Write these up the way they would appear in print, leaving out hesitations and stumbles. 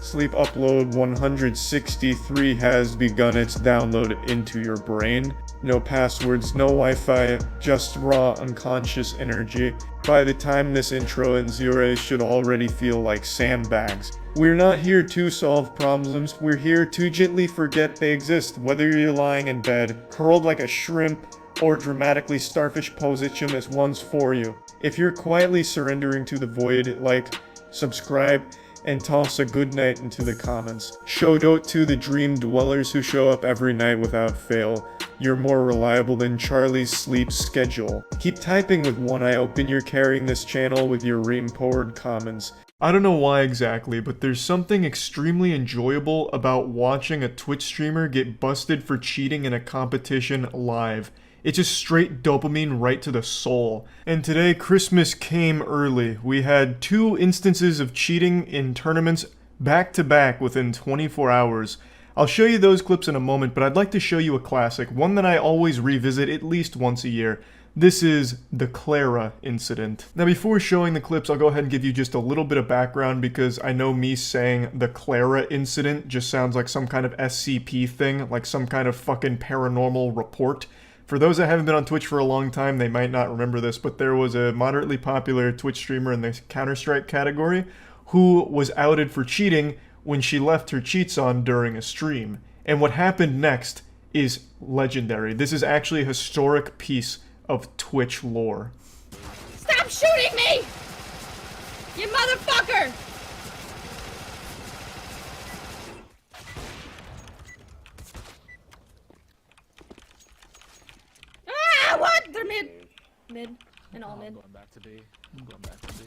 Sleep upload 163 has begun its download into your brain. No passwords, no Wi-Fi, just raw unconscious energy. By the time this intro ends, your eyes should already feel like sandbags. We're not here to solve problems, we're here to gently forget they exist, whether you're lying in bed, curled like a shrimp, or dramatically starfish position as one's for you. If you're quietly surrendering to the void, like, subscribe, and toss a good night into the comments. Shout out to the dream dwellers who show up every night without fail. You're more reliable than Charlie's sleep schedule. Keep typing with one eye open, you're carrying this channel with your rain-poured comments. I don't know why exactly, but there's something extremely enjoyable about watching a Twitch streamer get busted for cheating in a competition live. It's just straight dopamine right to the soul. And today, Christmas came early. We had 2 instances of cheating in tournaments back to back within 24 hours. I'll show you those clips in a moment, but I'd like to show you a classic, one that I always revisit at least once a year. This is the Clara incident. Now before showing the clips, I'll go ahead and give you just a little bit of background because I know me saying the Clara incident just sounds like some kind of SCP thing, like some kind of fucking paranormal report. For those that haven't been on Twitch for a long time, they might not remember this, but there was a moderately popular Twitch streamer in the Counter-Strike category who was outed for cheating when she left her cheats on during a stream. And what happened next is legendary. This is actually a historic piece of Twitch lore. Stop shooting me! You motherfucker! Ah, what? They're mid. Mid. And all mid. I'm going back to B. I'm going back to B.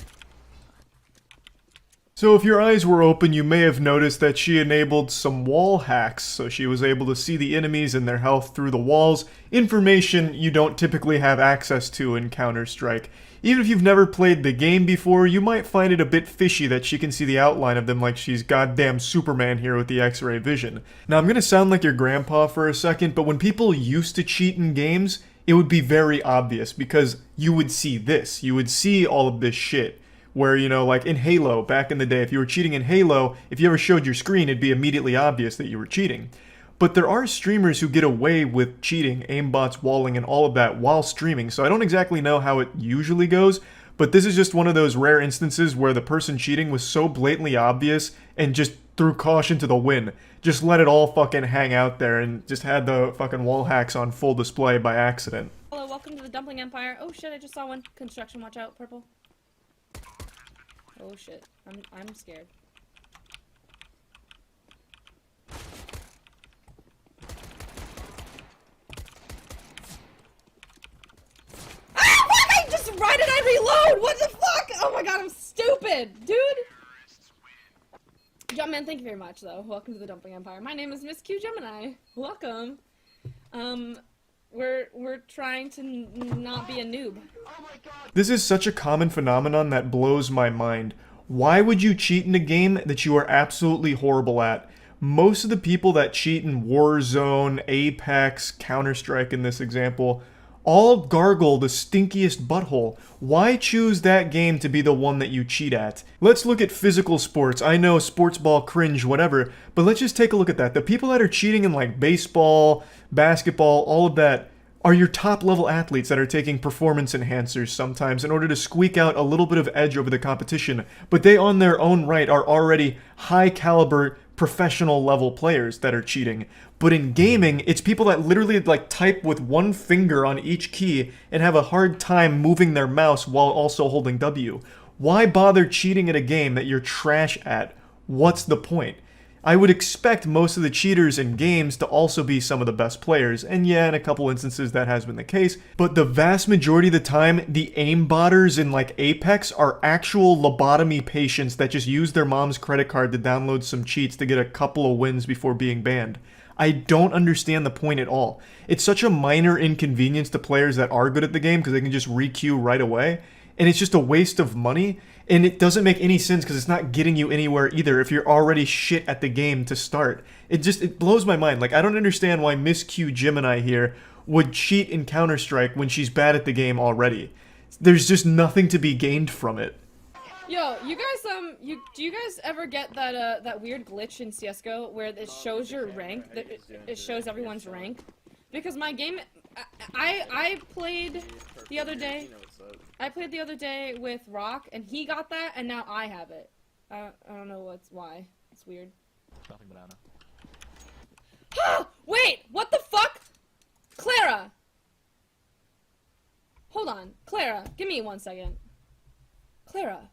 So if your eyes were open, you may have noticed that she enabled some wall hacks, so she was able to see the enemies and their health through the walls, information you don't typically have access to in Counter-Strike. Even if you've never played the game before, you might find it a bit fishy that she can see the outline of them like she's goddamn Superman here with the X-ray vision. Now I'm gonna sound like your grandpa for a second, but when people used to cheat in games, it would be very obvious because you would see this. You would see all of this shit. Where, you know, like in Halo, back in the day, if you were cheating in Halo, if you ever showed your screen, it'd be immediately obvious that you were cheating. But there are streamers who get away with cheating, aimbots, walling, and all of that while streaming, so I don't exactly know how it usually goes, but this is just one of those rare instances where the person cheating was so blatantly obvious and just threw caution to the wind. Just let it all fucking hang out there and just had the fucking wall hacks on full display by accident. Hello, welcome to the Dumpling Empire. Oh shit, I just saw one. Construction, watch out, purple. Oh shit, I'm scared. Ah, fuck! Why did I reload? What the fuck? Oh my god, I'm stupid, dude! Jumpman, thank you very much, though. Welcome to the Dumpling Empire. My name is Miss Q Gemini. Welcome. We're trying to not be a noob. This is such a common phenomenon that blows my mind. Why would you cheat in a game that you are absolutely horrible at? Most of the people that cheat in Warzone, Apex, Counter-Strike in this example, all gargle the stinkiest butthole. Why choose that game to be the one that you cheat at? Let's look at physical sports. I know sports ball cringe, whatever, but let's just take a look at that. The people that are cheating in like baseball, basketball, all of that, are your top level athletes that are taking performance enhancers sometimes in order to squeak out a little bit of edge over the competition, but they on their own right are already high caliber professional level players that are cheating. But in gaming, it's people that literally like type with one finger on each key and have a hard time moving their mouse while also holding W. Why bother cheating at a game that you're trash at? What's the point? I would expect most of the cheaters in games to also be some of the best players, and yeah, in a couple instances that has been the case, but the vast majority of the time, the aimbotters in like Apex are actual lobotomy patients that just use their mom's credit card to download some cheats to get a couple of wins before being banned. I don't understand the point at all. It's such a minor inconvenience to players that are good at the game because they can just re-queue right away, and it's just a waste of money. And it doesn't make any sense because it's not getting you anywhere either if you're already shit at the game to start. It blows my mind. Like, I don't understand why Miss Q Gemini here would cheat in Counter-Strike when she's bad at the game already. There's just nothing to be gained from it. Yo, you guys, do you guys ever get that that weird glitch in CS:GO where it shows your rank, it shows everyone's rank? Because my game, I played the other day. I played the other day with Rock, and he got that, and now I have it. I don't know why. It's weird. Nothing banana. Wait, what the fuck? Clara! Hold on. Clara, give me 1 second. Clara.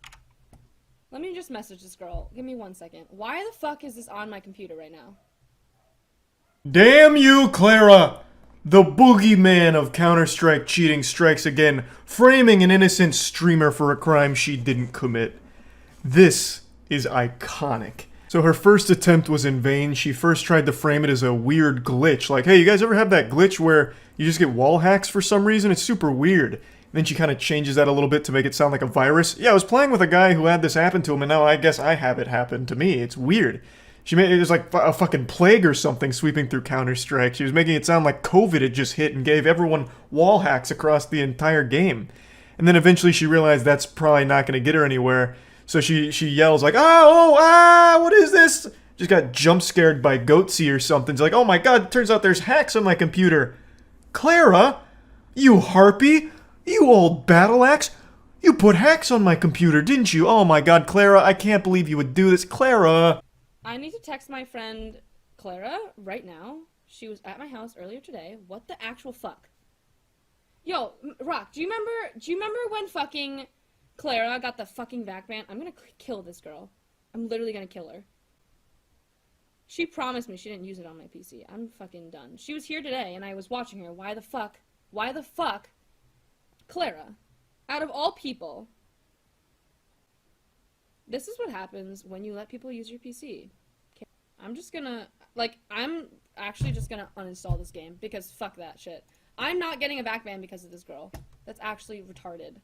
Let me just message this girl. Give me 1 second. Why the fuck is this on my computer right now? Damn you, Clara! The boogeyman of Counter-Strike cheating strikes again, framing an innocent streamer for a crime she didn't commit. This is iconic. So her first attempt was in vain. She first tried to frame it as a weird glitch. Like, hey, you guys ever have that glitch where you just get wall hacks for some reason? It's super weird. And then she kind of changes that a little bit to make it sound like a virus. Yeah, I was playing with a guy who had this happen to him, and now I guess I have it happen to me. It's weird. She made it was like a fucking plague or something sweeping through Counter-Strike. She was making it sound like COVID had just hit and gave everyone wall hacks across the entire game. And then eventually she realized that's probably not going to get her anywhere. So she yells like, what is this? Just got jump scared by Goatsy or something. She's like, oh my god, turns out there's hacks on my computer. Clara? You harpy? You old battle axe? You put hacks on my computer, didn't you? Oh my god, Clara, I can't believe you would do this. Clara! I need to text my friend Clara right now. She was at my house earlier today. What the actual fuck? Yo, Rock, do you remember when fucking Clara got the fucking back ban? I'm gonna kill this girl. I'm literally gonna kill her. She promised me she didn't use it on my PC. I'm fucking done. She was here today and I was watching her. Why the fuck? Clara, out of all people, this is what happens when you let people use your PC. Okay. I'm actually just gonna uninstall this game because fuck that shit. I'm not getting a back ban because of this girl. That's actually retarded.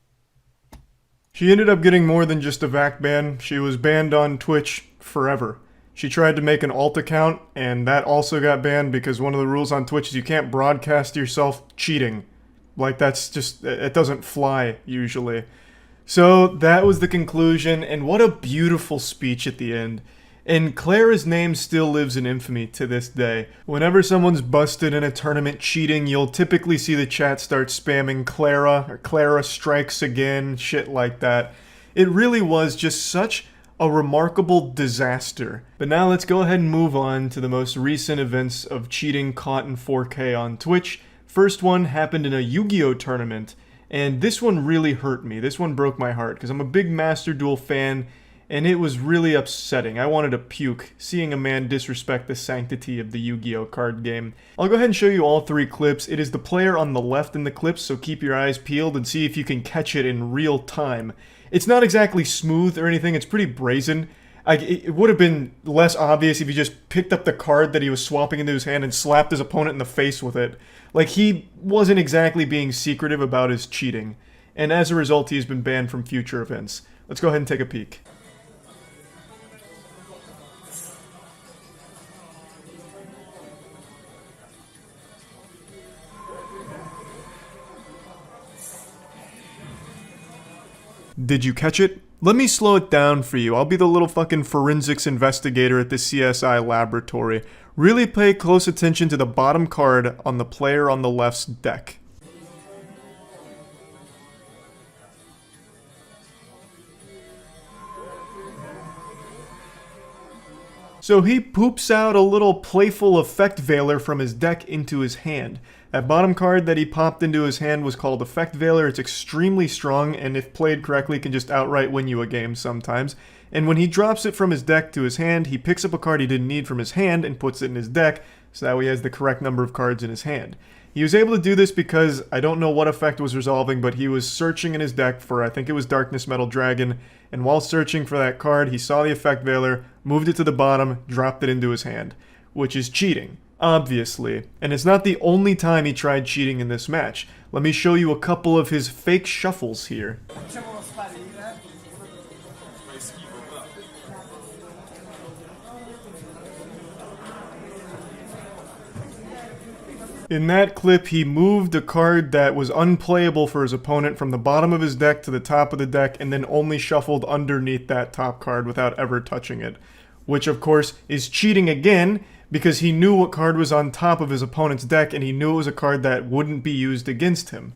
She ended up getting more than just a VAC ban. She was banned on Twitch forever. She tried to make an alt account, and that also got banned because one of the rules on Twitch is you can't broadcast yourself cheating. Like, that's just, it doesn't fly, usually. So, that was the conclusion, and what a beautiful speech at the end. And Clara's name still lives in infamy to this day. Whenever someone's busted in a tournament cheating, you'll typically see the chat start spamming Clara, or Clara strikes again, shit like that. It really was just such a remarkable disaster. But now let's go ahead and move on to the most recent events of cheating caught in 4K on Twitch. First one happened in a Yu-Gi-Oh tournament, and this one really hurt me. This one broke my heart, because I'm a big Master Duel fan, and it was really upsetting. I wanted to puke, seeing a man disrespect the sanctity of the Yu-Gi-Oh card game. I'll go ahead and show you all three clips. It is the player on the left in the clips, so keep your eyes peeled and see if you can catch it in real time. It's not exactly smooth or anything, it's pretty brazen. It would have been less obvious if he just picked up the card that he was swapping into his hand and slapped his opponent in the face with it. Like, he wasn't exactly being secretive about his cheating. And as a result, he's been banned from future events. Let's go ahead and take a peek. Did you catch it? Let me slow it down for you. I'll be the little fucking forensics investigator at the CSI laboratory. Really pay close attention to the bottom card on the player on the left's deck. So he poops out a little playful effect veiler from his deck into his hand. That bottom card that he popped into his hand was called Effect Veiler. It's extremely strong, and if played correctly, can just outright win you a game sometimes. And when he drops it from his deck to his hand, he picks up a card he didn't need from his hand and puts it in his deck, so that way he has the correct number of cards in his hand. He was able to do this because, I don't know what effect was resolving, but he was searching in his deck for, I think it was Darkness Metal Dragon, and while searching for that card, he saw the Effect Veiler, moved it to the bottom, dropped it into his hand, which is cheating. Obviously. And it's not the only time he tried cheating in this match. Let me show you a couple of his fake shuffles here. In that clip, he moved a card that was unplayable for his opponent from the bottom of his deck to the top of the deck, and then only shuffled underneath that top card without ever touching it. Which, of course, is cheating again, because he knew what card was on top of his opponent's deck, and he knew it was a card that wouldn't be used against him.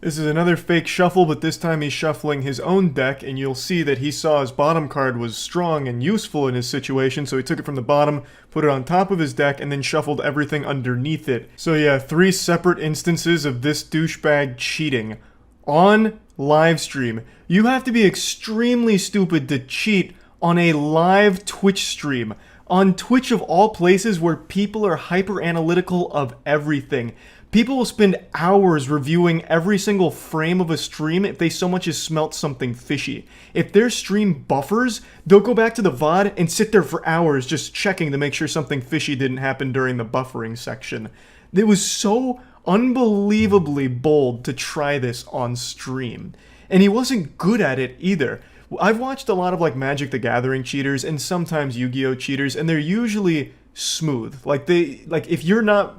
This is another fake shuffle, but this time he's shuffling his own deck, and you'll see that he saw his bottom card was strong and useful in his situation, so he took it from the bottom, put it on top of his deck, and then shuffled everything underneath it. So yeah, 3 separate instances of this douchebag cheating on live stream. You have to be extremely stupid to cheat on a live Twitch stream. On Twitch of all places where people are hyper-analytical of everything. People will spend hours reviewing every single frame of a stream if they so much as smelt something fishy. If their stream buffers, they'll go back to the VOD and sit there for hours just checking to make sure something fishy didn't happen during the buffering section. It was so unbelievably bold to try this on stream. And he wasn't good at it either. I've watched a lot of like Magic the Gathering cheaters and sometimes Yu-Gi-Oh cheaters, and they're usually smooth. Like if you're not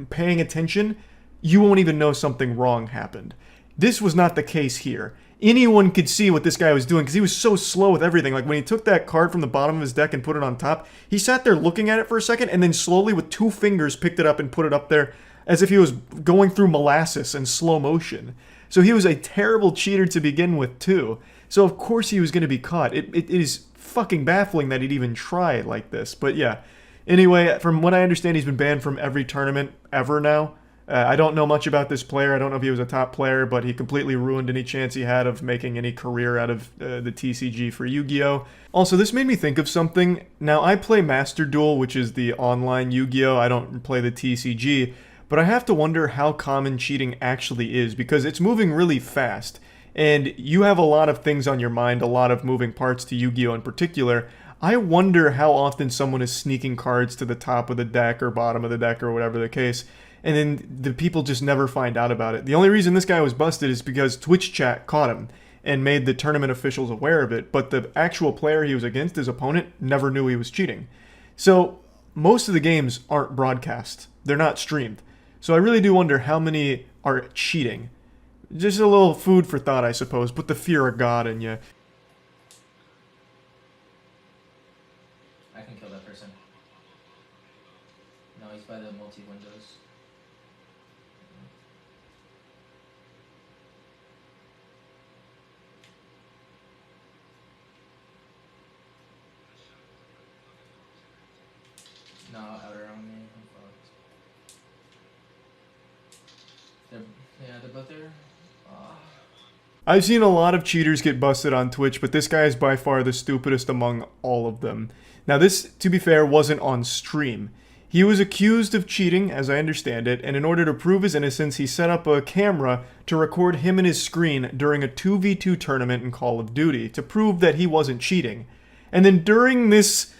paying attention, you won't even know something wrong happened. This was not the case here. Anyone could see what this guy was doing because he was so slow with everything. Like when he took that card from the bottom of his deck and put it on top, he sat there looking at it for a second and then slowly with 2 fingers picked it up and put it up there as if he was going through molasses in slow motion. So he was a terrible cheater to begin with too. So of course he was going to be caught. It is fucking baffling that he'd even try like this. But yeah. Anyway, from what I understand, he's been banned from every tournament ever now. I don't know much about this player. I don't know if he was a top player, but he completely ruined any chance he had of making any career out of the TCG for Yu-Gi-Oh! Also, this made me think of something. Now, I play Master Duel, which is the online Yu-Gi-Oh! I don't play the TCG, but I have to wonder how common cheating actually is, because it's moving really fast, and you have a lot of things on your mind, a lot of moving parts to Yu-Gi-Oh! In particular. I wonder how often someone is sneaking cards to the top of the deck or bottom of the deck or whatever the case, and then the people just never find out about it. The only reason this guy was busted is because Twitch chat caught him and made the tournament officials aware of it, but the actual player he was against, his opponent, never knew he was cheating. So most of the games aren't broadcast. They're not streamed. So I really do wonder how many are cheating. Just a little food for thought, I suppose. Put the fear of God in you. I can kill that person. No, he's by the multi-windows. No, outer on me. I'm fucked. They're both there. I've seen a lot of cheaters get busted on Twitch, but this guy is by far the stupidest among all of them. Now this, to be fair, wasn't on stream. He was accused of cheating, as I understand it, and in order to prove his innocence, he set up a camera to record him and his screen during a 2v2 tournament in Call of Duty to prove that he wasn't cheating. And then during this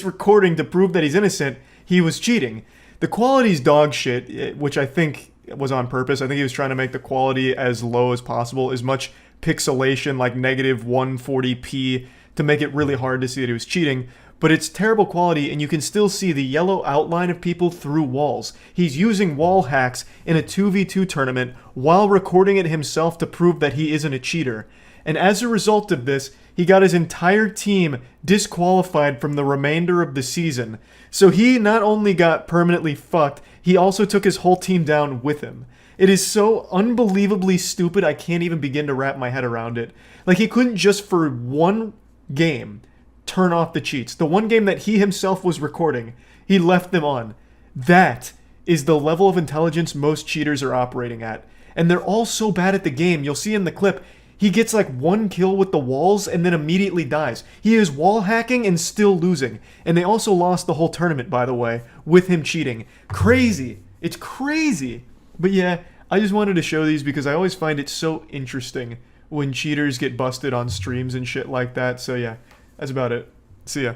recording to prove that he's innocent, he was cheating. The quality's dog shit, which I think was on purpose. I think he was trying to make the quality as low as possible, as much pixelation, like negative 140p, to make it really hard to see that he was cheating. But it's terrible quality, and you can still see the yellow outline of people through walls. He's using wall hacks in a 2v2 tournament while recording it himself to prove that he isn't a cheater. And as a result of this, he got his entire team disqualified from the remainder of the season. So he not only got permanently fucked, he also took his whole team down with him. It is so unbelievably stupid, I can't even begin to wrap my head around it. Like, he couldn't just for one game turn off the cheats. The one game that he himself was recording, he left them on. That is the level of intelligence most cheaters are operating at. And they're all so bad at the game. You'll see in the clip, he gets like 1 kill with the walls and then immediately dies. He is wall hacking and still losing. And they also lost the whole tournament, by the way, with him cheating. Crazy. It's crazy. But yeah, I just wanted to show these because I always find it so interesting when cheaters get busted on streams and shit like that. So yeah, that's about it. See ya.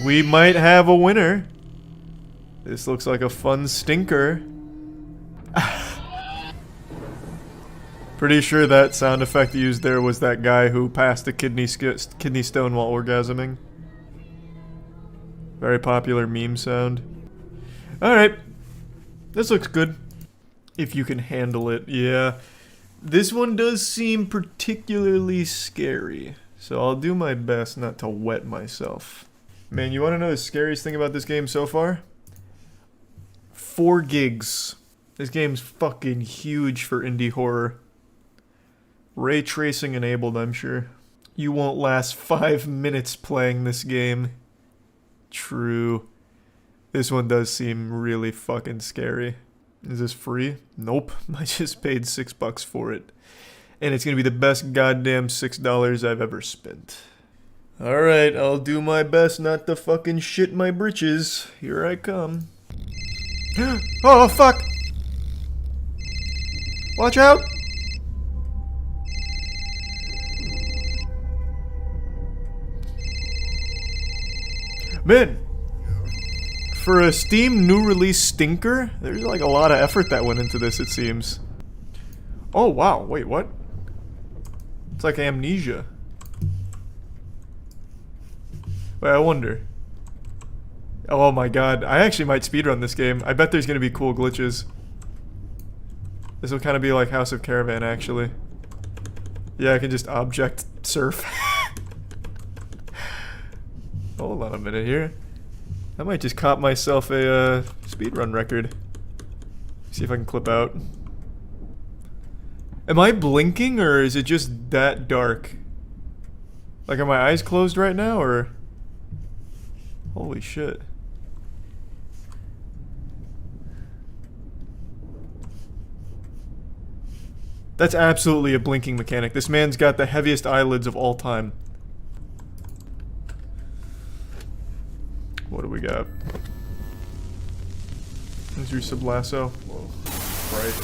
We might have a winner. This looks like a fun stinker. Pretty sure that sound effect used there was that guy who passed a kidney stone while orgasming. Very popular meme sound. Alright. This looks good. If you can handle it, yeah. This one does seem particularly scary. So I'll do my best not to wet myself. Man, you want to know the scariest thing about this game so far? 4 gigs. This game's fucking huge for indie horror. Ray tracing enabled, I'm sure. You won't last 5 minutes playing this game. True. This one does seem really fucking scary. Is this free? Nope. I just paid $6 for it. And it's gonna be the best goddamn $6 I've ever spent. Alright, I'll do my best not to fucking shit my britches. Here I come. Oh, fuck! Watch out! Man! For a Steam new release stinker, there's like a lot of effort that went into this, it seems. Oh, wow. Wait, what? It's like Amnesia. Wait, I wonder. Oh my god. I actually might speedrun this game. I bet there's gonna be cool glitches. This will kind of be like House of Caravan, actually. Yeah, I can just object surf. Hold on a minute here. I might just cop myself a speedrun record. See if I can clip out. Am I blinking or is it just that dark? Like, are my eyes closed right now or? Holy shit. That's absolutely a blinking mechanic. This man's got the heaviest eyelids of all time. What do we got? Is your sub lasso? Whoa. Right.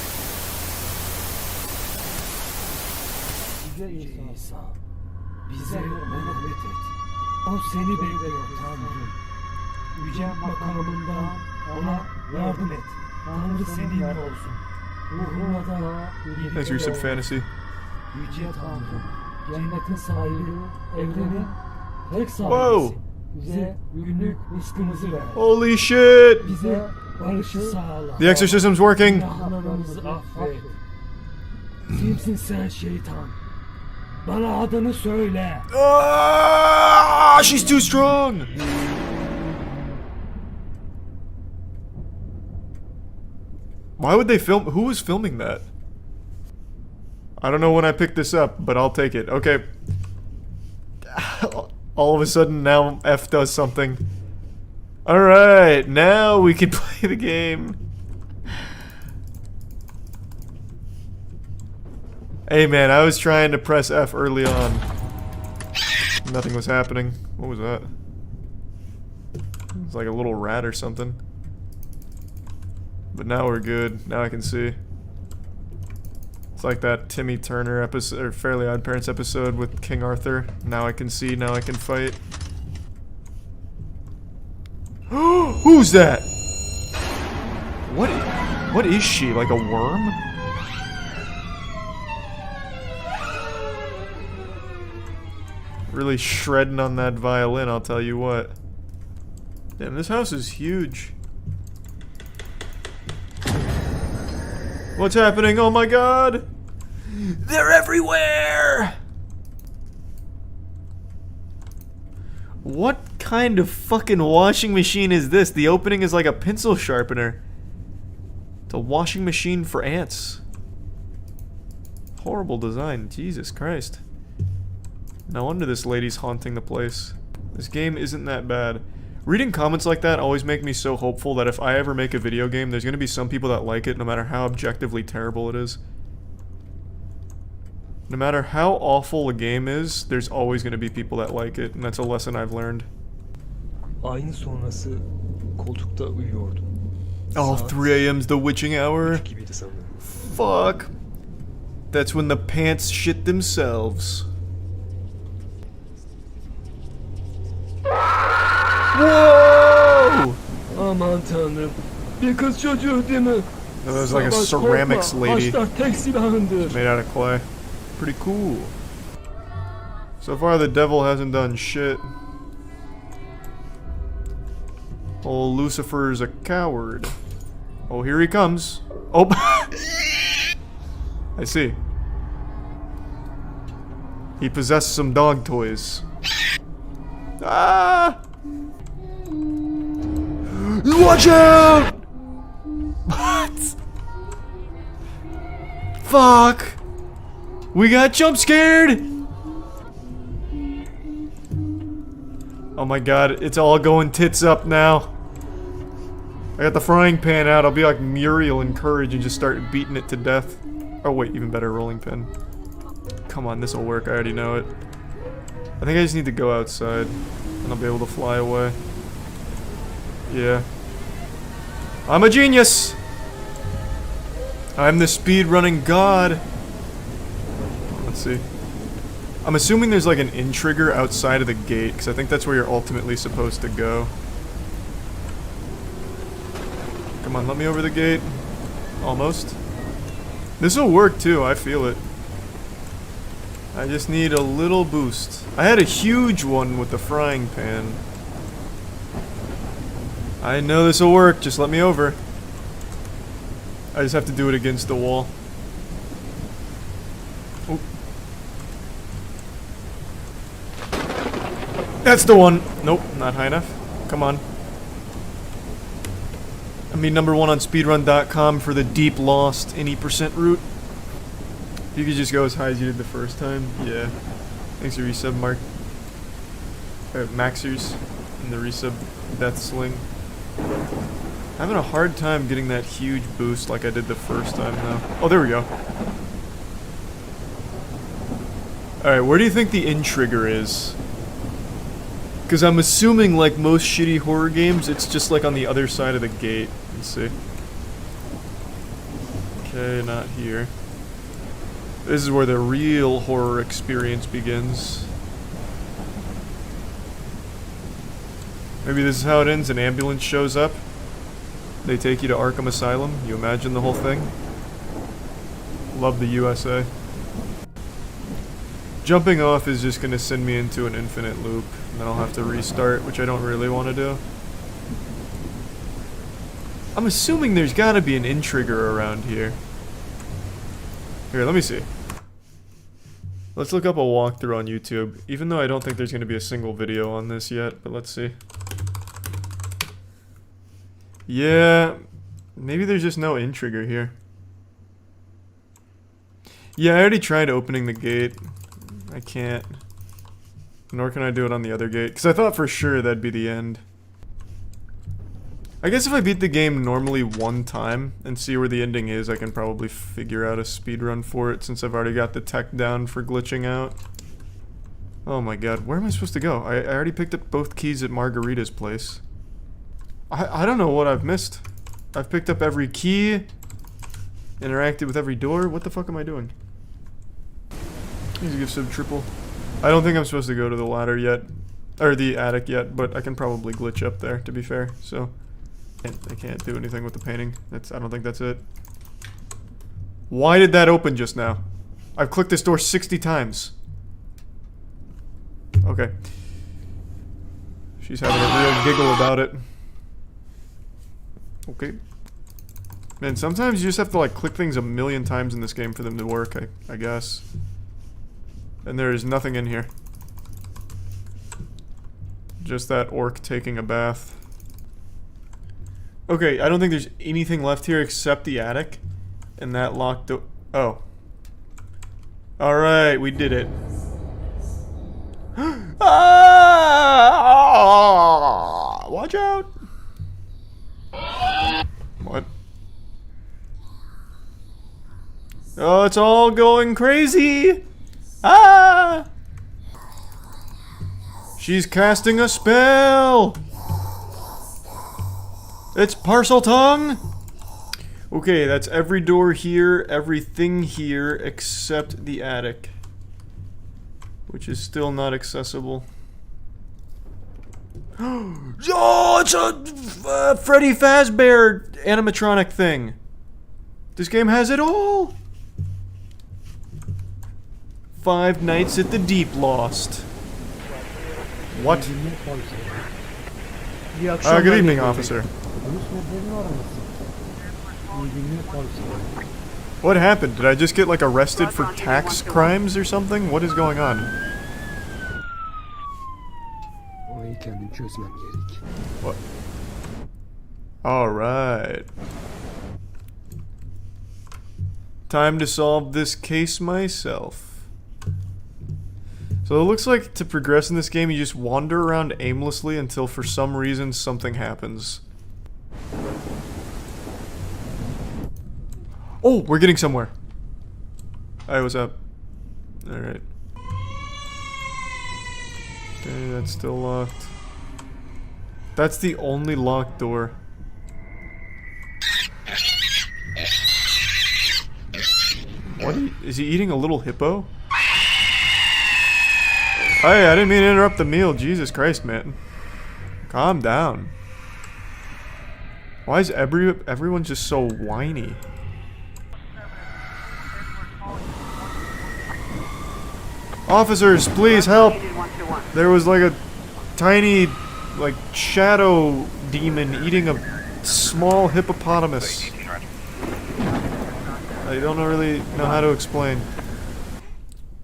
Bize merhamet et. O seni bekliyor Tanrım. Yüce makamından ona yardım et. Tanrı seninle olsun. Ruhuna da Thanks for your sub fantasy. Yüce Tanrım. Cennetin sahibi, evrenin tek sahibisi. Whoa! Bize günlük rızkımızı ver. Holy shit! Bize barışı sağla. The exorcism's working! Günahlarımızı affet. Kimsin sen şeytan? Bana adını söyle. Ah, she's too strong! Why would they film? Who was filming that? I don't know when I picked this up, but I'll take it. Okay. All of a sudden, now F does something. Alright, now we can play the game. Hey man, I was trying to press F early on. Nothing was happening. What was that? It's like a little rat or something. But now we're good. Now I can see. It's like that Timmy Turner episode, or Fairly Odd Parents episode with King Arthur. Now I can see, now I can fight. Who's that? What is she? Like a worm? Really shredding on that violin, I'll tell you what. Damn, this house is huge. What's happening? Oh my god! They're everywhere! What kind of fucking washing machine is this? The opening is like a pencil sharpener. It's a washing machine for ants. Horrible design, Jesus Christ. No wonder this lady's haunting the place. This game isn't that bad. Reading comments like that always make me so hopeful that if I ever make a video game, there's gonna be some people that like it no matter how objectively terrible it is. No matter how awful a game is, there's always gonna be people that like it, and that's a lesson I've learned. Ayın sonrası koltukta uyuyordum. Oh, 3 a.m.'s the witching hour? Gibiydi sanırım. Fuck. That's when the pants shit themselves. Whoa! Aman tanrım. Bir kız çocuğu değil mi? That was like a Savaş ceramics korkma, lady Haçlar tek silahındır. made out of clay. Pretty cool. So far the devil hasn't done shit. Oh, Lucifer's a coward. Oh, here he comes. Oh! I see. He possessed some dog toys. Ah! Watch out! What? Fuck! We got jump scared! Oh my god, it's all going tits up now. I got the frying pan out, I'll be like Muriel in Courage and just start beating it to death. Oh wait, even better, rolling pin. Come on, this'll work, I already know it. I think I just need to go outside, and I'll be able to fly away. Yeah. I'm a genius! I'm the speedrunning god! Let's see. I'm assuming there's like an in trigger outside of the gate, because I think that's where you're ultimately supposed to go. Come on, let me over the gate. Almost. This'll work too, I feel it. I just need a little boost. I had a huge one with the frying pan. I know this'll work, just let me over. I just have to do it against the wall. Oh. That's the one! Nope, not high enough. Come on. I mean, #1 on speedrun.com for the deep lost any % route. You could just go as high as you did the first time. Yeah. Thanks for resub, Mark. Maxers in the resub Death Sling. Having a hard time getting that huge boost like I did the first time though. Oh, there we go. Alright, where do you think the in trigger is? Because I'm assuming, like most shitty horror games, it's just like on the other side of the gate. Let's see. Okay, not here. This is where the real horror experience begins. Maybe this is how it ends. An ambulance shows up. They take you to Arkham Asylum. You imagine the whole thing? Love the USA. Jumping off is just gonna send me into an infinite loop. And then I'll have to restart, which I don't really want to do. I'm assuming there's gotta be an in trigger around here. Here, let me see. Let's look up a walkthrough on YouTube, even though I don't think there's gonna be a single video on this yet, but let's see. Yeah, maybe there's just no in trigger here. Yeah, I already tried opening the gate. I can't. Nor can I do it on the other gate, because I thought for sure that'd be the end. I guess if I beat the game normally one time and see where the ending is, I can probably figure out a speedrun for it since I've already got the tech down for glitching out. Oh my god, where am I supposed to go? I already picked up both keys at Margarita's place. I don't know what I've missed. I've picked up every key, interacted with every door. What the fuck am I doing? Easy give sub triple. I don't think I'm supposed to go to the ladder yet, or the attic yet, but I can probably glitch up there, to be fair, so. I can't do anything with the painting. I don't think that's it. Why did that open just now? I've clicked this door 60 times. Okay. She's having a real giggle about it. Okay. Man, sometimes you just have to like click things a million times in this game for them to work, I guess. And there is nothing in here. Just that orc taking a bath. Okay, I don't think there's anything left here except the attic. And that locked door. Oh. Alright, we did it. Ah! Watch out! What? Oh, it's all going crazy! Ah! She's casting a spell! It's parcel tongue! Okay, that's every door here, everything here, except the attic. Which is still not accessible. Oh, it's a Freddy Fazbear animatronic thing. This game has it all. Five Nights at the Deep Lost. What? İyi akşamlar. Good evening, Bey. officer. Konuşmalarını aramasın. İyi günler tavsiye. What happened? Did I just get, like, arrested for tax crimes or something? What is going on? Orayı kendim çözmem gerek. What? Alright. Time to solve this case myself. So it looks like to progress in this game, you just wander around aimlessly until for some reason something happens. Oh, we're getting somewhere. Hey, what's up? Alright. Okay, that's still locked. That's the only locked door. What? Is he eating a little hippo? Hey, I didn't mean to interrupt the meal. Jesus Christ, man. Calm down. Why is everyone just so whiny? Officers, please help! There was like a tiny, like, shadow demon eating a small hippopotamus. I don't really know how to explain.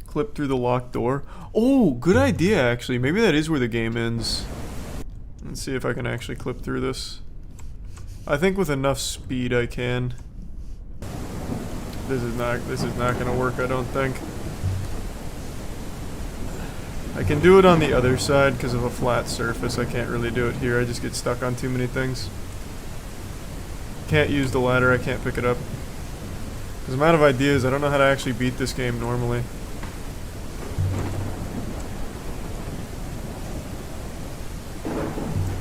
Clip through the locked door. Oh, good idea, actually. Maybe that is where the game ends. Let's see if I can actually clip through this. I think with enough speed I can. This is not gonna work, I don't think. I can do it on the other side because of a flat surface. I can't really do it here. I just get stuck on too many things. Can't use the ladder. I can't pick it up. Because I'm out of ideas. I don't know how to actually beat this game normally.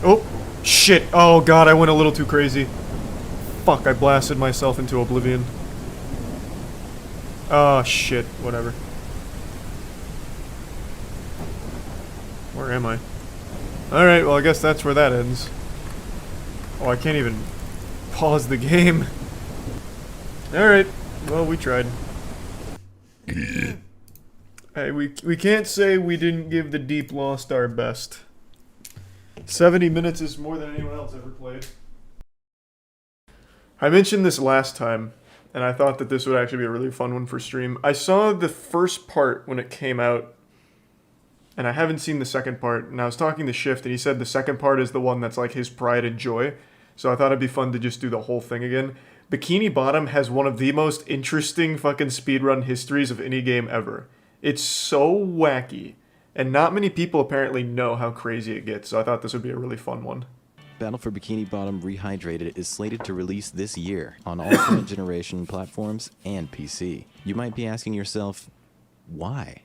Oh, shit. Oh, God. I went a little too crazy. Fuck. I blasted myself into oblivion. Oh, shit. Whatever. Where am I? Alright, well I guess that's where that ends. Oh, I can't even pause the game. Alright, well we tried. Hey, we can't say we didn't give the Deep Lost our best. 70 minutes is more than anyone else ever played. I mentioned this last time, and I thought that this would actually be a really fun one for stream. I saw the first part when it came out, and I haven't seen the second part, and I was talking to Shift, and he said the second part is the one that's like his pride and joy, so I thought it'd be fun to just do the whole thing again. Bikini Bottom has one of the most interesting fucking speedrun histories of any game ever. It's so wacky, and not many people apparently know how crazy it gets, so I thought this would be a really fun one. Battle for Bikini Bottom Rehydrated is slated to release this year on all current generation platforms and PC. You might be asking yourself, why?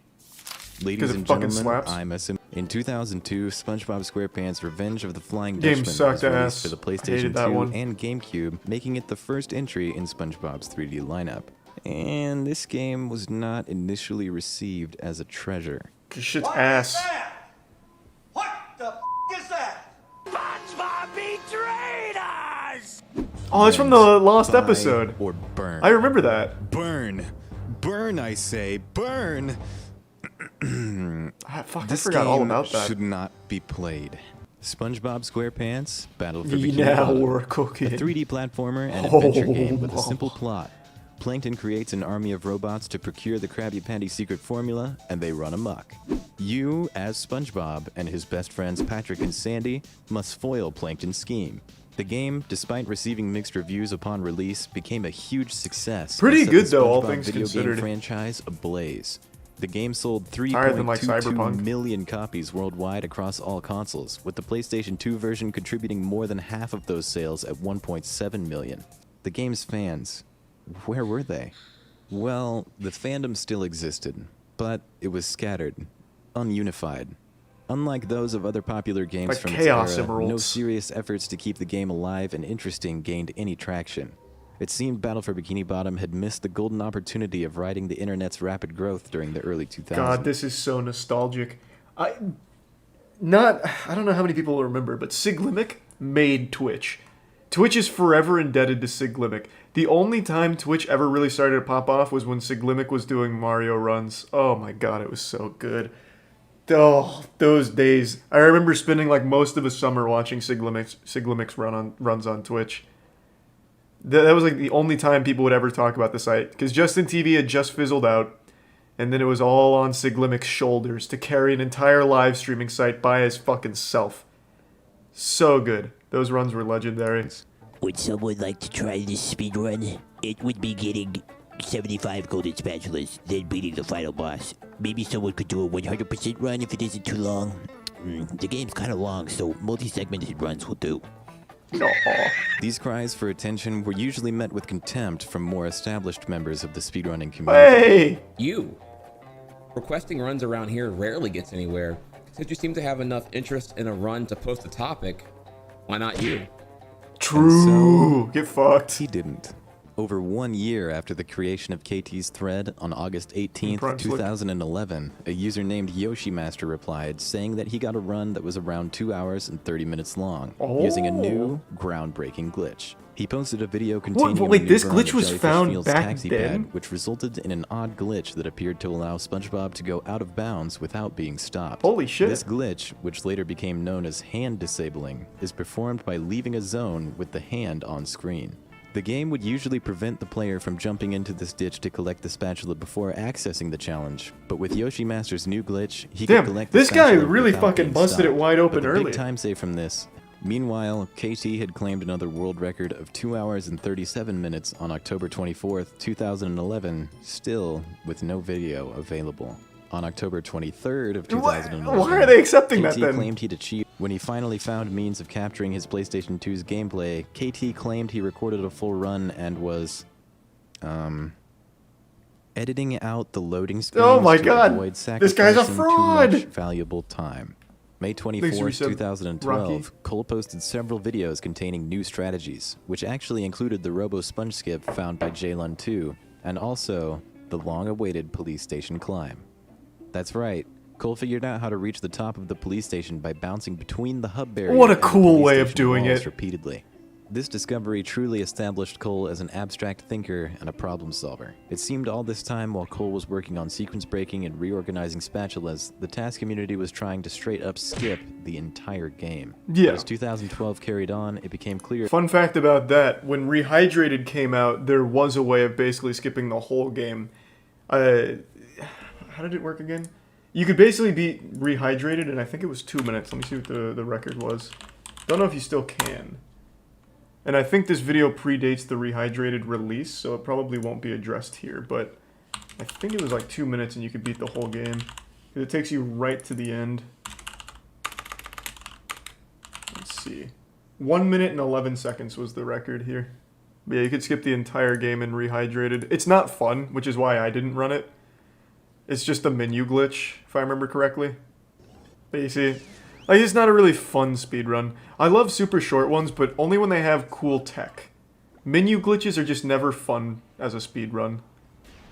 Ladies and gentlemen, I'm SM. In 2002, SpongeBob SquarePants Revenge of the Flying Dutchman was released for the PlayStation 2 and GameCube, making it the first entry in SpongeBob's 3D lineup. And this game was not initially received as a treasure. This shit's ass. What the f*** is that? SpongeBob betrayed us! Oh, it's from the lost episode. Or burn. I remember that. Burn. Burn, I say. Burn! I This forgot game all about that. should not be played. SpongeBob SquarePants Battle for Ye Bikini now Bottom, we're a cooking. 3D platformer and adventure game with a simple plot. Plankton creates an army of robots to procure the Krabby Patty secret formula, and they run amok. You, as SpongeBob, and his best friends Patrick and Sandy, must foil Plankton's scheme. The game, despite receiving mixed reviews upon release, became a huge success. Pretty and set good the though, all SpongeBob things video considered. game franchise ablaze. The game sold Higher than, like, 3.22 Cyberpunk. million copies worldwide across all consoles, with the PlayStation 2 version contributing more than half of those sales at 1.7 million. The game's fans, where were they? Well, the fandom still existed, but it was scattered, ununified. Unlike those of other popular games Like from Chaos its era, no Emeralds. serious efforts to keep the game alive and interesting gained any traction. It seemed Battle for Bikini Bottom had missed the golden opportunity of riding the internet's rapid growth during the early 2000s. God, this is so nostalgic. I don't know how many people will remember, but Siglimic made Twitch. Twitch is forever indebted to Siglimic. The only time Twitch ever really started to pop off was when Siglimic was doing Mario runs. Oh my god, it was so good. Oh, those days. I remember spending like most of a summer watching Siglimic's runs on Twitch. That was like the only time people would ever talk about the site, because Justin TV had just fizzled out, and then it was all on Siglimic's shoulders to carry an entire live streaming site by his fucking self. So good. Those runs were legendary. Would someone like to try this speedrun? It would be getting 75 golden spatulas, then beating the final boss. Maybe someone could do a 100% run if it isn't too long. The game's kind of long, so multi-segmented runs will do. Aww. These cries for attention were usually met with contempt from more established members of the speedrunning community. Hey! You. Requesting runs around here rarely gets anywhere. Since you seem to have enough interest in a run to post a topic, why not you? True. Get fucked. He didn't. Over 1 year after the creation of KT's thread on August 18th, 2011, a user named Yoshimaster replied saying that he got a run that was around 2 hours and 30 minutes long, using a new, groundbreaking glitch. He posted a video containing a wait, this maneuver on glitch the was Jellyfish found Fields back taxi then? pad, which resulted in an odd glitch that appeared to allow SpongeBob to go out of bounds without being stopped. Holy shit. This glitch, which later became known as hand disabling, is performed by leaving a zone with the hand on screen. The game would usually prevent the player from jumping into this ditch to collect the spatula before accessing the challenge, but with Yoshimaster's new glitch, he could collect the this guy spatula really without fucking being busted stopped. it wide open But the early. big time save from this. Meanwhile, KT had claimed another world record of 2 hours and 37 minutes on October 24th, 2011, still with no video available. On October 23rd of 2011, why are they accepting that KT then? claimed he'd achieved. When he finally found means of capturing his PlayStation 2's gameplay, KT claimed he recorded a full run and was, editing out the loading screens Oh my to God, avoid this guy's a sacrificing fraud! too much valuable time. May 24th, 2012, Rocky. Cole posted several videos containing new strategies, which actually included the Robo Sponge Skip found by J-Lun2, and also the long-awaited police station climb. That's right, Cole figured out how to reach the top of the police station by bouncing between the hub barrier What a and the cool police way of station doing walls it. repeatedly. This discovery truly established Cole as an abstract thinker and a problem solver. It seemed all this time while Cole was working on sequence breaking and reorganizing spatulas, the task community was trying to straight up skip the entire game. Yeah. As 2012 carried on, it became clear. Fun fact about that, when Rehydrated came out, there was a way of basically skipping the whole game. How did it work again? You could basically beat Rehydrated, and I think it was 2 minutes. Let me see what the record was. Don't know if you still can. And I think this video predates the Rehydrated release, so it probably won't be addressed here, but I think it was like 2 minutes and you could beat the whole game. It takes you right to the end. Let's see. 1 minute and 11 seconds was the record here. But yeah, you could skip the entire game in Rehydrated. It's not fun, which is why I didn't run it. It's just a menu glitch, if I remember correctly. But you see, like, it's not a really fun speedrun. I love super short ones, but only when they have cool tech. Menu glitches are just never fun as a speedrun.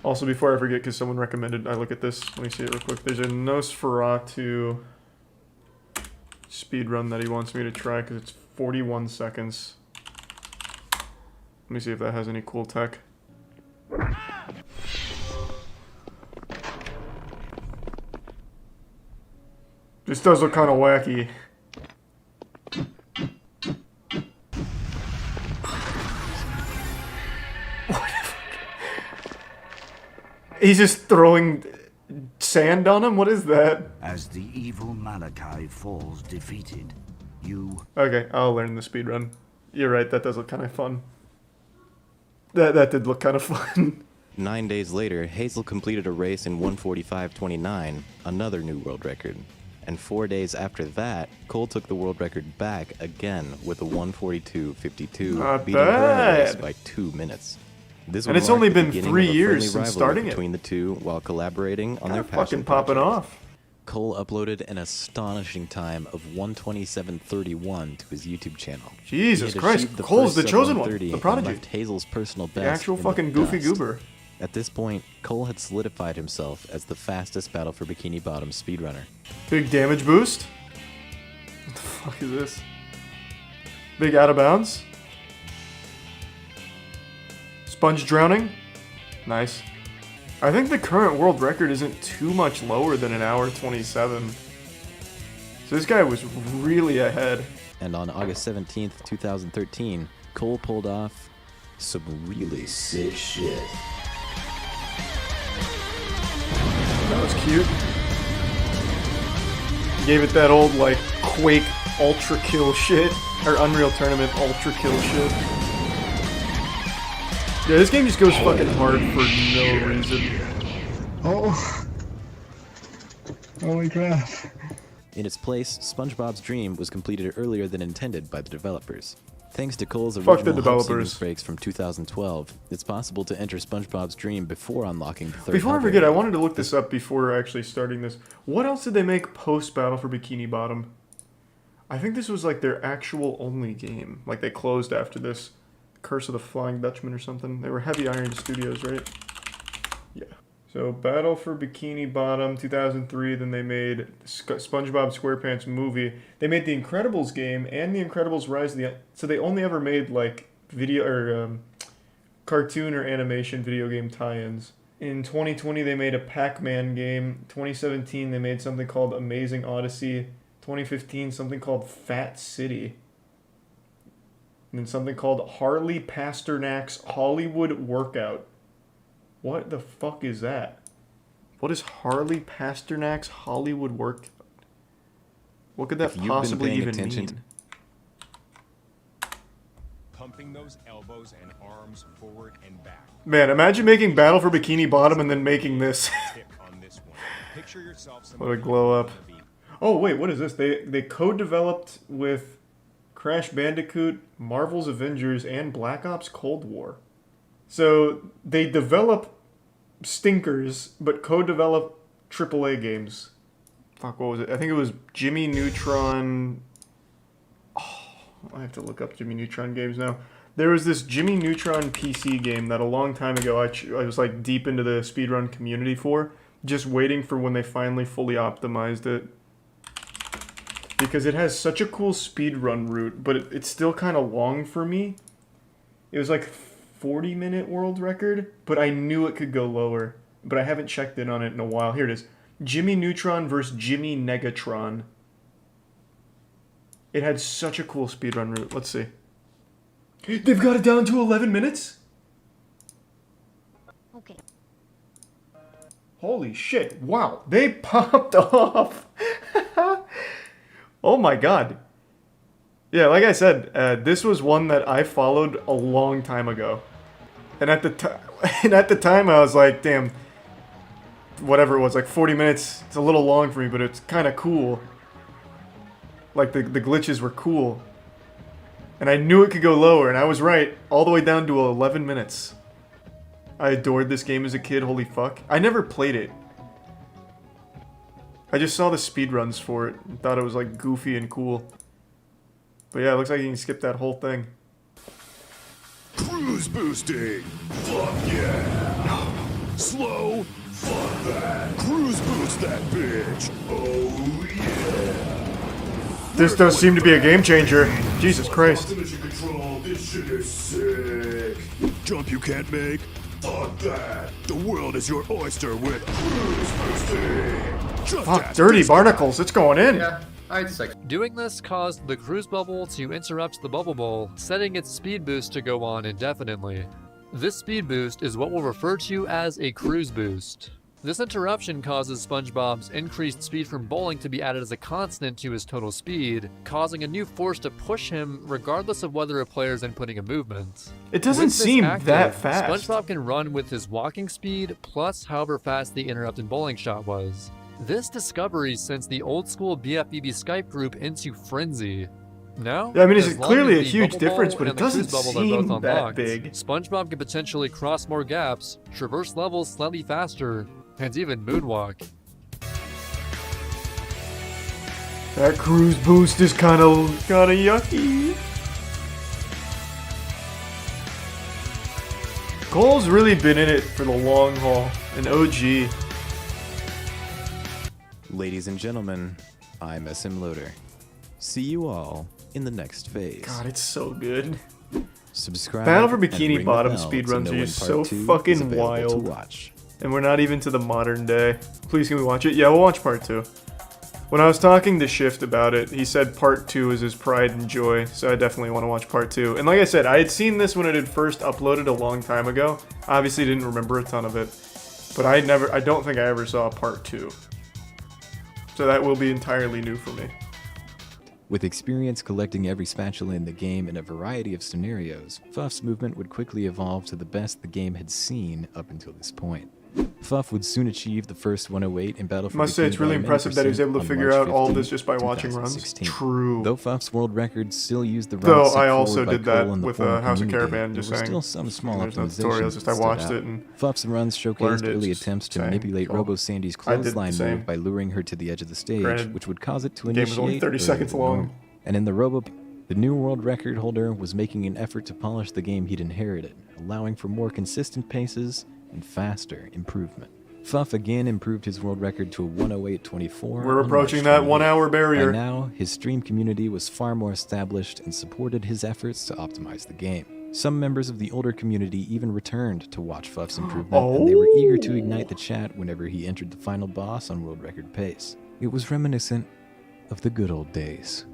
Also, before I forget, because someone recommended I look at this, let me see it real quick. There's a Nosferatu speedrun that he wants me to try, because it's 41 seconds. Let me see if that has any cool tech. This does look kind of wacky. He's just throwing sand on him? What is that? As the evil Malachi falls defeated, you... Okay, I'll learn the speedrun. You're right, that does look kind of fun. That did look kind of fun. 9 days later, Hazel completed a race in 1:45:29, another new world record. And 4 days after that, Cole took the world record back again with a 1:42:52, Not beating her race bad. by 2 minutes. This And would it's mark only the been beginning 3 of a years friendly since rivalry starting it. between the two while collaborating on their Kinda passion fucking popping project. off. Cole uploaded an astonishing time of 1:27:31 to his YouTube channel. Jesus He had Christ, achieved the Cole's first the sub chosen one, 130 the and prodigy. left Hazel's personal best The actual in fucking goofy dust. goober. At this point, Cole had solidified himself as the fastest Battle for Bikini Bottom speedrunner. Big damage boost. fuck is this? Big out of bounds? Sponge drowning? Nice. I think the current world record isn't too much lower than an hour 27. So this guy was really ahead. And on August 17th, 2013, Cole pulled off some really sick shit. That was cute. Gave it that old, like, Quake Ultra Kill shit. Or Unreal Tournament Ultra Kill shit. Yeah, this game just goes fucking hard for no reason. Oh. Holy crap. In its place, SpongeBob's Dream was completed earlier than intended by the developers. Thanks to Cole's Fuck the original developers. breaks from 2012, it's possible to enter SpongeBob's Dream before unlocking the third Before I hardware forget, I level. wanted to look this up before actually starting this. What else did they make post Battle for Bikini Bottom? I think this was like their actual only game. Like they closed after this. Curse of the Flying Dutchman or something. They were Heavy Iron Studios, right? Yeah. So Battle for Bikini Bottom, 2003. Then they made SpongeBob SquarePants movie. They made the Incredibles game and the Incredibles Rise of the... So they only ever made like video or cartoon or animation video game tie-ins. In 2020 they made a Pac-Man game. 2017 they made something called Amazing Odyssey. 2015 something called Fat City. And then something called Harley Pasternak's Hollywood Workout. What the fuck is that? What is Harley Pasternak's Hollywood Workout? What could that possibly even mean? Pumping those elbows and arms forward and back. Man, imagine making Battle for Bikini Bottom and then making this. Picture yourself What a glow up. Oh wait, what is this? They co-developed with Crash Bandicoot, Marvel's Avengers, and Black Ops Cold War. So they develop stinkers, but co-develop AAA games. Fuck, what was it? I think it was Jimmy Neutron. Oh, I have to look up Jimmy Neutron games now. There was this Jimmy Neutron PC game that a long time ago I was like deep into the speedrun community for, just waiting for when they finally fully optimized it. Because it has such a cool speedrun route, but it's still kind of long for me. It was like 40-minute world record, but I knew it could go lower. But I haven't checked in on it in a while. Here it is. Jimmy Neutron versus Jimmy Negatron. It had such a cool speedrun route. Let's see. They've got it down to 11 minutes? Okay. Holy shit. Wow. They popped off. Oh my god. Yeah, like I said, this was one that I followed a long time ago. And at the time I was like, damn, whatever it was, like 40 minutes, it's a little long for me, but it's kind of cool. Like the glitches were cool. And I knew it could go lower, and I was right, all the way down to 11 minutes. I adored this game as a kid, holy fuck. I never played it. I just saw the speedruns for it and thought it was like goofy and cool. But yeah, it looks like you can skip that whole thing. Cruise boosting. Fuck yeah. Slow. Fuck that. Cruise boost that bitch. Oh yeah. This does seem to be a game changer. Jesus Christ. Control. This shit is sick. Jump you can't make. Fuck that. The world is your oyster with cruise boosting. Fuck, dirty barnacles, it's going in. Yeah, Doing this caused the cruise bubble to interrupt the bubble bowl, setting its speed boost to go on indefinitely. This speed boost is what we'll refer to as a cruise boost. This interruption causes SpongeBob's increased speed from bowling to be added as a constant to his total speed, causing a new force to push him regardless of whether a player is inputting a movement. It doesn't seem that fast. SpongeBob can run with his walking speed plus however fast the interrupted bowling shot was. This discovery sends the old school BFBB Skype group into frenzy. Now, yeah, I mean, as it's long clearly as a the huge bubble difference, ball but it and the cruise doesn't bubble are seem both that unlocked, big. SpongeBob can potentially cross more gaps, traverse levels slightly faster, and even moonwalk. That cruise boost is kind of yucky. Cole's really been in it for the long haul, an OG. Ladies and gentlemen, I'm SM Loader. See you all in the next phase. God, it's so good. Subscribe. Battle for and Bikini ring Bottom the bell to speedruns know are when just part so 2 is fucking available to wild. watch. And we're not even to the modern day. Please, can we watch it? Yeah, we'll watch part 2. When I was talking to Shift about it, he said part 2 is his pride and joy, so I definitely want to watch part 2. And like I said, I had seen this when it had first uploaded a long time ago. Obviously didn't remember a ton of it. But I don't think I ever saw part 2. So that will be entirely new for me. With experience collecting every spatula in the game in a variety of scenarios, Fuff's movement would quickly evolve to the best the game had seen up until this point. Fuff would soon achieve the first 108 in Battle for Must say, it's really impressive that he was able to on figure March out all 15, this just by watching runs. 2016. True. Though Fuff's world record still used the Though route set I also forward by did that Cole and the with forum House of community, Caravan, just there were saying. still some small There's no optimizations tutorials, just I that stood watched out. it and Fuff's runs showcased learned it, early just attempts to saying. manipulate Cool. Robo Sandy's I did the clothesline same. move by luring her to the edge of the stage, Granted, which would cause it to the game was only initiate 30 earlier seconds than long. normal. And in the new world record holder was making an effort to polish the game he'd inherited, allowing for more consistent paces and faster improvement. Fuff again improved his world record to a 108.24. We're approaching that 1 hour barrier. By now, his stream community was far more established and supported his efforts to optimize the game. Some members of the older community even returned to watch Fuff's improvement, and they were eager to ignite the chat whenever he entered the final boss on world record pace. It was reminiscent of the good old days.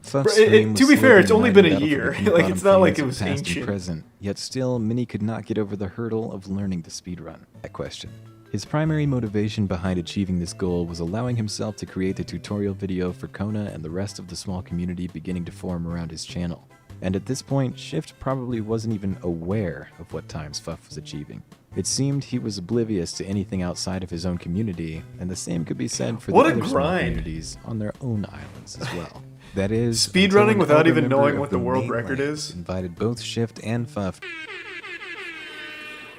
Fuff's stream to was be fair, it's slowly only been a uniting year. Battle for Like, Bikini it's not like fans it of was past and ancient. present, yet still, many could not get over the hurdle of learning the speedrun. That question. His primary motivation behind achieving this goal was allowing himself to create the tutorial video for Kona and the rest of the small community beginning to form around his channel. And at this point, Shift probably wasn't even aware of what times Fuff was achieving. It seemed he was oblivious to anything outside of his own community, and the same could be said for What the a other small grind. communities on their own islands as well. That is, Speedrunning until an without elder even member knowing of what the world record mainland is? invited both Shift and Fuff.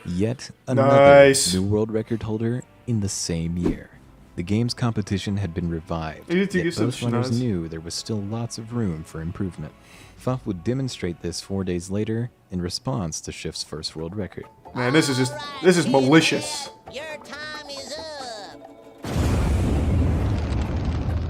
Yet another Nice. new world record holder in the same year. The game's competition had been revived, You need to yet give some both runners schnoz. knew there was still lots of room for improvement. Fuff would demonstrate this 4 days later in response to Shift's first world record. Man, this is malicious. Your time is up.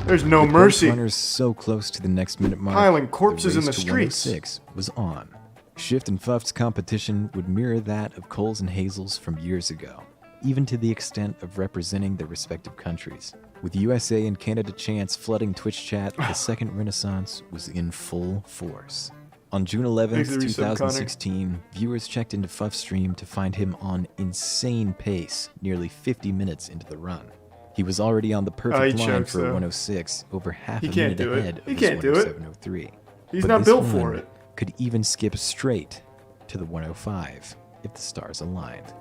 There's no With both mercy. runners so close to the next minute mark, Piling corpses the in the race to streets. 106 was on. Shift and Fuff's competition would mirror that of Cole's and Hazel's from years ago, even to the extent of representing their respective countries. With USA and Canada chants flooding Twitch chat, the second renaissance was in full force. On June 11th, Thanks for the resub, Connor. 2016, viewers checked into Fuff's stream to find him on insane pace, nearly 50 minutes into the run. He was already on the he perfect line chokes, for a though. 106, over half He a can't minute do it. ahead He of can't his do it. 107.03. He's But not this built for run it. could even skip straight to the 105 if the stars aligned.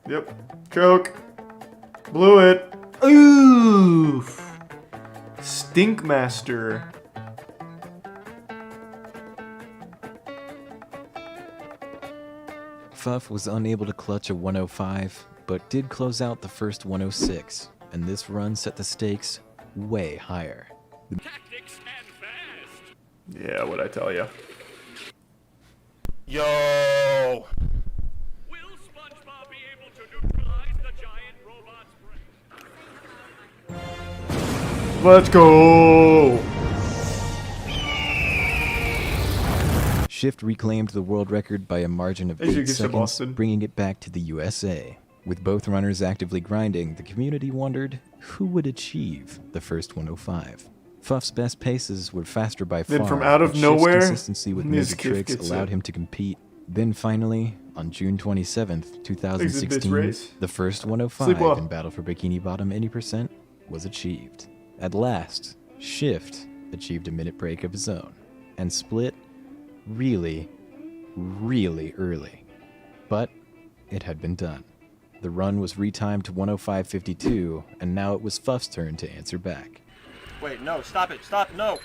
Yep. Choke. Blew it. Oof. Stinkmaster. Fuff was unable to clutch a 105, but did close out the first 106, and this run set the stakes way higher. Yeah, what'd I tell you? Yo! Will SpongeBob be able to neutralize the giant robot's brain? Let's go. Shift reclaimed the world record by a margin of As you 8 get to seconds, Boston. bringing it back to the USA. With both runners actively grinding, the community wondered who would achieve the first 105. Fuff's best paces were faster by far. Then from out of but Shift's nowhere, consistency with Ms. major Kiff tricks gets allowed it. him to compete. Then finally, on June 27th, 2016, race. the first 105 Sleep well. in Battle for Bikini Bottom 80% was achieved. At last, Shift achieved a minute break of his own, and split really early. But it had been done. The run was retimed to 105.52, and now it was Fuff's turn to answer back. Wait, no, stop it, stop, no!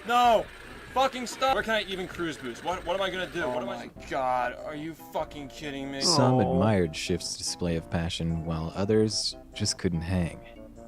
No! Fucking stop! Where can I even cruise boost? What am I gonna do? Oh what am I? God, are you fucking kidding me? Some admired Shift's display of passion, while others just couldn't hang.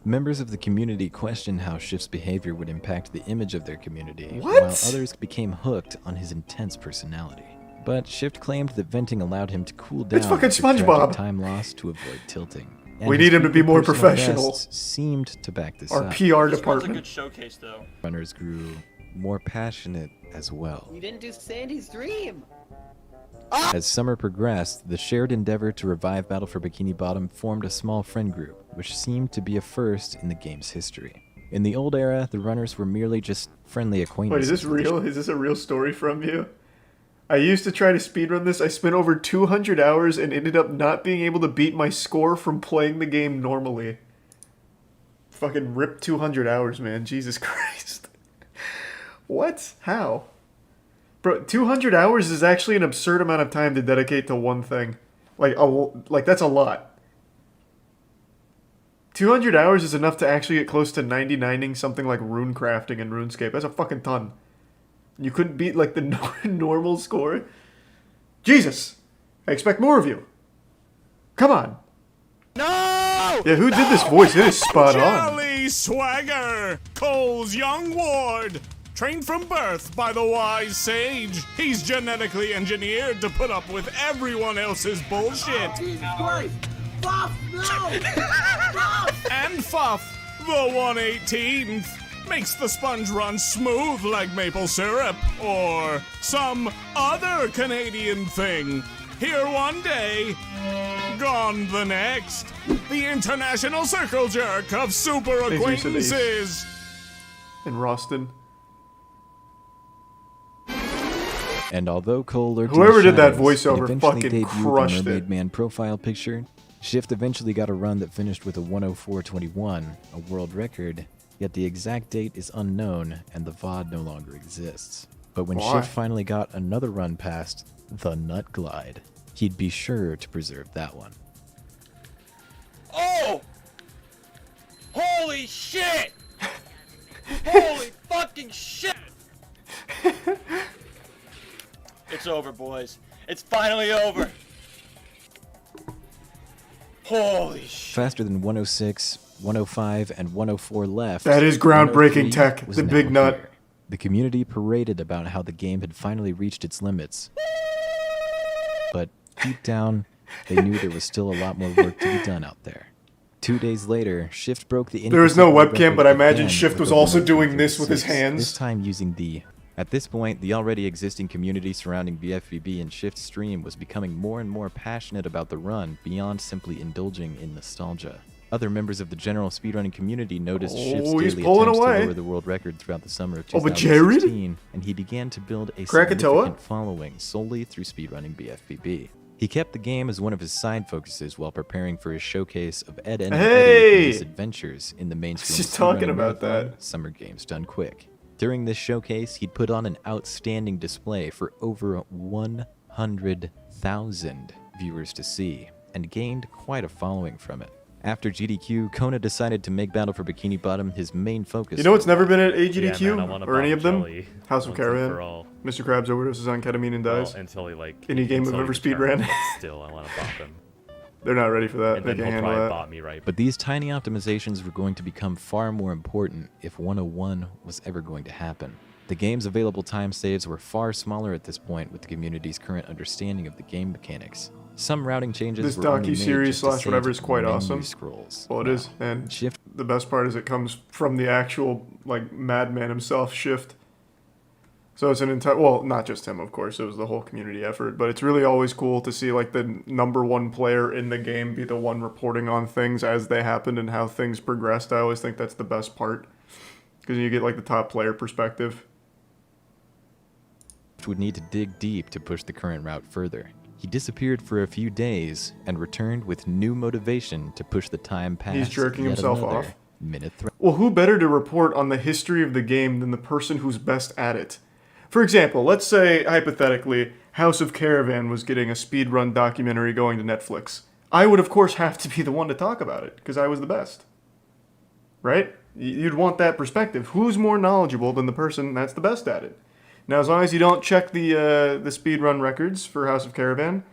Members of the community questioned how Shift's behavior would impact the image of their community, What? while others became hooked on his intense personality. But Shift claimed that venting allowed him to cool down. It's fucking after tragic SpongeBob. time lost to avoid tilting. And We his need him to be more personal professional. bests seemed to back this Our up. PR This runs a department. good showcase, though. Runners grew more passionate as well. You didn't do Sandy's dream. As summer progressed, the shared endeavor to revive Battle for Bikini Bottom formed a small friend group, which seemed to be a first in the game's history. In the old era, the runners were merely just friendly acquaintances. Wait, is this real? Is this a real story from you? I used to try to speedrun this. I spent over 200 hours and ended up not being able to beat my score from playing the game normally. Fucking rip 200 hours, man. Jesus Christ. What? How? Bro, 200 hours is actually an absurd amount of time to dedicate to one thing. Like that's a lot. 200 hours is enough to actually get close to 99ing something like rune crafting in RuneScape. That's a fucking ton. You couldn't beat, like, the normal score? Jesus! I expect more of you. Come on. No! Yeah, who did this voice? It is spot on. Jolly Swagger, Cole's young ward. Trained from birth by the wise sage. He's genetically engineered to put up with everyone else's bullshit. Jesus Christ! Fuff, no! Fuff! And Fuff, the 118th. Makes the sponge run smooth like maple syrup, or some other Canadian thing. Here one day, gone the next. The international circle jerk of super acquaintances. And Roston. And although Cole lurked Whoever in the did that shadows and voiceover eventually fucking debuted crushed the Mermaid it. Man profile picture, Shift eventually got a run that finished with a 104.21, a world record. Yet the exact date is unknown, and the VOD no longer exists. But when Why? Shift finally got another run past the Nut Glide, he'd be sure to preserve that one. Oh! Holy shit! Holy fucking shit! It's over, boys. It's finally over. Holy shit. Faster than 106, 105, and 104 left. That is groundbreaking 103 tech, was the now big nut. here. The community paraded about how the game had finally reached its limits. But deep down, they knew there was still a lot more work to be done out there. 2 days later, Shift broke the There was no world webcam, record but I imagine again Shift with was a also doing this with his 136, hands. This time using the... At this point, the already existing community surrounding BFBB and Shift's stream was becoming more and more passionate about the run beyond simply indulging in nostalgia. Other members of the general speedrunning community noticed Shift's he's daily pulling attempts away. to lower the world record throughout the summer of Oh, but Jared? 2016, and he began to build a Krakatoa? significant following solely through speedrunning BFBB. He kept the game as one of his side focuses while preparing for his showcase of Ed and Hey! Eddie's adventures in the mainstream Just talking speedrunning about marathon, that. Summer Games Done Quick. During this showcase, he'd put on an outstanding display for over 100,000 viewers to see, and gained quite a following from it. After GDQ, Kona decided to make Battle for Bikini Bottom his main focus. You know what's never been at AGDQ? Yeah, man, I wanna or any bomb of them? Jelly House of once and for Caravan. all. Mr. Krabs overdoses on ketamine and dies. Well, until he like Any game I've until ever he returns, speedran. but still, I want to bop him. They're not ready for that. And They then can't he'll handle probably that. bop me right. But these tiny optimizations were going to become far more important if 101 was ever going to happen. The game's available time saves were far smaller at this point with the community's current understanding of the game mechanics. Some routing changes This were only made docu-series just to slash save whatever is quite menu awesome. Scrolls. Well, it is, and Shift. the best part is it comes from the actual, like, madman himself, Shift. So it's an entire, well, not just him, of course, it was the whole community effort, but it's really always cool to see, like, the #1 player in the game be the one reporting on things as they happened and how things progressed. I always think that's the best part, because you get, like, the top player perspective. Would need to dig deep to push the current route further. He disappeared for a few days and returned with new motivation to push the time past. He's jerking yet himself another off. Minute Well, who better to report on the history of the game than the person who's best at it? For example, let's say, hypothetically, House of Caravan was getting a speedrun documentary going to Netflix. I would, of course, have to be the one to talk about it, because I was the best. Right? You'd want that perspective. Who's more knowledgeable than the person that's the best at it? Now, as long as you don't check the speedrun records for House of Caravan,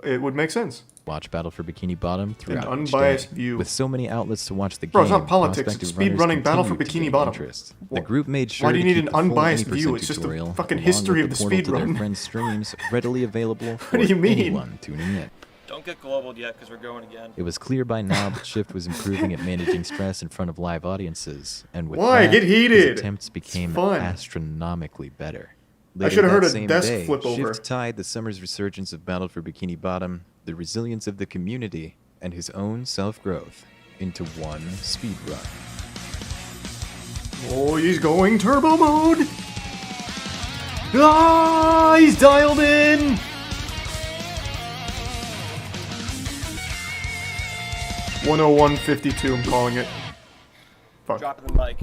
it would make sense. Watch Battle for Bikini Bottom throughout An each unbiased day. view. With so many outlets to watch the Bro, game, it's not politics, it's prospective runners speedrunning Battle for continued to Bikini gain Bottom. interest. The group made sure Why do you to need keep an the full unbiased 80% view? It's just a tutorial, fucking along history with of the portal to their speedrun. friends' streams readily available for What do you mean? anyone tuning in. Don't get globaled yet, because we're going again. It was clear by now that Shift was improving at managing stress in front of live audiences, and with Why? that, Get heated. his attempts became fun. astronomically better. I Later should have heard that a same desk day, flip over. Shift tied the summer's resurgence of Battle for Bikini Bottom, the resilience of the community, and his own self-growth into one speedrun. Oh, he's going turbo mode! Ah, he's dialed in! $101.52, I'm calling it. Fuck. Dropping the mic.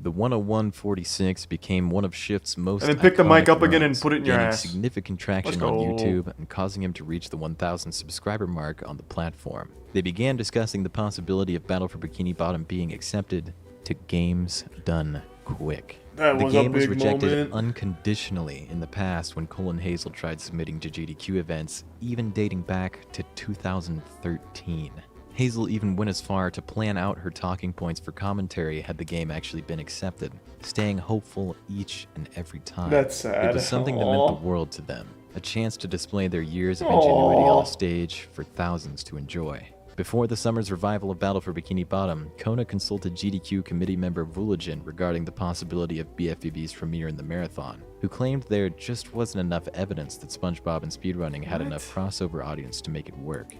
The 101.46 became one of Shift's most And then pick the mic iconic up again and runs, put it in your gaining ass. significant traction Let's on go. YouTube and causing him to reach the 1,000 subscriber mark on the platform. They began discussing the possibility of Battle for Bikini Bottom being accepted to games done quick. That the was a game was big rejected moment. unconditionally in the past when Cole and Hazel tried submitting to GDQ events, even dating back to 2013. Hazel even went as far to plan out her talking points for commentary had the game actually been accepted, staying hopeful each and every time. That's sad. It was something that Aw. meant the world to them, a chance to display their years of ingenuity Aw. on a stage for thousands to enjoy. Before the summer's revival of Battle for Bikini Bottom, Kona consulted GDQ committee member Vuligin regarding the possibility of BFBB's premiere in the marathon, who claimed there just wasn't enough evidence that SpongeBob and speedrunning had What? enough crossover audience to make it work.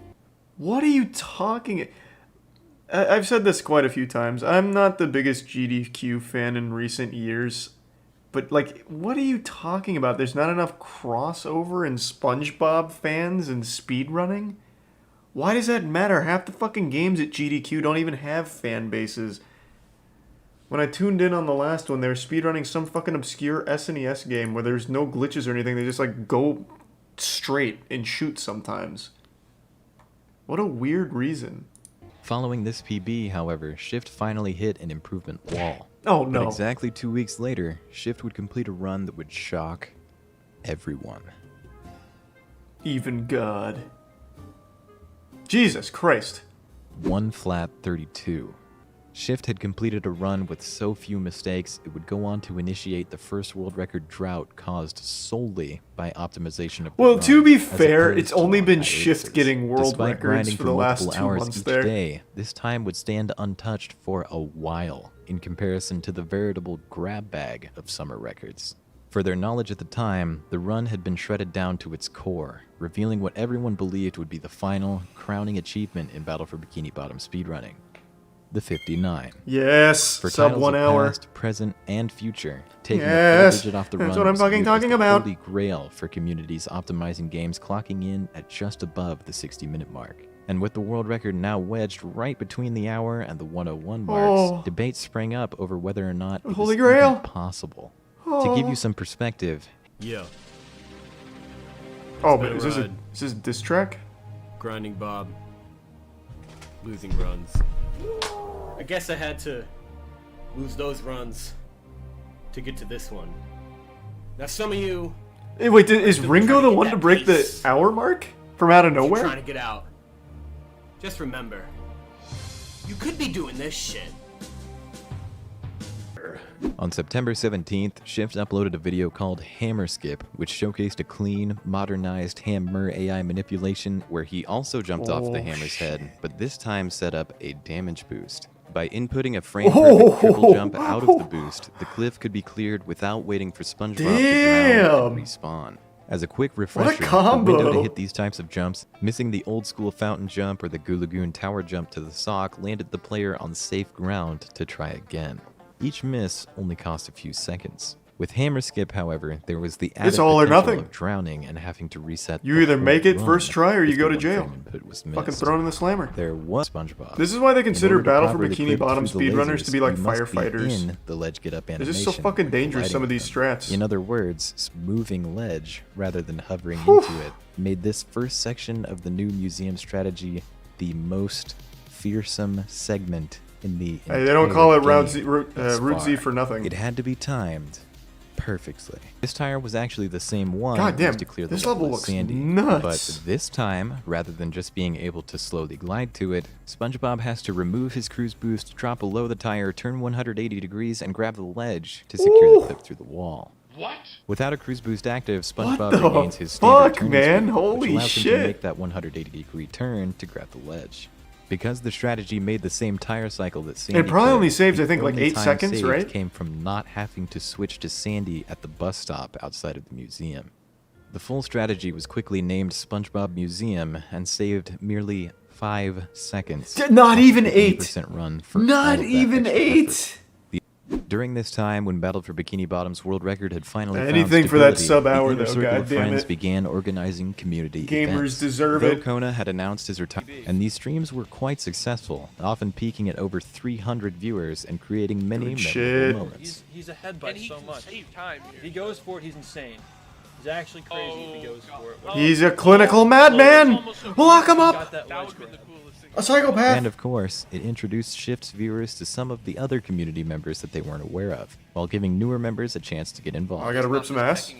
What are you talking? I've said this quite a few times. I'm not the biggest GDQ fan in recent years. But, like, what are you talking about? There's not enough crossover in SpongeBob fans and speedrunning? Why does that matter? Half the fucking games at GDQ don't even have fan bases. When I tuned in on the last one, they were speedrunning some fucking obscure SNES game where there's no glitches or anything. They just, like, go straight and shoot sometimes. What a weird reason. Following this PB, however, Shift finally hit an improvement wall. Oh, But no. exactly 2 weeks later, Shift would complete a run that would shock everyone. Even God. Jesus Christ. 1 flat 32. Shift had completed a run with so few mistakes, it would go on to initiate the first world record drought caused solely by optimization of the Well, run, to be as fair, opposed it's to only been non-hiatuses. Shift getting world Despite records grinding for the last multiple 2 hours months each there. day, this time would stand untouched for a while in comparison to the veritable grab bag of summer records. For their knowledge at the time, the run had been shredded down to its core, revealing what everyone believed would be the final, crowning achievement in Battle for Bikini Bottom speedrunning. The 59. Yes, For sub titles 1 of hour. Past, present, and future, taking a Yes, full digit off the that's run what I'm was fucking viewed as talking the about. holy grail for communities optimizing games clocking in at just above the 60-minute mark. And with the world record now wedged right between the hour and the 101 marks, Oh. debates sprang up over whether or not it Holy was Grail. even possible. To give Oh. you some perspective, Yeah. Oh, It's but been is a this a ride. diss track? Grinding Bob. Losing runs. I guess I had to lose those runs to get to this one. Now some of you Hey, wait, is still Ringo trying the get one that to break pace. the hour mark? From out of If you're nowhere? trying to get out. Just remember, you could be doing this shit. on September 17th, Shift uploaded a video called Hammer Skip, which showcased a clean, modernized hammer AI manipulation where he also jumped off the Oh, hammer's head, but this time set up a damage boost. By inputting a frame-perfect triple jump out of the boost, the cliff could be cleared without waiting for SpongeBob to drown and respawn. As a quick refresher, the window to combo. hit these types of jumps, missing the old-school fountain jump or the Goo Lagoon tower jump to the sock landed the player on safe ground to try again. Each miss only cost a few seconds. With Hammer Skip, however, there was the added It's all or potential nothing. of drowning and having to reset. You the either whole make it run first try or you if go the to jail. one-frame input was Fucking missed. throw it in the slammer. There was SpongeBob. This is why they In consider order to Battle for properly Bikini clip Bottom through the speedrunners lasers, to be like you must be firefighters. in the ledge get up It's animation. just so fucking dangerous, some of gliding these from it. strats. In other words, moving ledge rather than hovering into it made this first section of the new museum strategy the most fearsome segment in the Hey, they don't call it entire Route Z, game thus Route Z far. for nothing. It had to be timed perfectly. This tire was actually the same one God damn, used to clear the this level of looks Sandy. nuts. But this time, rather than just being able to slowly glide to it, SpongeBob has to remove his cruise boost, drop below the tire, turn 180 degrees, and grab the ledge to secure the clip through the wall. What? Without a cruise boost active, What SpongeBob the regains his standard fuck, turning man? speed, Holy which allows him shit. to make that 180-degree turn to grab the ledge. Because the strategy made the same tire cycle that Sandy It probably could, only saves, the I think, like only 8 time seconds, saved right? came from not having to switch to Sandy at the bus stop outside of the museum. The full strategy was quickly named SpongeBob Museum and saved merely 5 seconds. Not even 8. 80% run for Not all of that even extra 8. effort. During this time, when Battle for Bikini Bottom's world record had finally Anything found for that stability, sub-hour, the inner though, circle of goddamn friends it. began organizing community Gamers events. deserve Though it. Kona had announced his retirement, and these streams were quite successful, often peaking at over 300 viewers and creating many Good memorable shit. moments. He's ahead by so much. If he goes for it, he's insane. He's actually crazy if he goes for it. He's a clinical madman. Lock him up. A psychopath. And of course, it introduced Shift's viewers to some of the other community members that they weren't aware of, while giving newer members a chance to get involved. I gotta rip some ass.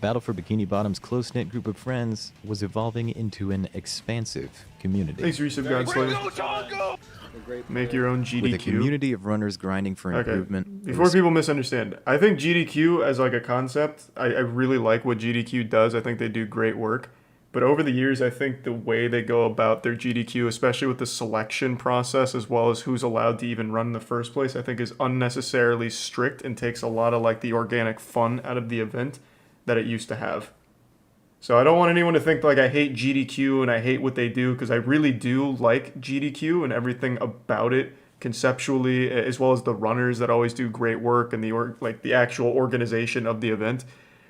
Battle for Bikini Bottom's close-knit group of friends was evolving into an expansive community. Thanks, Resub Godslayer. Make your own GDQ. With a community of runners grinding for improvement. it Before was- people misunderstand, I think GDQ as like a concept, I really like what GDQ does. I think they do great work. But over the years, I think the way they go about their GDQ, especially with the selection process as well as who's allowed to even run in the first place, I think is unnecessarily strict and takes a lot of like the organic fun out of the event that it used to have. So I don't want anyone to think like I hate GDQ and I hate what they do, because I really do like GDQ and everything about it conceptually, as well as the runners that always do great work and the actual organization of the event.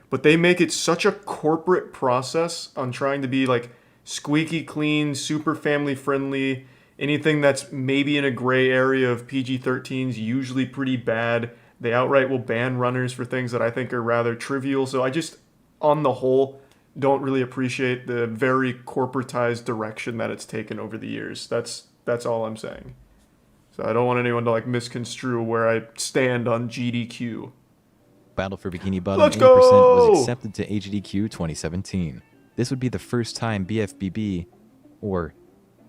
But they make it such a corporate process on trying to be like squeaky clean, super family friendly. Anything that's maybe in a gray area of PG-13 is usually pretty bad. They outright will ban runners for things that I think are rather trivial. So I just, on the whole, don't really appreciate the very corporatized direction that it's taken over the years. That's all I'm saying. So I don't want anyone to like misconstrue where I stand on GDQ. Battle for Bikini Bottom Let's 80% go! was accepted to HDQ 2017. This would be the first time BFBB, or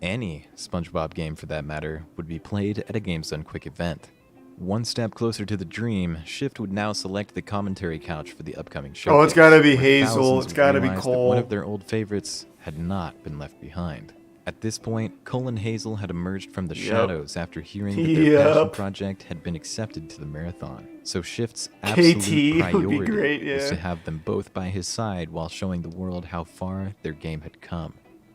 any SpongeBob game for that matter, would be played at a Games Done Quick event. One step closer to the dream, Shift would now select the commentary couch for the upcoming show. Oh, it's gotta be Hazel, it's gotta be Cole. One of their old favorites had not been left behind. At this point, Cole and Hazel had emerged from the shadows after hearing that their passion project had been accepted to the marathon. So Shift's absolute priority was to have them both by his side while showing the world how far their game had come.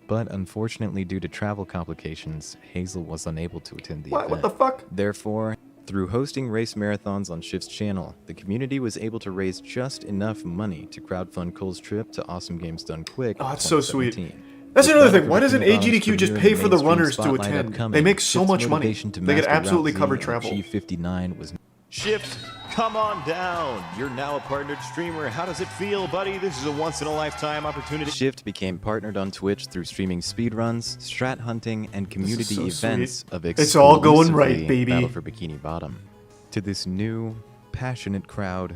But unfortunately, due to travel complications, Hazel was unable to attend the event. What the fuck? Therefore, through hosting race marathons on Shift's channel, the community was able to raise just enough money to crowdfund Cole's trip to Awesome Games Done Quick. Oh, that's so sweet. 2017. That's With another Battle thing. for Why doesn't Bikini Bottom's AGDQ just premiere pay and for the mainstream runners to spotlight attend? upcoming, They make so Shift's much money. motivation to They could master absolutely Route Z cover on travel. G59 was Shift, come on down. You're now a partnered streamer. How does it feel, buddy? This is a once-in-a-lifetime opportunity. Shift became partnered on Twitch through streaming speedruns, strat hunting, and community so events sweet. of It's all going right, exclusively baby. Battle for Bikini Bottom. To this new, passionate crowd,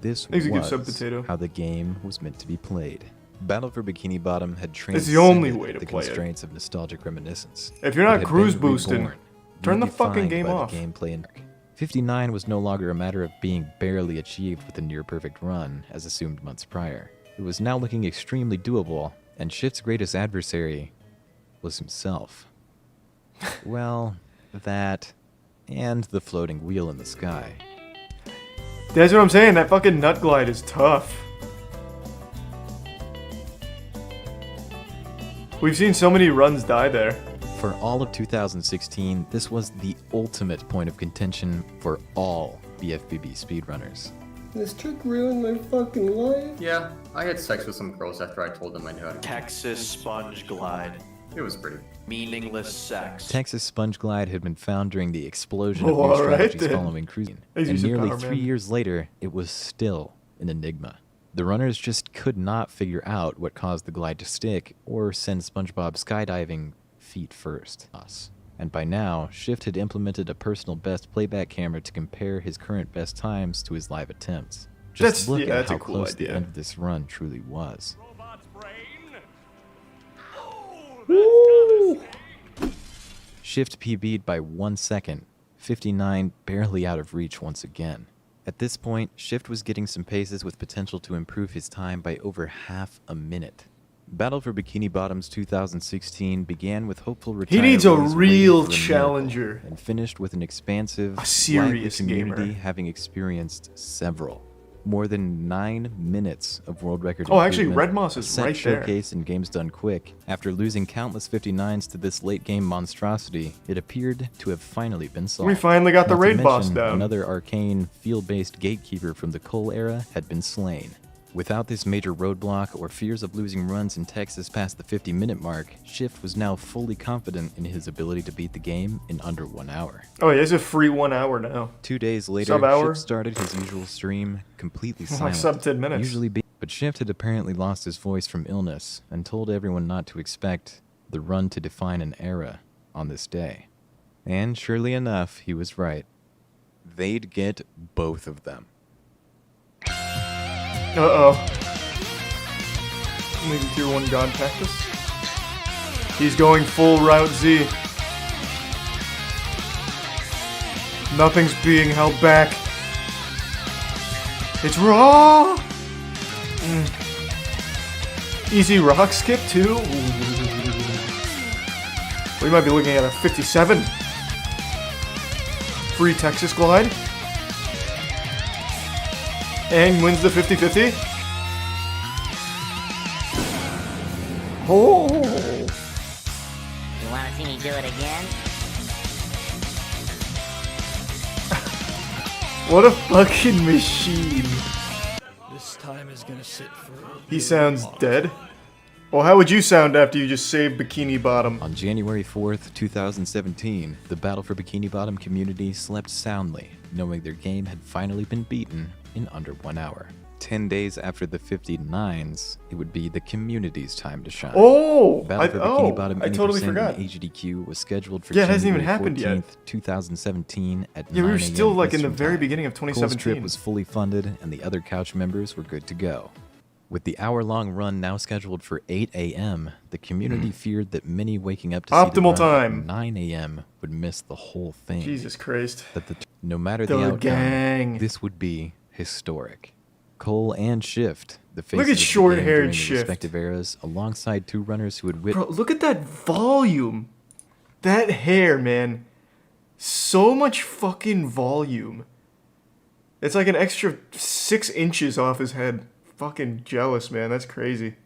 this Thanks, you give was Sub Potato. how the game was meant to be played. Battle for Bikini Bottom had It's the only transcended way to the play it. constraints of nostalgic reminiscence. If you're not It had cruise been boosting, reborn, turn the fucking redefined game by the off. gameplay and 59 was no longer a matter of being barely achieved with a near-perfect run, as assumed months prior. It was now looking extremely doable, and Shift's greatest adversary was himself. Well, that, and the floating wheel in the sky. That's what I'm saying. That fucking nut glide is tough. We've seen so many runs die there. For all of 2016, this was the ultimate point of contention for all BFBB speedrunners. This trick ruined my fucking life. Yeah, I had sex with some girls after I told them I knew how to. Texas Sponge Glide. It was pretty. Meaningless sex. Texas Sponge Glide had been found during the explosion of Oh, new all right strategies then. following cruising, Thanks, and Yusuf nearly Power 3 Man. years later, it was still an enigma. The runners just could not figure out what caused the glide to stick or send SpongeBob skydiving feet first. And by now, Shift had implemented a personal best playback camera to compare his current best times to his live attempts. Just That's- look yeah, at that's a how cool close idea. the end of this run truly was. Shift PB'd by 1 second, 59 barely out of reach once again. At this point, Shift was getting some paces with potential to improve his time by over half a minute. Battle for Bikini Bottom's 2016 began with hopeful retirees He needs a waiting real for a miracle, challenger. and finished with an expansive, A serious lively community gamer. having experienced several. More than 9 minutes of world record Oh, actually, improvement, Red Moss a is set right there. showcase in games done quick. After losing countless 59s to this late game monstrosity, it appeared to have finally been solved. We finally got the Not to raid boss mention, down. Another arcane, field-based gatekeeper from the Cole era had been slain. Without this major roadblock or fears of losing runs in Texas past the 50-minute mark, Shift was now fully confident in his ability to beat the game in under 1 hour. Oh, he has a free 1 hour now. 2 days later, Sub-hour? Shift started his usual stream, completely Like silent. sub 10 minutes. But Shift had apparently lost his voice from illness and told everyone not to expect the run to define an era on this day. And surely enough, he was right. They'd get both of them. Uh-oh. Maybe tier 1 God Cactus. He's going full Route Z. Nothing's being held back. It's raw! Easy rock skip too? We might be looking at a 57. Free Texas glide. And wins the 50-50. Oh! You want to see me do it again? What a fucking machine. This time is gonna sit for. He sounds dead. Well, how would you sound after you just saved Bikini Bottom? On January 4th, 2017, the Battle for Bikini Bottom community slept soundly, knowing their game had finally been beaten in under 1 hour. 10 days after the 59s, it would be the community's time to shine. Oh! Battle for Bikini Bottom I totally 80% forgot. in HDQ was scheduled for Yeah, it hasn't January even happened yet. 14th, 2017 at 9 Yeah, we were a.m. still like in the Eastern very Time. beginning of Cole's 2017. trip was fully funded, and the other couch members were good to go. With the hour-long run now scheduled for 8 a.m., the community feared that many waking up to see the Optimal run at time. 9 a.m. would miss the whole thing. Jesus Christ. That no matter The the outcome, gang. this would be historic. Cole and Shift, the faces Look at of the game short-haired during their Shift. respective eras, alongside two runners who had Bro, look at that volume. That hair, man. So much fucking volume. It's like an extra 6 inches off his head. Fucking jealous, man. That's crazy.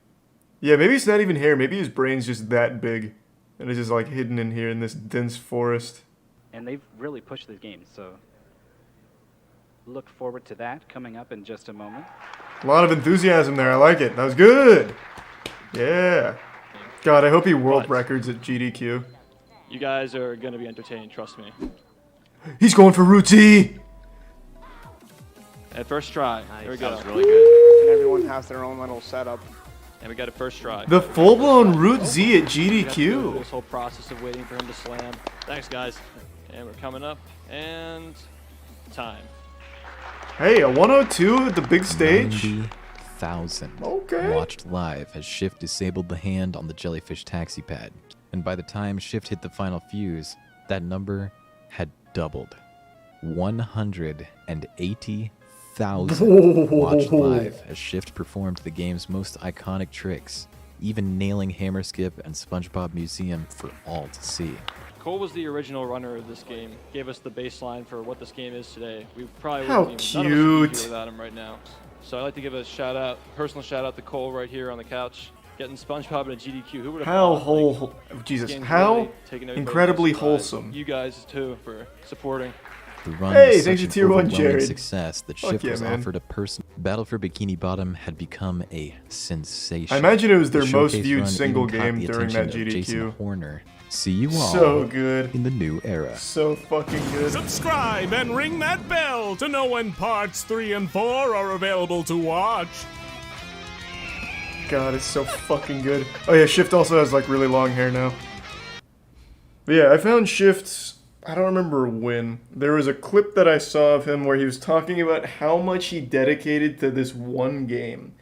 Yeah, maybe it's not even hair. Maybe his brain's just that big. And it's just like hidden in here in this dense forest. And they've really pushed this game, so look forward to that coming up in just a moment. A lot of enthusiasm there. I like it. That was good. Yeah. God, I hope he world records at GDQ. You guys are gonna be entertained, trust me. He's going for Route Z. At first try. There we go. That was really good. And everyone has their own little setup. And we got a first try. The full-blown Route Z at We got through GDQ. This whole process of waiting for him to slam. Thanks, guys. And we're coming up. And time. Hey, a 102 at the big stage. 90,000 Okay. watched live as Shift disabled the hand on the jellyfish taxi pad. And by the time Shift hit the final fuse, that number had doubled. 180,000 watched live as Shift performed the game's most iconic tricks, even nailing Hammer Skip and SpongeBob Museum for all to see. Cole was the original runner of this game. Gave us the baseline for what this game is today. We probably How wouldn't even, none of us would be cute. here without him right now. So I'd like to give a shout out, personal shout out to Cole right here on the couch, getting SpongeBob and a GDQ. Who would have How thought? whole, Jesus, game's how really taking everybody incredibly by surprise. wholesome. You guys too for supporting. The run Hey, was thanks such to an Tier 1 overwhelming Jared. success that Fuck Shift yeah, was man. offered a person. Battle for Bikini Bottom had become a sensation. I imagine it was their The most showcase viewed run single even caught game the during that attention of Jason GDQ. Horner. See you all So good. in the new era. So fucking good. Subscribe and ring that bell to know when parts 3 and 4 are available to watch. God, it's so fucking good. Oh yeah, Shift also has like really long hair now. But yeah, I found Shift's... I don't remember when. There was a clip that I saw of him where he was talking about how much he dedicated to this one game.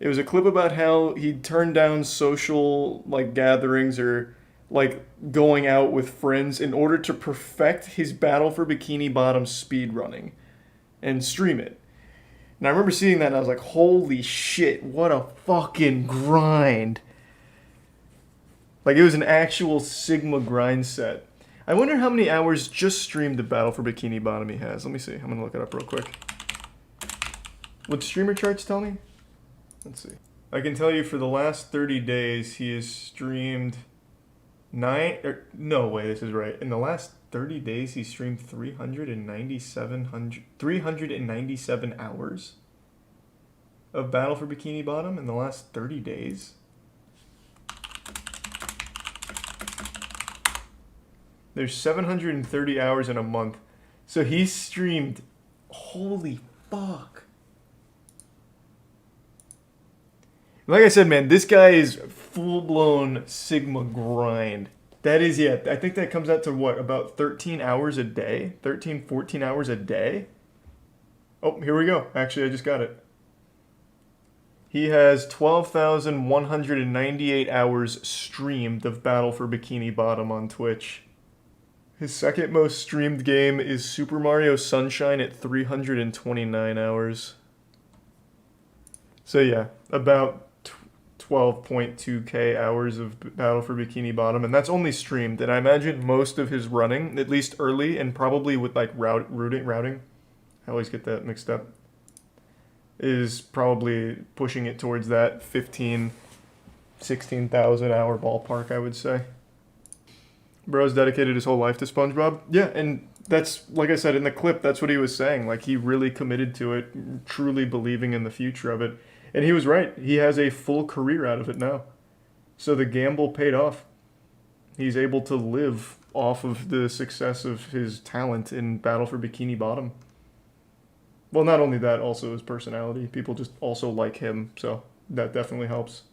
It was a clip about how he turned down social like gatherings or like going out with friends in order to perfect his Battle for Bikini Bottom speedrunning and stream it. And I remember seeing that and I was like, holy shit, what a fucking grind. Like it was an actual Sigma grind set. I wonder how many hours just streamed the Battle for Bikini Bottom he has. Let me see. I'm going to look it up real quick. Would streamer charts tell me? Let's see. I can tell you for the last 30 days he has streamed no way, this is right. In the last 30 days he streamed 397 hours of Battle for Bikini Bottom in the last 30 days. There's 730 hours in a month. So he streamed, holy fuck. Like I said, man, this guy is full-blown Sigma grind. That is, yeah, I think that comes out to what, about 13 hours a day? 13, 14 hours a day? Oh, here we go. Actually, I just got it. He has 12,198 hours streamed of Battle for Bikini Bottom on Twitch. His second most streamed game is Super Mario Sunshine at 329 hours. So yeah, about 12.2k hours of Battle for Bikini Bottom, and that's only streamed. And I imagine most of his running, at least early, and probably with like routing, I always get that mixed up, is probably pushing it towards that 16,000 hour ballpark, I would say. Bro's dedicated his whole life to SpongeBob. Yeah, and that's, like I said in the clip, that's what he was saying. Like, he really committed to it, truly believing in the future of it. And he was right. He has a full career out of it now. So the gamble paid off. He's able to live off of the success of his talent in Battle for Bikini Bottom. Well, not only that, also his personality. People just also like him, so that definitely helps.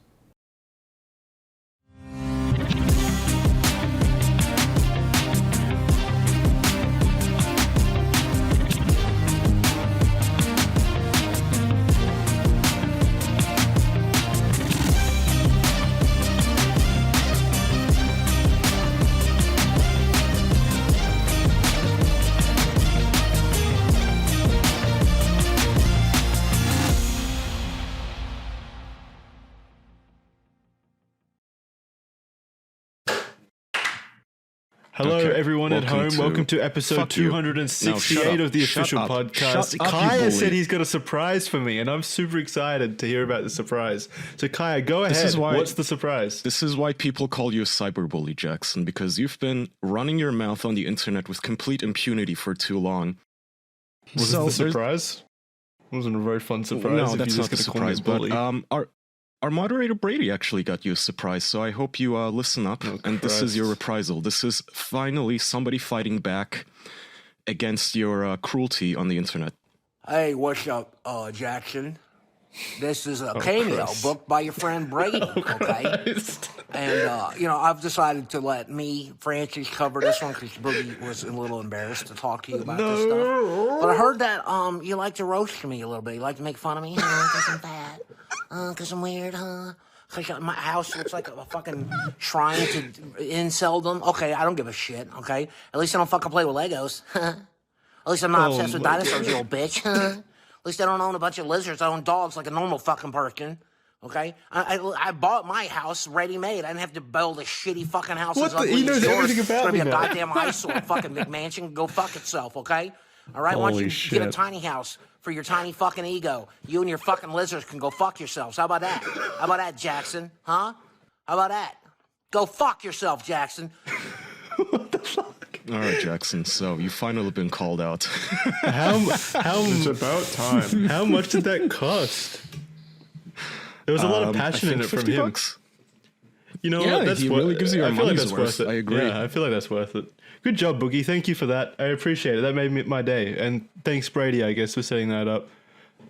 Hello, everyone at home. Welcome to episode 268 of the official podcast. Kaya said he's got a surprise for me, and I'm super excited to hear about the surprise. So, Kaya, go ahead. What's the surprise? This is why people call you a cyberbully, Jackson, because you've been running your mouth on the internet with complete impunity for too long. Was it the surprise? It wasn't a very fun surprise. No, that's not the surprise, but our moderator Brady actually got you a surprise, so I hope you listen up, and this is your reprisal. This is finally somebody fighting back against your cruelty on the internet. Hey, what's up, Jackson? This is a cameo booked by your friend Brady, okay? And, I've decided to let me, Francis, cover this one because Boogie was a little embarrassed to talk to you about this stuff. But I heard that you like to roast me a little bit. You like to make fun of me, because I'm fat. Because I'm weird, huh? Because my house looks like a fucking shrine to inceldom. Okay, I don't give a shit, okay? At least I don't fucking play with Legos. At least I'm not obsessed with dinosaurs, you old bitch. At least I don't own a bunch of lizards. I own dogs like a normal fucking person. Okay? I bought my house ready-made. I didn't have to build a shitty fucking house. What? He knows everything about me. It's gonna be a goddamn eyesore. Fucking McMansion, go fuck itself, okay? All right? Why don't you get a tiny house for your tiny fucking ego? You and your fucking lizards can go fuck yourselves. How about that? How about that, Jackson? Huh? How about that? Go fuck yourself, Jackson. What the fuck? All right, Jackson. So you finally been called out. How It's about time. How much did that cost? There was a lot of passion in it from him. $50. You know, Yeah, that's he really gives you your money's worth. I agree. Yeah, I feel like that's worth it. Good job, Boogie. Thank you for that. I appreciate it. That made my day. And thanks, Brady, I guess, for setting that up.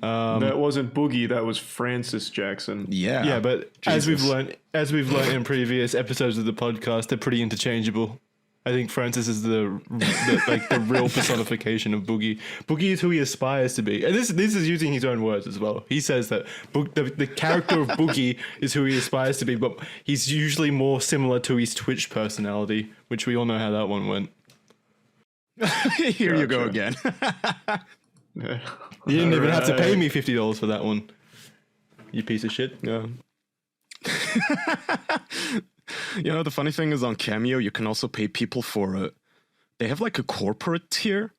That wasn't Boogie. That was Francis Jackson. Yeah. Yeah, but as we've learned in previous episodes of the podcast, they're pretty interchangeable. I think Francis is the real personification of Boogie. Boogie is who he aspires to be, and this is using his own words as well. He says that the character of Boogie is who he aspires to be, but he's usually more similar to his Twitch personality, which we all know how that one went. Here you go again. You didn't even have to pay me $50 for that one. You piece of shit. Yeah. You know, the funny thing is on Cameo, you can also pay people for they have like a corporate tier,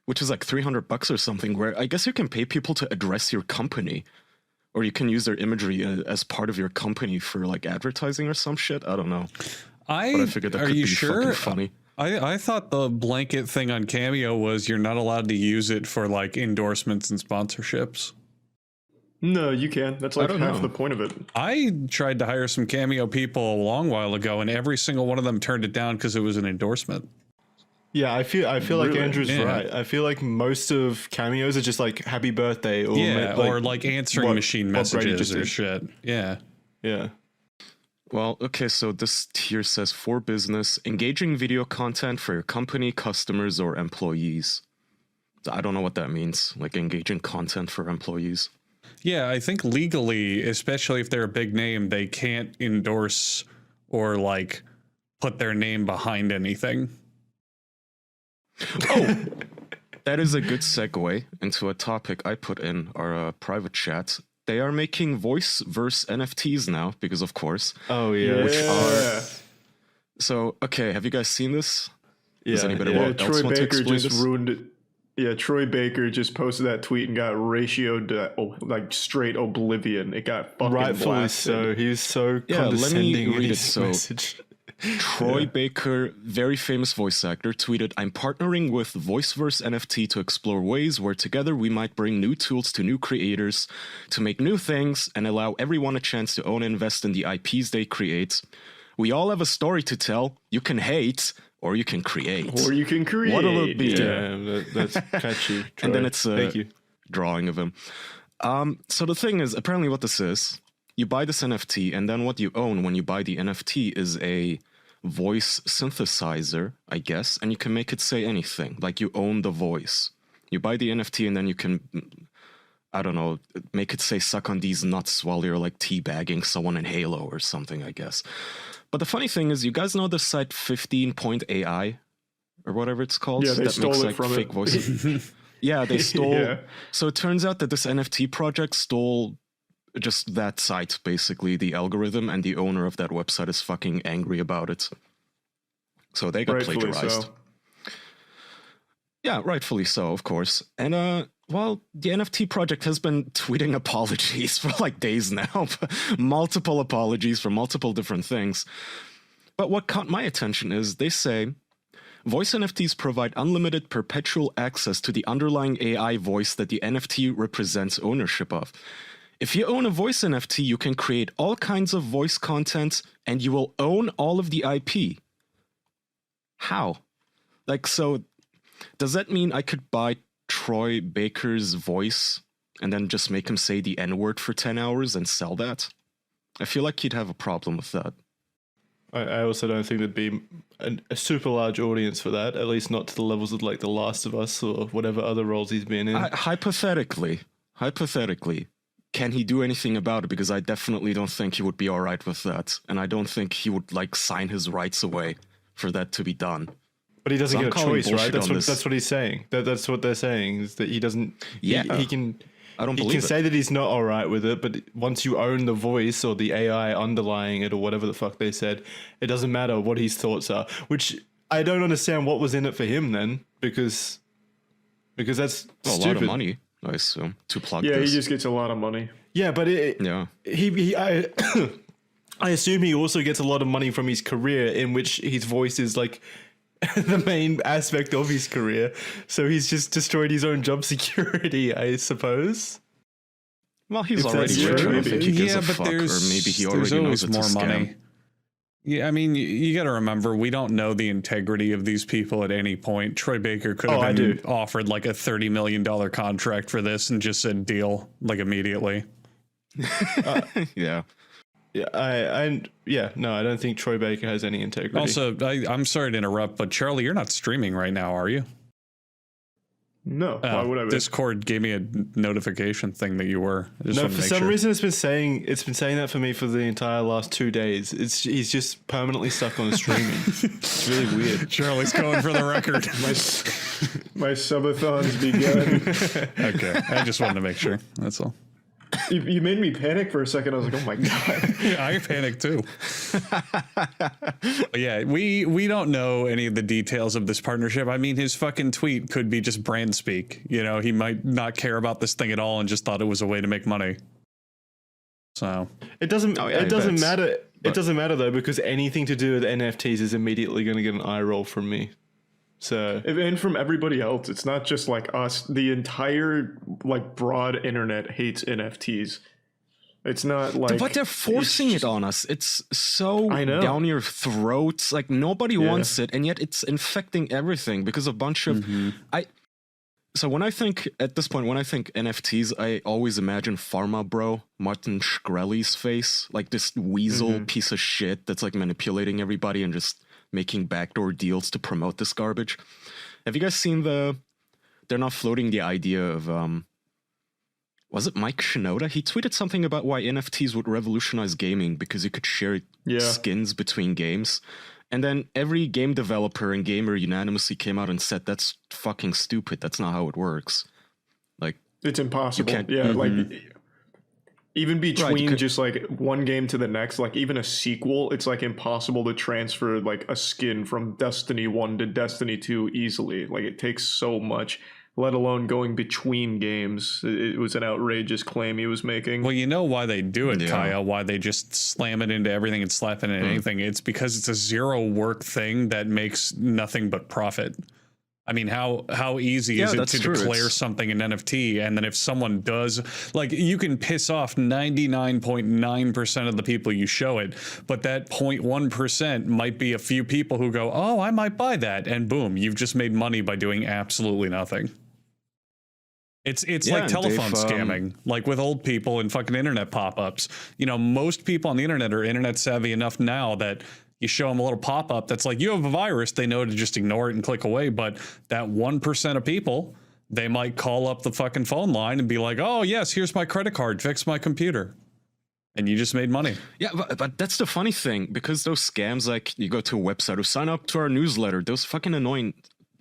which is like $300 or something, where I guess you can pay people to address your company, or you can use their imagery as part of your company for like advertising or some shit. I don't know. But I figured that could be fucking funny. I thought the blanket thing on Cameo was you're not allowed to use it for like endorsements and sponsorships. No, you can. That's like half the point of it. I tried to hire some Cameo people a long while ago, and every single one of them turned it down because it was an endorsement. Yeah, I feel like Andrew's right. I feel like most of Cameos are just like happy birthday or or like answering machine messages or shit. Yeah. Yeah. Well, okay, so this tier says for business, engaging video content for your company, customers, or employees. I don't know what that means, like engaging content for employees. Yeah, I think legally, especially if they're a big name, they can't endorse or like put their name behind anything. Oh, that is a good segue into a topic I put in our private chat. They are making voice-verse NFTs now, because of course. Oh, yeah. Which are... So, okay, have you guys seen this? Does anybody else Troy want to Baker explain just this? ruined it. Yeah, Troy Baker just posted that tweet and got ratioed to like straight oblivion. It got fucking rightfully blasted. so. He's so Let condescending me in read it. his So, message. Troy Baker, very famous voice actor, tweeted, "I'm partnering with VoiceVerse NFT to explore ways where together we might bring new tools to new creators to make new things and allow everyone a chance to own and invest in the IPs they create. We all have a story to tell. You can hate, or you can create." Or you can create. What a little beat. Yeah, that's catchy. Troy. And then it's a Thank you. drawing of him. So the thing is, apparently what this is, you buy this NFT, and then what you own when you buy the NFT is a voice synthesizer, I guess, and you can make it say anything. Like you own the voice. You buy the NFT, and then you can, I don't know, make it say "suck on these nuts" while you're like teabagging someone in Halo or something, I guess. But the funny thing is, you guys know the site 15.ai or whatever it's called? Yeah, they that stole makes it like from fake it. voices. Yeah, they stole. Yeah. So it turns out that this NFT project stole just that site, basically, the algorithm, and the owner of that website is fucking angry about it. So they got Rightfully plagiarized. so. Yeah, rightfully so, of course. And well, the NFT project has been tweeting apologies for like days now. Multiple apologies for multiple different things. But what caught my attention is they say, voice NFTs provide unlimited perpetual access to the underlying AI voice that the NFT represents ownership of. If you own a voice NFT, you can create all kinds of voice content and you will own all of the IP. How? Like, so does that mean I could buy Troy Baker's voice and then just make him say the N-word for 10 hours and sell that? I feel like he'd have a problem with that. I also don't think there'd be a super large audience for that, at least not to the levels of like The Last of Us or whatever other roles he's been in. Hypothetically, can he do anything about it? Because I definitely don't think he would be all right with that. And I don't think he would like sign his rights away for that to be done. But he doesn't So get I'm a choice, calling right? bullshit That's what he's saying. That's what they're saying, is that he doesn't... Yeah. He can... I don't he believe can it. say that he's not all right with it, but once you own the voice or the AI underlying it or whatever the fuck they said, it doesn't matter what his thoughts are. Which I don't understand what was in it for him then, because that's a stupid. lot of money, I assume, to plug Yeah, this. he just gets a lot of money. Yeah, but I assume he also gets a lot of money from his career, in which his voice is like the main aspect of his career. So he's just destroyed his own job security, I suppose. Well, he's If already that's rich. I true. don't think he gives Yeah, a but fuck, or maybe he there's already always knows it's more a scam. money. Yeah, I mean, you got to remember, we don't know the integrity of these people at any point. Troy Baker could have been offered like a $30 million contract for this and just said deal like immediately. Yeah. Yeah, I don't think Troy Baker has any integrity. Also, I'm sorry to interrupt, but Charlie, you're not streaming right now, are you? No, why would I be? Discord gave me a notification thing that you were. No, for some reason it's been saying that for me for the entire last 2 days. He's just permanently stuck on streaming. It's really weird. Charlie's going for the record. My subathon's begun. Okay, I just wanted to make sure. That's all. You made me panic for a second. I was like, oh my God. Yeah, I panicked too. But yeah, we don't know any of the details of this partnership. I mean, his fucking tweet could be just brand speak. You know, he might not care about this thing at all and just thought it was a way to make money. So it doesn't matter. It doesn't matter though, because anything to do with NFTs is immediately going to get an eye roll from me. So, and from everybody else, it's not just like us. The entire like broad internet hates NFTs. It's not like, but they're forcing it on us. It's so down your throats. Like nobody wants it, and yet it's infecting everything because a bunch of So when I think at this point, when I think NFTs, I always imagine Pharma Bro, Martin Shkreli's face, like this weasel piece of shit that's like manipulating everybody and just making backdoor deals to promote this garbage. Have you guys seen they're now floating the idea of, was it Mike Shinoda? He tweeted something about why NFTs would revolutionize gaming because you could share skins between games. And then every game developer and gamer unanimously came out and said, that's fucking stupid. That's not how it works. Like, it's impossible. Like even between just like one game to the next, like even a sequel, it's like impossible to transfer like a skin from Destiny 1 to Destiny 2 easily. Like it takes so much, let alone going between games. It was an outrageous claim he was making. Well, you know why they do it, Kaya, why they just slam it into everything and slap it into anything. It's because it's a zero work thing that makes nothing but profit. I mean, how easy is it to declare something an NFT? And then if someone does, like, you can piss off 99.9% of the people you show it, but that 0.1% might be a few people who go, oh, I might buy that. And boom, you've just made money by doing absolutely nothing. It's like telephone scamming, like with old people and fucking internet pop-ups. You know, most people on the internet are internet savvy enough now that you show them a little pop-up that's like, you have a virus, they know to just ignore it and click away. But that 1% of people, they might call up the fucking phone line and be like, oh, yes, here's my credit card, fix my computer. And you just made money. Yeah, but that's the funny thing, because those scams, like you go to a website or sign up to our newsletter, those fucking annoying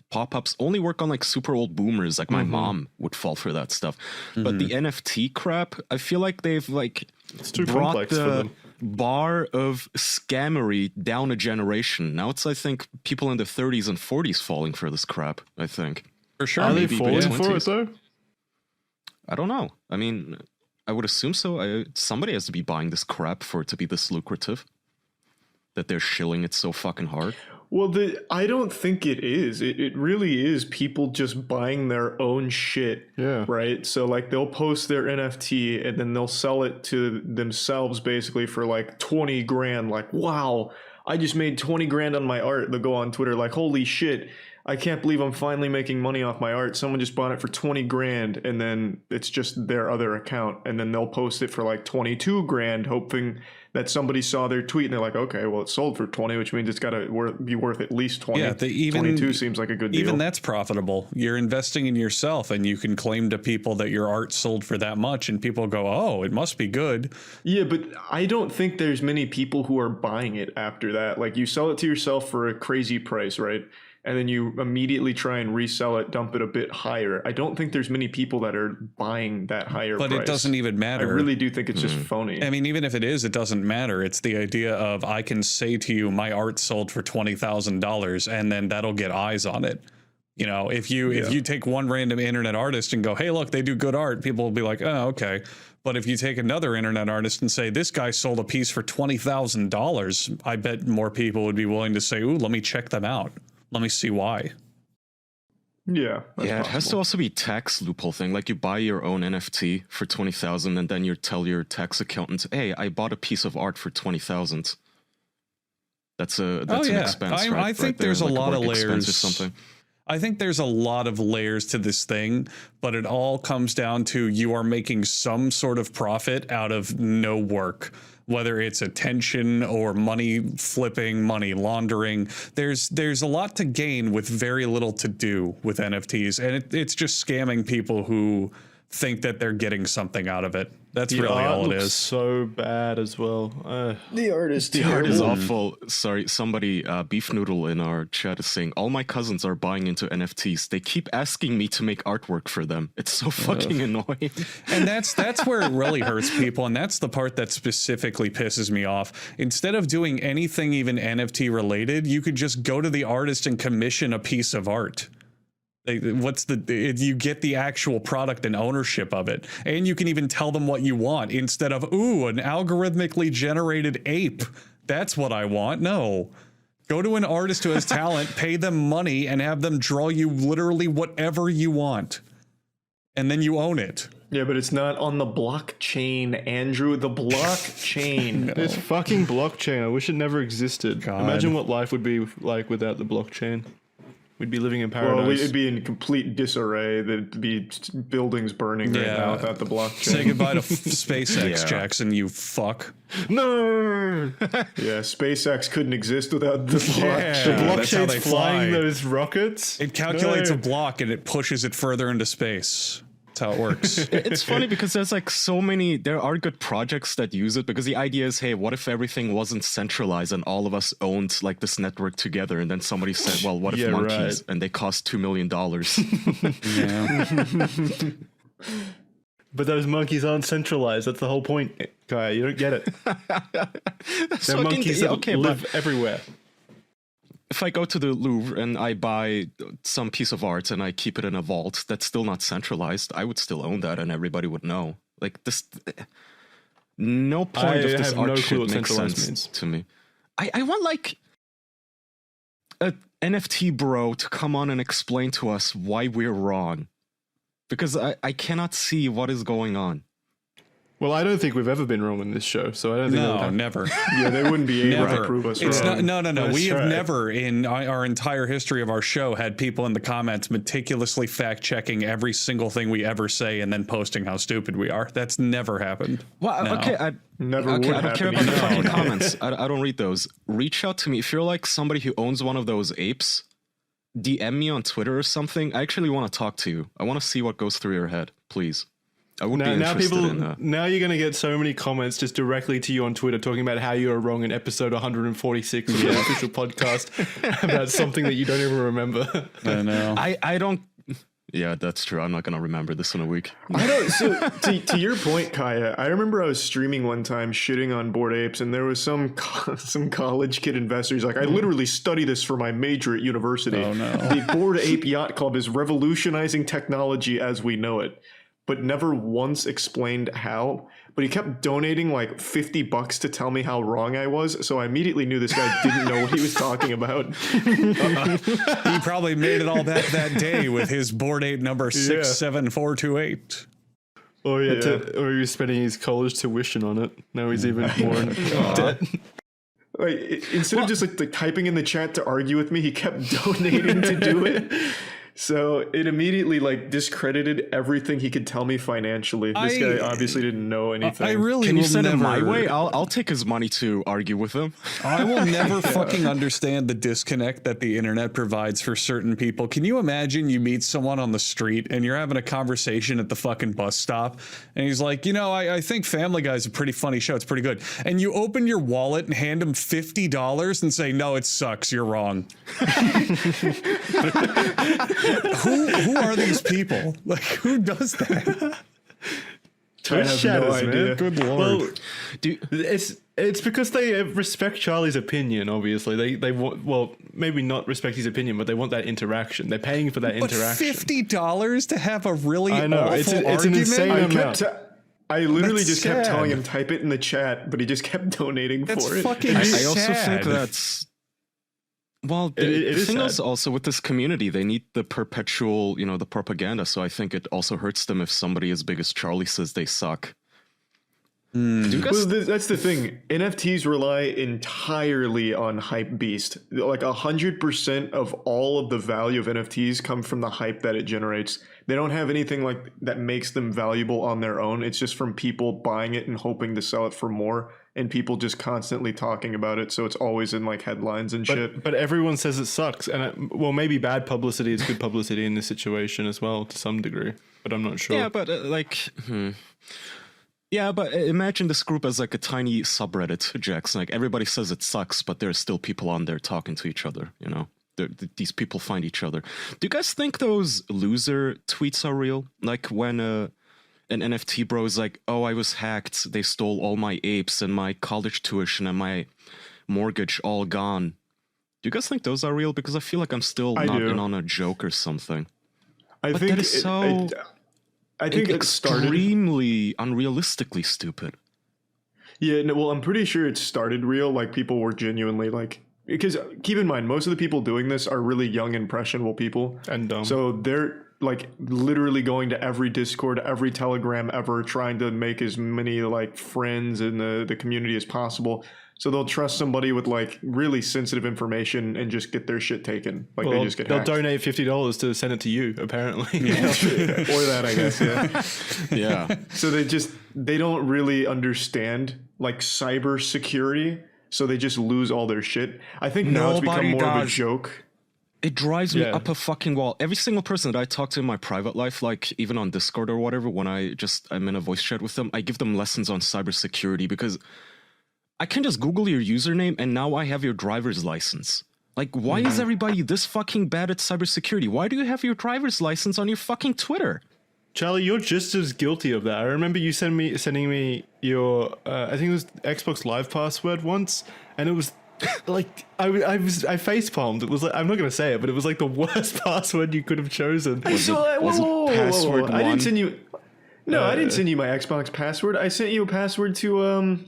pop-ups only work on like super old boomers. Like my mom would fall for that stuff. But the NFT crap, I feel like they've like it's too complex for them. Bar of scammery down a generation. Now it's, I think, people in the 30s and 40s falling for this crap, I think. For sure. Are they falling for it, though? I don't know. I mean, I would assume so. Somebody has to be buying this crap for it to be this lucrative. That they're shilling it so fucking hard. Well, I don't think it is. It really is people just buying their own shit. Yeah. Right? So, like, they'll post their NFT and then they'll sell it to themselves basically for like 20 grand. Like, wow, I just made 20 grand on my art. They'll go on Twitter like, holy shit, I can't believe I'm finally making money off my art. Someone just bought it for 20 grand and then it's just their other account. And then they'll post it for like 22 grand, hoping that somebody saw their tweet and they're like, okay, well, it sold for 20, which means it's got to be worth at least 20. Yeah, 22 seems like a good deal. Even that's profitable. You're investing in yourself, and you can claim to people that your art sold for that much, and people go, oh, it must be good. Yeah, but I don't think there's many people who are buying it after that. Like, you sell it to yourself for a crazy price, right? And then you immediately try and resell it, dump it a bit higher. I don't think there's many people that are buying that higher price. But it doesn't even matter. I really do think it's just phony. I mean, even if it is, it doesn't matter. It's the idea of, I can say to you, my art sold for $20,000, and then that'll get eyes on it. You know, if you take one random internet artist and go, hey, look, they do good art, people will be like, oh, okay. But if you take another internet artist and say, this guy sold a piece for $20,000, I bet more people would be willing to say, ooh, let me check them out. Let me see why. Yeah. It has to also be tax loophole thing. Like, you buy your own NFT for 20,000 and then you tell your tax accountant, hey, I bought a piece of art for 20,000. That's an expense, right? I think there's like a lot of Or layers. something. I think there's a lot of layers to this thing, but it all comes down to you are making some sort of profit out of no work. whether it's attention or money flipping, money laundering. There's a lot to gain with very little to do with NFTs, and it's just scamming people who think that they're getting something out of it. That's really all it is. So bad as well. The art is The art is awful. Sorry, somebody, Beef Noodle in our chat is saying, all my cousins are buying into NFTs. They keep asking me to make artwork for them. It's so fucking annoying. And that's where it really hurts people, and that's the part that specifically pisses me off. Instead of doing anything even NFT related, you could just go to the artist and commission a piece of art. You get the actual product and ownership of it, and you can even tell them what you want instead of, ooh, an algorithmically generated ape. That's what I want. No, go to an artist who has talent, pay them money, and have them draw you literally whatever you want, and then you own it. Yeah, but it's not on the blockchain, Andrew. The blockchain. This fucking blockchain. I wish it never existed. God. Imagine what life would be like without the blockchain. We'd be living in paradise. Well, it'd be in complete disarray. There'd be buildings burning right now without the blockchain. Say goodbye to SpaceX, Jackson, you fuck. No! Yeah, SpaceX couldn't exist without the blockchain. The blockchain's flying those rockets. It calculates a block and it pushes it further into space. That's how it works. It's funny because there's like so many, there are good projects that use it because the idea is, hey, what if everything wasn't centralized and all of us owned like this network together, and then somebody said, well, what if monkeys? Right. And they cost $2 million. Yeah. But those monkeys aren't centralized. That's the whole point, Kaya. You don't get it. They're monkeys that live everywhere. If I go to the Louvre and I buy some piece of art and I keep it in a vault that's still not centralized, I would still own that and everybody would know. Like this, no point of this art shit makes sense to me. I want like a NFT bro to come on and explain to us why we're wrong, because I cannot see what is going on. Well, I don't think we've ever been wrong in this show, so I don't think no, never. Yeah, they wouldn't be able to prove us wrong. No. That's We have right. never, in our entire history of our show, had people in the comments meticulously fact-checking every single thing we ever say and then posting how stupid we are. That's never happened. Well, No. okay, I don't care about the fucking comments. I don't read those. Reach out to me if you're like somebody who owns one of those apes. DM me on Twitter or something. I actually want to talk to you. I want to see what goes through your head, please. I would be interested in that. Now you're going to get so many comments just directly to you on Twitter talking about how you are wrong in episode 146 of the official podcast about something that you don't even remember. I know. I don't. Yeah, that's true. I'm not going to remember this in a week. I don't. So to your point, Kaya, I remember I was streaming one time shitting on Bored Apes, and there was some college kid investor. He's like, I literally study this for my major at university. Oh no. The Bored Ape Yacht Club is revolutionizing technology as we know it, but never once explained how. But he kept donating like $50 to tell me how wrong I was, so I immediately knew this guy didn't know what he was talking about. He probably made it all back that day with his Bored Ape number 67428. Or he was spending his college tuition on it. Now he's even more in debt. Like, instead of just like typing in the chat to argue with me, he kept donating to do it. So it immediately like discredited everything he could tell me financially. This guy obviously didn't know anything. I really Can you will send him never, my way? I'll take his money to argue with him. I will never fucking understand the disconnect that the internet provides for certain people. Can you imagine you meet someone on the street and you're having a conversation at the fucking bus stop and he's like, you know, I think Family Guy's a pretty funny show. It's pretty good. And you open your wallet and hand him $50 and say, no, it sucks. You're wrong. Who are these people? Like, who does that? I have no idea. Man. Good lord. Well, it's because they respect Charlie's opinion. Obviously, they want, well, maybe not respect his opinion, but they want that interaction. They're paying for that interaction. $50 to have a really I know awful it's argument? an insane amount. I literally That's just kept sad. telling him type it in the chat, but he just kept donating That's for it. fucking I sad. also think that's. Well, the thing is also with this community, they need the perpetual, the propaganda. So I think it also hurts them if somebody as big as Charlie says they suck. Well, that's the thing. NFTs rely entirely on hype beast. Like 100% of all of the value of NFTs come from the hype that it generates. They don't have anything like that makes them valuable on their own. It's just from people buying it and hoping to sell it for more, and people just constantly talking about it. So it's always in like headlines and shit. But everyone says it sucks, and well, maybe bad publicity is good publicity in this situation as well to some degree. But I'm not sure. Yeah, but Yeah, but imagine this group as like a tiny subreddit, Jackson. Like everybody says it sucks, but there's still people on there talking to each other, you know? These people find each other. Do you guys think those loser tweets are real? Like when an NFT bro is like, oh, I was hacked, they stole all my apes and my college tuition and my mortgage all gone. Do you guys think those are real? Because I feel like I'm still not in on a joke or something. I think that is so... I think it started extremely unrealistically stupid. Yeah, no, well, I'm pretty sure it started real. Like people were genuinely like, because keep in mind, most of the people doing this are really young, impressionable people, and dumb. So they're like literally going to every Discord, every Telegram ever, trying to make as many like friends in the community as possible. So they'll trust somebody with like really sensitive information and just get their shit taken. Like well, they just get they'll hacked. donate $50 to send it to you, apparently. Yeah. Or that, I guess. Yeah. Yeah. So they don't really understand like cyber security. So they just lose all their shit. I think now it's become more of a joke. It drives me up a fucking wall. Every single person that I talk to in my private life, like even on Discord or whatever, when I'm in a voice chat with them, I give them lessons on cybersecurity because I can just Google your username and now I have your driver's license. Like, why is everybody this fucking bad at cybersecurity? Why do you have your driver's license on your fucking Twitter? Charlie, you're just as guilty of that. I remember you sending me your, I think it was Xbox Live password once, and it was like I facepalmed. It was like, I'm not gonna say it, but it was like the worst password you could have chosen. I didn't send you. No, I didn't send you my Xbox password. I sent you a password to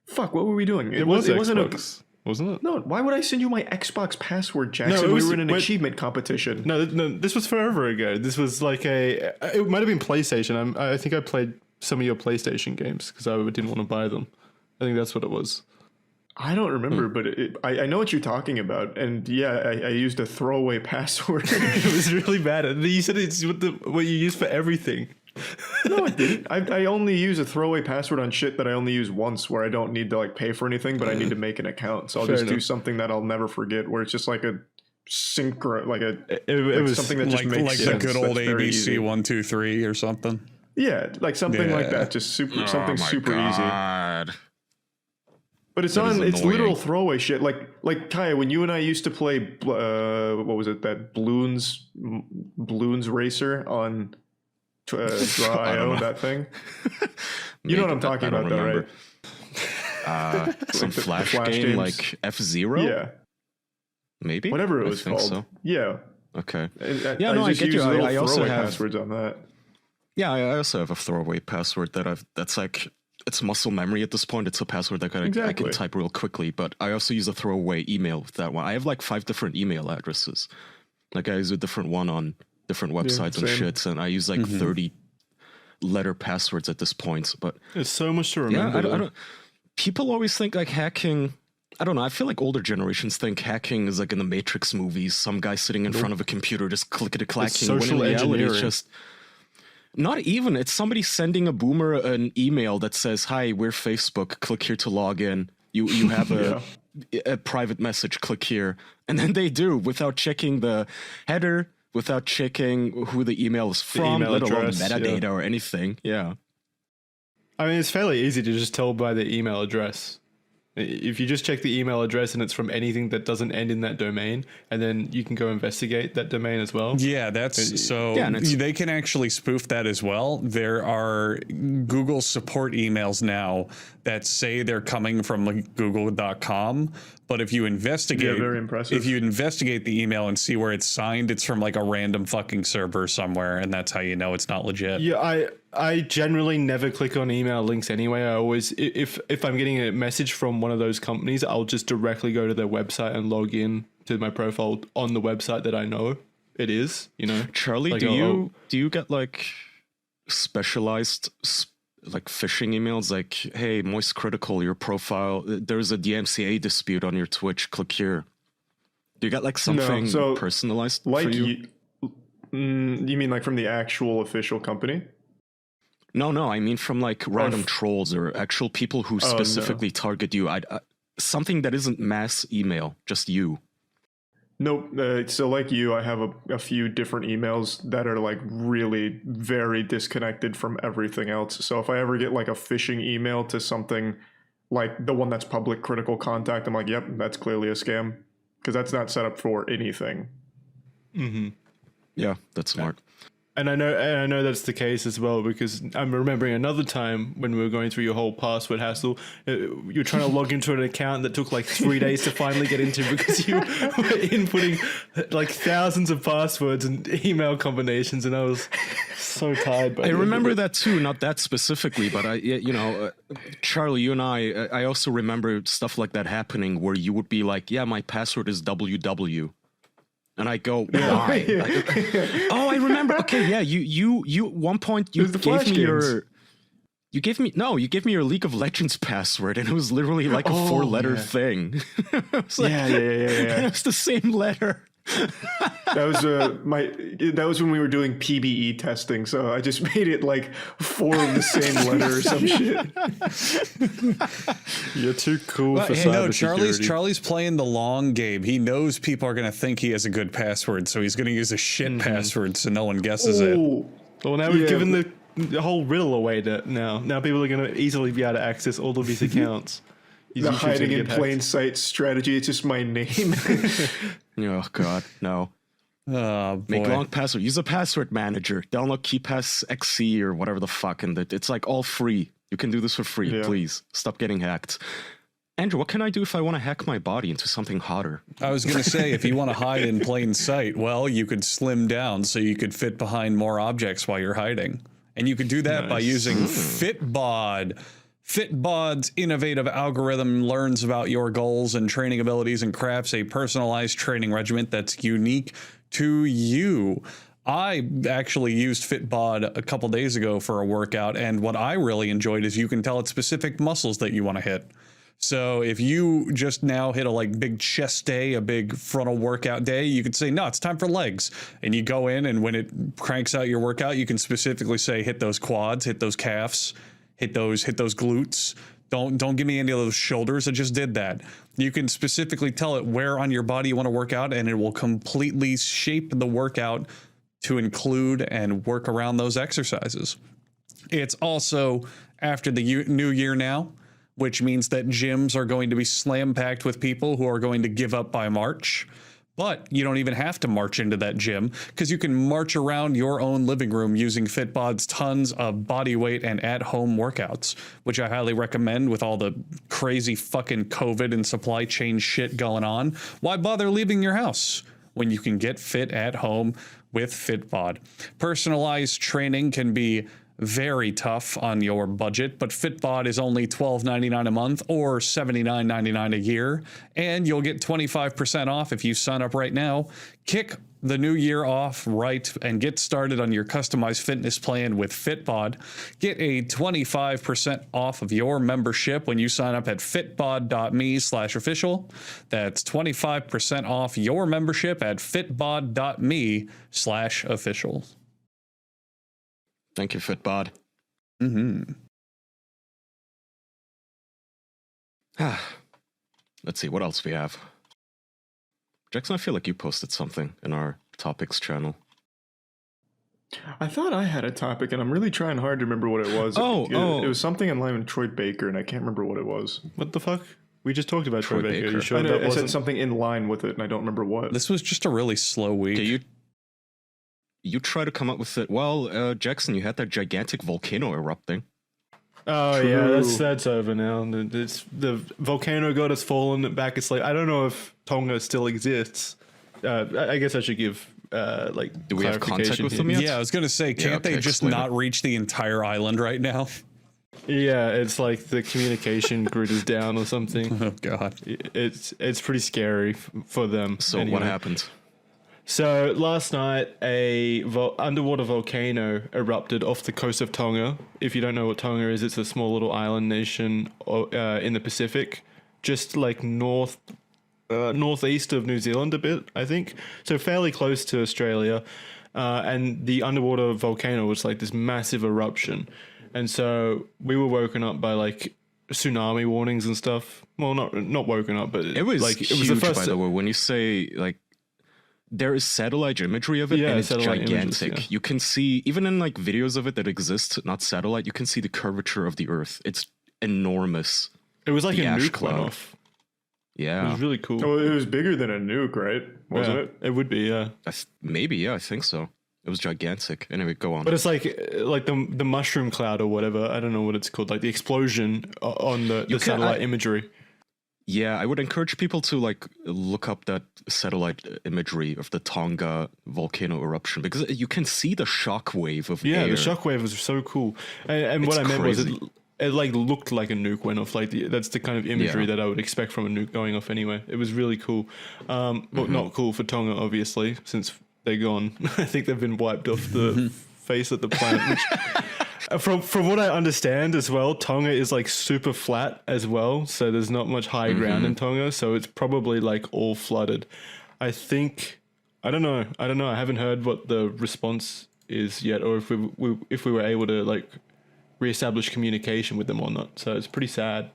Fuck, what were we doing? It wasn't Xbox, wasn't it? No, why would I send you my Xbox password, Jackson? No, we were in an achievement competition. No, this was forever ago. This was like it might have been PlayStation. I think I played some of your PlayStation games because I didn't want to buy them. I think that's what it was. I don't remember, but I know what you're talking about. And yeah, I used a throwaway password. It was really bad. You said it's what you use for everything. No, I didn't. I only use a throwaway password on shit that I only use once, where I don't need to like pay for anything, but I need to make an account. So I'll just do something that I'll never forget, where it's just like a synchro, like it was something that just makes like sense. The good old ABC 1 2 3 or something. Yeah, like something like that. Just something super easy. But it's it's literal throwaway shit. Like Kaya, when you and I used to play, what was it? That Bloons Racer on Draw.io, that thing. You know what I'm talking about, though, right? Some Flash game games. like F-Zero? Yeah. Maybe? Whatever it was called. So. Yeah. Okay. I get you. I also have passwords on that. Yeah, I also have a throwaway password that's like, it's muscle memory at this point. It's a password that I can type real quickly, but I also use a throwaway email with that one. I have like 5 different email addresses. Like I use a different one on different websites and shit, and I use like 30 letter passwords at this point. But there's so much to remember. I don't, people always think like hacking. I don't know. I feel like older generations think hacking is like in the Matrix movies. Some guy sitting in front of a computer just clickety-clacking. When in reality, it's just not even. It's somebody sending a boomer an email that says, "Hi, we're Facebook. Click here to log in. You have a private message. Click here," and then they do without checking the header. Without checking who the email is from, let alone metadata or anything. Yeah. I mean, it's fairly easy to just tell by the email address. If you just check the email address and it's from anything that doesn't end in that domain, and then you can go investigate that domain as well. Yeah, they can actually spoof that as well. There are Google support emails now that say they're coming from like google.com, but if you investigate, very impressive. If you investigate the email and see where it's signed, it's from like a random fucking server somewhere, and that's how you know it's not legit. Yeah, I generally never click on email links anyway. I always, if I'm getting a message from one of those companies, I'll just directly go to their website and log in to my profile on the website that I know it is. You know, Charlie, like, do you get like specialized like phishing emails like, hey, moistcritikal, your profile, there's a DMCA dispute on your Twitch, click here. Do you got like something personalized like for you? You mean like from the actual official company? No, I mean from like random trolls or actual people who specifically target you. Something that isn't mass email, just you. Nope. So like you, I have a few different emails that are like really very disconnected from everything else. So if I ever get like a phishing email to something like the one that's public critical contact, I'm like, yep, that's clearly a scam, because that's not set up for anything. Mm-hmm. Yeah, that's smart. And I know that's the case as well, because I'm remembering another time when we were going through your whole password hassle. You're trying to log into an account that took like 3 days to finally get into because you were inputting like thousands of passwords and email combinations, and I was so tired. I remember that too, not that specifically, but Charlie, you and I also remember stuff like that happening where you would be like, yeah, my password is WW. And I go, why? Oh, I remember. Okay, yeah, you at one point you gave me you gave me your League of Legends password, and it was literally like a 4-letter thing. Yeah. It's the same letter. That was when we were doing PBE testing, so I just made it like 4 of the same letter or some shit. You're too cool for cybersecurity. Charlie's playing the long game. He knows people are going to think he has a good password, so he's going to use a shit password so no one guesses it. Well, now we've given the whole riddle away. Now people are going to easily be able to access all of these accounts. The hiding in plain sight strategy. It's just my name. Oh God, no. Oh, boy. Make long password. Use a password manager. Download KeePass XC or whatever the fuck, and it's like all free. You can do this for free. Please stop getting hacked. Andrew, what can I do if I want to hack my body into something hotter? I was going to say, if you want to hide in plain sight, well, you could slim down so you could fit behind more objects while you're hiding, and you could do that by using Fitbod. Fitbod's innovative algorithm learns about your goals and training abilities and crafts a personalized training regimen that's unique to you. I actually used Fitbod a couple days ago for a workout, and what I really enjoyed is you can tell it's specific muscles that you want to hit. So if you just now hit a big chest day, a big frontal workout day, you could say, no, it's time for legs. And you go in, and when it cranks out your workout, you can specifically say, hit those quads, hit those calves, hit those glutes. Don't give me any of those shoulders. I just did that. You can specifically tell it where on your body you want to work out, and it will completely shape the workout to include and work around those exercises. It's also after the new year now, which means that gyms are going to be slam packed with people who are going to give up by March. But you don't even have to march into that gym, because you can march around your own living room using Fitbod's tons of body weight and at-home workouts, which I highly recommend with all the crazy fucking COVID and supply chain shit going on. Why bother leaving your house when you can get fit at home with Fitbod? Personalized training can be very tough on your budget, but Fitbod is only $12.99 a month or $79.99 a year, and you'll get 25% off if you sign up right now. Kick the new year off right and get started on your customized fitness plan with Fitbod. Get a 25% off of your membership when you sign up at fitbod.me/official. That's 25% off your membership at fitbod.me/official. Thank you, Fitbod. Let's see, what else we have? Jackson, I feel like you posted something in our topics channel. I thought I had a topic, and I'm really trying hard to remember what it was. It was something in line with Troy Baker, and I can't remember what it was. What the fuck? We just talked about Troy Baker. You sure I know, that I wasn't said something in line with it, and I don't remember what. This was just a really slow week. Okay, you try to come up with it. Well, Jackson, you had that gigantic volcano erupting. Oh, yeah, that's over now. It's the volcano god has fallen back asleep. I don't know if Tonga still exists. I guess I should give do we have contact with them yet? Yeah, I was gonna say, can't they just not reach the entire island right now? Yeah, it's like the communication grid is down or something. Oh God, it's pretty scary for them. So what happened? So last night, a underwater volcano erupted off the coast of Tonga. If you don't know what Tonga is, it's a small little island nation in the Pacific, just like northeast of New Zealand a bit, I think. So fairly close to Australia. And the underwater volcano was like this massive eruption. And so we were woken up by like tsunami warnings and stuff. Well, not woken up, but it was like huge, it was the first, by the way. When you say like there is satellite imagery of it, and it's gigantic. Images, You can see even in like videos of it that exist, not satellite. You can see the curvature of the Earth. It's enormous. It was like the a nuke cloud. Went off. Yeah, it was really cool. Oh, it was bigger than a nuke, right? Wasn't it? It would be, yeah. Maybe, yeah, I think so. It was gigantic. Anyway, go on. But it's like the mushroom cloud or whatever. I don't know what it's called. Like the explosion on the satellite imagery. Yeah, I would encourage people to like look up that satellite imagery of the Tonga volcano eruption because you can see the shock wave of air. The shock wave was so cool. And what I meant was it like looked like a nuke went off. Like that's the kind of imagery that I would expect from a nuke going off anyway. It was really cool. But not cool for Tonga, obviously, since they're gone. I think they've been wiped off the face of the planet. Which, from what I understand as well, Tonga is like super flat as well. So there's not much high ground in Tonga. So it's probably like all flooded. I think, I don't know. I haven't heard what the response is yet, or if we were able to like reestablish communication with them or not. So it's pretty sad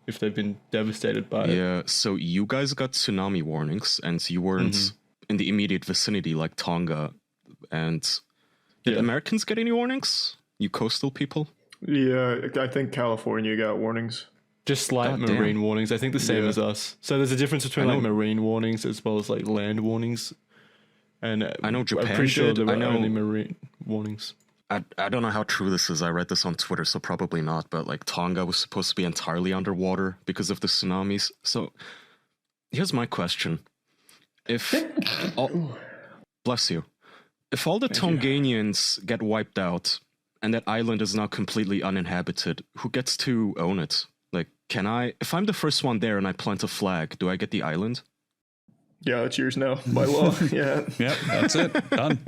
if they've been devastated by it. Yeah, so you guys got tsunami warnings and you weren't in the immediate vicinity like Tonga. And did Americans get any warnings? You coastal people? Yeah, I think California got warnings. Just slight marine warnings. I think the same as us. So there's a difference between like marine warnings as well as like land warnings. And I know Japan I'm pretty sure there were I know only marine warnings. I don't know how true this is. I read this on Twitter, so probably not. But like Tonga was supposed to be entirely underwater because of the tsunamis. So here's my question: bless you, if all the Tonganians get wiped out and that island is now completely uninhabited, who gets to own it? Like, can I? If I'm the first one there and I plant a flag, do I get the island? Yeah, it's yours now by law. Yeah. Yep, that's it. Done.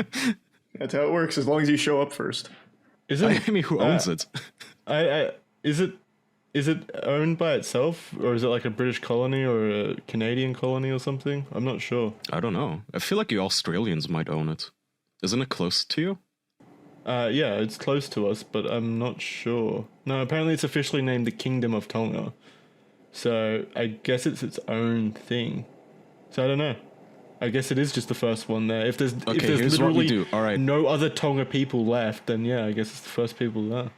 That's how it works. As long as you show up first. Is it? I mean, who owns it? Is it owned by itself, or is it like a British colony or a Canadian colony or something? I'm not sure. I don't know. I feel like you Australians might own it. Isn't it close to you? Yeah, it's close to us, but I'm not sure. No, apparently it's officially named the Kingdom of Tonga. So I guess it's its own thing. So I don't know. I guess it is just the first one there. If there's literally no other Tonga people left, then yeah, I guess it's the first people there.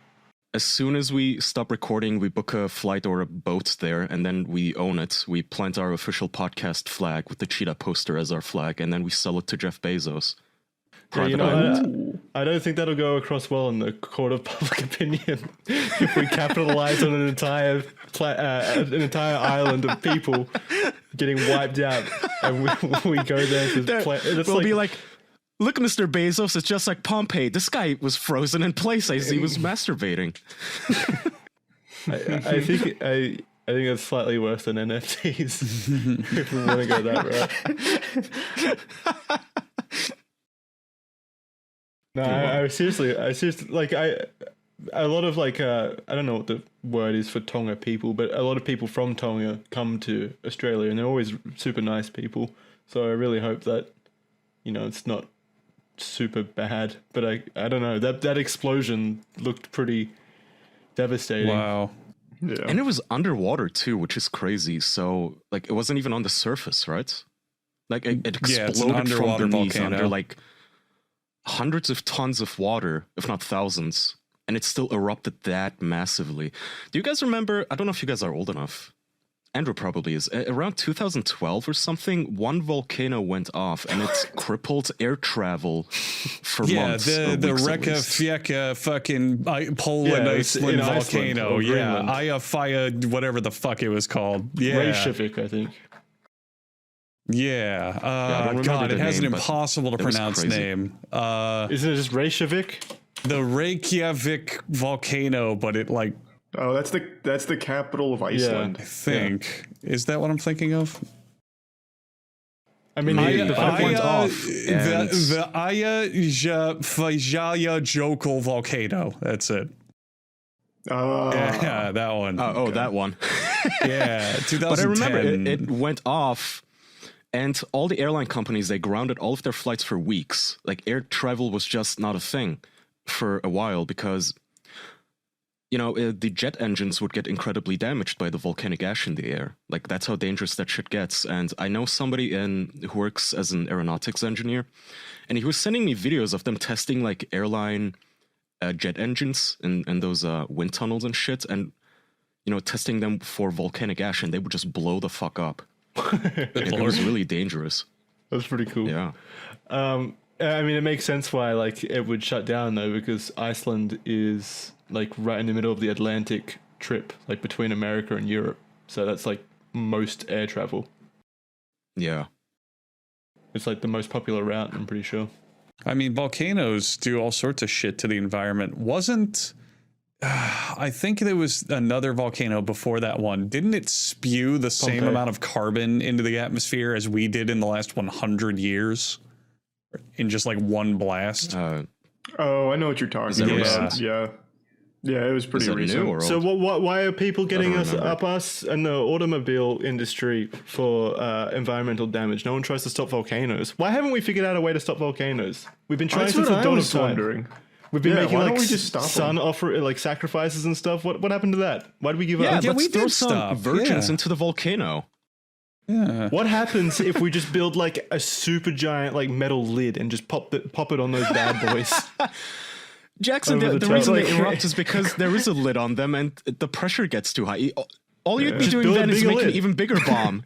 As soon as we stop recording, we book a flight or a boat there, and then we own it. We plant our official podcast flag with the cheetah poster as our flag, and then we sell it to Jeff Bezos. Yeah, you know, I don't think that'll go across well in the court of public opinion if we capitalize on an entire island of people getting wiped out, and we go there to we'll be like, look, Mr. Bezos, it's just like Pompeii. This guy was frozen in place as he was masturbating. I think it's slightly worse than NFTs if we want to go that route. No, I seriously, like, a lot of, like, I don't know what the word is for Tonga people, but a lot of people from Tonga come to Australia, and they're always super nice people, so I really hope that, you know, it's not super bad, but I don't know, that explosion looked pretty devastating. Wow. Yeah. And it was underwater, too, which is crazy, so, like, it wasn't even on the surface, right? Like, it exploded from beneath under, like, hundreds of tons of water, if not thousands, and it still erupted that massively. Do you guys remember, I don't know if you guys are old enough, Andrew probably is, around 2012 or something, one volcano went off and it crippled air travel for months. Yeah, the Reykjavik fucking Poland, Iceland volcano. Yeah, Eyjafjalla, whatever the fuck it was called. Yeah. Reykjavik, I think. Yeah, God, it has an impossible to pronounce name. Isn't it just Reykjavik? The Reykjavik volcano, but it like... Oh, that's the capital of Iceland. I think. Yeah. Is that what I'm thinking of? I mean, the fuck went off. The Ayajaya Jokul volcano. That's it. Yeah, that one. That one. Yeah, 2010. But I remember it went off, and all the airline companies, they grounded all of their flights for weeks. Like, air travel was just not a thing for a while because, the jet engines would get incredibly damaged by the volcanic ash in the air. Like, that's how dangerous that shit gets. And I know somebody who works as an aeronautics engineer, and he was sending me videos of them testing, like, airline jet engines and those wind tunnels and shit, and testing them for volcanic ash, and they would just blow the fuck up. It was really dangerous. That's pretty cool. Yeah. I mean, it makes sense why it would shut down though, because Iceland is right in the middle of the Atlantic trip, between America and Europe. So that's most air travel. Yeah. It's the most popular route, I'm pretty sure. I mean, volcanoes do all sorts of shit to the environment. I think there was another volcano before that one. Didn't it spew the same amount of carbon into the atmosphere as we did in the last 100 years? In just one blast? I know what you're talking about. Yeah. Yeah, it was pretty recent. So why are people getting us and the automobile industry for environmental damage? No one tries to stop volcanoes. Why haven't we figured out a way to stop volcanoes? We've been trying since the dawn of time. Wondering. We've been making why don't we just stop sun offer sacrifices and stuff. What happened to that? Why did we give up? Yeah, let's throw some virgins into the volcano. Yeah. What happens if we just build a super giant metal lid and just pop it on those bad boys? Jackson, the reason they erupt is because there is a lid on them and the pressure gets too high. All you'd be doing then is make an even bigger bomb.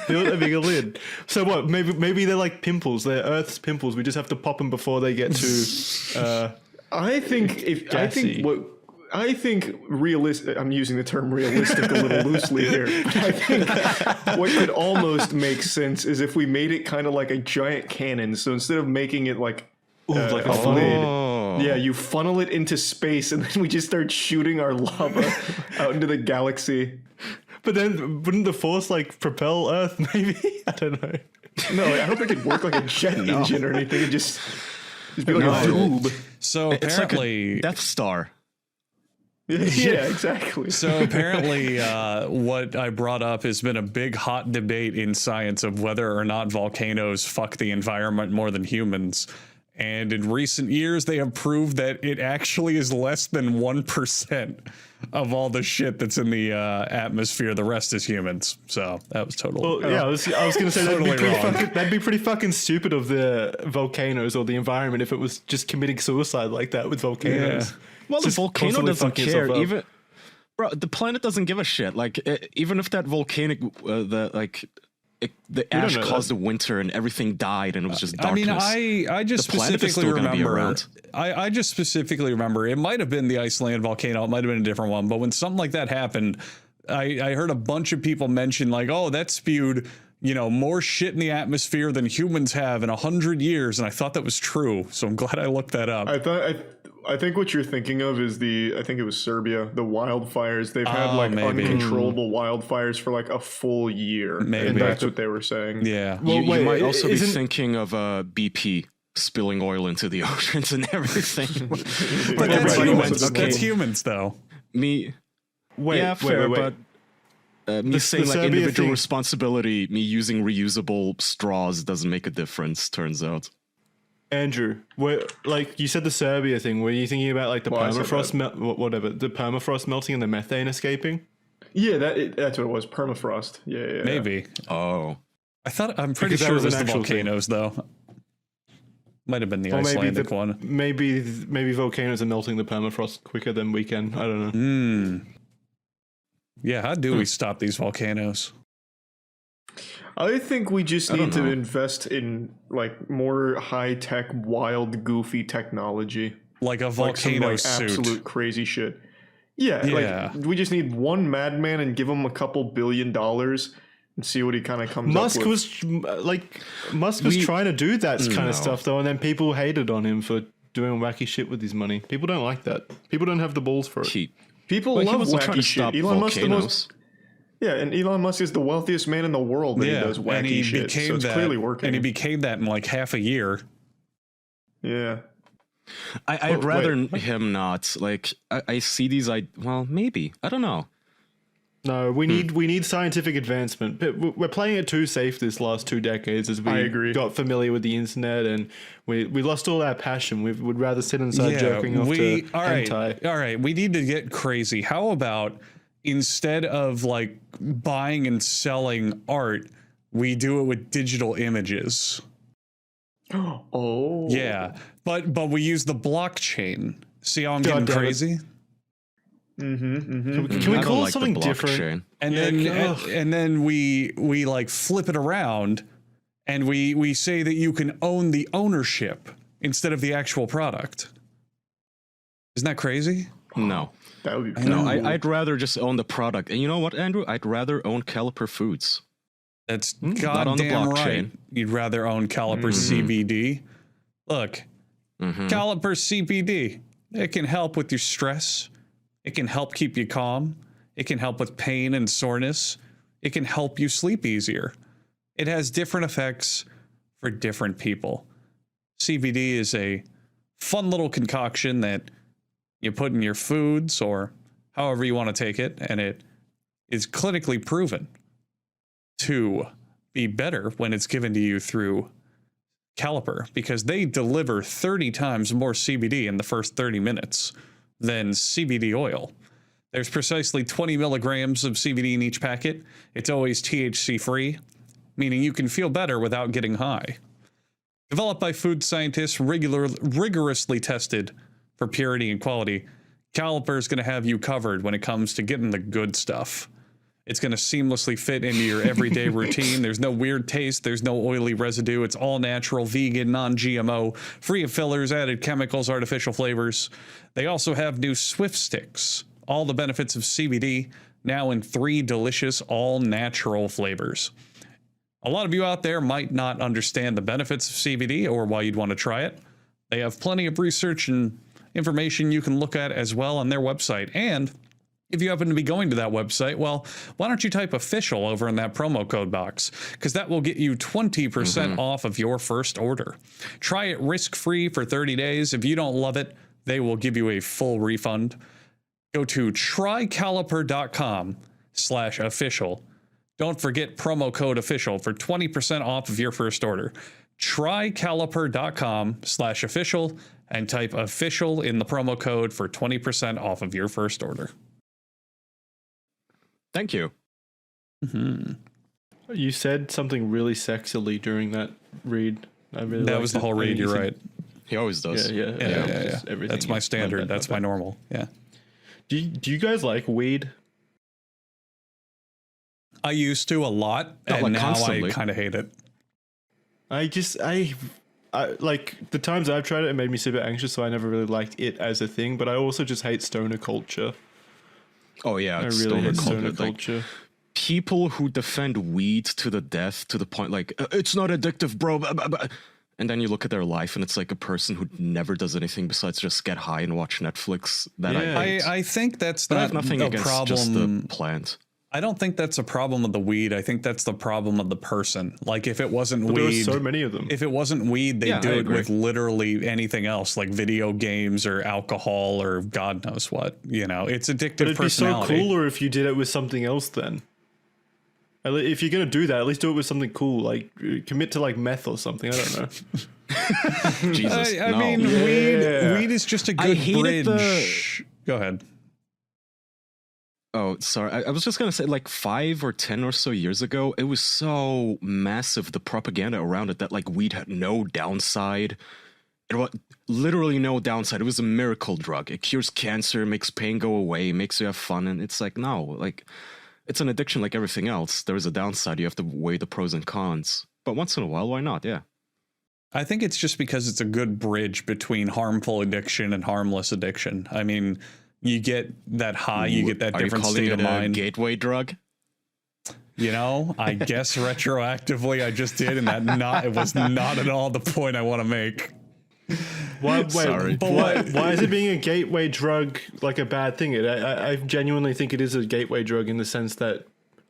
Build a bigger lid. So what? Maybe they're like pimples. They're Earth's pimples. We just have to pop them before they get too. I think realistic. I'm using the term realistic a little loosely here. But I think what could almost make sense is if we made it kind of like a giant cannon. So instead of making it like a lid, yeah, you funnel it into space, and then we just start shooting our lava out into the galaxy. But then, wouldn't the force propel Earth? Maybe, I don't know. No, I don't think it'd work like a jet engine or anything. It'd just be like a tube. So apparently, it's like a Death Star. Yeah, exactly. So apparently, what I brought up has been a big hot debate in science of whether or not volcanoes fuck the environment more than humans. And in recent years, they have proved that it actually is less than 1% of all the shit that's in the atmosphere. The rest is humans. So that was totally. Well, yeah, I was going to say that'd be pretty fucking stupid of the volcanoes or the environment if it was just committing suicide like that with volcanoes. Yeah. Well, the volcano doesn't care. Even the planet doesn't give a shit. Even if that volcanic the ash caused the winter and everything died and it was just darkness. I mean, I just specifically remember. I just specifically remember it might have been the Iceland volcano. It might have been a different one. But when something like that happened, I heard a bunch of people mention oh, that spewed more shit in the atmosphere than humans have in 100 years, and I thought that was true. So I'm glad I looked that up. I think what you're thinking of is I think it was Serbia, the wildfires. They've had uncontrollable wildfires for a full year. Maybe. And that's what they were saying. Yeah. Well, you might also be thinking of BP spilling oil into the oceans and everything. But that's humans, though. Fair, but me saying individual responsibility, me using reusable straws doesn't make a difference, turns out. Andrew, you said the Serbia thing. Were you thinking about the permafrost, the permafrost melting and the methane escaping? Yeah, that's what it was. Permafrost. Yeah. Maybe. Oh, I'm pretty sure it was the volcanoes, though. Might have been the Icelandic one. Maybe volcanoes are melting the permafrost quicker than we can. I don't know. Yeah, how do we stop these volcanoes? I think we just need to invest in more high-tech, wild, goofy technology. Like a volcano suit. Absolute crazy shit. Yeah. We just need one madman and give him a couple $1 billion and see what he kind of comes up with. Musk was trying to do that kind of stuff though, and then people hated on him for doing wacky shit with his money. People don't like that. People don't have the balls for it. People love wacky shit. Elon Musk Yeah, and Elon Musk is the wealthiest man in the world, and he does wacky shit. So it's clearly working. And he became that in like half a year. Yeah. I'd rather him not. Like, I see these. Well, maybe. I don't know. No, we need scientific advancement. But we're playing it too safe this last 2 decades as we got familiar with the internet, and we lost all our passion. We would rather sit inside jerking off to hentai. All right, we need to get crazy. How about instead of like buying and selling art, we do it with digital images? Oh. Yeah, but we use the blockchain. See how I'm getting crazy? Can we call it something different? And then we like flip it around, and we say that you can own the ownership instead of the actual product. Isn't that crazy? No, that would be cool. No, I'd rather just own the product. And you know what, Andrew? I'd rather own Caliper Foods. That's not on the goddamn blockchain. right. You'd rather own Caliper CBD. Look, Caliper CBD. It can help with your stress. It can help keep you calm. It can help with pain and soreness. It can help you sleep easier. It has different effects for different people. CBD is a fun little concoction that you put in your foods or however you want to take it, and it is clinically proven to be better when it's given to you through Caliper, because they deliver 30 times more CBD in the first 30 minutes than CBD oil. There's precisely 20 milligrams of CBD in each packet. It's always THC free, meaning you can feel better without getting high. Developed by food scientists, rigorously tested for purity and quality, Caliper is going to have you covered when it comes to getting the good stuff. It's going to seamlessly fit into your everyday routine. There's no weird taste. There's no oily residue. It's all natural, vegan, non-GMO, free of fillers, added chemicals, artificial flavors. They also have new Swift Sticks. All the benefits of CBD, now in 3 delicious, all-natural flavors. A lot of you out there might not understand the benefits of CBD or why you'd want to try it. They have plenty of research and information you can look at as well on their website. And if you happen to be going to that website, well, why don't you type official over in that promo code box? Because that will get you 20% off of your first order. Try it risk-free for 30 days. If you don't love it, they will give you a full refund. Go to trycaliper.com/official. Don't forget promo code official for 20% off of your first order. Trycaliper.com/official and type official in the promo code for 20% off of your first order. Thank you. You said something really sexily during that read. I really that was the whole read. You're right. He always does. Yeah. Everything. That's my standard. That's my normal. Yeah. Do you guys like weed? I used to a lot, and now constantly. I kind of hate it. I like the times I've tried it, it made me super anxious, so I never really liked it as a thing. But I also just hate stoner culture. Oh yeah, I really hate stoner culture. People who defend weed to the death, to the point like it's not addictive, bro. And then you look at their life, and it's like a person who never does anything besides just get high and watch Netflix. That I think that's but not I have nothing the against problem. Just the plant. I don't think that's a problem of the weed. I think that's the problem of the person. Like if it wasn't weed, there's so many of them. If it wasn't weed, they'd do it with literally anything else, like video games or alcohol or God knows what. You know, it's addictive. But it'd personality. be so cooler if you did it with something else. Then, if you're gonna do that, at least do it with something cool. Like commit to like meth or something. I don't know. Jesus, I mean, weed is just a good bridge. Go ahead. Oh, sorry. I was just going to say, like 5 or 10 or so years ago, it was so massive, the propaganda around it, that like weed had no downside. It was literally no downside. It was a miracle drug. It cures cancer, makes pain go away, makes you have fun. And it's like, no, like it's an addiction like everything else. There is a downside. You have to weigh the pros and cons. But once in a while, why not? Yeah. I think it's just because it's a good bridge between harmful addiction and harmless addiction. I mean, you get that high, you get that different state of mind. Gateway drug? You know, I guess retroactively I just did, and it was not at all the point I want to make. Why is it being a gateway drug like a bad thing? I genuinely think it is a gateway drug in the sense that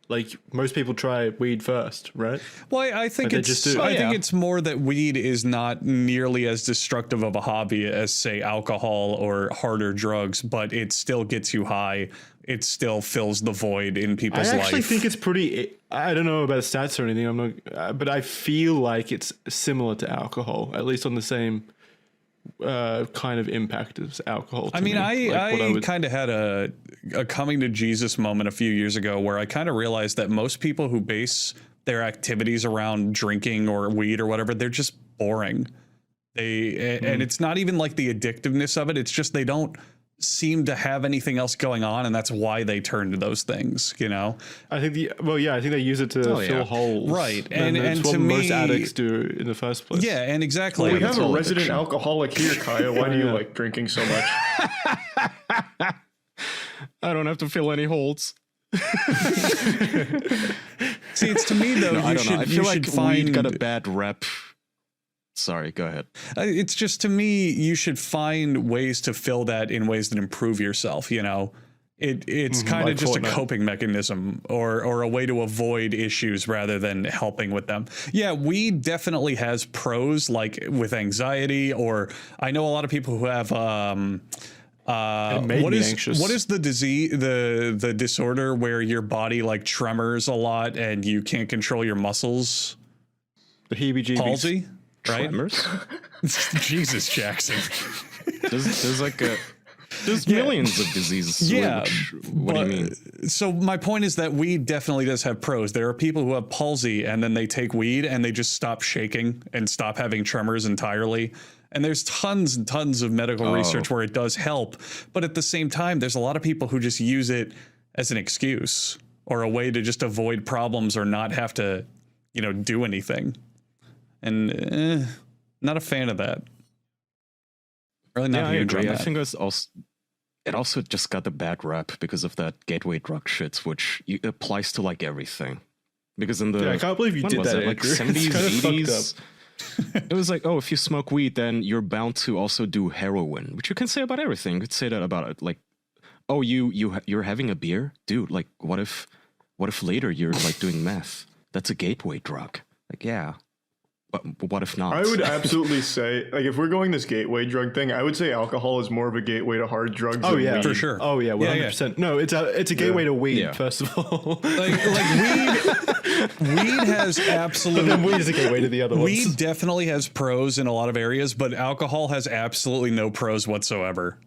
Like most people try weed first, right? Well, I think Like it's I think it's more that weed is not nearly as destructive of a hobby as, say, alcohol or harder drugs, but it still gets you high. It still fills the void in people's life. I actually think it's pretty. I don't know about stats or anything. I'm not, but I feel like it's similar to alcohol, at least on the same kind of impact as alcohol. I mean, I kind of had a coming to Jesus moment a few years ago where I kind of realized that most people who base their activities around drinking or weed or whatever, they're just boring. And it's not even like the addictiveness of it. It's just they don't seem to have anything else going on, and that's why they turn to those things, you know. I think I think they use it to fill holes, right? And and what to most me, addicts do in the first place. Yeah, and exactly. Well, we have a resident alcoholic here, Kaya. Why do you like drinking so much? I don't have to fill any holes. See, it's to me though. No, you I don't should, know. I you feel should like find weed got a bad rep. Sorry, go ahead. It's just, to me, you should find ways to fill that in ways that improve yourself, you know. It's kind of like just Fortnite. a coping mechanism or a way to avoid issues rather than helping with them. Yeah, weed definitely has pros, like with anxiety, or I know a lot of people who have what is the disease, the disorder where your body like tremors a lot and you can't control your muscles? The heebie-jeebies. Palsy? Right? Tremors? Jesus, Jackson. There's millions of diseases. Yeah. What do you mean? So my point is that weed definitely does have pros. There are people who have palsy and then they take weed and they just stop shaking and stop having tremors entirely. And there's tons and tons of medical research where it does help. But at the same time, there's a lot of people who just use it as an excuse or a way to just avoid problems or not have to, you know, do anything. And not a fan of that. Really not I huge on agree. I that. think it also just got the bad rap because of that gateway drug shit, which applies to like everything. Because in the I can't believe you when did was that, it, like Andrew. It's 70s, kind of 80s. fucked up. It was like, oh, if you smoke weed, then you're bound to also do heroin, which you can say about everything. You could say that about it, like, oh, you're having a beer, dude. Like, what if later you're like doing meth? That's a gateway drug. Like, yeah. But what if not? I would absolutely say, like, if we're going this gateway drug thing, I would say alcohol is more of a gateway to hard drugs. Oh than yeah, weed. For sure. Oh yeah, 100%. No, it's a gateway to weed. Yeah. First of all, like weed has absolute. But then weed is a gateway to the other ones. Weed definitely has pros in a lot of areas, but alcohol has absolutely no pros whatsoever.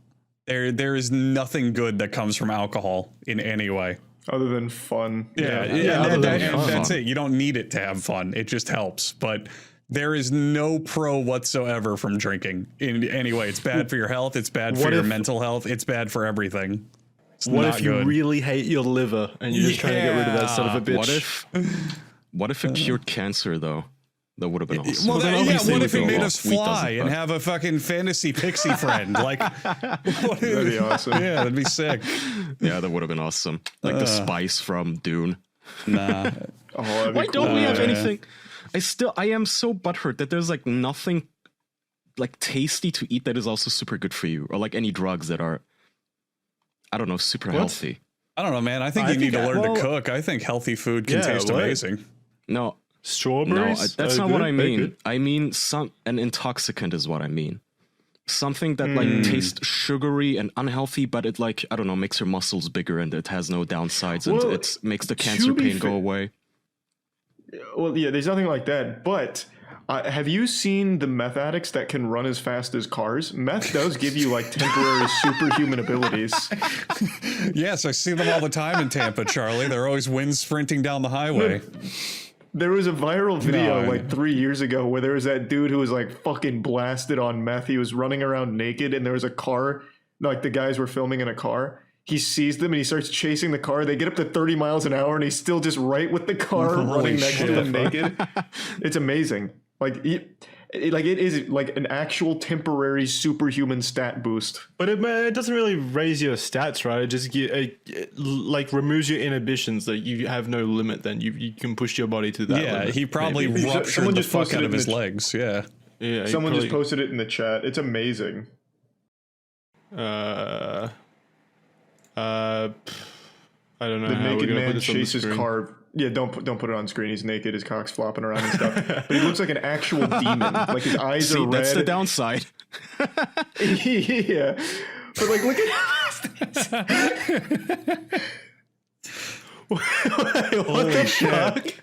There is nothing good that comes from alcohol in any way. Other than fun. And that's it. You don't need it to have fun. It just helps. But there is no pro whatsoever from drinking in any way. It's bad for your health. It's bad for your mental health. It's bad for everything. What if you really hate your liver and you're just trying to get rid of that son of a bitch? What if it cured cancer though? That would have been awesome. Well, what if it made us fly and have a fucking fantasy pixie friend? Like, that'd be awesome. Yeah, that'd be sick. Yeah, that would have been awesome. Like the spice from Dune. Nah. Why don't we have anything? I am so butthurt that there's like nothing like tasty to eat that is also super good for you, or like any drugs that are, I don't know, super healthy. I don't know, man. I think you need to learn to cook. I think healthy food can taste amazing. No. Strawberries? No, that's not what I mean. I mean an intoxicant is what I mean. Something that like tastes sugary and unhealthy, but it like, I don't know, makes your muscles bigger and it has no downsides and it makes the cancer pain go away. Well, yeah, there's nothing like that. But have you seen the meth addicts that can run as fast as cars? Meth does give you like temporary superhuman abilities. Yes, I see them all the time in Tampa, Charlie. They're always wind sprinting down the highway. There was a viral video like 3 years ago where there was that dude who was like fucking blasted on meth. He was running around naked and there was a car, like the guys were filming in a car. He sees them and he starts chasing the car. They get up to 30 miles an hour and he's still just right with the car running next to them naked. It's amazing. Like it is like an actual temporary superhuman stat boost. But it doesn't really raise your stats, right? It just like removes your inhibitions. That you have no limit. Then you can push your body to that. Yeah, he probably maybe. ruptured the fuck out of his legs. Yeah. Yeah. Someone just posted it in the chat. It's amazing. I don't know The how we're naked gonna put man this on the chases screen. car. Yeah, don't put it on screen. He's naked. His cock's flopping around and stuff. But he looks like an actual demon. Like his eyes are red. That's the downside. Yeah, but like, look at. What the fuck?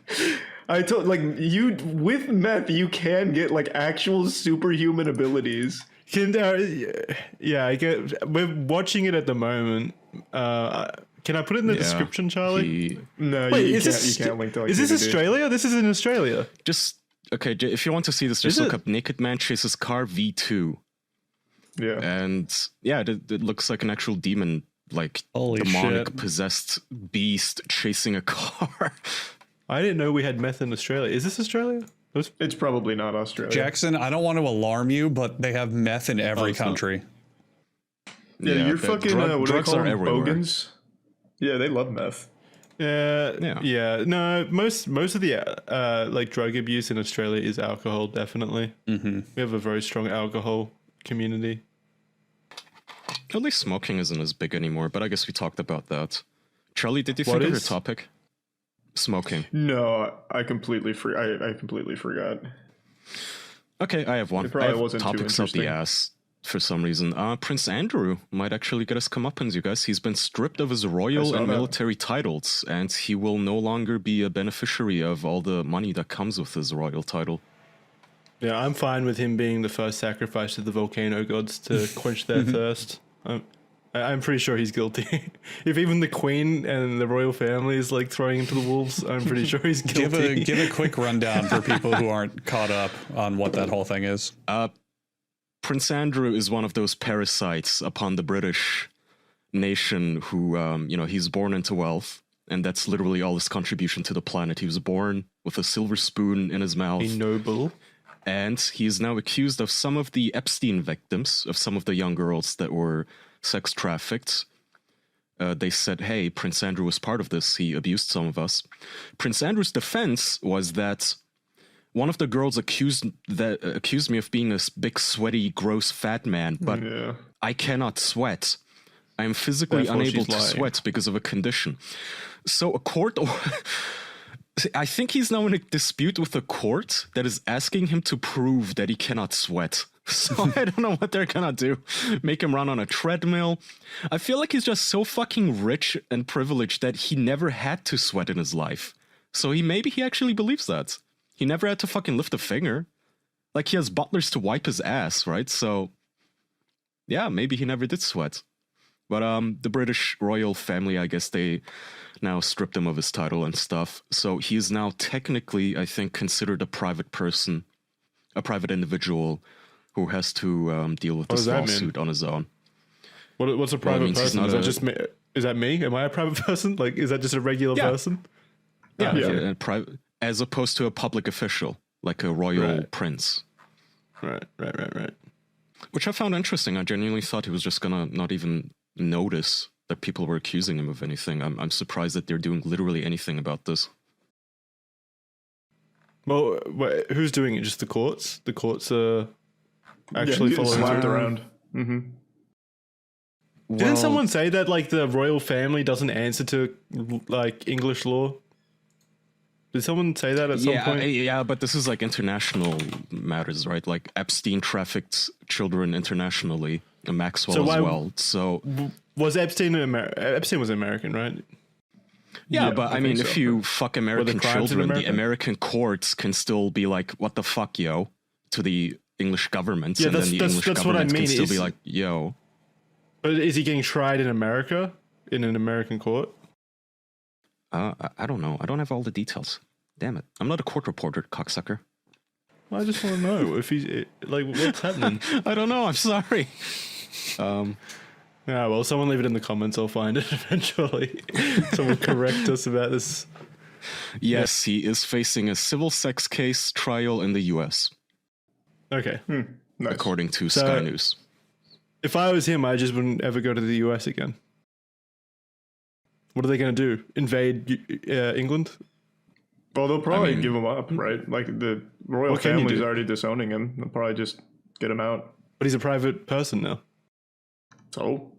I told you with meth you can get like actual superhuman abilities. Yeah, I get. We're watching it at the moment. Can I put it in the description, Charlie? No, Wait, you can't link to. Like, is this Australia? This is in Australia. Just okay. If you want to see this, just look up "Naked Man Chases Car V2." Yeah, and yeah, it looks like an actual demon, like demonic possessed beast chasing a car. I didn't know we had meth in Australia. Is this Australia? It's probably not Australia. Jackson, I don't want to alarm you, but they have meth in every country. Yeah, you're fucking. What do they drugs call are them? everywhere. Bogans? Yeah, they love meth. Yeah. No, most of the like drug abuse in Australia is alcohol. Definitely. Mm-hmm. We have a very strong alcohol community. At least smoking isn't as big anymore, but I guess we talked about that. Charlie, did you What think of your is? topic? Smoking. No, I completely forgot. Okay, I have one. It probably I have wasn't too topics up the interesting. ass for some reason. Prince Andrew might actually get us comeuppance, you guys. He's been stripped of his royal saw and that. military titles, and he will no longer be a beneficiary of all the money that comes with his royal title. Yeah, I'm fine with him being the first sacrifice to the volcano gods to quench their thirst. I'm pretty sure he's guilty. If even the queen and the royal family is like throwing him to the wolves, I'm pretty sure he's guilty. Give a quick rundown for people who aren't caught up on what that whole thing is. Prince Andrew is one of those parasites upon the British nation who, he's born into wealth, and that's literally all his contribution to the planet. He was born with a silver spoon in his mouth. A noble. And he is now accused of some of the Epstein victims, of some of the young girls that were sex trafficked. They said, hey, Prince Andrew was part of this. He abused some of us. Prince Andrew's defense was that one of the girls accused me of being a big, sweaty, gross, fat man, but I cannot sweat. I am physically Therefore, unable she's to lying. sweat because of a condition. So a court... I think he's now in a dispute with a court that is asking him to prove that he cannot sweat. So I don't know what they're gonna do. Make him run on a treadmill. I feel like he's just so fucking rich and privileged that he never had to sweat in his life. So maybe he actually believes that. He never had to fucking lift a finger. Like, he has butlers to wipe his ass, right? So yeah, maybe he never did sweat. But the British royal family, I guess they now stripped him of his title and stuff. So he is now technically, I think, considered a private person, a private individual who has to deal with this lawsuit on his own. What's a private person? Is that just me? Is that me? Am I a private person? Like, is that just a regular person? Yeah. Private, as opposed to a public official, like a royal prince. Right. Which I found interesting. I genuinely thought he was just gonna not even notice that people were accusing him of anything. I'm surprised that they're doing literally anything about this. Well, who's doing it? Just the courts? The courts are actually following slapped through? around. Mm-hmm. Didn't someone say that like the royal family doesn't answer to like English law? Did someone say that at some point? Yeah, but this is like international matters, right? Like Epstein trafficked children internationally, and Maxwell as well. So was Epstein Epstein was American, right? Yeah, but I mean, if you fuck American crimes in children, the America? American courts can still be like, "What the fuck, yo," to the English government, and then the English that's what I government mean. can still be Is- like, "Yo." But is he getting tried in America in an American court? I don't know. I don't have all the details. Damn it! I'm not a court reporter, cocksucker. I just want to know if he's like what's happening. I don't know. I'm sorry. Yeah, well, someone leave it in the comments. I'll find it eventually. Someone correct us about this. Yes, he is facing a civil sex case trial in the U.S. Okay. Nice. According to So- Sky News. If I was him, I just wouldn't ever go to the US again. What are they going to do? Invade England? Well, they'll probably give him up, right? Like the royal What can you family's do? already disowning him. They'll probably just get him out. But he's a private person now. So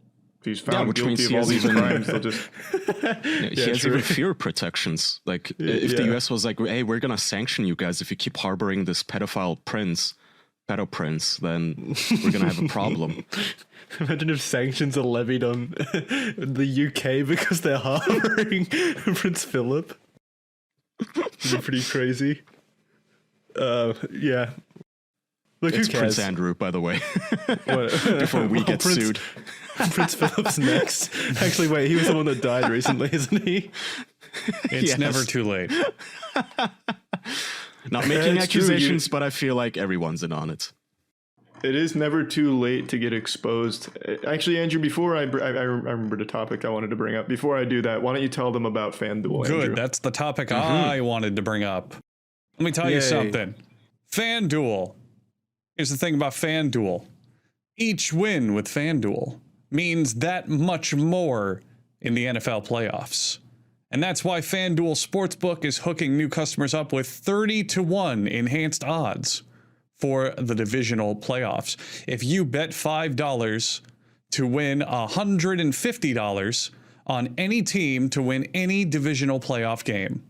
he's found guilty of all these crimes, they'll just... He has even fewer protections. Like, if the US was like, hey, we're gonna sanction you guys if you keep harboring this pedo prince, then we're gonna have a problem. Imagine if sanctions are levied on the UK because they're harboring Prince Philip. It'd be pretty crazy. Yeah. Look, it's Prince Andrew, by the way. Before we get sued. Prince Philip's next. Actually, wait, he was the one that died recently, isn't he? It's never too late. Not making accusations, but I feel like everyone's in on it. It is never too late to get exposed. Actually, Andrew, before I remembered a topic I wanted to bring up. Before I do that, why don't you tell them about FanDuel, Good, Andrew? that's the topic I wanted to bring up. Let me tell you something. FanDuel. Here's the thing about FanDuel. Each win with FanDuel means that much more in the NFL playoffs. And that's why FanDuel Sportsbook is hooking new customers up with 30-1 enhanced odds for the divisional playoffs. If you bet $5 to win $150 on any team to win any divisional playoff game,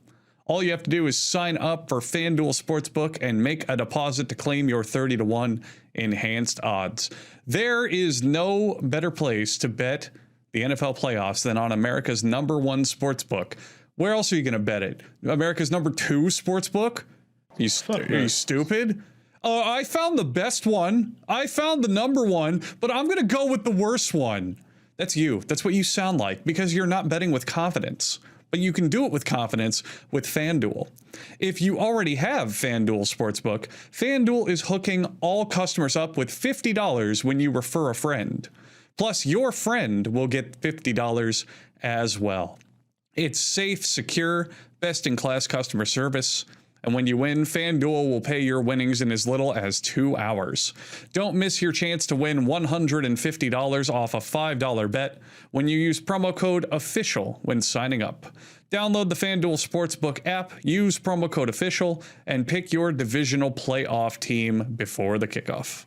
all you have to do is sign up for FanDuel Sportsbook and make a deposit to claim your 30-1 enhanced odds. There is no better place to bet the NFL playoffs than on America's #1 sportsbook. Where else are you going to bet it? America's #2 sportsbook? Are you stupid? I found the best one. I found the #1, but I'm going to go with the worst one. That's you. That's what you sound like because you're not betting with confidence. But you can do it with confidence with FanDuel. If you already have FanDuel Sportsbook, FanDuel is hooking all customers up with $50 when you refer a friend. Plus, your friend will get $50 as well. It's safe, secure, best-in-class customer service. And when you win, FanDuel will pay your winnings in as little as 2 hours. Don't miss your chance to win $150 off a $5 bet when you use promo code OFFICIAL when signing up. Download the FanDuel Sportsbook app, use promo code OFFICIAL, and pick your divisional playoff team before the kickoff.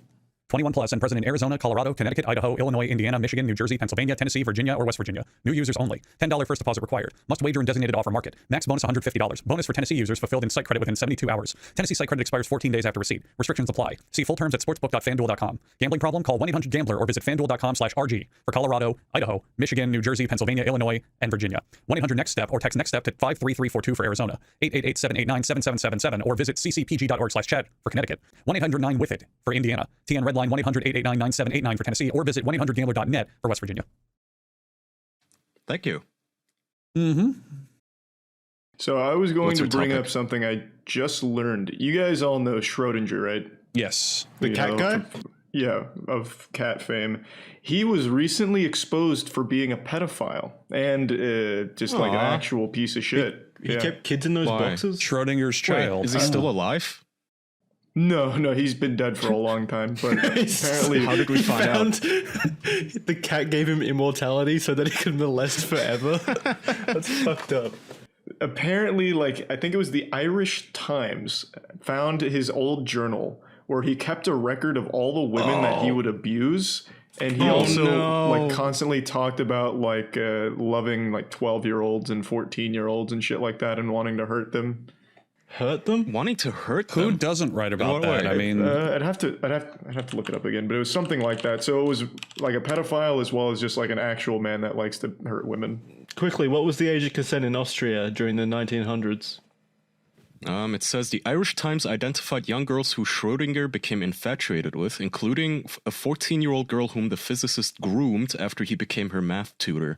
21 plus and present in Arizona, Colorado, Connecticut, Idaho, Illinois, Indiana, Michigan, New Jersey, Pennsylvania, Tennessee, Virginia, or West Virginia. New users only. $10 first deposit required. Must wager in designated offer market. Max bonus $150. Bonus for Tennessee users fulfilled in site credit within 72 hours. Tennessee site credit expires 14 days after receipt. Restrictions apply. See full terms at sportsbook.fanduel.com. Gambling problem? Call 1-800-GAMBLER or visit fanduel.com/RG for Colorado, Idaho, Michigan, New Jersey, Pennsylvania, Illinois, and Virginia. 1-800-NEXT-STEP or text NEXT STEP to 53342 for Arizona. 888-789-7777 or visit ccpg.org/chat for Connecticut. 1-800-9-WITH-IT for Indiana. TN Redline 1-800-889-9789 for Tennessee or visit 1-800-GAMBLER.net for West Virginia. Thank you. So I was going What's to your bring topic? up something I just learned. You guys all know Schrodinger, right? Yes. The cat guy? Yeah, of cat fame. He was recently exposed for being a pedophile and just like an actual piece of shit. He kept kids in those boxes? Schrodinger's child. Is he still alive? No, he's been dead for a long time. But apparently, how did we find out? The cat gave him immortality so that he could molest forever. That's fucked up. Apparently, I think it was the Irish Times found his old journal where he kept a record of all the women that he would abuse. And he also constantly talked about loving 12-year-olds and 14-year-olds and shit like that and wanting to hurt them. Hurt them? Wanting to hurt them? Who doesn't write about that? I mean, I'd have to look it up again, but it was something like that. So it was like a pedophile as well as just like an actual man that likes to hurt women. Quickly, what was the age of consent in Austria during the 1900s? It says the Irish Times identified young girls who Schrodinger became infatuated with, including a 14-year-old girl whom the physicist groomed after he became her math tutor.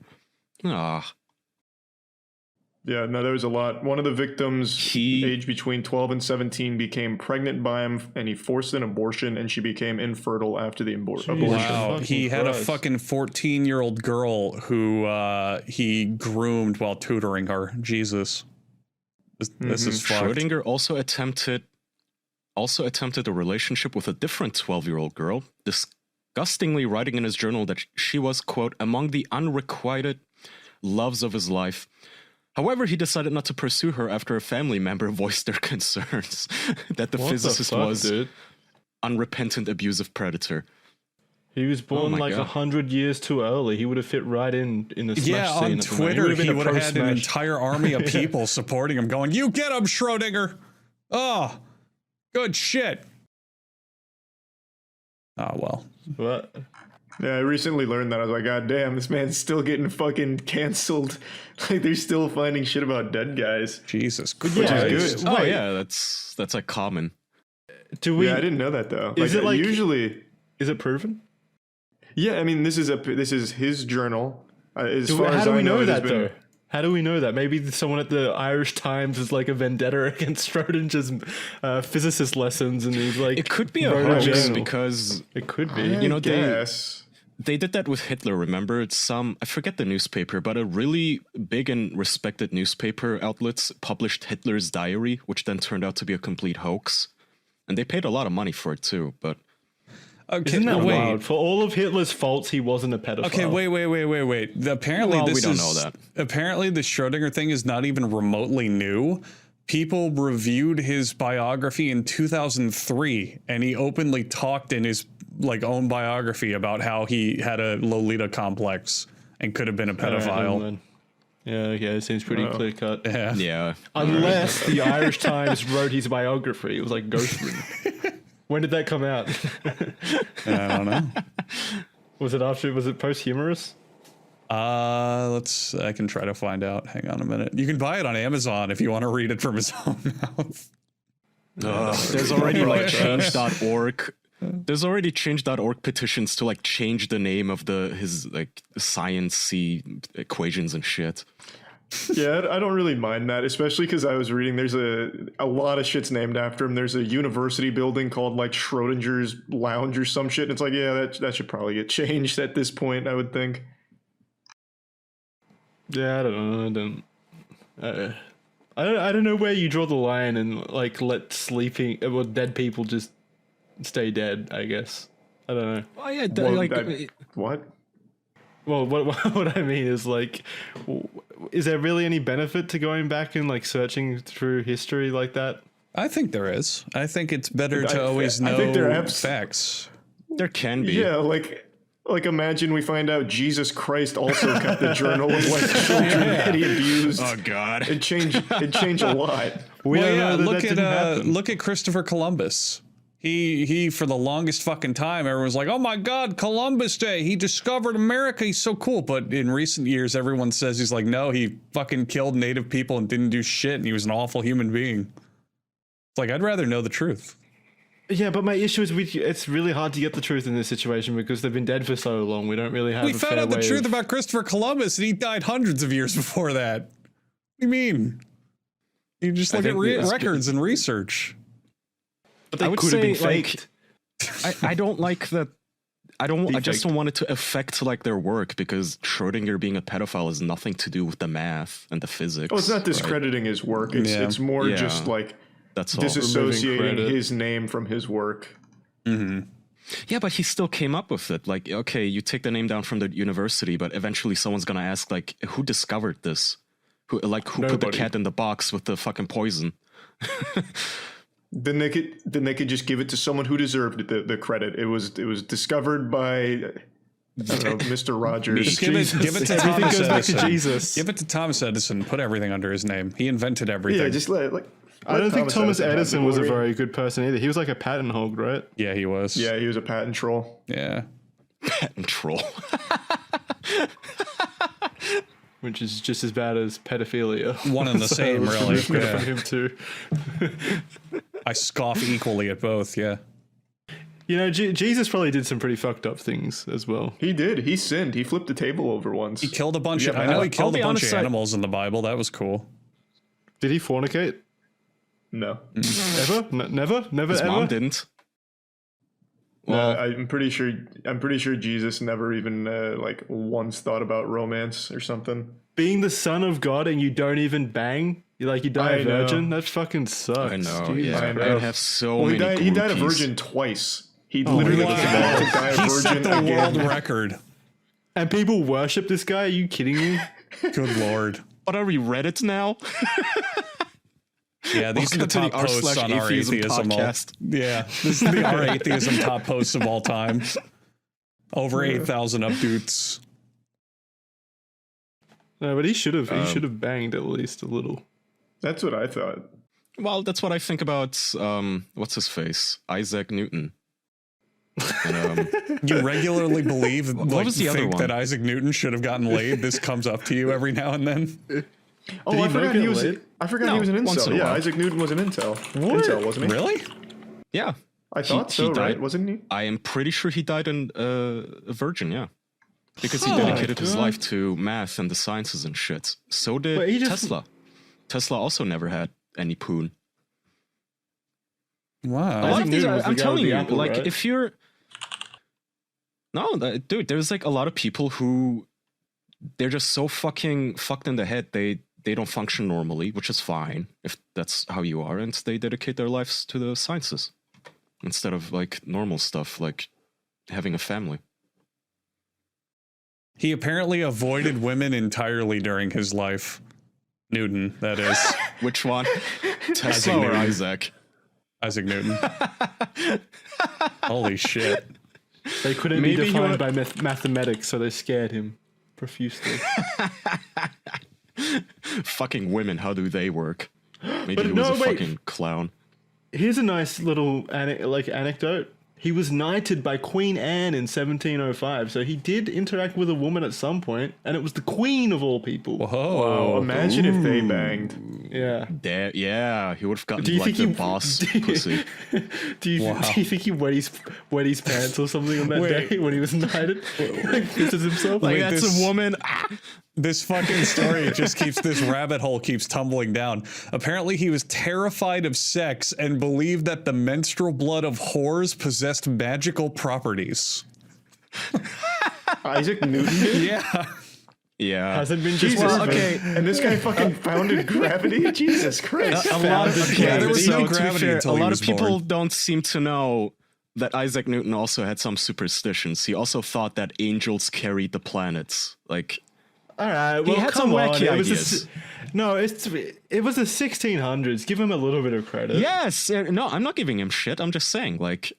Yeah, no, there was a lot. One of the victims, aged between 12 and 17, became pregnant by him, and he forced an abortion, and she became infertile after the abortion. Wow, he had a fucking 14-year-old girl who he groomed while tutoring her. Jesus. This is fucked. Schrodinger also attempted a relationship with a different 12-year-old girl, disgustingly writing in his journal that she was, quote, among the unrequited loves of his life. However, he decided not to pursue her after a family member voiced their concerns that the physicist was unrepentant abusive predator. He was born like 100 years too early. He would have fit right in the Smash Yeah, scene. on Twitter, he would have had an entire army of people supporting him going, you get him, Schrodinger! Oh, good shit. Oh, well. What? Yeah, I recently learned that. I was like, God damn, this man's still getting fucking canceled. Like, they're still finding shit about dead guys. Jesus Christ. Christ. Which is good. Oh, yeah, that's like common. Yeah, I didn't know that, though. Is it like... Usually... Is it proven? Yeah, I mean, this is his journal. How do we know that, though? How do we know that? Maybe someone at the Irish Times is like a vendetta against Schrodinger's physicist lessons, and he's like... It could be a hoax because... It could be. You know, they did that with Hitler, remember? It's I forget the newspaper, but a really big and respected newspaper outlets published Hitler's diary, which then turned out to be a complete hoax. And they paid a lot of money for it, too, but... Okay, isn't that wild? For all of Hitler's faults, he wasn't a pedophile. Okay, wait. Apparently, we don't know that. Apparently, the Schrodinger thing is not even remotely new. People reviewed his biography in 2003, and he openly talked in his own biography about how he had a Lolita complex and could have been a pedophile. Yeah, it seems pretty clear cut. Yeah. Unless the Irish Times wrote his biography, it was like ghost written. When did that come out? I don't know. Was it posthumous? I can try to find out. Hang on a minute. You can buy it on Amazon if you want to read it from his own mouth. There's already change.org. There's already change.org petitions to change the name of his science-y equations and shit. Yeah, I don't really mind that, especially because I was reading there's a lot of shit's named after him. There's a university building called Schrodinger's Lounge or some shit. And it's that should probably get changed at this point, I would think. Yeah, I don't know. I don't know where you draw the line and let dead people just stay dead, I guess. I don't know. Oh yeah, what? Well, what I mean is is there really any benefit to going back and searching through history like that? I think there is. I think it's better to always know facts. There can be. Yeah, imagine we find out Jesus Christ also kept the journal of children that he abused. Oh God, it changed a lot. Look at Christopher Columbus. He for the longest fucking time, everyone's like, oh my God, Columbus Day, he discovered America, he's so cool. But in recent years, everyone says he's no, he fucking killed native people and didn't do shit, and he was an awful human being. It's I'd rather know the truth. Yeah, but my issue is it's really hard to get the truth in this situation because they've been dead for so long. We don't really have We found out the truth about Christopher Columbus, and he died hundreds of years before that. What do you mean? You just look at records and research. But they could have been faked. I don't like that. I just don't want it to affect their work because Schrodinger being a pedophile has nothing to do with the math and the physics. Oh, it's not discrediting his work. It's more just that's all. Disassociating his name from his work. Mm-hmm. Yeah, but he still came up with it. Okay, you take the name down from the university, but eventually someone's gonna ask who discovered this? Who put the cat in the box with the fucking poison? Then they could just give it to someone who deserved the credit. It was discovered by I don't know, Mr. Rogers. Give it to Thomas Edison. Jesus. Give it to Thomas Edison. Put everything under his name. He invented everything. Yeah, just I don't think Thomas Edison was a very good person either. He was a patent hog, right? Yeah, he was. Yeah, he was a patent troll. Yeah. Patent troll. Which is just as bad as pedophilia. One and the same, really. Yeah. Him too. I scoff equally at both, yeah. You know, Jesus probably did some pretty fucked up things as well. He did. He sinned. He flipped a table over once. He killed a bunch of... I know he killed a bunch of animals in the Bible. That was cool. Did he fornicate? No. Ever? Never? Never His ever? mom didn't. Well, I'm pretty sure Jesus never even once thought about romance or something. Being the son of God and you don't even bang? You die a virgin? That fucking sucks. I know. Jesus. Yeah, I have so many he died a virgin twice. He literally was wow. about to die a virgin He set the again. world record. And people worship this guy? Are you kidding me? Good lord. What are we, Reddit now? Yeah, these are the top posts on our atheism podcast. Yeah, this is the our atheism top posts of all time. Over 8,000 updates. No, but he should have banged at least a little. That's what I thought. Well, that's what I think about, what's his face? Isaac Newton. And, you regularly believe, what was the other one? that Isaac Newton should have gotten laid? This comes up to you every now and then? Oh, I forgot he was an incel. Yeah, Isaac Newton was an incel. What? Incel, wasn't he? Really? Yeah. I thought so, died, right? Wasn't he? I am pretty sure he died a virgin, yeah. Because he dedicated his life to math and the sciences and shit. So did Tesla. Tesla also never had any poon. Wow. A lot of these I'm telling you, Apple, like, right? If you're... No, dude, there's like a lot of people who... They're just so fucking fucked in the head, they don't function normally, which is fine, if that's how you are, and they dedicate their lives to the sciences. Instead of, like, normal stuff, like having a family. He apparently avoided women entirely during his life. Newton, that is. Which one? Tesla or Isaac? Isaac Newton. Holy shit. They couldn't be defined by mathematics, so they scared him profusely. Fucking women, how do they work? Maybe he was a fucking clown. Here's a nice little anecdote. He was knighted by Queen Anne in 1705, so he did interact with a woman at some point, and it was the queen of all people. Whoa! Imagine if they banged. Yeah. Yeah, he would have gotten like the boss pussy. Do you think he wet his pants or something on that day when he was knighted? Like pisses himself. Like that's a woman. This fucking story this rabbit hole keeps tumbling down. Apparently he was terrified of sex and believed that the menstrual blood of whores possessed magical properties. Isaac Newton did? Yeah. Yeah. Hasn't been Jesus. Okay. And this guy fucking founded gravity? Jesus Christ. A lot of there was no gravity until a he lot was of people born. don't seem to know that Isaac Newton also had some superstitions. He also thought that angels carried the planets. Like, all right, well, he had some wacky ideas. It was the 1600s. Give him a little bit of credit. Yes. No, I'm not giving him shit. I'm just saying, like,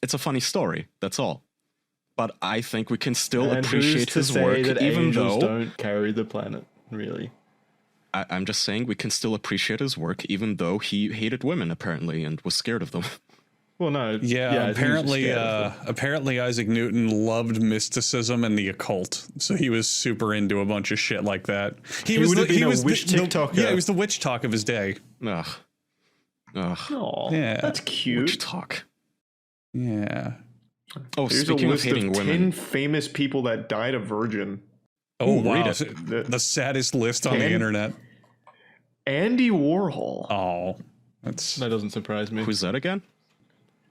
it's a funny story. That's all. But I think we can still appreciate his work, that even though don't carry the planet. Really, I'm just saying we can still appreciate his work, even though he hated women apparently and was scared of them. Well, no. Yeah, apparently Isaac Newton loved mysticism and the occult, so he was super into a bunch of shit like that. He was a witch TikToker. Yeah, he was the witch talk of his day. Ugh. Aw, yeah, that's cute. Witch talk. Yeah. Oh, There's speaking a of list hating of 10 women, famous people that died a virgin. Oh, Ooh, wow. read it. The saddest list on the internet. Andy Warhol. Oh, that doesn't surprise me. Who's that again?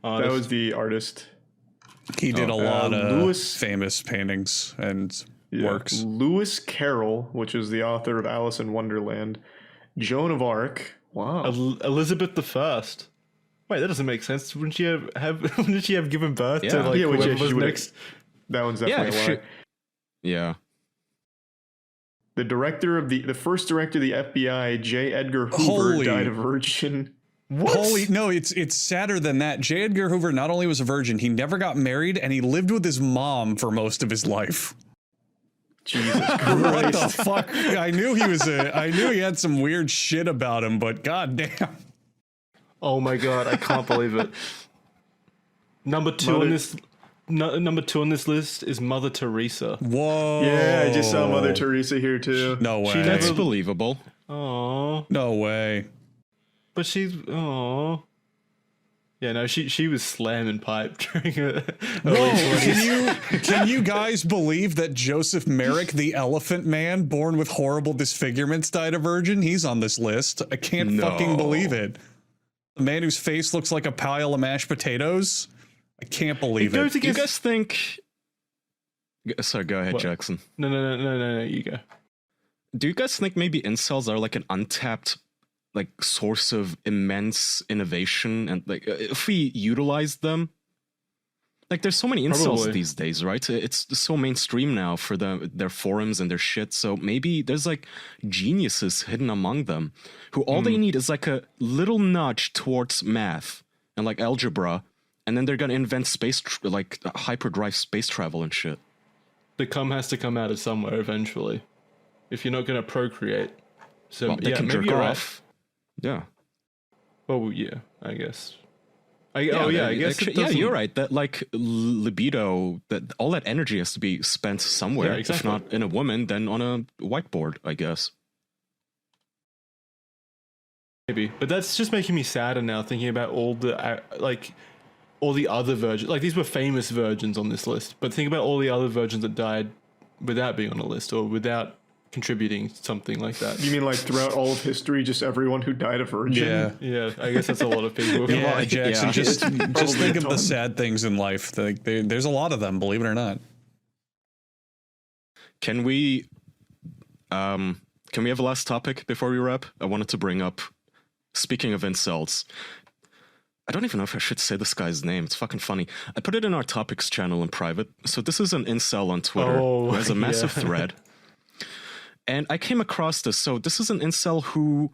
That was the artist. He did a lot of famous paintings and works. Lewis Carroll, which is the author of Alice in Wonderland. Joan of Arc. Wow. Elizabeth I. Wait, that doesn't make sense. Wouldn't she have given birth to like whoever was next? That one's definitely a lie. Yeah. The director of the first director of the FBI, J. Edgar Hoover, died a virgin. What? No, it's sadder than that. J. Edgar Hoover not only was a virgin, he never got married, and he lived with his mom for most of his life. Jesus Christ! What the fuck? I knew he had some weird shit about him, but goddamn. Oh my god, I can't believe it. Number two on this list is Mother Teresa. Whoa! Yeah, I just saw Mother Teresa here too. No way. That's believable. Oh. No way. But she's yeah, no, she was slamming pipe during her. Can you guys believe that Joseph Merrick, the Elephant Man, born with horrible disfigurements, died a virgin? He's on this list. I can't fucking believe it. The man whose face looks like a pile of mashed potatoes. I can't believe it. Do you guys think? Sorry, go ahead, Jackson. No, you go. Do you guys think maybe incels are like an untapped like source of immense innovation, and like if we utilize them, like there's so many incels these days, right? It's so mainstream now for their forums and their shit. So maybe there's like geniuses hidden among them who all they need is like a little nudge towards math and like algebra, and then they're gonna invent like hyperdrive space travel and shit. The cum has to come out of somewhere eventually. If you're not gonna procreate, so Well, they can maybe jerk you're off. Yeah. Oh yeah, I guess. I guess. You're right. That like libido, that all that energy has to be spent somewhere. Yeah, exactly. If not in a woman, then on a whiteboard, I guess. Maybe, but that's just making me sadder now thinking about all the all the other virgins. Like, these were famous virgins on this list, but think about all the other virgins that died without being on a list or without contributing something like that. You mean like throughout all of history, just everyone who died a virgin? Yeah. I guess that's a lot of people. Yeah, Jackson. Just think of the sad things in life. There's a lot of them, believe it or not. Can we have a last topic before we wrap? I wanted to bring up, speaking of incels, I don't even know if I should say this guy's name. It's fucking funny. I put it in our topics channel in private. So this is an incel on Twitter who has a massive thread. And I came across this. So this is an incel who,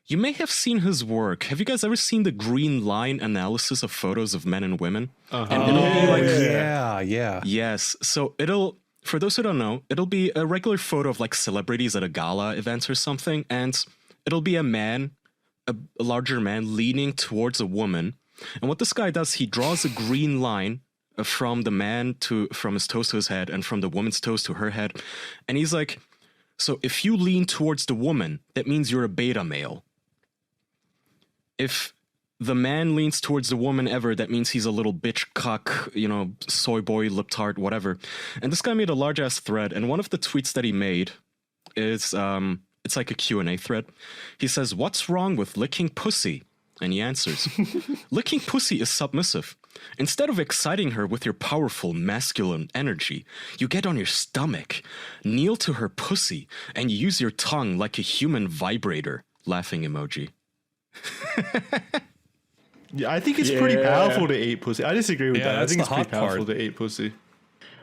you may have seen his work. Have you guys ever seen the green line analysis of photos of men and women? And it'll be like, yeah. Yes. So for those who don't know, it'll be a regular photo of like celebrities at a gala event or something. And it'll be a man, a larger man leaning towards a woman. And what this guy does, he draws a green line from the man from his toes to his head and from the woman's toes to her head. And he's like, so if you lean towards the woman, that means you're a beta male. If the man leans towards the woman ever, that means he's a little bitch cuck, soy boy, lip tart, whatever. And this guy made a large ass thread. And one of the tweets that he made is, it's like a Q&A thread. He says, "What's wrong with licking pussy?" And he answers, "Licking pussy is submissive. Instead of exciting her with your powerful masculine energy, you get on your stomach, kneel to her pussy, and use your tongue like a human vibrator." Laughing emoji. Yeah, I think it's pretty powerful to eat pussy. I disagree with that. I think it's pretty powerful to eat pussy.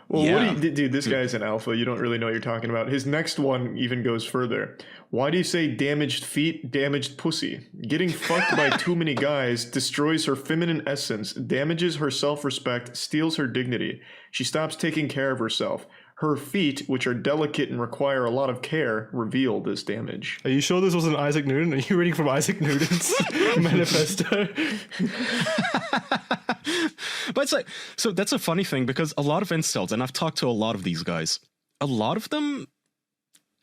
Well, dude, this guy's an alpha. You don't really know what you're talking about. His next one even goes further. Why do you say damaged feet, damaged pussy? Getting fucked by too many guys destroys her feminine essence, damages her self-respect, steals her dignity. She stops taking care of herself. Her feet, which are delicate and require a lot of care, reveal this damage. Are you sure this wasn't Isaac Newton? Are you reading from Isaac Newton's manifesto? But it's like, so that's a funny thing because a lot of incels, and I've talked to a lot of these guys, a lot of them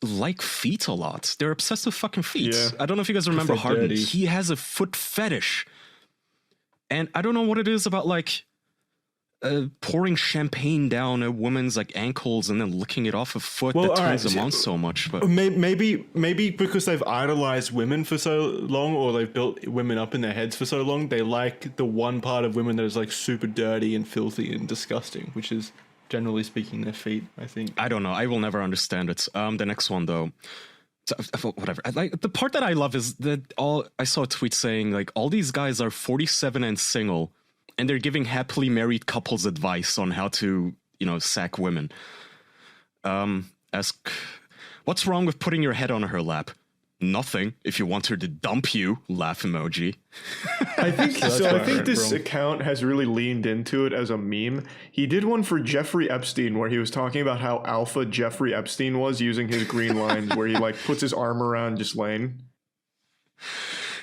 like feet a lot. They're obsessed with fucking feet. Yeah. I don't know if you guys remember Harden. He has a foot fetish. And I don't know what it is about like pouring champagne down a woman's like ankles and then licking it off a foot that turns them on so much. But maybe because they've idolized women for so long, or they've built women up in their heads for so long, they like the one part of women that is like super dirty and filthy and disgusting, which is generally speaking their feet, I think. I don't know. I will never understand it. The next one though. Whatever. Like the part that I love is that I saw a tweet saying like all these guys are 47 and single, and they're giving happily married couples advice on how to, sack women. Ask, what's wrong with putting your head on her lap? Nothing. If you want her to dump you, laugh emoji. I think this account has really leaned into it as a meme. He did one for Jeffrey Epstein where he was talking about how alpha Jeffrey Epstein was using his green lines where he like puts his arm around Ghislaine.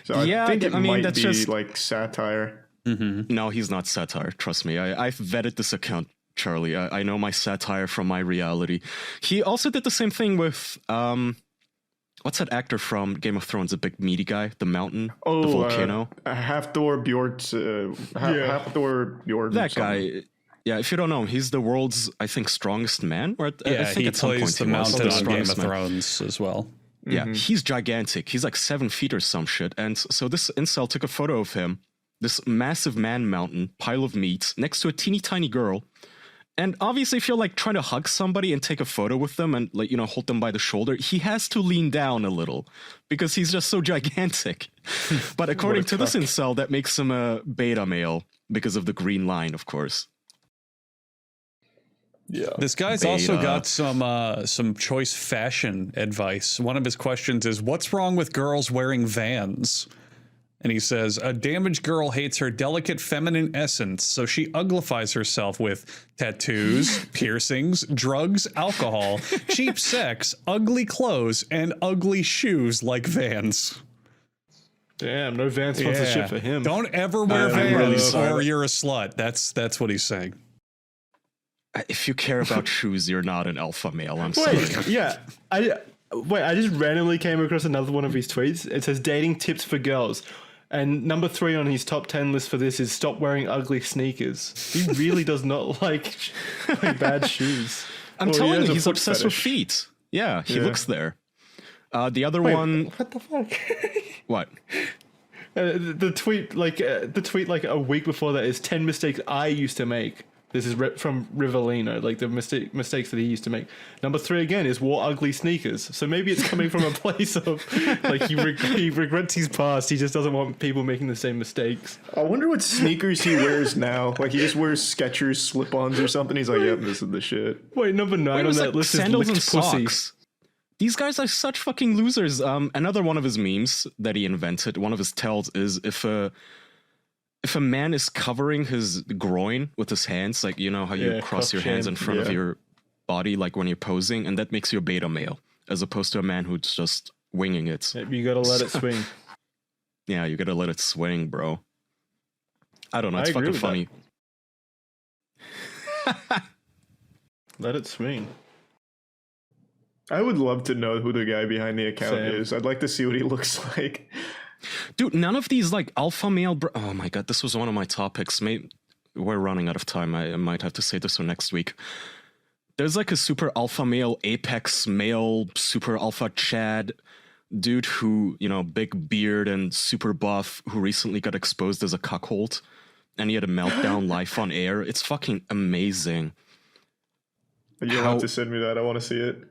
So I think it might be just like satire. Mm-hmm. No, he's not satire. Trust me. I've vetted this account, Charlie. I know my satire from my reality. He also did the same thing with what's that actor from Game of Thrones? The big meaty guy, the mountain, the volcano. Hafthor Bjorn. That guy. Yeah, if you don't know him, he's the world's, I think, strongest man. Or I think he at some plays point the mountain on Game of Thrones as well. Yeah, he's gigantic. He's like 7 feet or some shit. And so this incel took a photo of him, this massive man mountain, pile of meat, next to a teeny tiny girl. And obviously, if you're like trying to hug somebody and take a photo with them and like, hold them by the shoulder, he has to lean down a little because he's just so gigantic. But according to this incel, that makes him a beta male because of the green line, of course. Yeah. This guy's also got some choice fashion advice. One of his questions is, what's wrong with girls wearing Vans? And he says, a damaged girl hates her delicate feminine essence, so she uglifies herself with tattoos, piercings, drugs, alcohol, cheap sex, ugly clothes, and ugly shoes like Vans. Damn, no Vans sponsorship for him. Don't ever wear Vans or you're a slut. That's what he's saying. If you care about shoes, you're not an alpha male. I'm sorry. Yeah. I just randomly came across another one of his tweets. It says dating tips for girls. And number 3 on his top 10 list for this is stop wearing ugly sneakers. He really does not like bad shoes. I'm telling you, he's obsessed with feet. Yeah, he looks there. The other one. What the fuck? What? The tweet like a week before that is 10 mistakes I used to make. This is from Rivellino, like the mistakes that he used to make. Number 3 again is wore ugly sneakers. So maybe it's coming from a place of like he regrets his past. He just doesn't want people making the same mistakes. I wonder what sneakers he wears now. Like he just wears Skechers slip-ons or something. He's like, yep, this is the shit. Wait, number 9 on that list is sandals and pussy. socks. These guys are such fucking losers. Another one of his memes that he invented, one of his tells, is if a man is covering his groin with his hands, like you know how you cross your hands in front of your body, like when you're posing, and that makes you a beta male, as opposed to a man who's just winging it. You gotta let it swing. Yeah, you gotta let it swing, bro. I don't know, it's fucking funny. Let it swing. I would love to know who the guy behind the account is. I'd like to see what he looks like. Dude, none of these like alpha male oh my god, this was one of my topics. We're running out of time. I might have to say this one next week. There's like a super alpha male, apex male, super alpha Chad dude who, you know, big beard and super buff, who recently got exposed as a cuckold, and he had a meltdown live on air. It's fucking amazing. You'll have to send me that. I want to see it.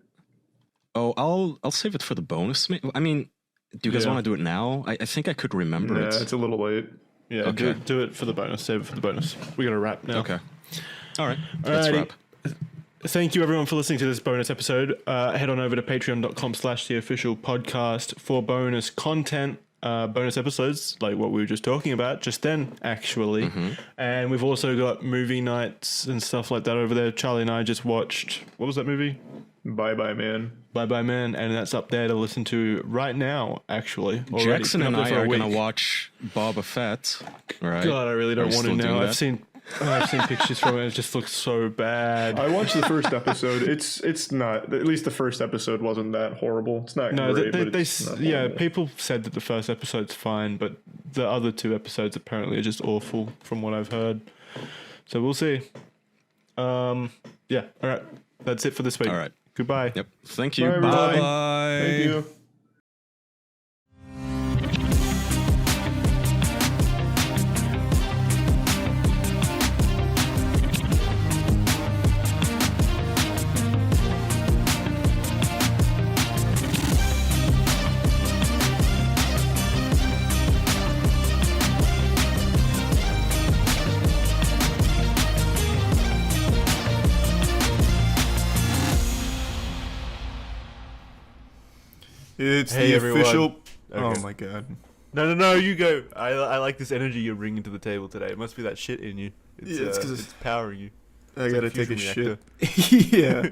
Oh, I'll save it for the bonus. I mean, do you guys want to do it now? I think I could remember it. Yeah, it's a little late. Yeah, okay. Do it for the bonus. Save it for the bonus. We got to wrap now. Okay. All right. Let's wrap. Thank you everyone for listening to this bonus episode. Head on over to patreon.com/theofficialpodcast for bonus content, bonus episodes like what we were just talking about just then, actually. And we've also got movie nights and stuff like that over there. Charlie and I just watched, what was that movie? Bye Bye Man. Bye Bye Man, and that's up there to listen to right now, actually. Jackson and I are going to watch Boba Fett. Right? God, I really don't want to know. I've seen pictures from it. It just looks so bad. I watched the first episode. It's not, at least the first episode wasn't that horrible. It's not great, but it's not horrible. People said that the first episode's fine, but the other 2 episodes apparently are just awful from what I've heard. So we'll see. Yeah, all right. That's it for this week. All right. Goodbye. Yep. Thank you. Bye. Bye. Thank you. It's the official. Okay. Oh my god. No, you go. I like this energy you're bringing to the table today. It must be that shit in you. It's because it's powering you. I gotta take a shit. Yeah.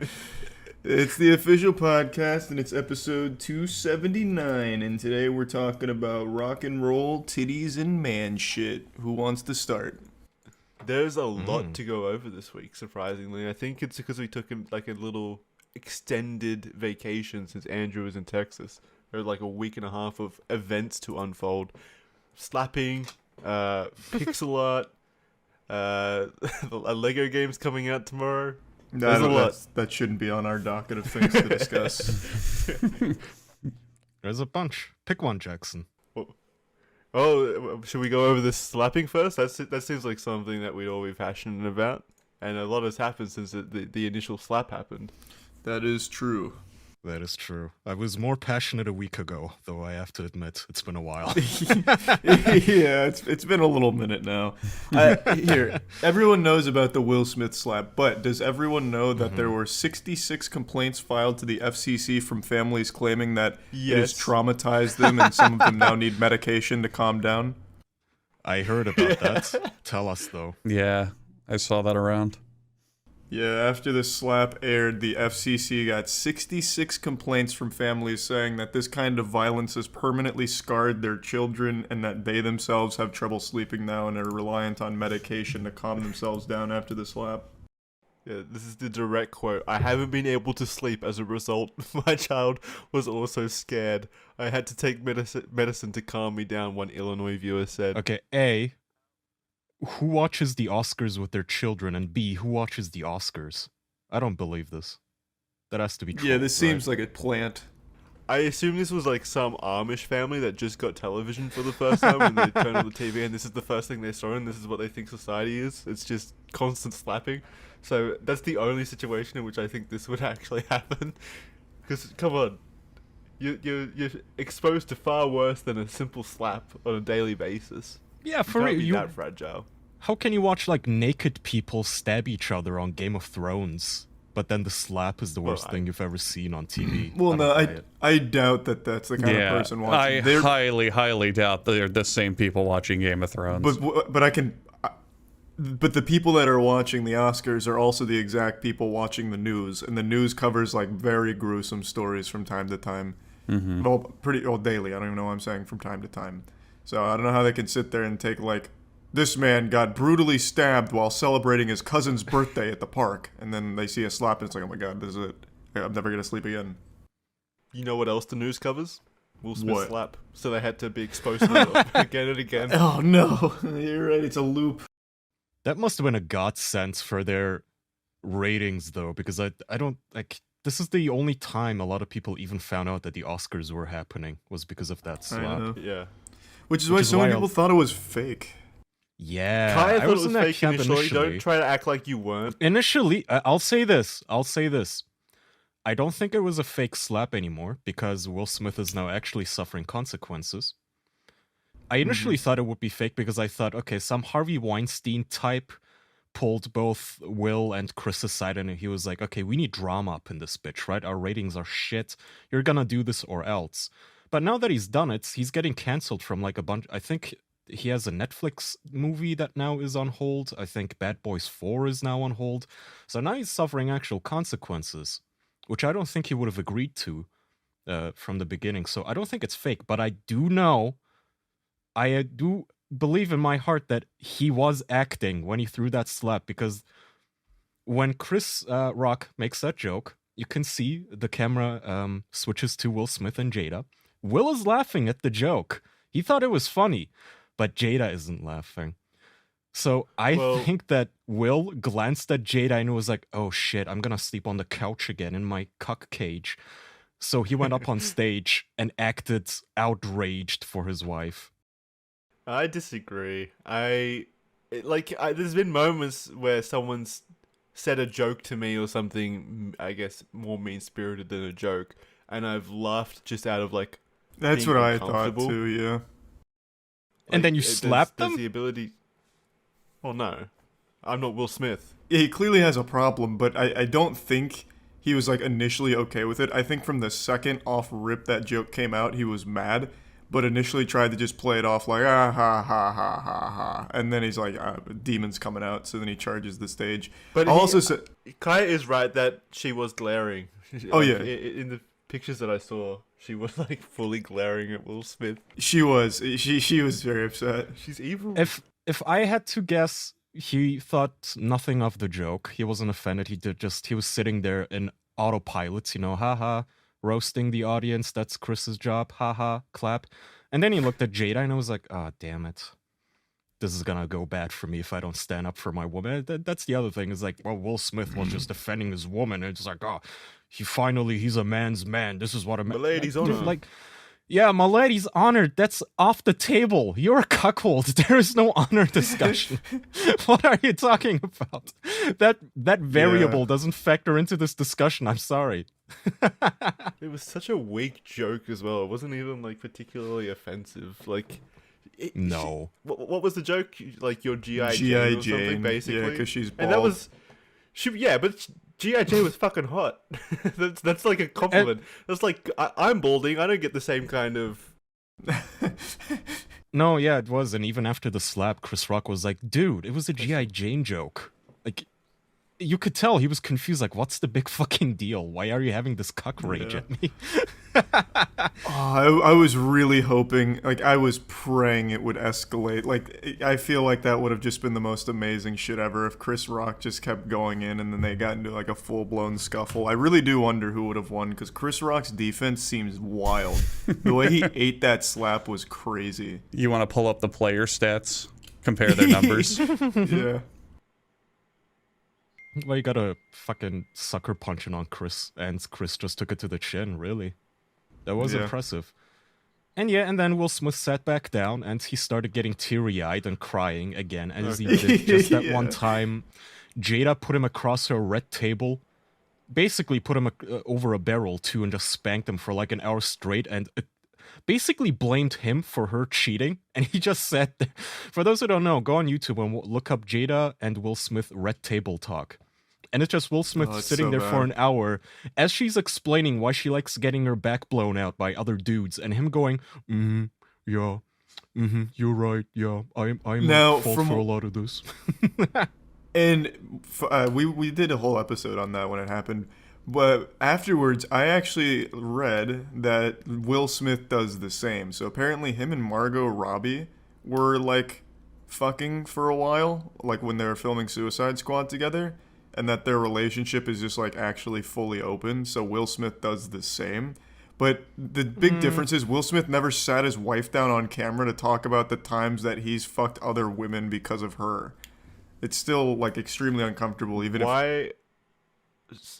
It's the official podcast, and it's episode 279. And today we're talking about rock and roll, titties, and man shit. Who wants to start? There's a lot to go over this week, surprisingly. I think it's because we took like a little extended vacation since Andrew was in Texas. There was like a week and a half of events to unfold. Slapping, pixel art, a Lego game's coming out tomorrow. There's a lot. That shouldn't be on our docket of things to discuss. There's a bunch. Pick one, Jackson. Oh, should we go over this slapping first? That seems like something that we'd all be passionate about. And a lot has happened since the initial slap happened. That is true. That is true. I was more passionate a week ago, though I have to admit, it's been a while. Yeah, it's been a little minute now. Here, everyone knows about the Will Smith slap, but does everyone know that there were 66 complaints filed to the FCC from families claiming that it has traumatized them and some of them now need medication to calm down? I heard about that. Tell us, though. Yeah, I saw that around. Yeah, after the slap aired, the FCC got 66 complaints from families saying that this kind of violence has permanently scarred their children and that they themselves have trouble sleeping now and are reliant on medication to calm themselves down after the slap. Yeah, this is the direct quote. I haven't been able to sleep as a result. My child was also scared. I had to take medicine to calm me down, one Illinois viewer said. Okay, A, who watches the Oscars with their children, and B, who watches the Oscars? I don't believe this. That has to be true. Yeah, this seems like a plant. I assume this was like some Amish family that just got television for the first time and they turned on the TV and this is the first thing they saw and this is what they think society is. It's just constant slapping. So that's the only situation in which I think this would actually happen. Because, come on, you're exposed to far worse than a simple slap on a daily basis. Yeah, for real. You can't be that fragile. How can you watch like naked people stab each other on Game of Thrones, but then the slap is the worst thing you've ever seen on TV? Well, no, I doubt that that's the kind of person watching. I highly doubt they're the same people watching Game of Thrones. But the people that are watching the Oscars are also the exact people watching the news, and the news covers like very gruesome stories from time to time. Well, daily. I don't even know what I'm saying, from time to time. So I don't know how they can sit there and take like, this man got brutally stabbed while celebrating his cousin's birthday at the park, and then they see a slap and it's like, oh my god, this is it. I'm never gonna sleep again. You know what else the news covers? Will Smith slap. So they had to be exposed to it again and again. Oh no, you're right. It's a loop. That must have been a godsend for their ratings, though, because I don't like. This is the only time a lot of people even found out that the Oscars were happening was because of that slap. Yeah, which is why so many people thought it was fake. Yeah, Kaya thought it was fake initially. Don't try to act like you weren't. Initially, I'll say this. I don't think it was a fake slap anymore because Will Smith is now actually suffering consequences. I initially thought it would be fake because I thought, okay, some Harvey Weinstein type pulled both Will and Chris aside and he was like, okay, we need drama up in this bitch, right? Our ratings are shit. You're gonna do this or else. But now that he's done it, he's getting canceled from like a bunch. I think he has a Netflix movie that now is on hold. I think Bad Boys 4 is now on hold. So now he's suffering actual consequences, which I don't think he would have agreed to from the beginning. So I don't think it's fake, but I do believe in my heart that he was acting when he threw that slap, because when Chris Rock makes that joke, you can see the camera switches to Will Smith and Jada. Will is laughing at the joke. He thought it was funny, but Jada isn't laughing. So I think that Will glanced at Jada and was like, oh shit, I'm gonna sleep on the couch again in my cuck cage. So he went up on stage and acted outraged for his wife. I disagree. There's been moments where someone's said a joke to me or something, I guess, more mean-spirited than a joke, and I've laughed just out of, like, that's what I thought, too, yeah. Like, and then you slapped them? There's the ability... Well, no. I'm not Will Smith. Yeah, he clearly has a problem, but I don't think he was, like, initially okay with it. I think from the second off-rip that joke came out, he was mad, but initially tried to just play it off like, ah, ha, ha, ha, ha, ha. And then he's like, demon's coming out, so then he charges the stage. But Kaya is right that she was glaring. Oh, yeah. In the pictures that I saw, she was, like, fully glaring at Will Smith. She was. She was very upset. She's evil. If I had to guess, he thought nothing of the joke. He wasn't offended. He was sitting there in autopilot, haha. Roasting the audience, that's Chris's job, haha, clap. And then he looked at Jada and I was like, oh, damn it. This is gonna go bad for me if I don't stand up for my woman. That's the other thing, is like, well, Will Smith was just defending his woman, and it's like, oh, he's a man's man. This is what a man... My lady's honored. Like, yeah, my lady's honored. That's off the table. You're a cuckold. There is no honor discussion. What are you talking about? That variable doesn't factor into this discussion. I'm sorry. It was such a weak joke as well. It wasn't even like particularly offensive. Like, no. What was the joke? Like your G.I. Jane or something, basically. Yeah, because she's bald. And that was, yeah, but G.I. Jane was fucking hot. that's like a compliment. That's like I'm balding. I don't get the same kind of. No, yeah, it was. And even after the slap, Chris Rock was like, "Dude, it was a G.I. Jane joke." Like, you could tell he was confused. Like, what's the big fucking deal? Why are you having this cuck rage at me? I was really hoping, like, I was praying it would escalate. Like, I feel like that would have just been the most amazing shit ever if Chris Rock just kept going in and then they got into, like, a full-blown scuffle. I really do wonder who would have won, because Chris Rock's defense seems wild. The way he ate that slap was crazy. You want to pull up the player stats? Compare their numbers? Yeah. Well, you got a fucking sucker punching on Chris, and Chris just took it to the chin, really. That was impressive. And yeah, and then Will Smith sat back down, and he started getting teary-eyed and crying again, as he did just that one time. Jada put him across her red table, basically put him over a barrel, too, and just spanked him for like an hour straight, and basically blamed him for her cheating, and he just sat there. For those who don't know, go on YouTube and look up Jada and Will Smith red table talk. And it's just Will Smith sitting there for an hour as she's explaining why she likes getting her back blown out by other dudes, and him going, yeah, you're right, yeah, I'm at fault for a lot of this. And we did a whole episode on that when it happened. But afterwards, I actually read that Will Smith does the same. So apparently him and Margot Robbie were, like, fucking for a while, like when they were filming Suicide Squad together, and that their relationship is just, like, actually fully open. So Will Smith does the same. But the big difference is Will Smith never sat his wife down on camera to talk about the times that he's fucked other women because of her. It's still, like, extremely uncomfortable, even if...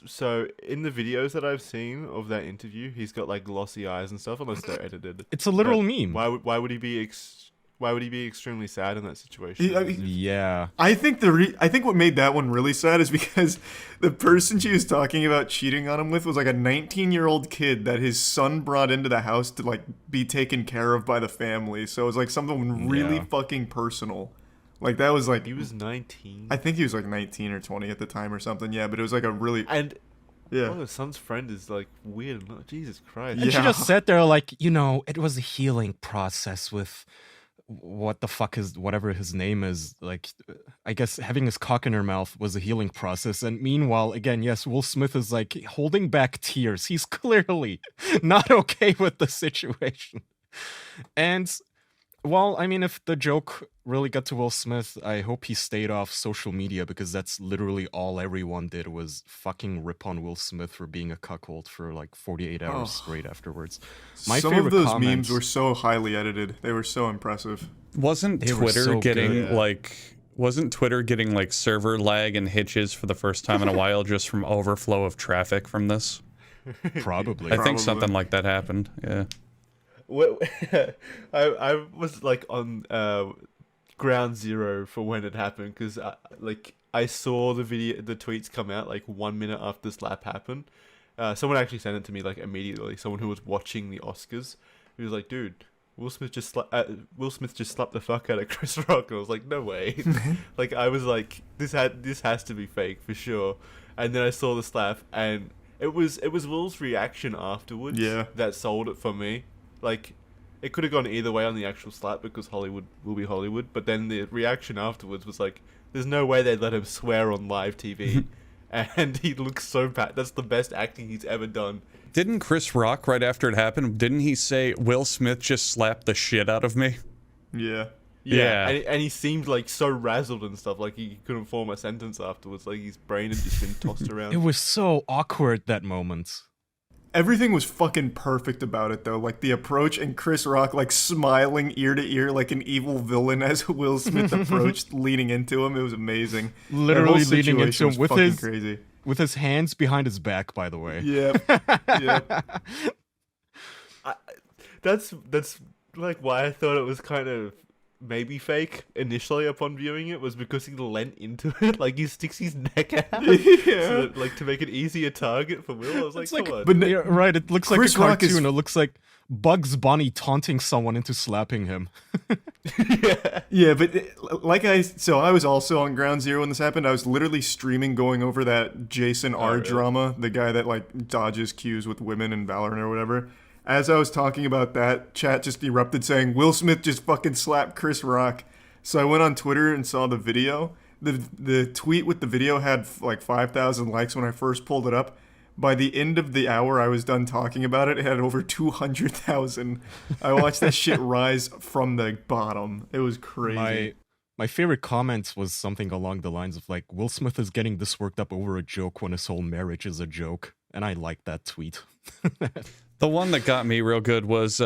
So, in the videos that I've seen of that interview, he's got, like, glossy eyes and stuff, unless they're edited. It's a literal meme. Why would he be extremely sad in that situation? Yeah. I think what made that one really sad is because the person she was talking about cheating on him with was like a 19-year-old kid that his son brought into the house to, like, be taken care of by the family. So it was like something really fucking personal. Like, that was like... He was 19? I think he was like 19 or 20 at the time or something, yeah, but it was like a really... And... Yeah. Oh, his son's friend is, like, weird. Jesus Christ. And she just sat there like, you know, it was a healing process with... what the fuck is whatever his name is, like, I guess having his cock in her mouth was a healing process. And meanwhile, again, yes, Will Smith is like holding back tears. He's clearly not okay with the situation. And well, I mean, if the joke really got to Will Smith, I hope he stayed off social media, because that's literally all everyone did was fucking rip on Will Smith for being a cuckold for like 48 hours straight afterwards. Some of those memes were so highly edited. They were so impressive. Wasn't Twitter getting like server lag and hitches for the first time in a while just from overflow of traffic from this? Probably. I think something like that happened. Yeah. I was like on ground zero for when it happened, because I saw the tweets come out like 1 minute after the slap happened. Someone actually sent it to me like immediately. Someone who was watching the Oscars. He was like, "Dude, Will Smith just slapped the fuck out of Chris Rock." And I was like, "No way!" Like, I was like, "This has to be fake for sure." And then I saw the slap, and it was Will's reaction afterwards that sold it for me. Like, it could have gone either way on the actual slap, because Hollywood will be Hollywood, but then the reaction afterwards was like, there's no way they'd let him swear on live TV. And he looks so bad. That's the best acting he's ever done. Didn't Chris Rock, right after it happened, didn't he say, "Will Smith just slapped the shit out of me"? Yeah. Yeah. And he seemed like so razzled and stuff, like he couldn't form a sentence afterwards, like his brain had just been tossed around. It was so awkward, that moment. Everything was fucking perfect about it, though. Like, the approach, and Chris Rock, like, smiling ear to ear like an evil villain as Will Smith approached, leaning into him. It was amazing. Literally leaning into him with his hands behind his back, by the way. Yep. That's like why I thought it was kind of maybe fake initially upon viewing it was because he leant into it, like he sticks his neck out, so that, like to make an easier target for Will. I was like, come on. But right, it looks Chris like a Rock is- cartoon. It looks like Bugs Bunny taunting someone into slapping him. Yeah, but I was also on Ground Zero when this happened. I was literally streaming going over that Jason R drama, the guy that like dodges cues with women in Valorant or whatever. As I was talking about that, chat just erupted saying Will Smith just fucking slapped Chris Rock. So I went on Twitter and saw the video. The tweet with the video had like 5,000 likes when I first pulled it up. By the end of the hour I was done talking about it, it had over 200,000. I watched that shit rise from the bottom. It was crazy. My favorite comments was something along the lines of like, Will Smith is getting this worked up over a joke when his whole marriage is a joke. And I like that tweet. The one that got me real good was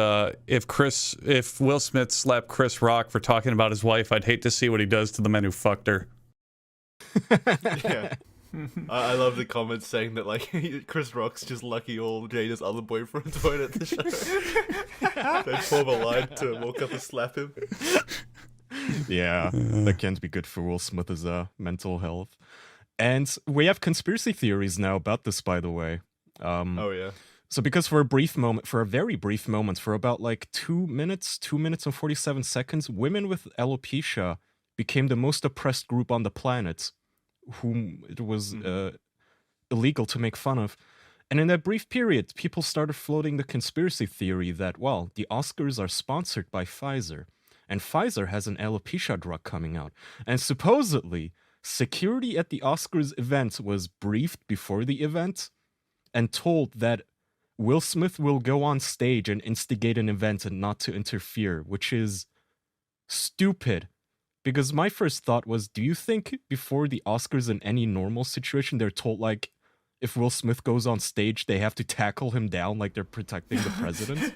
if Will Smith slapped Chris Rock for talking about his wife, I'd hate to see what he does to the men who fucked her. Yeah. I love the comments saying that like Chris Rock's just lucky all Jada's other boyfriends weren't at the show. They form a line to walk up and slap him. Yeah, that can't be good for Will Smith's mental health. And we have conspiracy theories now about this, by the way. Oh yeah. So because for a very brief moment, for about like 2 minutes and 47 seconds, women with alopecia became the most oppressed group on the planet, whom it was illegal to make fun of. And in that brief period, people started floating the conspiracy theory that, well, the Oscars are sponsored by Pfizer, and Pfizer has an alopecia drug coming out. And supposedly, security at the Oscars event was briefed before the event and told that Will Smith will go on stage and instigate an event and not to interfere, which is stupid. Because my first thought was, do you think before the Oscars in any normal situation, they're told, like, if Will Smith goes on stage, they have to tackle him down like they're protecting the president?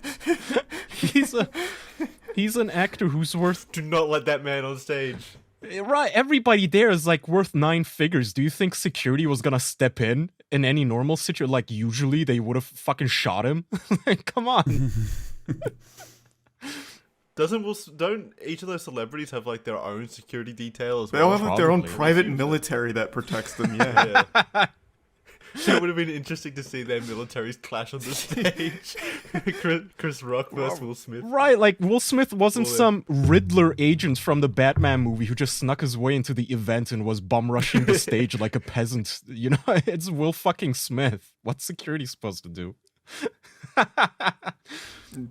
He's an actor who's worth... Do not let that man on stage. Right, everybody there is, like, worth 9 figures. Do you think security was gonna step in any normal situation? Like, usually they would have fucking shot him? Like, come on. Don't each of those celebrities have like their own security detail as They well? all have like, their own private military that protects them, yeah. So it would have been interesting to see their militaries clash on the stage. Chris Rock versus Will Smith. Right, like Will Smith wasn't some Riddler agent from the Batman movie who just snuck his way into the event and was bum rushing the stage like a peasant. You know, it's Will fucking Smith. What's security supposed to do?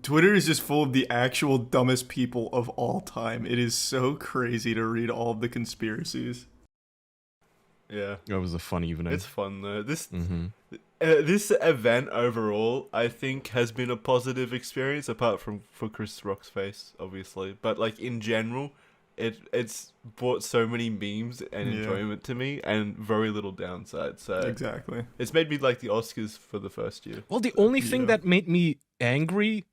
Twitter is just full of the actual dumbest people of all time. It is so crazy to read all of the conspiracies. Yeah, it was a fun evening. It's fun though. This event overall, I think, has been a positive experience, apart from for Chris Rock's face, obviously. But like in general, it's brought so many memes and enjoyment to me, and very little downside. So exactly, it's made me like the Oscars for the first year. Well, the only thing that made me angry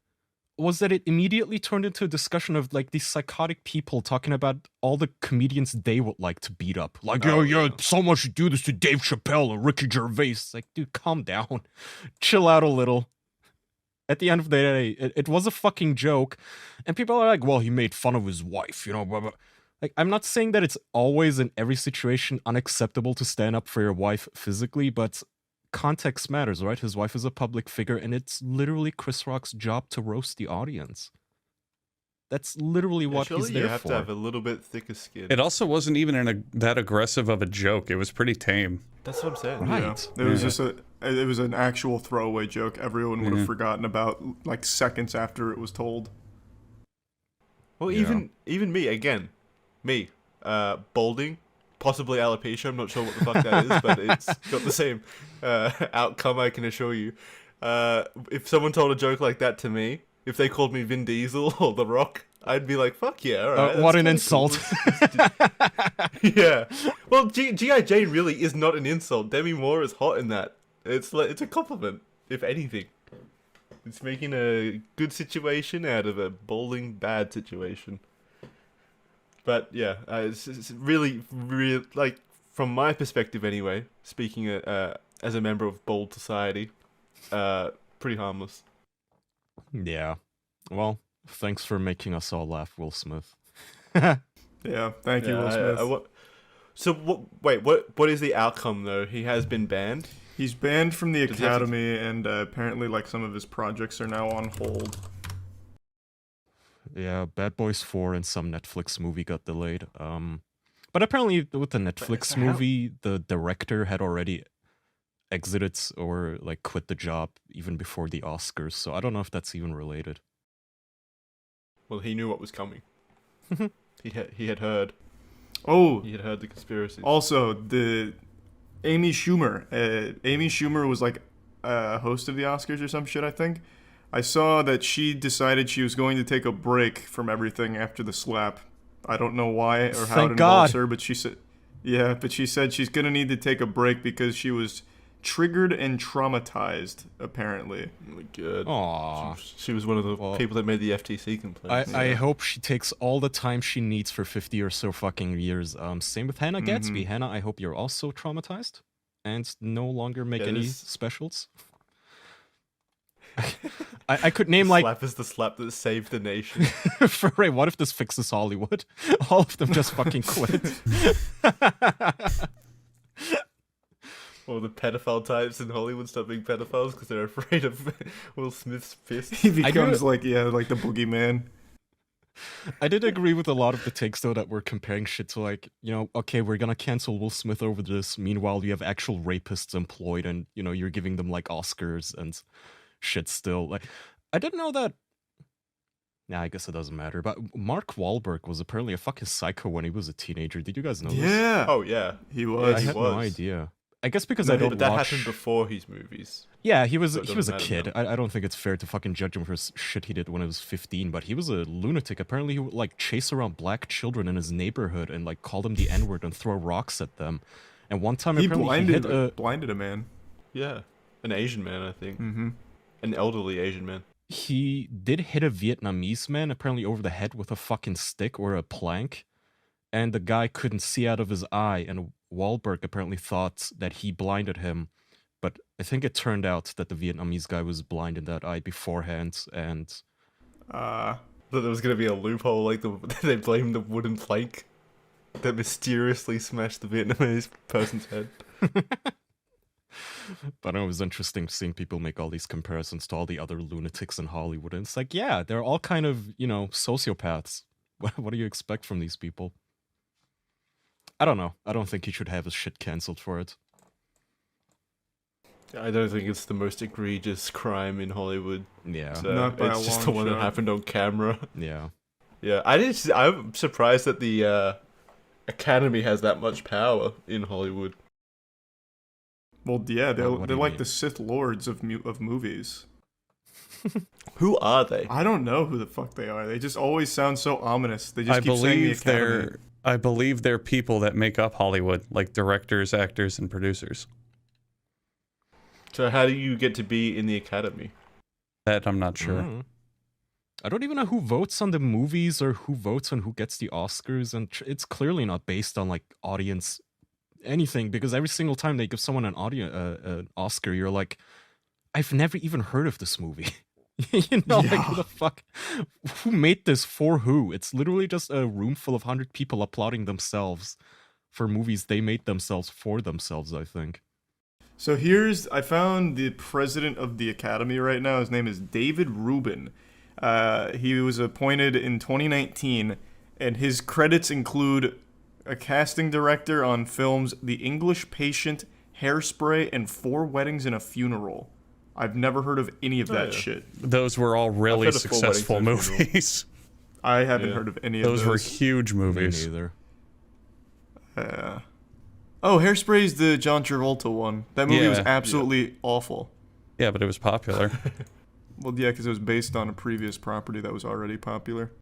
was that it immediately turned into a discussion of like these psychotic people talking about all the comedians they would like to beat up. Like, someone should do this to Dave Chappelle or Ricky Gervais. It's like, dude, calm down. Chill out a little. At the end of the day, it was a fucking joke. And people are like, well, he made fun of his wife, you know, blah, blah. Like, I'm not saying that it's always in every situation unacceptable to stand up for your wife physically, but context matters, right? His wife is a public figure, and it's literally Chris Rock's job to roast the audience. That's literally what he's there for. You have to have a little bit thicker skin. It also wasn't even that aggressive of a joke. It was pretty tame. That's what I'm saying. Right. Yeah. It was just it was an actual throwaway joke everyone would have forgotten about like seconds after it was told. Well, even me, balding, possibly alopecia, I'm not sure what the fuck that is, but it's got the same outcome, I can assure you. If someone told a joke like that to me, if they called me Vin Diesel or The Rock, I'd be like, fuck yeah, alright. What an insult. Yeah. Well, G.I. Jane really is not an insult. Demi Moore is hot in that. It's a compliment, if anything. It's making a good situation out of a balding bad situation. But yeah, it's really, like, from my perspective anyway, speaking as a member of Bald Society, pretty harmless. Yeah. Well, thanks for making us all laugh, Will Smith. Yeah, thank you, Will Smith. So what is the outcome though? He has been banned. He's banned from the Academy, and apparently, like, some of his projects are now on hold. Yeah, Bad Boys 4 and some Netflix movie got delayed. But apparently with the Netflix movie, the director had already exited or like quit the job even before the Oscars, so I don't know if that's even related. Well, he knew what was coming. he had heard. Oh, he had heard the conspiracy. Also, the Amy Schumer. Amy Schumer was like a host of the Oscars or some shit, I think. I saw that she decided she was going to take a break from everything after the slap. I don't know why or how it involves her, but she said, yeah, but she said she's gonna need to take a break because she was triggered and traumatized, apparently. Oh my god. Aww. She was one of the people that made the FTC complaint. I hope she takes all the time she needs for 50 or so fucking years. Same with Hannah Gadsby. Hannah, I hope you're also traumatized and no longer make any specials. I could name like slap is the slap that saved the nation. For Ray, what if this fixes Hollywood? All of them just fucking quit. Or the pedophile types in Hollywood stop being pedophiles because they're afraid of Will Smith's fist. He becomes like the boogeyman. I did agree with a lot of the takes though that were comparing shit to like, okay, we're gonna cancel Will Smith over this. Meanwhile, you have actual rapists employed, and you're giving them like Oscars and shit still. Like, I didn't know that. Nah, I guess it doesn't matter. But Mark Wahlberg was apparently a fucking psycho when he was a teenager. Did you guys know this? Yeah. Oh yeah, he was. I had no idea. I guess because I don't but that watch... happened before his movies. Yeah, he was a kid. Now. I don't think it's fair to fucking judge him for shit he did when he was 15, but he was a lunatic. Apparently he would like chase around black children in his neighborhood and like call them the N-word and throw rocks at them. And one time he apparently blinded a man. Yeah, an Asian man, I think. Mm-hmm. An elderly Asian man. He did hit a Vietnamese man apparently over the head with a fucking stick or a plank, and the guy couldn't see out of his eye, and Wahlberg apparently thought that he blinded him, but I think it turned out that the Vietnamese guy was blind in that eye beforehand, and... That there was going to be a loophole, like they blamed the wooden plank that mysteriously smashed the Vietnamese person's head. But it was interesting seeing people make all these comparisons to all the other lunatics in Hollywood, and it's like, yeah, they're all kind of, sociopaths. What do you expect from these people? I don't know. I don't think he should have his shit cancelled for it. I don't think it's the most egregious crime in Hollywood. Yeah. So Not by it's a just long the one shot. that happened on camera. Yeah. Yeah, I'm surprised that the Academy has that much power in Hollywood. Well, yeah, they're What do you like mean? the Sith Lords of movies. Who are they? I don't know who the fuck they are. They just always sound so ominous. They just keep saying the Academy. I believe they're people that make up Hollywood, like directors, actors, and producers. So how do you get to be in the Academy? That I'm not sure. I don't even know who votes on the movies or who votes on who gets the Oscars, and it's clearly not based on like audience anything, because every single time they give someone an Oscar, you're like, I've never even heard of this movie. Like, who the fuck? Who made this for who? It's literally just a room full of 100 people applauding themselves for movies they made themselves for themselves, I think. So I found the president of the Academy right now. His name is David Rubin. He was appointed in 2019, and his credits include a casting director on films The English Patient, Hairspray, and 4 Weddings and a Funeral. I've never heard of any of that shit. Those were all really successful movies. I haven't heard of any of those. Those were huge movies. Me neither. Hairspray is the John Travolta one. That movie was absolutely awful. Yeah, but it was popular. Well, yeah, because it was based on a previous property that was already popular.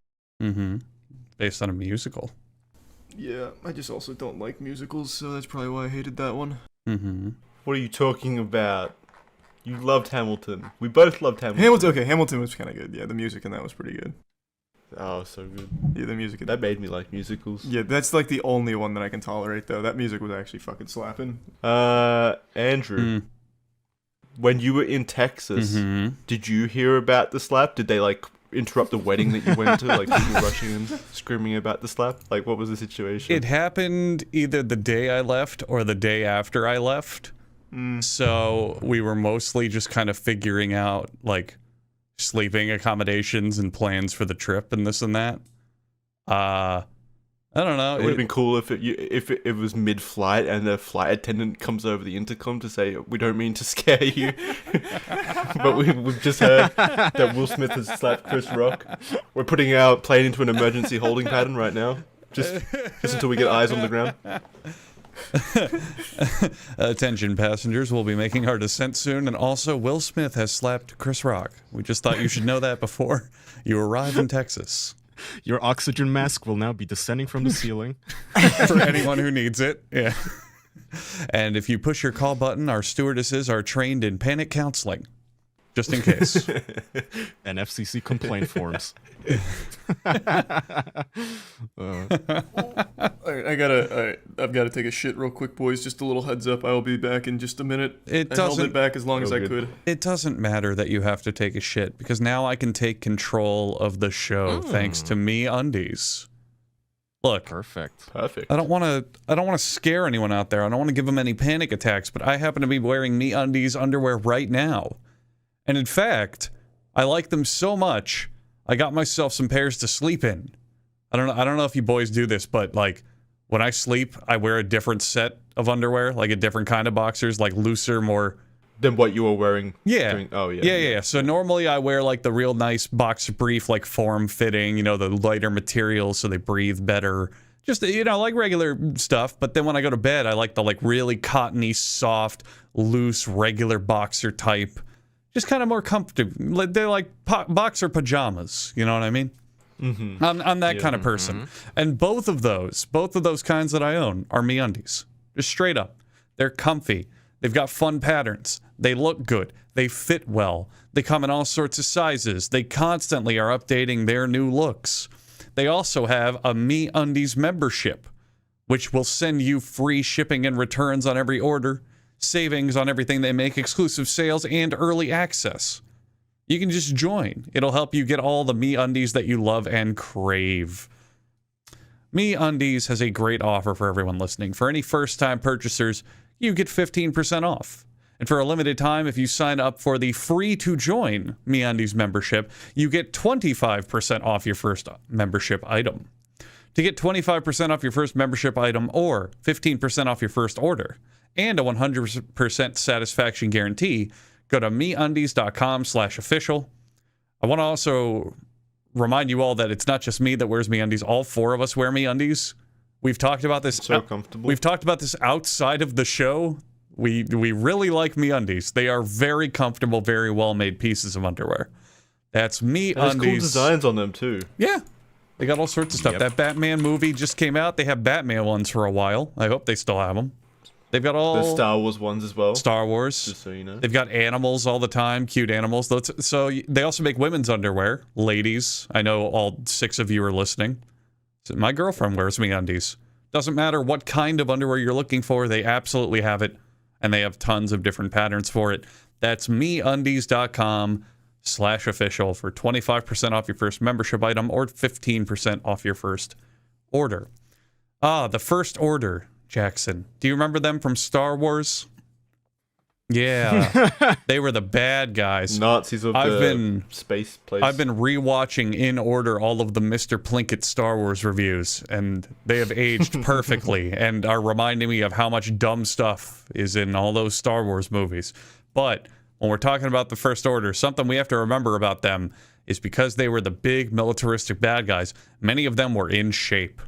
Mm-hmm. Based on a musical. Yeah, I just also don't like musicals, so that's probably why I hated that one. Mm-hmm. What are you talking about? You loved Hamilton. We both loved Hamilton. Hamilton was kind of good. Yeah, the music in that was pretty good. Oh, so good. Yeah, the music. That made me like musicals. Yeah, that's like the only one that I can tolerate, though. That music was actually fucking slapping. Andrew, when you were in Texas, did you hear about the slap? Did they like interrupt the wedding that you went to? Like people rushing in, screaming about the slap? Like what was the situation? It happened either the day I left or the day after I left. So we were mostly just kind of figuring out like sleeping accommodations and plans for the trip and this and that. I don't know. It would have been cool if it was mid-flight and the flight attendant comes over the intercom to say, "We don't mean to scare you, but we've just heard that Will Smith has slapped Chris Rock. We're putting our plane into an emergency holding pattern right now, just until we get eyes on the ground." Attention passengers, we'll be making our descent soon, and also Will Smith has slapped Chris Rock. We just thought you should know that before you arrive in Texas. Your oxygen mask will now be descending from the ceiling. For anyone who needs it, yeah. And if you push your call button, our stewardesses are trained in panic counseling, just in case. And FCC complaint forms. I've got to take a shit real quick, boys. Just a little heads up. I will be back in just a minute. I held it back as long as I could. It doesn't matter that you have to take a shit because now I can take control of the show thanks to MeUndies. Look, perfect. I don't want to scare anyone out there. I don't want to give them any panic attacks, but I happen to be wearing MeUndies underwear right now. And in fact, I like them so much, I got myself some pairs to sleep in. I don't know if you boys do this, but like when I sleep, I wear a different set of underwear, like a different kind of boxers, like looser, more than what you were wearing. Yeah. Yeah. So normally I wear like the real nice boxer brief, like form fitting, the lighter materials so they breathe better. Just, like regular stuff. But then when I go to bed, I like the like really cottony, soft, loose, regular boxer type. Just kind of more comfortable. They're like boxer pajamas. You know what I mean? Mm-hmm. I'm that kind of person. And both of those kinds that I own are MeUndies. Just straight up. They're comfy. They've got fun patterns. They look good. They fit well. They come in all sorts of sizes. They constantly are updating their new looks. They also have a MeUndies membership, which will send you free shipping and returns on every order, savings on everything they make, exclusive sales, and early access. You can just join. It'll help you get all the MeUndies that you love and crave. MeUndies has a great offer for everyone listening. For any first-time purchasers, you get 15% off. And for a limited time, if you sign up for the free-to-join MeUndies membership, you get 25% off your first membership item. To get 25% off your first membership item or 15% off your first order and a 100% satisfaction guarantee, go to MeUndies.com/official. I want to also remind you all that it's not just me that wears MeUndies. All four of us wear MeUndies. We've talked about this. So comfortable. We've talked about this outside of the show. We really like MeUndies. They are very comfortable, very well-made pieces of underwear. That's MeUndies. There's cool designs on them too. Yeah. They got all sorts of stuff. That Batman movie just came out. They have Batman ones for a while. I hope they still have them. They've got all... The Star Wars ones as well. Star Wars. Just so you know. They've got animals all the time, cute animals. So they also make women's underwear. Ladies, I know all 6 of you are listening. My girlfriend wears MeUndies. Doesn't matter what kind of underwear you're looking for, they absolutely have it. And they have tons of different patterns for it. That's MeUndies.com/official for 25% off your first membership item or 15% off your first order. The first order, Jackson. Do you remember them from Star Wars? Yeah. They were the bad guys. Nazis of space place. I've been rewatching in order all of the Mr. Plinkett Star Wars reviews, and they have aged perfectly and are reminding me of how much dumb stuff is in all those Star Wars movies. But when we're talking about the First Order, something we have to remember about them is because they were the big militaristic bad guys, many of them were in shape.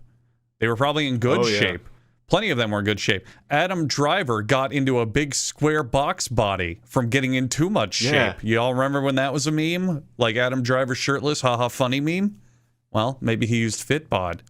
They were probably in good shape. Plenty of them were in good shape. Adam Driver got into a big square box body from getting in too much shape. You all remember when that was a meme? Like Adam Driver shirtless, haha, funny meme? Well, maybe he used Fitbod.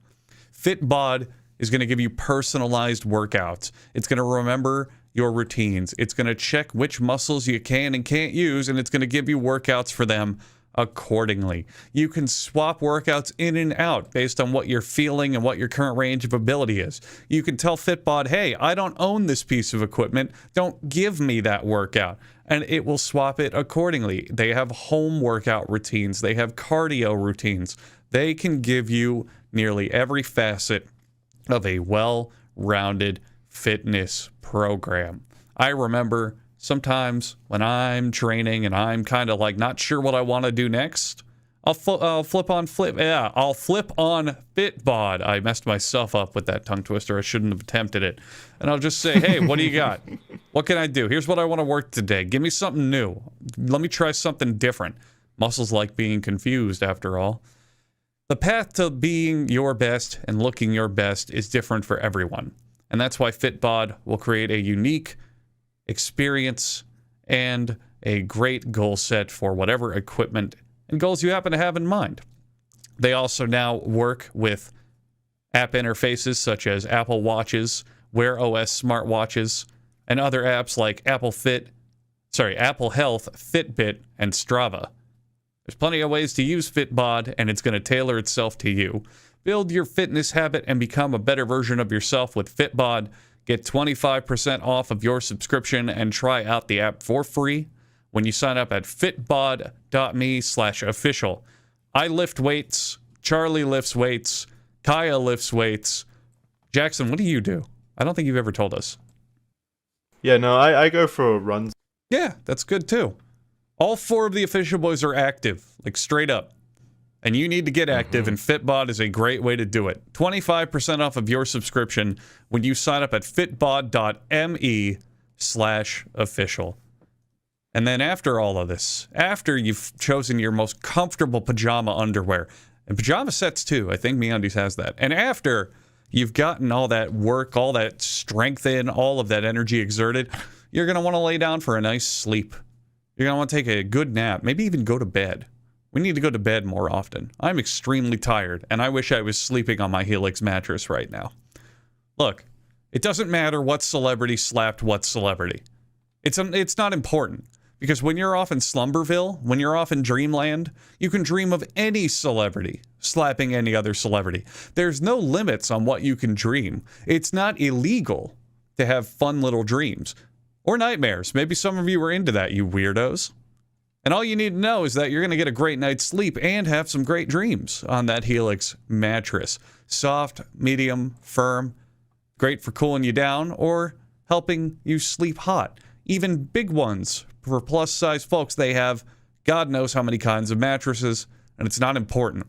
Fitbod is going to give you personalized workouts. It's going to remember your routines. It's going to check which muscles you can and can't use, and it's going to give you workouts for them accordingly. You can swap workouts in and out based on what you're feeling and what your current range of ability is. You can tell Fitbod, hey, I don't own this piece of equipment. Don't give me that workout. And it will swap it accordingly. They have home workout routines. They have cardio routines. They can give you nearly every facet of a well-rounded fitness program. I remember sometimes when I'm training and I'm kind of like not sure what I want to do next, I'll flip on Fitbod. I messed myself up with that tongue twister. I shouldn't have attempted it. And I'll just say, hey, what do you got? What can I do? Here's what I want to work today. Give me something new. Let me try something different. Muscles like being confused, after all. The path to being your best and looking your best is different for everyone. And that's why Fitbod will create a unique experience and a great goal set for whatever equipment and goals you happen to have in mind. They also now work with app interfaces such as Apple Watches, Wear OS smartwatches, and other apps like Apple Health, Fitbit, and Strava. There's plenty of ways to use Fitbod, and it's going to tailor itself to you. Build your fitness habit and become a better version of yourself with Fitbod. Get 25% off of your subscription and try out the app for free when you sign up at fitbod.me/official. I lift weights, Charlie lifts weights, Kaya lifts weights. Jackson, what do you do? I don't think you've ever told us. Yeah, no, I go for runs. Yeah, that's good too. All 4 of the official boys are active, like straight up. And you need to get active, and Fitbod is a great way to do it. 25% off of your subscription when you sign up at fitbod.me/official. And then after all of this, after you've chosen your most comfortable pajama underwear, and pajama sets too, I think MeUndies has that. And after you've gotten all that work, all that strength in, all of that energy exerted, you're going to want to lay down for a nice sleep. You're going to want to take a good nap, maybe even go to bed. We need to go to bed more often. I'm extremely tired, and I wish I was sleeping on my Helix mattress right now. Look, it doesn't matter what celebrity slapped what celebrity. It's not important, because when you're off in Slumberville, when you're off in Dreamland, you can dream of any celebrity slapping any other celebrity. There's no limits on what you can dream. It's not illegal to have fun little dreams. Or nightmares. Maybe some of you are into that, you weirdos. And all you need to know is that you're going to get a great night's sleep and have some great dreams on that Helix mattress. Soft, medium, firm, great for cooling you down or helping you sleep hot. Even big ones for plus-size folks, they have God knows how many kinds of mattresses, and it's not important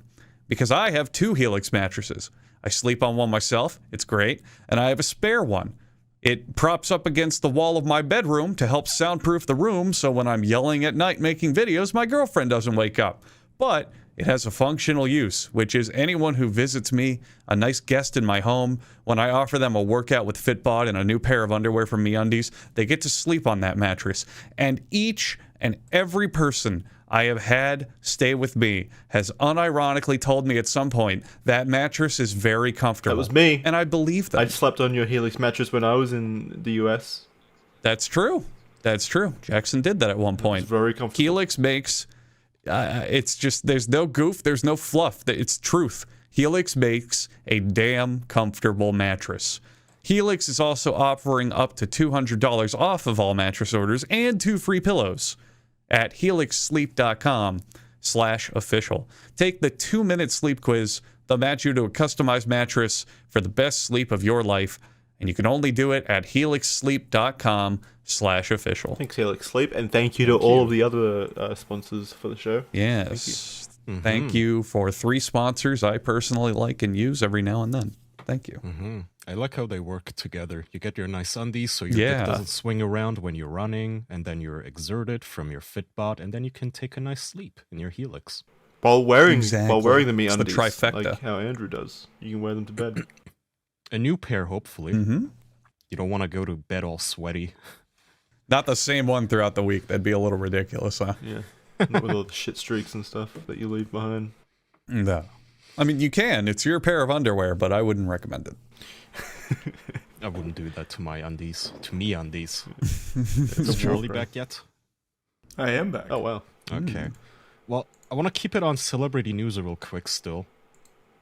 because I have 2 Helix mattresses. I sleep on one myself, it's great, and I have a spare one. It props up against the wall of my bedroom to help soundproof the room so when I'm yelling at night making videos, my girlfriend doesn't wake up. But it has a functional use, which is anyone who visits me, a nice guest in my home, when I offer them a workout with Fitbod and a new pair of underwear from MeUndies, they get to sleep on that mattress. And each and every person I have had stay with me has unironically told me at some point that mattress is very comfortable. That was me. And I believe that. I slept on your Helix mattress when I was in the US. That's true. That's true. Jackson did that at one point. It's very comfortable. Helix makes, it's just, there's no goof, there's no fluff. It's truth. Helix makes a damn comfortable mattress. Helix is also offering up to $200 off of all mattress orders and 2 free pillows at helixsleep.com/official. Take the 2-minute sleep quiz. They'll match you to a customized mattress for the best sleep of your life, and you can only do it at helixsleep.com/official. Thanks, Helix Sleep, and thank you to all of the other sponsors for the show. Yes. Thank you for 3 sponsors I personally like and use every now and then. Thank you. I like how they work together. You get your nice undies so your dick doesn't swing around when you're running, and then you're exerted from your Fitbod, and then you can take a nice sleep in your Helix. While wearing the MeUndies, the trifecta. like how Andrew does. You can wear them to bed. A new pair, hopefully. You don't want to go to bed all sweaty. Not the same one throughout the week. That'd be a little ridiculous, huh? Yeah. Not with all the shit streaks and stuff that you leave behind. No. I mean, you can. It's your pair of underwear, but I wouldn't recommend it. I wouldn't do that to my undies. To me undies. Is Charlie back yet? I am back. Oh, wow. Okay. Well, I want to keep it on celebrity news real quick still,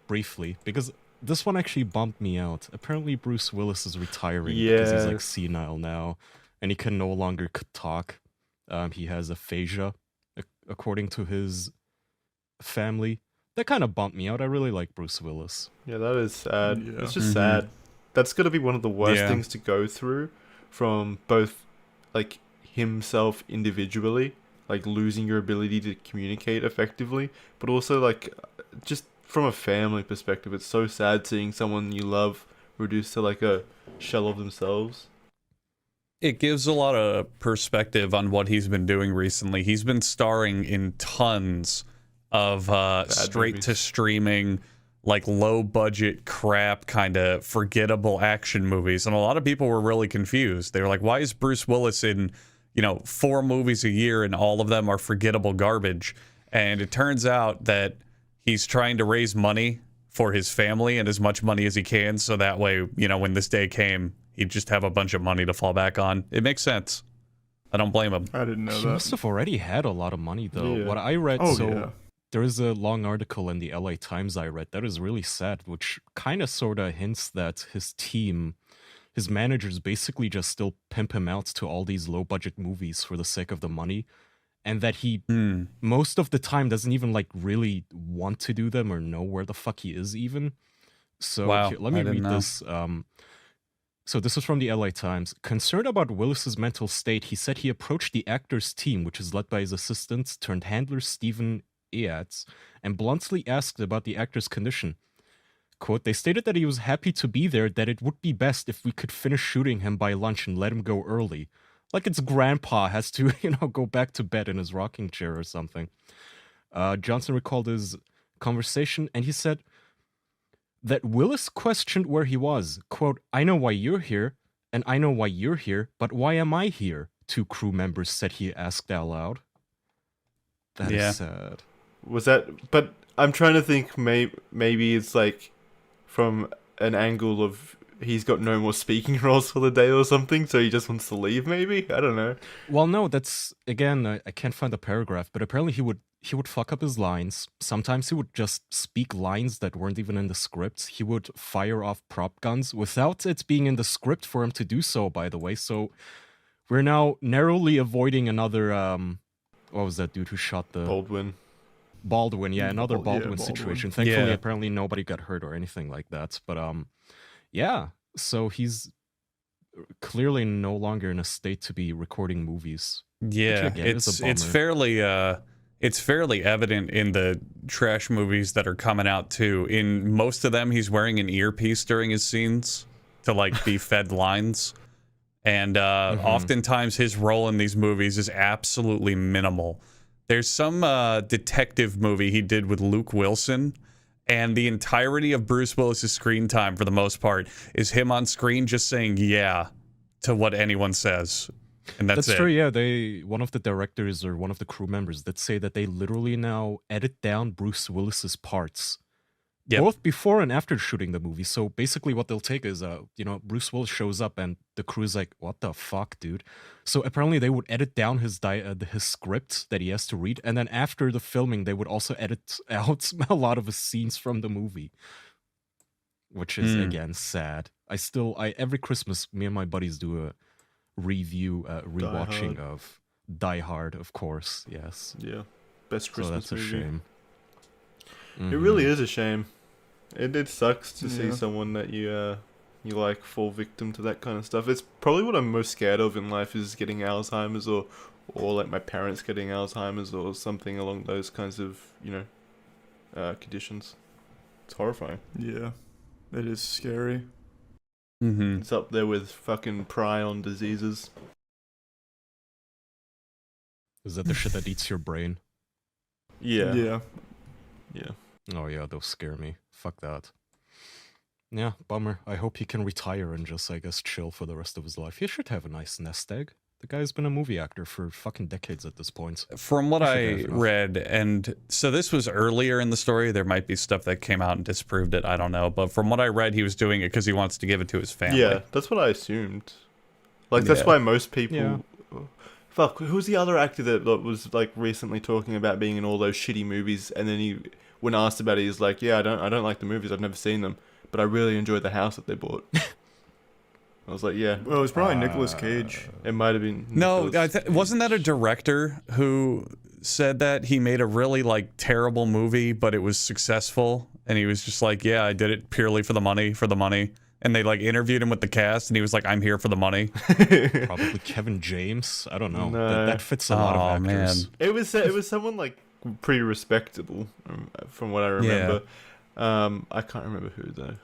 briefly, because this one actually bumped me out. Apparently Bruce Willis is retiring because he's like senile now, and he can no longer talk. He has aphasia, according to his family. That kind of bumped me out. I really like Bruce Willis. Yeah, that is sad. Yeah. It's just sad. That's got to be one of the worst things to go through, from both like himself individually, like losing your ability to communicate effectively, but also like just from a family perspective. It's so sad seeing someone you love reduced to like a shell of themselves. It gives a lot of perspective on what he's been doing recently. He's been starring in tons of straight to streaming, like low budget crap, kind of forgettable action movies, and a lot of people were really confused. They were like, why is Bruce Willis in 4 movies a year and all of them are forgettable garbage? And it turns out that he's trying to raise money for his family, and as much money as he can, so that way, when this day came, he'd just have a bunch of money to fall back on. It makes sense. I don't blame him. I didn't know He that. must have already had a lot of money, though. Yeah. What I read, Yeah. there is a long article in the LA Times I read that is really sad, which kind of sort of hints that his team, his managers basically just still pimp him out to all these low budget movies for the sake of the money, and that he most of the time doesn't even like really want to do them or know where the fuck he is even. So Wow, here, let me I didn't read know. this. So this is from the LA Times. Concerned about Willis's mental state, he said he approached the actor's team, which is led by his assistant turned handler Stephen Eatts, and bluntly asked about the actor's condition. Quote, they stated that he was happy to be there, that it would be best if we could finish shooting him by lunch and let him go early. Like its grandpa has to, go back to bed in his rocking chair or something. Johnson recalled his conversation, and he said that Willis questioned where he was. Quote, I know why you're here, and I know why you're here, but why am I here? 2 crew members said he asked out loud. That is sad. Was that? But I'm trying to think. Maybe it's like from an angle of he's got no more speaking roles for the day or something, so he just wants to leave. Maybe, I don't know. Well, no, that's again. I can't find the paragraph, but apparently he would fuck up his lines. Sometimes he would just speak lines that weren't even in the script. He would fire off prop guns without it being in the script for him to do so. By the way, so we're now narrowly avoiding another. What was that dude who shot the Baldwin, yeah, another Baldwin situation. Thankfully, apparently nobody got hurt or anything like that. But yeah, so he's clearly no longer in a state to be recording movies. Yeah, again, it's fairly evident in the trash movies that are coming out too. In most of them, he's wearing an earpiece during his scenes to like be fed lines. And oftentimes his role in these movies is absolutely minimal. There's some detective movie he did with Luke Wilson, and the entirety of Bruce Willis's screen time, for the most part, is him on screen just saying yeah to what anyone says. And that's it. True, yeah. One of the directors or one of the crew members that say that they literally now edit down Bruce Willis's parts. Both before and after shooting the movie. So basically what they'll take is, Bruce Willis shows up and the crew's like, what the fuck, dude? So apparently they would edit down his script that he has to read. And then after the filming, they would also edit out a lot of his scenes from the movie. Which is, again, sad. Every Christmas, me and my buddies do a rewatching of Die Hard, of course. Yes. Yeah. Best Christmas movie. So that's a shame. It really is a shame. It sucks to see someone that you like fall victim to that kind of stuff. It's probably what I'm most scared of in life is getting Alzheimer's or like my parents getting Alzheimer's or something along those kinds of conditions. It's horrifying. Yeah, it is scary. Mm-hmm. It's up there with fucking prion diseases. Is that the shit that eats your brain? Yeah. Yeah. Yeah. Oh yeah, those scare me. Fuck that. Yeah, bummer. I hope he can retire and just, I guess, chill for the rest of his life. He should have a nice nest egg. The guy's been a movie actor for fucking decades at this point. From what I read, and so this was earlier in the story, there might be stuff that came out and disproved it, I don't know. But from what I read, he was doing it because he wants to give it to his family. Yeah, that's what I assumed. Like, that's why most people... Fuck, who's the other actor that was like recently talking about being in all those shitty movies, and then he, when asked about it, he's like, "Yeah, I don't like the movies. I've never seen them, but I really enjoyed the house that they bought." I was like, "Yeah." Well, it was probably Nicolas Cage. It might have been. No, wasn't that a director who said that he made a really like terrible movie, but it was successful, and he was just like, "Yeah, I did it purely for the money, And they like interviewed him with the cast, and he was like, "I'm here for the money." Probably Kevin James. I don't know. No. That fits a lot of actors. Man. It was someone like pretty respectable, from what I remember. Yeah. I can't remember who though.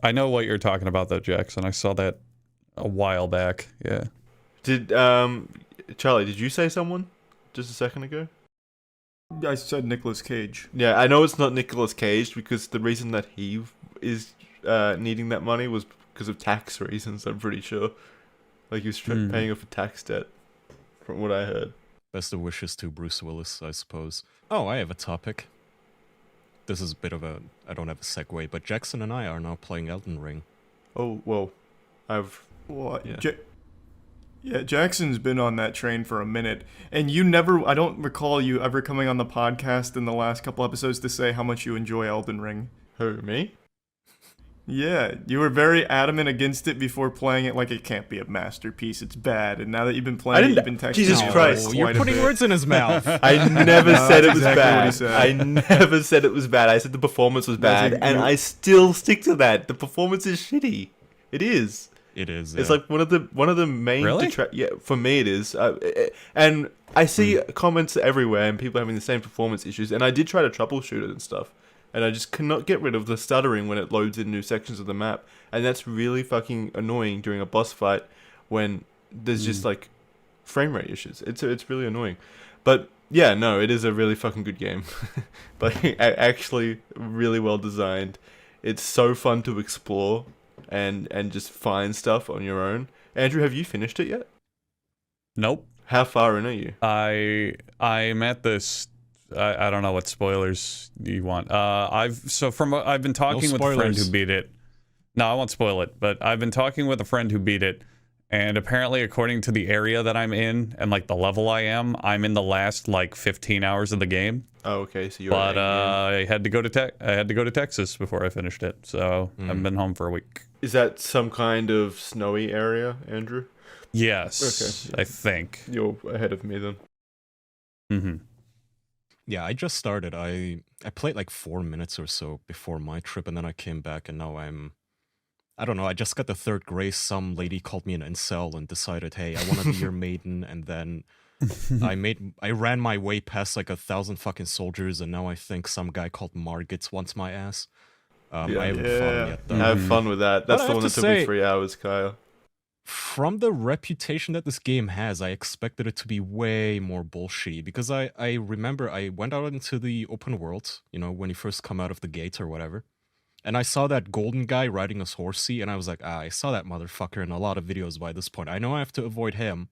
I know what you're talking about though, Jackson. I saw that a while back. Yeah. Did Charlie? Did you say someone just a second ago? I said Nicolas Cage. Yeah, I know it's not Nicolas Cage because the reason that he is needing that money was because of tax reasons. I'm pretty sure, like he was paying off a tax debt, from what I heard. Best of wishes to Bruce Willis, I suppose. Oh, I have a topic. This is a bit of a, I don't have a segue, but Jackson and I are now playing Elden Ring. Oh, well, Yeah, Jackson's been on that train for a minute, and I don't recall you ever coming on the podcast in the last couple episodes to say how much you enjoy Elden Ring. Who, me? Yeah, you were very adamant against it before playing it, like it can't be a masterpiece, it's bad, and now that you've been playing it, you've been texting Jesus Christ, you're putting words in his mouth. I never said it was exactly bad. I never said it was bad. I said the performance was bad, and I still stick to that. The performance is shitty. It is. It is. It's like one of the main yeah, for me it is. And I see comments everywhere and people having the same performance issues, and I did try to troubleshoot it and stuff, and I just cannot get rid of the stuttering when it loads in new sections of the map, and that's really fucking annoying during a boss fight when there's just like frame rate issues. It's really annoying. But yeah, no, it is a really fucking good game. But actually really well designed. It's so fun to explore and just find stuff on your own. Andrew, have you finished it yet? Nope. How far in are you? I'm at this. I don't know what spoilers you want. I've been talking with a friend who beat it. No, I won't spoil it, but I've been talking with a friend who beat it, and apparently, according to the area that I'm in and like the level I'm in the last like 15 hours of the game. Oh, okay. So you're. But I had to go to Texas before I finished it, so I've been home for a week. Is that some kind of snowy area, Andrew? Yes. Okay. I think you're ahead of me then. Mm-hmm. Yeah, I just started. I played like 4 minutes or so before my trip, and then I came back, and now I don't know, I just got the third grace. Some lady called me an incel and decided, hey, I want to be your maiden, and then I ran my way past like 1,000 fucking soldiers, and now I think some guy called Margits wants my ass. I haven't fun yet, though. Have fun with that. That's the one that took me 3 hours, Kyle. From the reputation that this game has, I expected it to be way more bullshitty, because I remember I went out into the open world, you know, when you first come out of the gate or whatever, and I saw that golden guy riding his horsey, and I was like, I saw that motherfucker in a lot of videos by this point. I know I have to avoid him.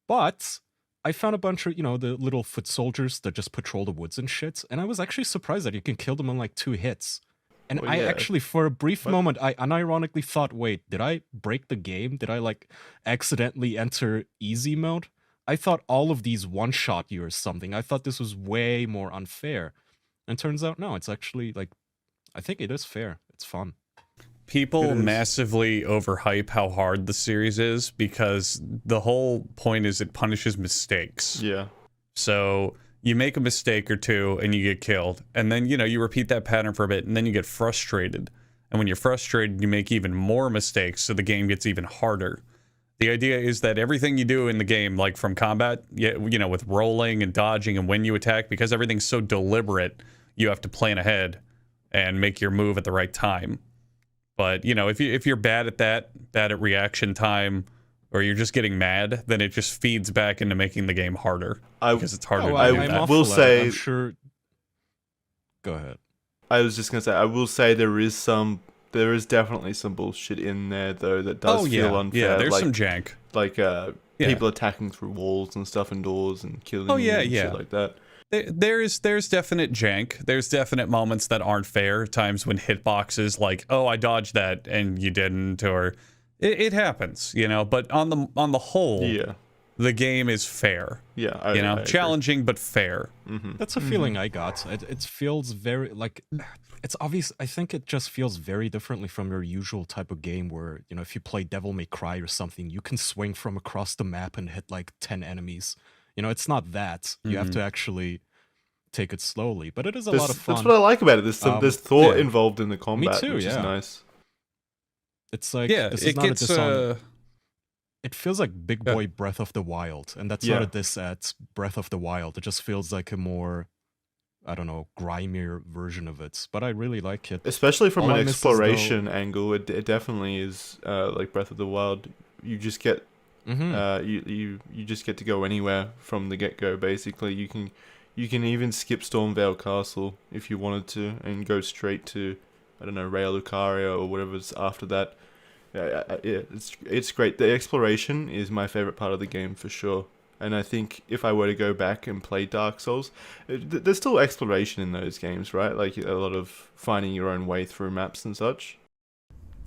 But I found a bunch of, you know, the little foot soldiers that just patrol the woods and shit, and I was actually surprised that you can kill them in like 2 hits. And I actually, for a brief moment, I unironically thought, wait, did I break the game? Did I, like, accidentally enter easy mode? I thought all of these one-shot you or something. I thought this was way more unfair. And turns out, no, it's actually, like, I think it is fair. It's fun. People massively overhype how hard the series is, because the whole point is it punishes mistakes. Yeah. So you make a mistake or two and you get killed, and then, you know, you repeat that pattern for a bit, and then you get frustrated, and when you're frustrated you make even more mistakes, so the game gets even harder. The idea is that everything you do in the game, like from combat, you know, with rolling and dodging and when you attack, because everything's so deliberate, you have to plan ahead and make your move at the right time. But, you know, if you're bad at that, bad at reaction time, or you're just getting mad, then it just feeds back into making the game harder, because it's harder to do that. I will say, I'm sure. Go ahead. I was just gonna say, I will say there is definitely some bullshit in there though that does feel unfair. Yeah, there's some jank, like people attacking through walls and stuff and doors and killing. Shit like that. There's definite jank. There's definite moments that aren't fair. Times when hitboxes, like, oh, I dodged that and you didn't, or it happens, you know. But on the whole, the game is fair. Yeah, I agree. Challenging but fair. That's a feeling I got. It feels very like it's obvious. I think it just feels very differently from your usual type of game where, if you play Devil May Cry or something, you can swing from across the map and hit like 10 enemies. It's not that. You have to actually take it slowly, but it is a lot of fun. That's what I like about it. There's thought involved in the combat, Me too, which is nice. It's like this is not gets a diss it feels like Big Boy Breath of the Wild, and that's not a diss at Breath of the Wild. It just feels like a more, I don't know, grimier version of it. But I really like it, especially from an exploration angle. It definitely is like Breath of the Wild. You just get you just get to go anywhere from the get go. Basically, you can even skip Stormvale Castle if you wanted to and go straight to, I don't know, Raya Lucaria or whatever's after that. Yeah, it's great. The exploration is my favorite part of the game for sure. And I think if I were to go back and play Dark Souls, there's still exploration in those games, right? Like a lot of finding your own way through maps and such.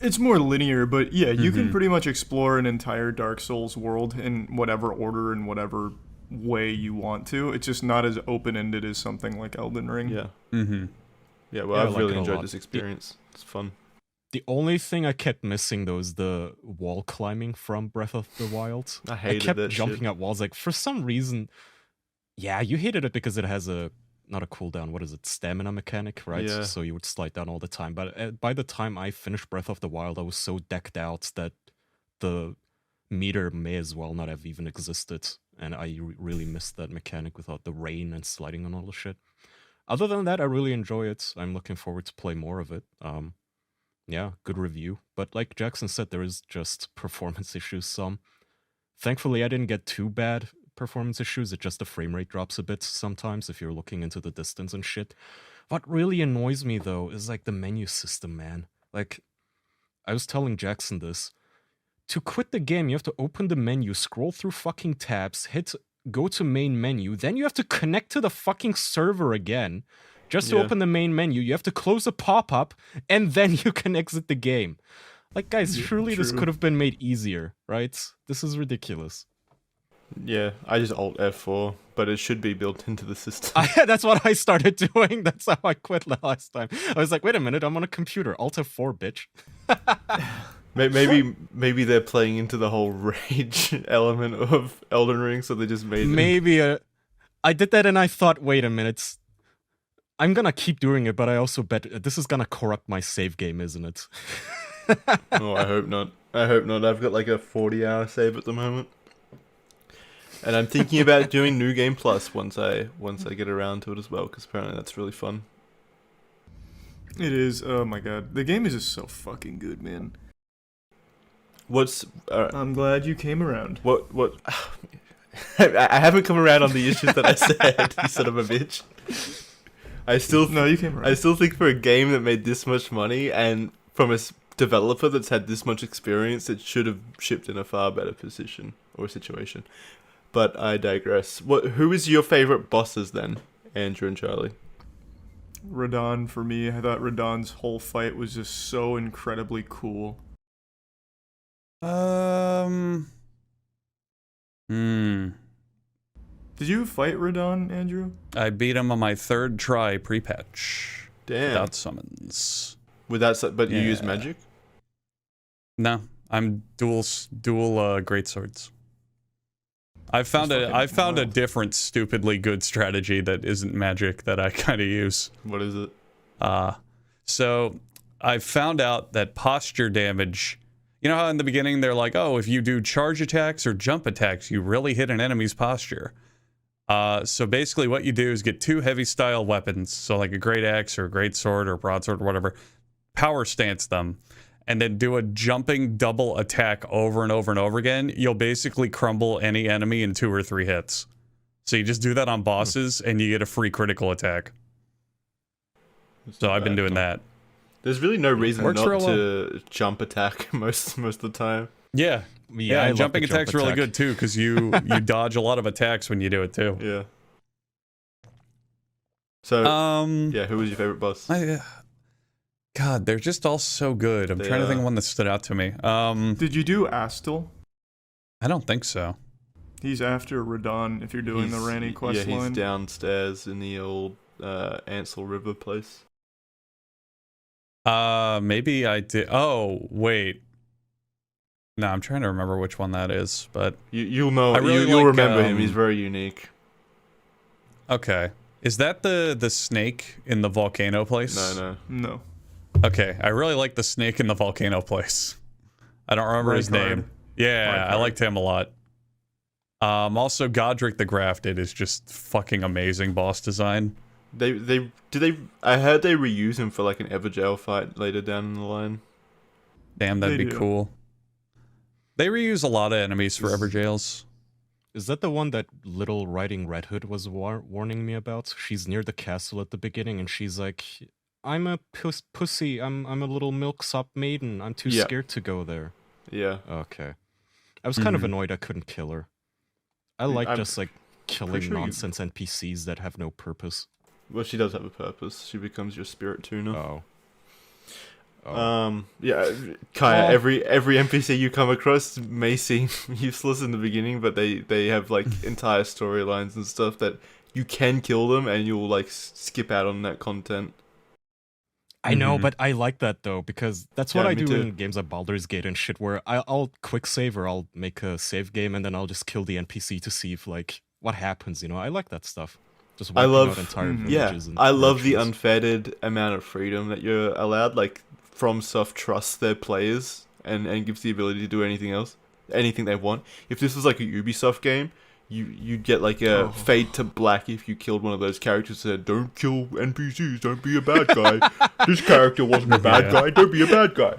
It's more linear, but yeah, you can pretty much explore an entire Dark Souls world in whatever order and whatever way you want to. It's just not as open-ended as something like Elden Ring. Yeah. Yeah, well, I've really enjoyed this experience. It's fun. The only thing I kept missing, though, is the wall climbing from Breath of the Wild. I hated kept that jumping shit. at walls. Like, for some reason... Yeah, you hated it because it has not a cooldown, what is it, stamina mechanic, right? Yeah. So you would slide down all the time. But by the time I finished Breath of the Wild, I was so decked out that the meter may as well not have even existed. And I really missed that mechanic without the rain and sliding on all the shit. Other than that, I really enjoy it. I'm looking forward to play more of it. Yeah, good review. But like Jackson said, there is just performance issues some. Thankfully, I didn't get too bad performance issues. It just the frame rate drops a bit sometimes if you're looking into the distance and shit. What really annoys me, though, is like the menu system, man. Like, I was telling Jackson this. To quit the game, you have to open the menu, scroll through fucking tabs, hit go to main menu, then you have to connect to the fucking server again. Just to open the main menu, you have to close a pop-up, and then you can exit the game. Like, guys, surely this could have been made easier, right? This is ridiculous. Yeah, I just Alt F4, but it should be built into the system. That's what I started doing. That's how I quit last time. I was like, wait a minute, I'm on a computer. Alt F4, bitch. Maybe they're playing into the whole rage element of Elden Ring, so they just made it. I did that and I thought, wait a minute. I'm gonna keep doing it, but I also bet this is gonna corrupt my save game, isn't it? Oh, I hope not. I've got like a 40-hour save at the moment. And I'm thinking about doing New Game Plus once I get around to it as well, because apparently that's really fun. It is. Oh my god, the game is just so fucking good, man. I'm glad you came around. What? I haven't come around on the issues that I said, you son of a bitch. You came around. I still think for a game that made this much money and from a developer that's had this much experience, it should have shipped in a far better position or situation. But I digress. Who is your favorite bosses then, Andrew and Charlie? Radahn for me. I thought Radahn's whole fight was just so incredibly cool. Did you fight Radahn, Andrew? I beat him on my third try pre-patch. Damn. Without summons. But you use magic? No, I'm dual greatswords. I found a different stupidly good strategy that isn't magic that I kind of use. What is it? So I found out that posture damage. You know how in the beginning they're like, oh, if you do charge attacks or jump attacks, you really hit an enemy's posture. So basically what you do is get two heavy style weapons, so like a great axe or a great sword or broadsword or whatever, power stance them, and then do a jumping double attack over and over and over again. You'll basically crumble any enemy in 2 or 3 hits. So you just do that on bosses and you get a free critical attack. So I've been doing that. There's really no reason not to jump attack most of the time. Yeah, and jumping attack's really good too, because you dodge a lot of attacks when you do it too. Yeah. So, who was your favorite boss? God, they're just all so good. I'm trying to think of one that stood out to me. Did you do Astel? I don't think so. He's after Radon if you're doing the Ranny quest line. Yeah, he's downstairs in the old Ansel River place. Maybe I did. Oh, wait. No, I'm trying to remember which one that is, but you'll know. You'll remember him. He's very unique. Okay, is that the snake in the volcano place? No. Okay, I really like the snake in the volcano place. I don't remember his name. Yeah, I liked him a lot. Also, Godric the Grafted is just fucking amazing boss design. I heard they reuse him for like an Everjail fight later down in the line. Damn, that'd be cool. They reuse a lot of enemies for Everjails. Is that the one that Little Riding Red Hood was warning me about? She's near the castle at the beginning, and she's like, "I'm a pussy. I'm a little milksop maiden. I'm too scared to go there." Yeah. Okay. I was kind of annoyed I couldn't kill her. I like just like killing nonsense NPCs that have no purpose. Well, she does have a purpose. She becomes your spirit tuner. Oh. Yeah, Kaya, every NPC you come across may seem useless in the beginning, but they have like entire storylines and stuff that you can kill them and you'll like skip out on that content. I know, but I like that though, because that's what I do too. in games like Baldur's Gate and shit, where I'll quick save or I'll make a save game and then I'll just kill the NPC to see if like what happens. I like that stuff. Just wiping out entire villages. And I love the unfettered amount of freedom that you're allowed. Like FromSoft trusts their players and gives the ability to do anything they want. If this was like a Ubisoft game, you'd get like a fade to black if you killed one of those characters that said, "Don't kill NPCs, don't be a bad guy. This character wasn't a bad guy, don't be a bad guy."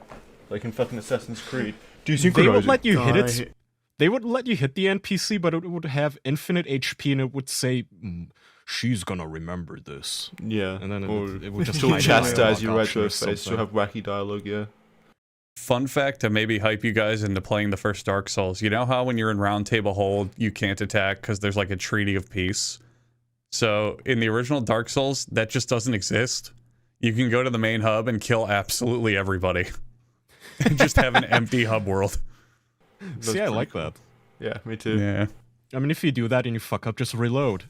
Like in fucking Assassin's Creed. They would let you hit it. They would let you hit the NPC, but it would have infinite HP and it would say, "She's gonna remember this." Yeah. And then it would just she'll chastise you right to her face. She'll have wacky dialogue, yeah. Fun fact to maybe hype you guys into playing the first Dark Souls. You know how when you're in Round Table Hold, you can't attack because there's like a treaty of peace? So in the original Dark Souls, that just doesn't exist. You can go to the main hub and kill absolutely everybody. And just have an empty hub world. See, I like that. Yeah, me too. Yeah. I mean, if you do that and you fuck up, just reload.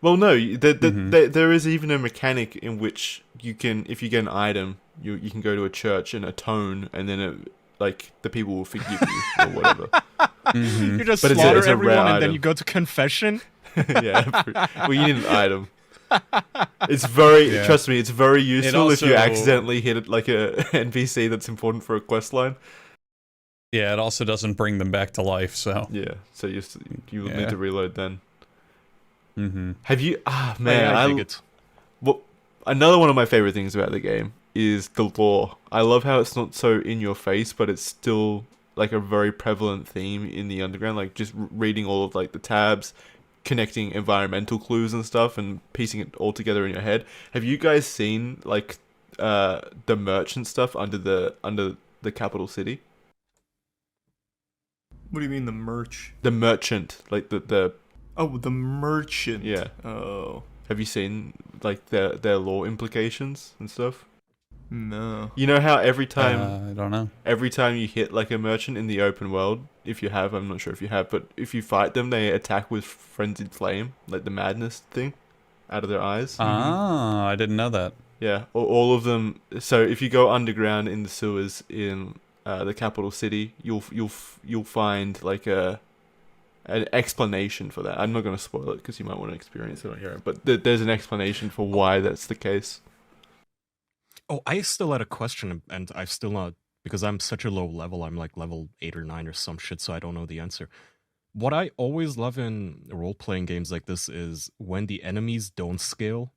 Well, no, there is even a mechanic in which you can, if you get an item, you can go to a church and atone, and then the people will forgive you or whatever. You just slaughter everyone and then you go to confession. Yeah, well, you need an item. It's very trust me, it's very useful if you accidentally hit like a NPC that's important for a quest line. Yeah, it also doesn't bring them back to life, so yeah, so you will need to reload then. Mm-hmm. Have you? Man, I dig it. Well, another one of my favorite things about the game is the lore. I love how it's not so in your face, but it's still like a very prevalent theme in the underground. Like just reading all of like the tabs, connecting environmental clues and stuff, and piecing it all together in your head. Have you guys seen like the merchant stuff under the capital city? What do you mean the merch? The merchant, like the. Oh, the merchant. Yeah. Oh. Have you seen like their law implications and stuff? No. You know how every time I don't know. Every time you hit like a merchant in the open world, if you have, I'm not sure if you have, but if you fight them, they attack with frenzied flame, like the madness thing, out of their eyes. Ah, I didn't know that. Yeah, all of them. So if you go underground in the sewers in the capital city, you'll find like an explanation for that. I'm not going to spoil it because you might want to experience it on your own, but there's an explanation for why that's the case. Oh, I still had a question, and I've still not, because I'm such a low level, I'm like level 8 or 9 or some shit, so I don't know the answer. What I always love in role-playing games like this is when the enemies don't scale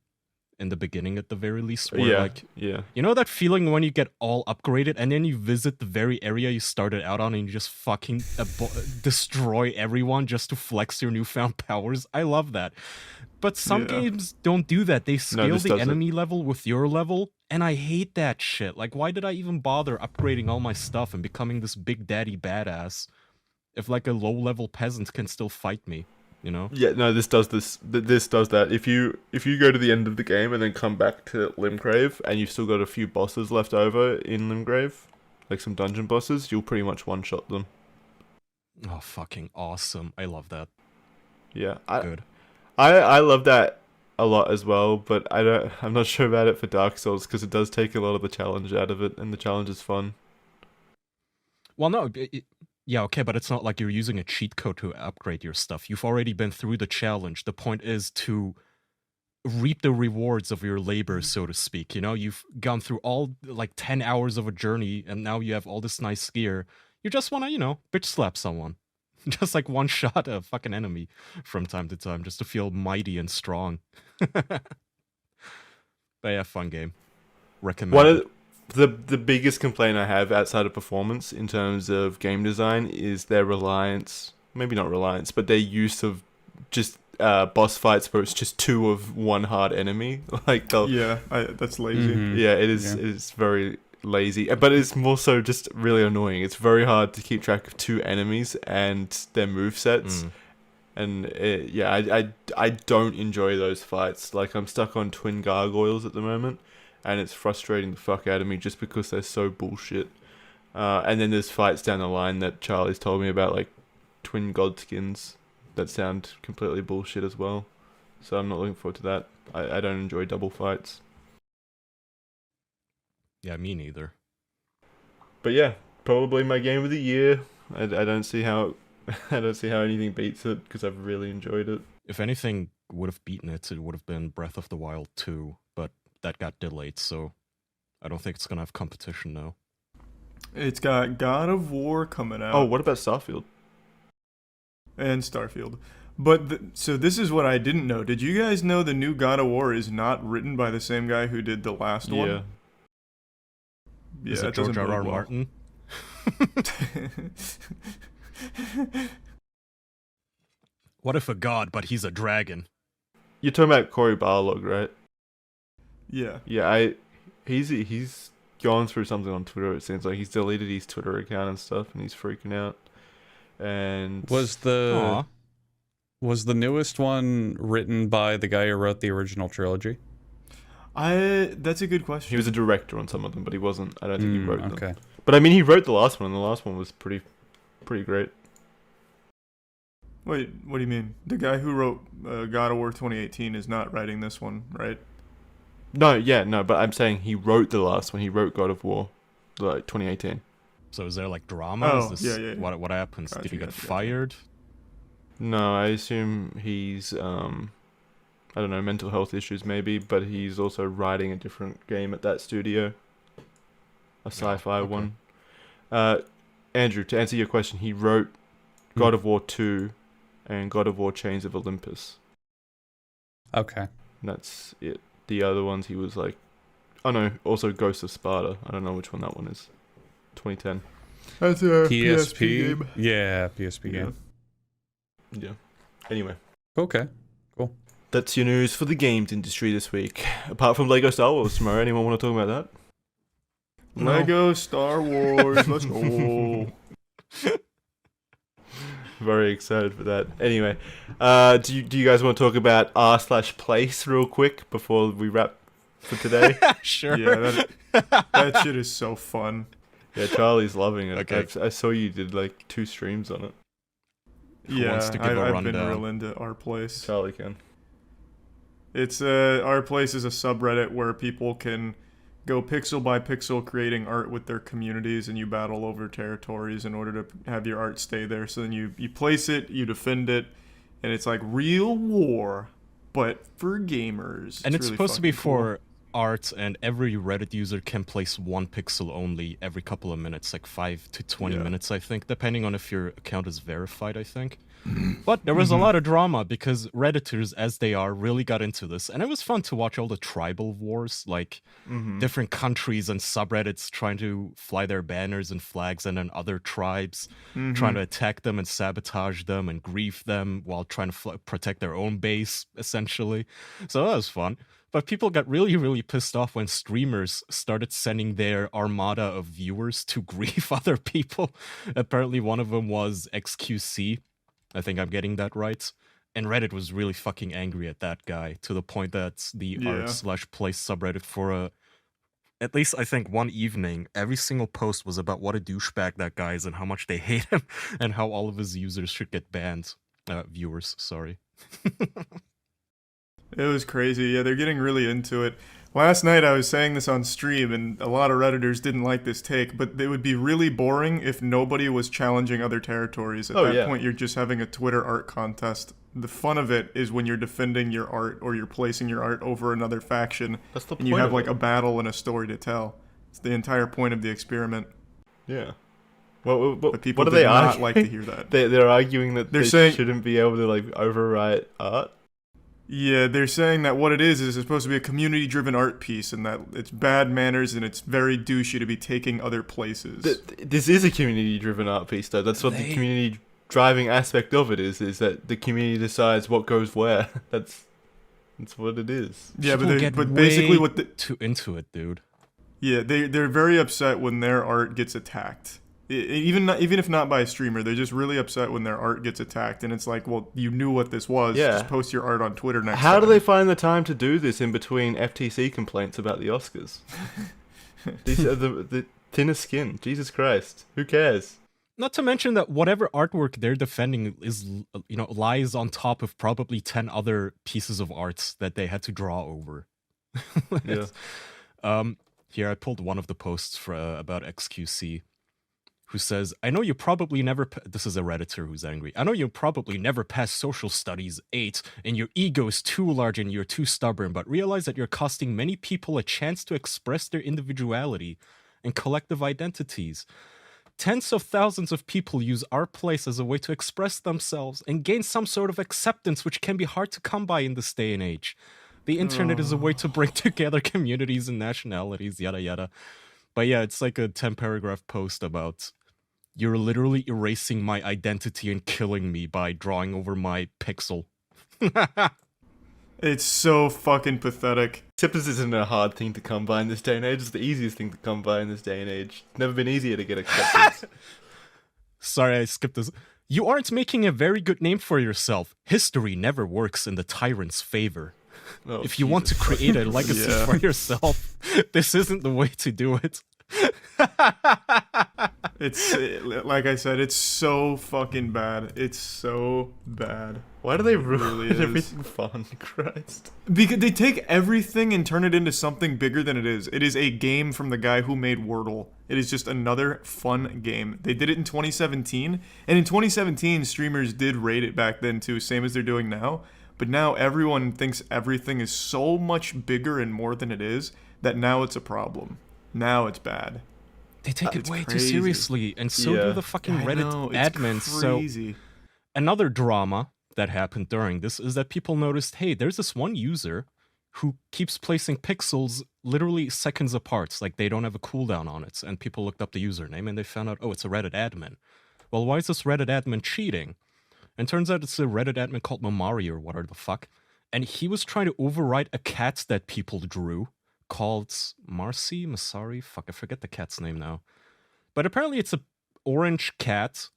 in the beginning at the very least. Where you know that feeling when you get all upgraded and then you visit the very area you started out on and you just fucking destroy everyone just to flex your newfound powers? I love that. But some games don't do that. They scale the enemy level with your level, and I hate that shit. Like, why did I even bother upgrading all my stuff and becoming this big daddy badass if like a low-level peasant can still fight me? You know? Yeah, no, this does that. If you go to the end of the game and then come back to Limgrave and you've still got a few bosses left over in Limgrave, like some dungeon bosses, you'll pretty much one-shot them. Oh, fucking awesome. I love that. Yeah, good. I love that a lot as well, but I'm not sure about it for Dark Souls because it does take a lot of the challenge out of it, and the challenge is fun. Well, no, yeah, okay, but it's not like you're using a cheat code to upgrade your stuff. You've already been through the challenge. The point is to reap the rewards of your labor, so to speak. You know, you've gone through all like 10 hours of a journey, and now you have all this nice gear. You just want to, you know, bitch slap someone. Just like one shot a fucking enemy from time to time, just to feel mighty and strong. But yeah, fun game. Recommend. The biggest complaint I have outside of performance in terms of game design is their reliance, maybe not reliance, but their use of just boss fights where it's just two of one hard enemy. Like that's lazy. Yeah, it is very lazy, but it's more so just really annoying. It's very hard to keep track of two enemies and their movesets. And I don't enjoy those fights. Like, I'm stuck on twin gargoyles at the moment, and it's frustrating the fuck out of me just because they're so bullshit. And then there's fights down the line that Charlie's told me about, like twin godskins, that sound completely bullshit as well. So I'm not looking forward to that. I don't enjoy double fights. Yeah, me neither. But yeah, probably my game of the year. I don't see how anything beats it because I've really enjoyed it. If anything would have beaten it, it would have been Breath of the Wild 2, but that got delayed, so I don't think it's gonna have competition now. It's got God of War coming out. Oh, what about Starfield? And Starfield. But so this is what I didn't know. Did you guys know the new God of War is not written by the same guy who did the last one? Yeah, is it George R.R. Martin? What if a god, but he's a dragon? You're talking about Cory Barlog, right? Yeah. Yeah, he's gone through something on Twitter. It seems like he's deleted his Twitter account and stuff, and he's freaking out. And was the newest one written by the guy who wrote the original trilogy? That's a good question. He was a director on some of them, but he wasn't. I don't think he wrote them. But I mean, he wrote the last one, and the last one was pretty great. Wait, what do you mean? The guy who wrote God of War 2018 is not writing this one, right? No, but I'm saying he wrote the last one. He wrote God of War, like 2018. So is there like drama? Oh, yeah. What happens? Did he get fired? No, I assume he's I don't know, mental health issues maybe, but he's also writing a different game at that studio. A sci-fi one. Andrew, to answer your question, he wrote God of War 2 and God of War Chains of Olympus. Okay. That's it. The other ones he was like... Oh no, also Ghost of Sparta. I don't know which one that one is. 2010. That's a PSP game. Yeah, PSP game. Yeah. Anyway. Okay. Cool. That's your news for the games industry this week. Apart from Lego Star Wars tomorrow, anyone want to talk about that? Lego Star Wars, let's go. Very excited for that. Anyway, do you guys want to talk about r/place real quick before we wrap for today? Sure. Yeah, that shit is so fun. Yeah, Charlie's loving it. Okay. I saw you did like 2 streams on it. Who wants to give a I've rundown? been real into our place. Charlie can. It's our place is a subreddit where people can go pixel by pixel creating art with their communities, and you battle over territories in order to have your art stay there. So then you place it, you defend it, and it's like real war, but for gamers. And it's really supposed to be fucking cool. for art, and every Reddit user can place 1 pixel only every couple of minutes, like 5 to 20 minutes, I think, depending on if your account is verified, I think. But there was a lot of drama because Redditors, as they are, really got into this. And it was fun to watch all the tribal wars, like different countries and subreddits trying to fly their banners and flags, and then other tribes trying to attack them and sabotage them and grief them while trying to protect their own base, essentially. So that was fun. But people got really, really pissed off when streamers started sending their armada of viewers to grief other people. Apparently one of them was XQC. I think I'm getting that right. And Reddit was really fucking angry at that guy, to the point that the art/place subreddit for at least I think one evening, every single post was about what a douchebag that guy is and how much they hate him and how all of his users should get banned. Viewers, sorry. It was crazy. Yeah, they're getting really into it. Last night I was saying this on stream, and a lot of Redditors didn't like this take, but it would be really boring if nobody was challenging other territories. At that point, you're just having a Twitter art contest. The fun of it is when you're defending your art or you're placing your art over another faction, and you have like a battle and a story to tell. It's the entire point of the experiment. Yeah. Well, but people what are did they not arguing? like to hear that. They're arguing that They're they saying, shouldn't be able to like overwrite art. Yeah, they're saying that what it is it's supposed to be a community-driven art piece, and that it's bad manners and it's very douchey to be taking other places. This is a community-driven art piece, though. That's what the community-driving aspect of it is that the community decides what goes where. That's what it is. Yeah, People but basically what too into it, dude. Yeah, they're very upset when their art gets attacked. Even if not by a streamer, they're just really upset when their art gets attacked, and it's like, well, you knew what this was. Yeah. Just post your art on Twitter next How time. do they find the time to do this in between FTC complaints about the Oscars? These are the thinnest skin. Jesus Christ. Who cares? Not to mention that whatever artwork they're defending is, lies on top of probably 10 other pieces of art that they had to draw over. Yeah. Here, I pulled one of the posts about XQC, who says, I know you probably never... This is a Redditor who's angry. I know you probably never passed Social Studies 8, and your ego is too large and you're too stubborn, but realize that you're costing many people a chance to express their individuality and collective identities. Tens of thousands of people use our place as a way to express themselves and gain some sort of acceptance, which can be hard to come by in this day and age. The internet is a way to bring together communities and nationalities, yada yada. But yeah, it's like a 10-paragraph post about you're literally erasing my identity and killing me by drawing over my pixel. It's so fucking pathetic. Acceptance isn't a hard thing to come by in this day and age. It's the easiest thing to come by in this day and age. It's never been easier to get acceptance. Sorry, I skipped this. You aren't making a very good name for yourself. History never works in the tyrant's favor. Oh, if you want to create a legacy for yourself, this isn't the way to do it. It's like I said, it's so fucking bad. It's so bad. Why do they really ruin everything fun? Christ. Because they take everything and turn it into something bigger than it is. It is a game from the guy who made Wordle. It is just another fun game. They did it in 2017, and in 2017, streamers did rate it back then too, same as they're doing now. But now everyone thinks everything is so much bigger and more than it is that now it's a problem. Now it's bad. They take it way too seriously, and so do the fucking Reddit admins. So another drama that happened during this is that people noticed, hey, there's this one user who keeps placing pixels literally seconds apart, like they don't have a cooldown on it, and people looked up the username and they found out, oh, it's a Reddit admin. Well, why is this Reddit admin cheating? And turns out it's a Reddit admin called Mamari or whatever the fuck, and he was trying to overwrite a cat that people drew called Masari? Fuck, I forget the cat's name now. But apparently it's a orange cat,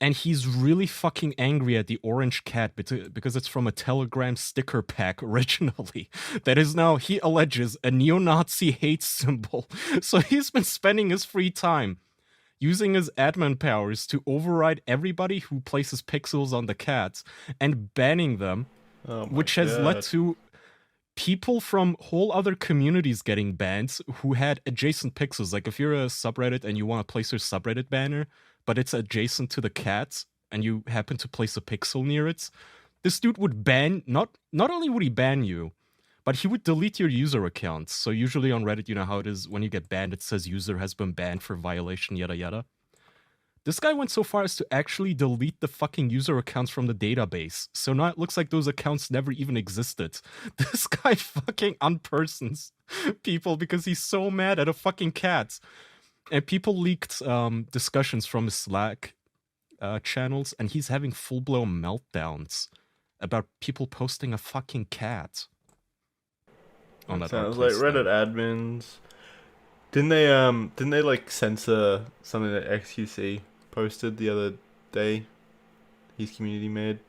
and he's really fucking angry at the orange cat because it's from a Telegram sticker pack originally. That is now, he alleges, a neo-Nazi hate symbol. So he's been spending his free time using his admin powers to override everybody who places pixels on the cats and banning them, which has led to people from whole other communities getting banned who had adjacent pixels. Like if you're a subreddit and you want to place your subreddit banner, but it's adjacent to the cat and you happen to place a pixel near it, this dude would ban, not only would he ban you, but he would delete your user account. So usually on Reddit, you know how it is when you get banned, it says user has been banned for violation, yada yada. This guy went so far as to actually delete the fucking user accounts from the database. So now it looks like those accounts never even existed. This guy fucking unpersons people because he's so mad at a fucking cat. And people leaked discussions from his Slack channels, and he's having full-blown meltdowns about people posting a fucking cat. On that sounds like Reddit admins. Didn't they like censor something that XQC posted the other day? His community made.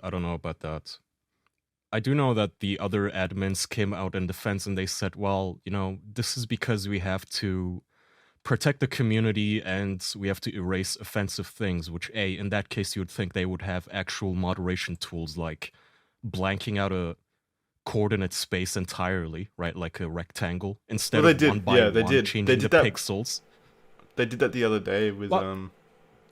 I don't know about that. I do know that the other admins came out in defense and they said, well, you know, this is because we have to protect the community and we have to erase offensive things, which in that case you would think they would have actual moderation tools like blanking out a coordinate space entirely, right? Like a rectangle instead of one by one changing the pixels. They did that the other day with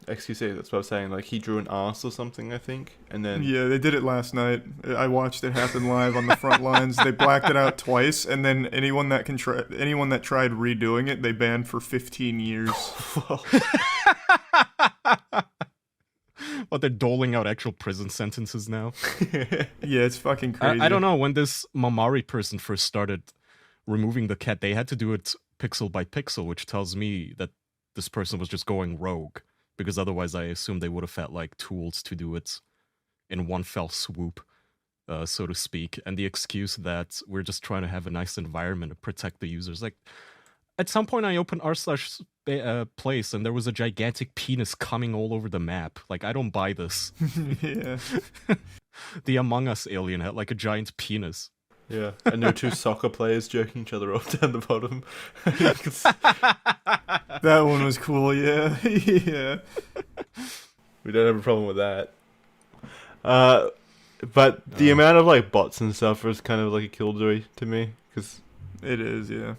XQC, that's what I was saying. Like, he drew an arse or something, I think, and then... Yeah, they did it last night. I watched it happen live on the front lines. They blacked it out twice, and then anyone that tried redoing it, they banned for 15 years. What, they're doling out actual prison sentences now? Yeah, it's fucking crazy. I don't know, when this Mamari person first started removing the cat, they had to do it pixel by pixel, which tells me that this person was just going rogue. Because otherwise I assume they would have had like tools to do it in one fell swoop, so to speak. And the excuse that we're just trying to have a nice environment to protect the users. Like, at some point I opened r/place and there was a gigantic penis coming all over the map. Like, I don't buy this. Yeah. The Among Us alien had like a giant penis. Yeah, and there were two soccer players jerking each other off down the bottom. That one was cool, yeah. Yeah. We don't have a problem with that. But the amount of like bots and stuff is kind of like a killjoy to me, because it is, yeah.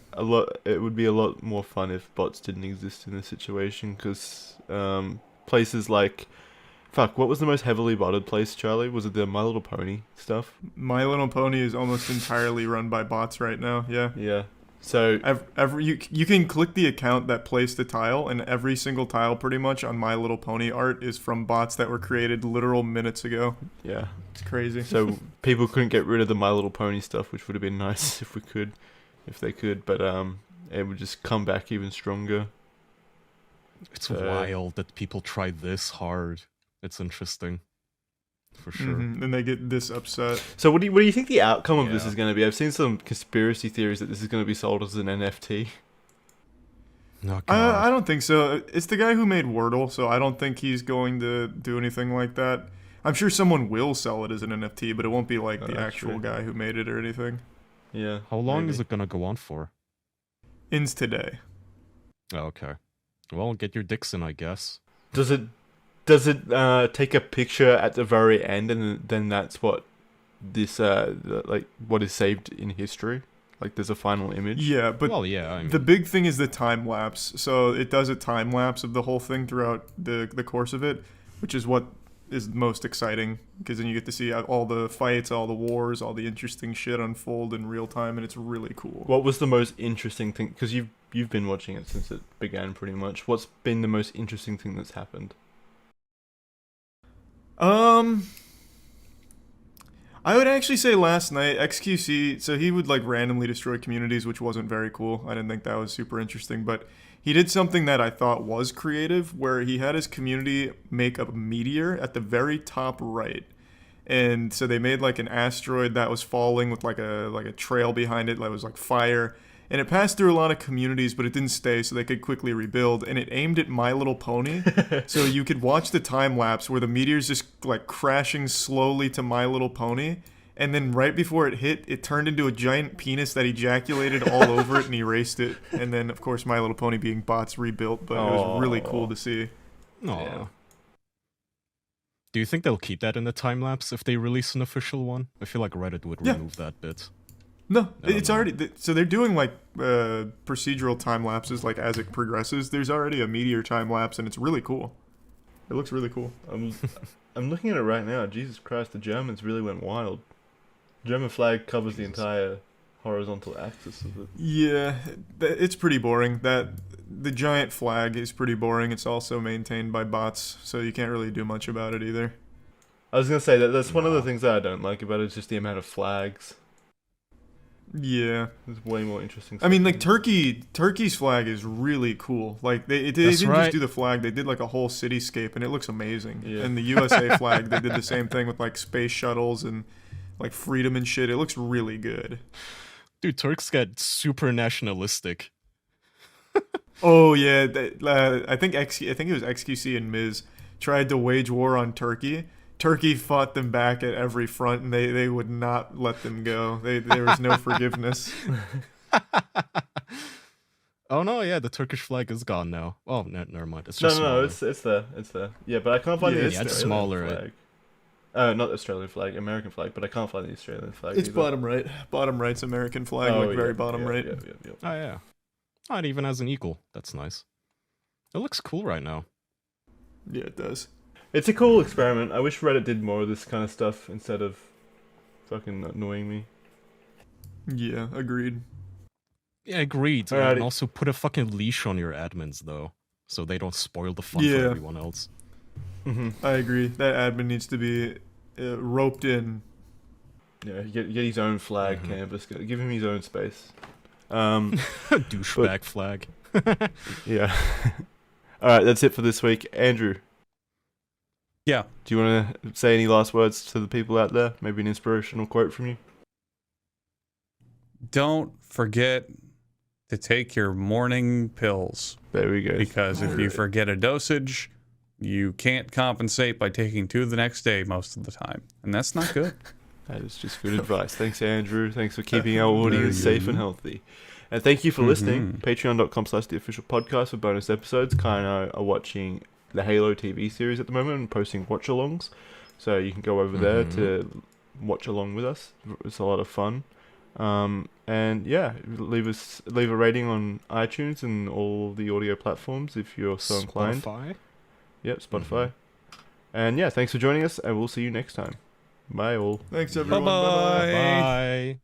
It would be a lot more fun if bots didn't exist in this situation, because places like... Fuck, what was the most heavily botted place, Charlie? Was it the My Little Pony stuff? My Little Pony is almost entirely run by bots right now, yeah. Yeah. So you can click the account that placed the tile, and every single tile pretty much on My Little Pony art is from bots that were created literal minutes ago. Yeah. It's crazy. So people couldn't get rid of the My Little Pony stuff, which would have been nice if they could, but it would just come back even stronger. It's wild that people try this hard. It's interesting, for sure. Mm-hmm. And they get this upset. So what do you think the outcome of this is going to be? I've seen some conspiracy theories that this is going to be sold as an NFT. No, I don't think so. It's the guy who made Wordle, so I don't think he's going to do anything like that. I'm sure someone will sell it as an NFT, but it won't be like the actual guy who made it or anything. Yeah. How long is it going to go on for? Ends today. Oh, okay. Well, get your dicks in, I guess. Does it take a picture at the very end, and then that's what this like what is saved in history? Like, there's a final image. Yeah, but the big thing is the time lapse. So it does a time lapse of the whole thing throughout the course of it, which is what is most exciting, because then you get to see all the fights, all the wars, all the interesting shit unfold in real time, and it's really cool. What was the most interesting thing? Because you've been watching it since it began, pretty much. What's been the most interesting thing that's happened? I would actually say last night, XQC, so he would like randomly destroy communities, which wasn't very cool. I didn't think that was super interesting, but he did something that I thought was creative, where he had his community make a meteor at the very top right. And so they made like an asteroid that was falling with like a trail behind it that was like fire. And it passed through a lot of communities, but it didn't stay, so they could quickly rebuild. And it aimed at My Little Pony, so you could watch the time lapse where the meteor's just like crashing slowly to My Little Pony. And then right before it hit, it turned into a giant penis that ejaculated all over it and erased it. And then, of course, My Little Pony being bots rebuilt, but it was really cool to see. Yeah. Do you think they'll keep that in the time lapse if they release an official one? I feel like Reddit would remove that bit. No, it's already... So they're doing, like, procedural time lapses, like, as it progresses. There's already a meteor time lapse, and it's really cool. It looks really cool. I'm looking at it right now. Jesus Christ, the Germans really went wild. German flag covers the entire horizontal axis of it. Yeah, it's pretty boring. The giant flag is pretty boring. It's also maintained by bots, so you can't really do much about it either. I was going to say, that's one of the things that I don't like about it, is just the amount of flags. Yeah, there's way more interesting stuff. I mean, like, Turkey's flag is really cool. Like, they didn't just do the flag, they did like a whole cityscape, and it looks amazing. Yeah. And the USA flag, they did the same thing with like space shuttles and like freedom and shit. It looks really good. Dude, Turks got super nationalistic. Oh yeah, I think it was XQC and Miz tried to wage war on Turkey. Turkey fought them back at every front, and they would not let them go. There was no forgiveness. Oh no, yeah, the Turkish flag is gone now. Oh, no, never mind. It's No, just no, smaller. it's there. It's there. Yeah, but I can't find the Australian it's smaller. flag. Not Australian flag, American flag, but I can't find the Australian flag. It's either. bottom right. Bottom right's American flag, very bottom right. Yeah. Oh yeah. Oh, it even has an eagle. That's nice. It looks cool right now. Yeah, it does. It's a cool experiment. I wish Reddit did more of this kind of stuff instead of fucking annoying me. Yeah, agreed. Yeah, agreed. Alrighty. And also put a fucking leash on your admins though, so they don't spoil the fun for everyone else. I agree. That admin needs to be roped in. Yeah, get his own flag canvas. Give him his own space. Douchebag flag. Yeah. All right, that's it for this week. Andrew. Yeah. Do you want to say any last words to the people out there? Maybe an inspirational quote from you? Don't forget to take your morning pills. There we go. Because if you forget a dosage, you can't compensate by taking 2 the next day most of the time. And that's not good. That is just good advice. Thanks, Andrew. Thanks for keeping our audience safe and healthy. And thank you for listening. Patreon.com/theofficialpodcast for bonus episodes. Kai and I are watching the Halo TV series at the moment and posting watch-alongs. So you can go over there to watch along with us. It's a lot of fun. And yeah, leave a rating on iTunes and all the audio platforms if you're so inclined. Spotify. Yep, Spotify. And yeah, thanks for joining us, and we'll see you next time. Bye all. Thanks everyone. Bye-bye. Bye.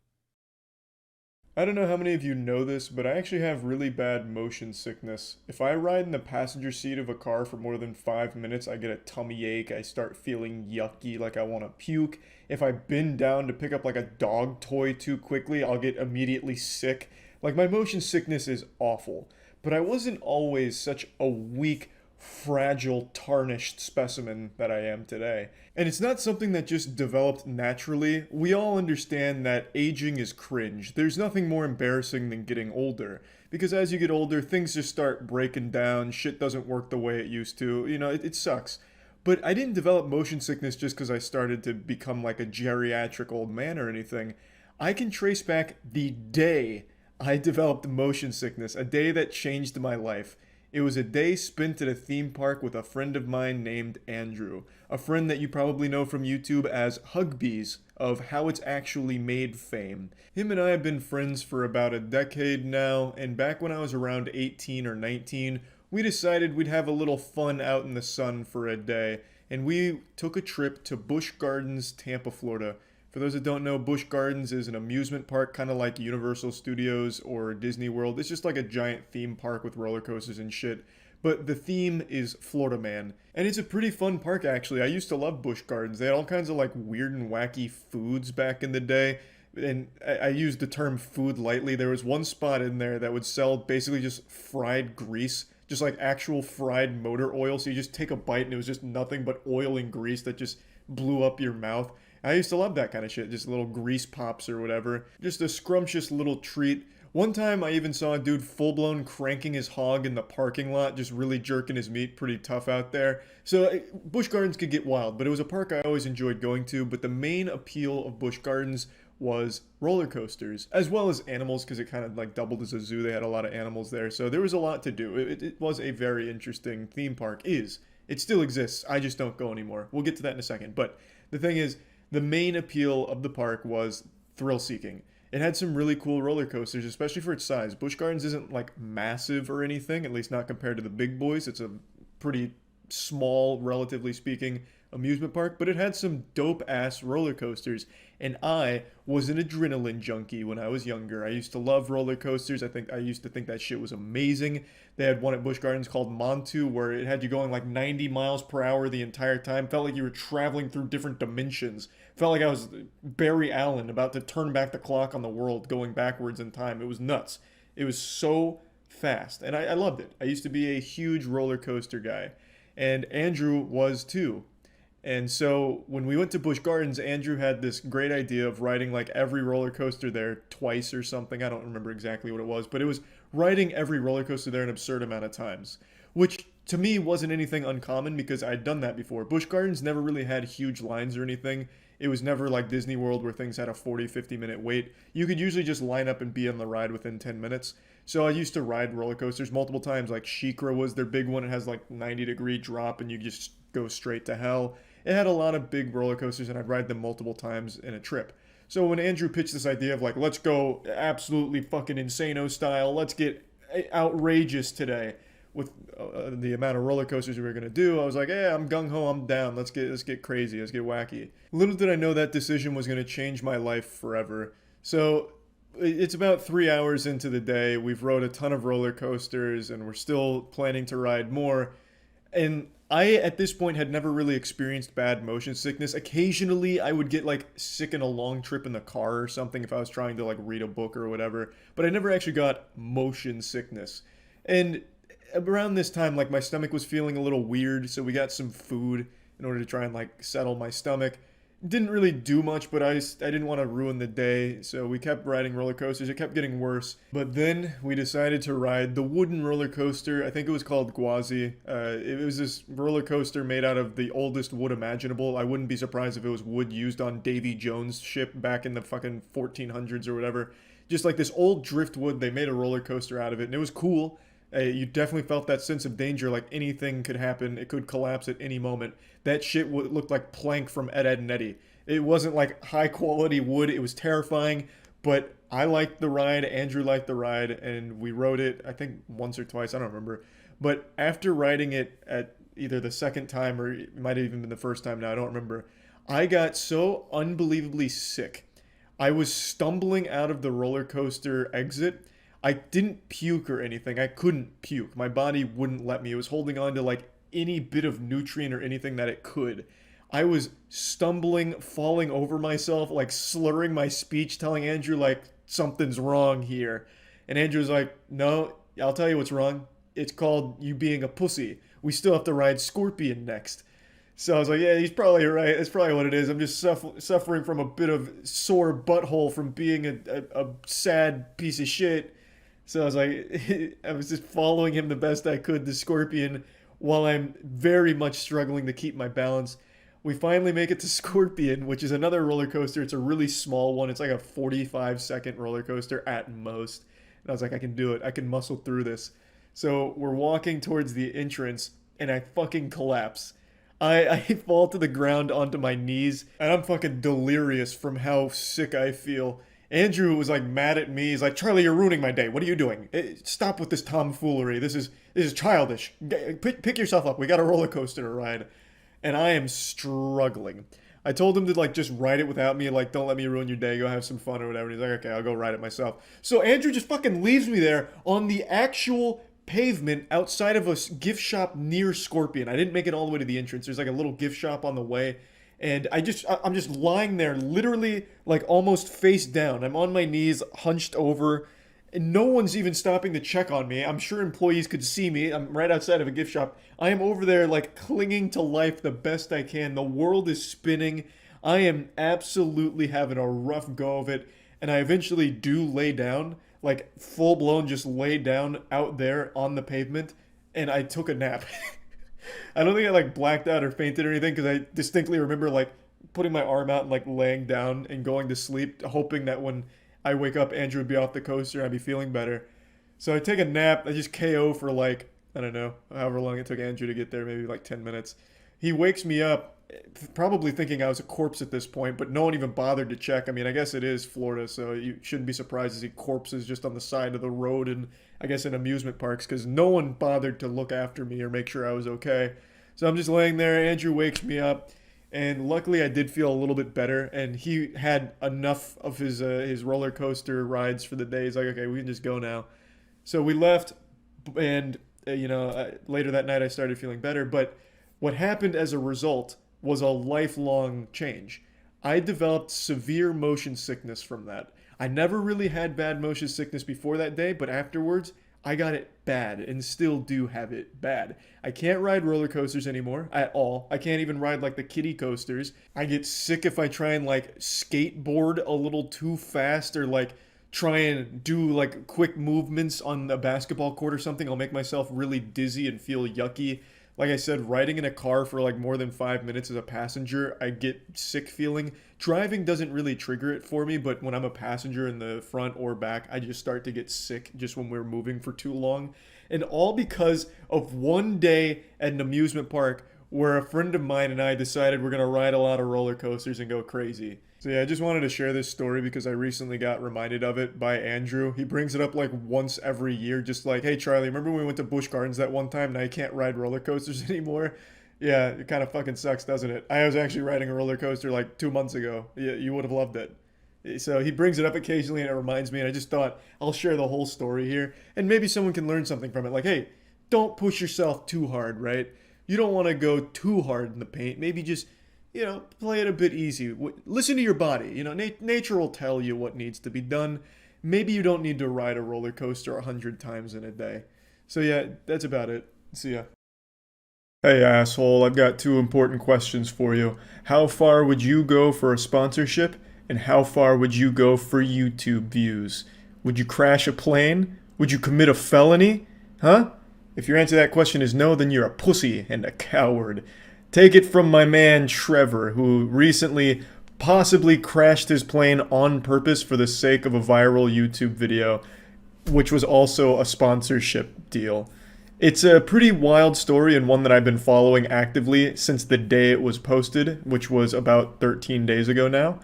I don't know how many of you know this, but I actually have really bad motion sickness. If I ride in the passenger seat of a car for more than 5 minutes, I get a tummy ache. I start feeling yucky, like I want to puke. If I bend down to pick up like a dog toy too quickly, I'll get immediately sick. Like, my motion sickness is awful. But I wasn't always such a weak, fragile, tarnished specimen that I am today. And it's not something that just developed naturally. We all understand that aging is cringe. There's nothing more embarrassing than getting older. Because as you get older, things just start breaking down, shit doesn't work the way it used to, it sucks. But I didn't develop motion sickness just because I started to become like a geriatric old man or anything. I can trace back the day I developed motion sickness, a day that changed my life. It was a day spent at a theme park with a friend of mine named Andrew, a friend that you probably know from YouTube as Hugbees of How It's Actually Made fame. Him and I have been friends for about a decade now, and back when I was around 18 or 19, we decided we'd have a little fun out in the sun for a day, and we took a trip to Busch Gardens, Tampa, Florida. For those that don't know, Busch Gardens is an amusement park, kind of like Universal Studios or Disney World. It's just like a giant theme park with roller coasters and shit. But the theme is Florida Man. And it's a pretty fun park, actually. I used to love Busch Gardens. They had all kinds of like weird and wacky foods back in the day. And I used the term food lightly. There was one spot in there that would sell basically just fried grease. Just like actual fried motor oil. So you just take a bite and it was just nothing but oil and grease that just blew up your mouth. I used to love that kind of shit, just little grease pops or whatever. Just a scrumptious little treat. One time I even saw a dude full-blown cranking his hog in the parking lot, just really jerking his meat, pretty tough out there. So Busch Gardens could get wild, but it was a park I always enjoyed going to. But the main appeal of Busch Gardens was roller coasters, as well as animals, because it kind of like doubled as a zoo. They had a lot of animals there, so there was a lot to do. It was a very interesting theme park. It still exists, I just don't go anymore. We'll get to that in a second. But the thing is, the main appeal of the park was thrill-seeking. It had some really cool roller coasters, especially for its size. Busch Gardens isn't like massive or anything, at least not compared to the big boys. It's a pretty small, relatively speaking, amusement park, but it had some dope-ass roller coasters. And I was an adrenaline junkie when I was younger. I used to love roller coasters. I used to think that shit was amazing. They had one at Busch Gardens called Montu, where it had you going like 90 miles per hour the entire time. Felt like you were traveling through different dimensions. Felt like I was Barry Allen about to turn back the clock on the world, going backwards in time. It was nuts. It was so fast, and I loved it. I used to be a huge roller coaster guy, and Andrew was too. And so when we went to Busch Gardens, Andrew had this great idea of riding like every roller coaster there twice or something. I don't remember exactly what it was, but it was riding every roller coaster there an absurd amount of times, which to me wasn't anything uncommon because I'd done that before. Busch Gardens never really had huge lines or anything. It was never like Disney World where things had a 40-50 minute wait. You could usually just line up and be on the ride within 10 minutes. So I used to ride roller coasters multiple times. Like SheiKra was their big one. It has like 90-degree drop and you just go straight to hell. It had a lot of big roller coasters and I'd ride them multiple times in a trip. So when Andrew pitched this idea of like, let's go absolutely fucking insano style, let's get outrageous today with the amount of roller coasters we were going to do, I was like, yeah, I'm gung-ho, I'm down, let's get crazy, let's get wacky. Little did I know that decision was going to change my life forever. So it's about 3 hours into the day, we've rode a ton of roller coasters and we're still planning to ride more, and I, at this point, had never really experienced bad motion sickness. Occasionally, I would get, like, sick in a long trip in the car or something if I was trying to, like, read a book or whatever. But I never actually got motion sickness. And around this time, like, my stomach was feeling a little weird, so we got some food in order to try and, like, settle my stomach. Didn't really do much, but I didn't want to ruin the day, so we kept riding roller coasters. It kept getting worse. But then we decided to ride the wooden roller coaster. I think it was called Gwazi. It was this roller coaster made out of the oldest wood imaginable. I wouldn't be surprised if it was wood used on Davy Jones' ship back in the fucking 1400s or whatever. Just like this old driftwood, they made a roller coaster out of it, and it was cool. You definitely felt that sense of danger, like anything could happen. It could collapse at any moment. That shit looked like plank from Ed, Edd n Eddy. It wasn't like high quality wood. It was terrifying, but I liked the ride. Andrew liked the ride, and we rode it, I think, once or twice. I don't remember. But after riding it at either the second time or it might have even been the first time now, I don't remember, I got so unbelievably sick. I was stumbling out of the roller coaster exit. I didn't puke or anything. I couldn't puke. My body wouldn't let me. It was holding on to like any bit of nutrient or anything that it could. I was stumbling, falling over myself, like slurring my speech, telling Andrew like something's wrong here. And Andrew was like, no, I'll tell you what's wrong. It's called you being a pussy. We still have to ride Scorpion next. So I was like, yeah, he's probably right. That's probably what it is. I'm just suffering from a bit of sore butthole from being a sad piece of shit. So I was like, I was just following him the best I could, the Scorpion, while I'm very much struggling to keep my balance. We finally make it to Scorpion, which is another roller coaster. It's a really small one. It's like a 45-second roller coaster at most. And I was like, I can do it. I can muscle through this. So we're walking towards the entrance, and I fucking collapse. I fall to the ground onto my knees, and I'm fucking delirious from how sick I feel. Andrew was like mad at me. He's like, Charlie, you're ruining my day. What are you doing? Stop with this tomfoolery. This is childish. Pick yourself up. We got a roller coaster to ride. And I am struggling. I told him to like just ride it without me. Like, don't let me ruin your day. Go have some fun or whatever. And he's like, okay, I'll go ride it myself. So Andrew just fucking leaves me there on the actual pavement outside of a gift shop near Scorpion. I didn't make it all the way to the entrance. There's like a little gift shop on the way. And I'm just lying there, literally like almost face down. I'm on my knees, hunched over, and no one's even stopping to check on me. I'm sure employees could see me. I'm right outside of a gift shop. I am over there like clinging to life the best I can. The world is spinning. I am absolutely having a rough go of it. And I eventually do lay down, like full blown just lay down out there on the pavement. And I took a nap. I don't think I like blacked out or fainted or anything because I distinctly remember like putting my arm out and like laying down and going to sleep, hoping that when I wake up, Andrew would be off the coaster and I'd be feeling better. So I take a nap. I just KO for like, I don't know, however long it took Andrew to get there, maybe like 10 minutes. He wakes me up, probably thinking I was a corpse at this point, but no one even bothered to check. I mean, I guess it is Florida, so you shouldn't be surprised to see corpses just on the side of the road and I guess in amusement parks because no one bothered to look after me or make sure I was okay. So I'm just laying there. Andrew wakes me up, and luckily I did feel a little bit better, and he had enough of his roller coaster rides for the day. He's like, okay, we can just go now. So we left, and later that night I started feeling better, but what happened as a result was a lifelong change. I developed severe motion sickness from that. I never really had bad motion sickness before that day, but afterwards, I got it bad and still do have it bad. I can't ride roller coasters anymore at all. I can't even ride like the kiddie coasters. I get sick if I try and like skateboard a little too fast or like try and do like quick movements on the basketball court or something. I'll make myself really dizzy and feel yucky. Like I said, riding in a car for like more than 5 minutes as a passenger, I get sick feeling. driving doesn't really trigger it for me, but when I'm a passenger in the front or back, I just start to get sick just when we're moving for too long. And all because of one day at an amusement park where a friend of mine and I decided we're going to ride a lot of roller coasters and go crazy. So yeah, I just wanted to share this story because I recently got reminded of it by Andrew. He brings it up like once every year, just like, hey Charlie, remember when we went to Busch Gardens that one time? Now I can't ride roller coasters anymore. Yeah, it kind of fucking sucks, doesn't it? I was actually riding a roller coaster like 2 months ago. Yeah, you would have loved it. So he brings it up occasionally and it reminds me, and I just thought I'll share the whole story here and maybe someone can learn something from it. Like, hey, don't push yourself too hard, right? You don't want to go too hard in the paint. Maybe just, you know, play it a bit easy. Listen to your body. You know, nature will tell you what needs to be done. Maybe you don't need to ride a roller coaster 100 times in a day. So yeah, that's about it. See ya. Hey asshole, I've got 2 important questions for you. How far would you go for a sponsorship? And how far would you go for YouTube views? Would you crash a plane? Would you commit a felony? Huh? If your answer to that question is no, then you're a pussy and a coward. Take it from my man Trevor, who recently possibly crashed his plane on purpose for the sake of a viral YouTube video, which was also a sponsorship deal. It's a pretty wild story and one that I've been following actively since the day it was posted, which was about 13 days ago now.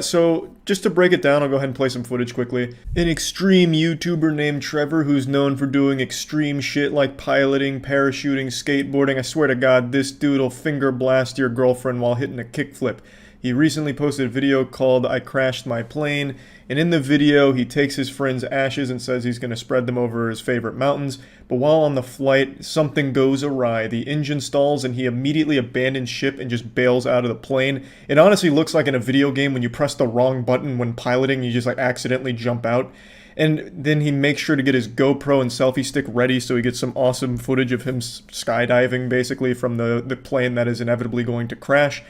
So just to break it down, I'll go ahead and play some footage quickly. An extreme YouTuber named Trevor, who's known for doing extreme shit like piloting, parachuting, skateboarding. I swear to God, this dude will finger blast your girlfriend while hitting a kickflip. He recently posted a video called I Crashed My Plane, and in the video he takes his friend's ashes and says he's going to spread them over his favorite mountains, but while on the flight, something goes awry. The engine stalls and he immediately abandons ship and just bails out of the plane. It honestly looks like in a video game when you press the wrong button when piloting, you just like accidentally jump out. And then he makes sure to get his GoPro and selfie stick ready so he gets some awesome footage of him skydiving basically from the plane that is inevitably going to crash.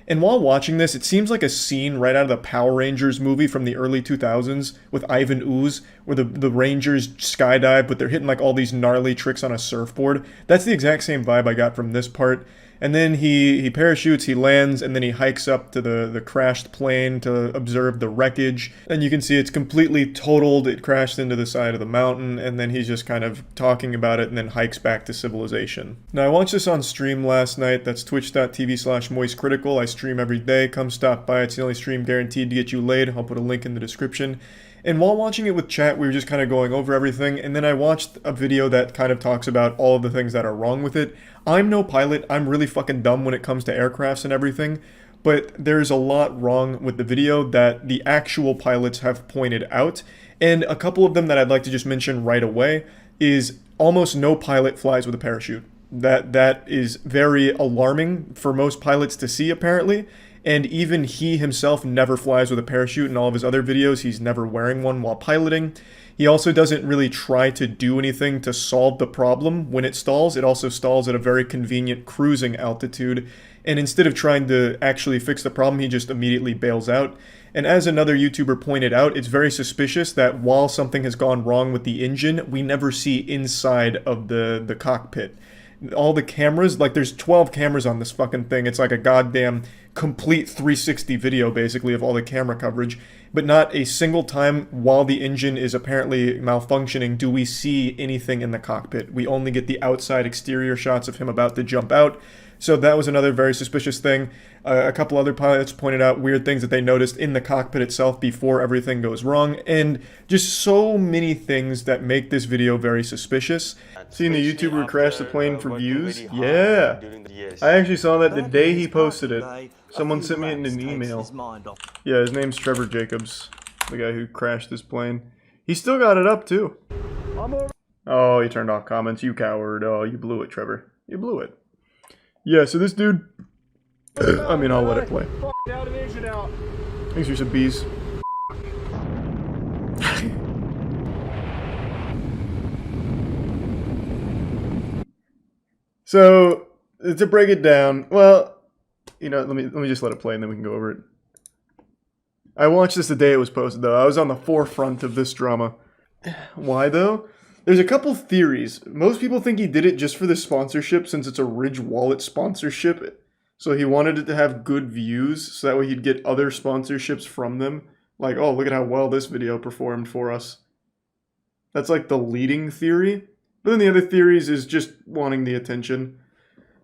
And while watching this, it seems like a scene right out of the Power Rangers movie from the early 2000s with Ivan Ooze, where the Rangers skydive, but they're hitting like all these gnarly tricks on a surfboard. That's the exact same vibe I got from this part. And then he parachutes, he lands, and then he hikes up to the crashed plane to observe the wreckage. And you can see it's completely totaled, it crashed into the side of the mountain, and then he's just kind of talking about it and then hikes back to civilization. Now I watched this on stream last night, that's twitch.tv/moistcritikal. I stream every day, come stop by, it's the only stream guaranteed to get you laid. I'll put a link in the description. And while watching it with chat, we were just kind of going over everything, and then I watched a video that kind of talks about all of the things that are wrong with it. I'm no pilot, I'm really fucking dumb when it comes to aircrafts and everything, but there's a lot wrong with the video that the actual pilots have pointed out, and a couple of them that I'd like to just mention right away is almost no pilot flies with a parachute. That is very alarming for most pilots to see, apparently. And even he himself never flies with a parachute. In all of his other videos, he's never wearing one while piloting. He also doesn't really try to do anything to solve the problem when it stalls. It also stalls at a very convenient cruising altitude. And instead of trying to actually fix the problem, he just immediately bails out. And as another YouTuber pointed out, it's very suspicious that while something has gone wrong with the engine, we never see inside of the cockpit. All the cameras, like there's 12 cameras on this fucking thing. It's like a goddamn complete 360 video basically of all the camera coverage, but not a single time while the engine is apparently malfunctioning do we see anything in the cockpit. We only get the outside exterior shots of him about to jump out. So that was another very suspicious thing. A couple other pilots pointed out weird things that they noticed in the cockpit itself before everything goes wrong, and just so many things that make this video very suspicious. Seeing the YouTuber who crashed the plane for views? Yeah! I actually saw that the day he posted it. Someone sent me it in an email. Yeah, his name's Trevor Jacobs, the guy who crashed this plane. He still got it up, too. Oh, he turned off comments. You coward. Oh, you blew it, Trevor. You blew it. Yeah, so this dude... I mean, I'll let it play. Thanks for some bees. So, to break it down, well, you know, let me just let it play and then we can go over it. I watched this the day it was posted, though. I was on the forefront of this drama. Why, though? There's a couple theories. Most people think he did it just for the sponsorship, since it's a Ridge Wallet sponsorship. So he wanted it to have good views, so that way he'd get other sponsorships from them. Like, oh, look at how well this video performed for us. That's like the leading theory. But then the other theories is just wanting the attention.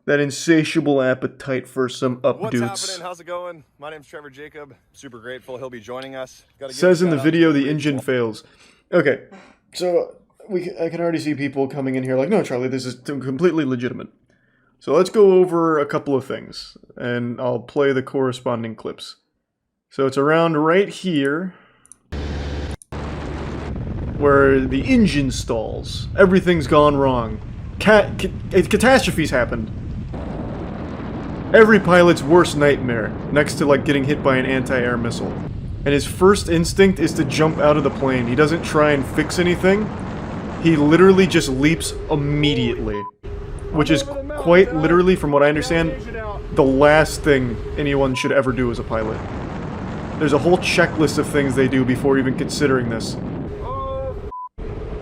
That insatiable appetite for some What's updoots. happening? How's it going? My name's Trevor Jacob. Super grateful he'll be joining us. Says in the video the engine fails. Okay, so I can already see people coming in here like, no, Charlie, this is completely legitimate. So let's go over a couple of things, and I'll play the corresponding clips. So it's around right here, where the engine stalls. Everything's gone wrong. Catastrophes happened. Every pilot's worst nightmare, next to like getting hit by an anti-air missile. And his first instinct is to jump out of the plane. He doesn't try and fix anything. He literally just leaps immediately. Which is quite literally, from what I understand, the last thing anyone should ever do as a pilot. There's a whole checklist of things they do before even considering this.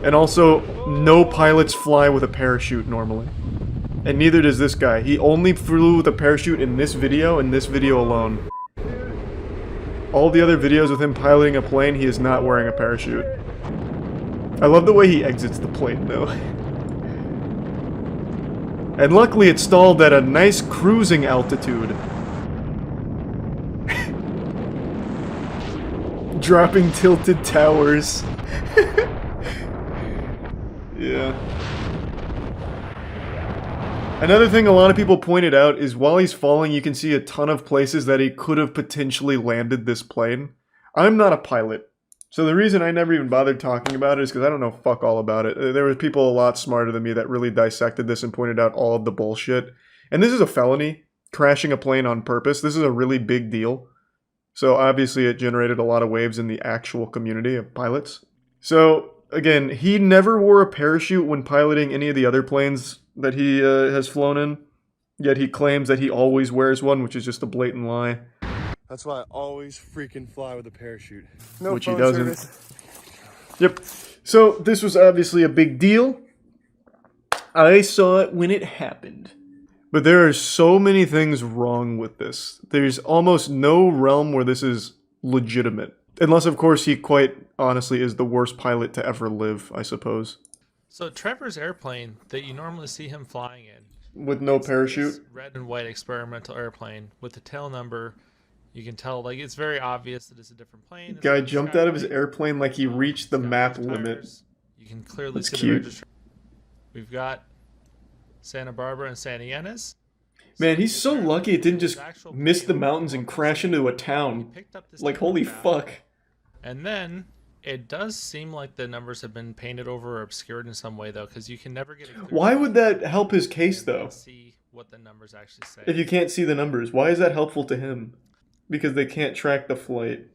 And also, no pilots fly with a parachute normally. And neither does this guy. He only flew with a parachute in this video and this video alone. All the other videos with him piloting a plane, he is not wearing a parachute. I love the way he exits the plane, though. And luckily it stalled at a nice cruising altitude. Dropping tilted towers. Yeah. Another thing a lot of people pointed out is while he's falling, you can see a ton of places that he could have potentially landed this plane. I'm not a pilot, so the reason I never even bothered talking about it is because I don't know fuck all about it. There were people a lot smarter than me that really dissected this and pointed out all of the bullshit. And this is a felony, crashing a plane on purpose. This is a really big deal. So obviously it generated a lot of waves in the actual community of pilots. So again, he never wore a parachute when piloting any of the other planes that he has flown in, yet he claims that he always wears one, which is just a blatant lie. That's why I always freaking fly with a parachute. Which he doesn't. Service. Yep. So this was obviously a big deal. I saw it when it happened. But there are so many things wrong with this. There's almost no realm where this is legitimate. Unless, of course, he quite honestly is the worst pilot to ever live, I suppose. So Trevor's airplane that you normally see him flying in, with no parachute, red and white experimental airplane with the tail number, you can tell like it's very obvious that it's a different plane. Guy jumped out of his airplane like he reached the map limit. You can clearly That's see cute. the registration. We've got Santa Barbara and Santa Ynez. Man, he's so lucky it didn't just miss the mountains and crash into a town. Like, holy fuck. And then it does seem like the numbers have been painted over or obscured in some way, though, because you can never get a clear Why would that help his case, though? see what the numbers actually say. If you can't see the numbers, why is that helpful to him? Because they can't track the flight.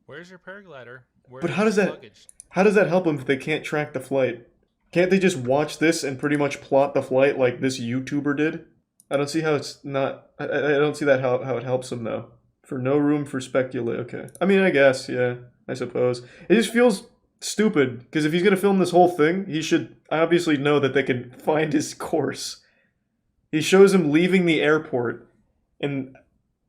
Where's your paraglider? But how does that help them if they can't track the flight? Can't they just watch this and pretty much plot the flight like this YouTuber did? I don't see how it's not... I don't see that how it helps them, though. For no room for speculate. Okay. I mean, I guess, yeah. I suppose. It just feels stupid, because if he's going to film this whole thing, he should obviously know that they can find his course. He shows him leaving the airport, and,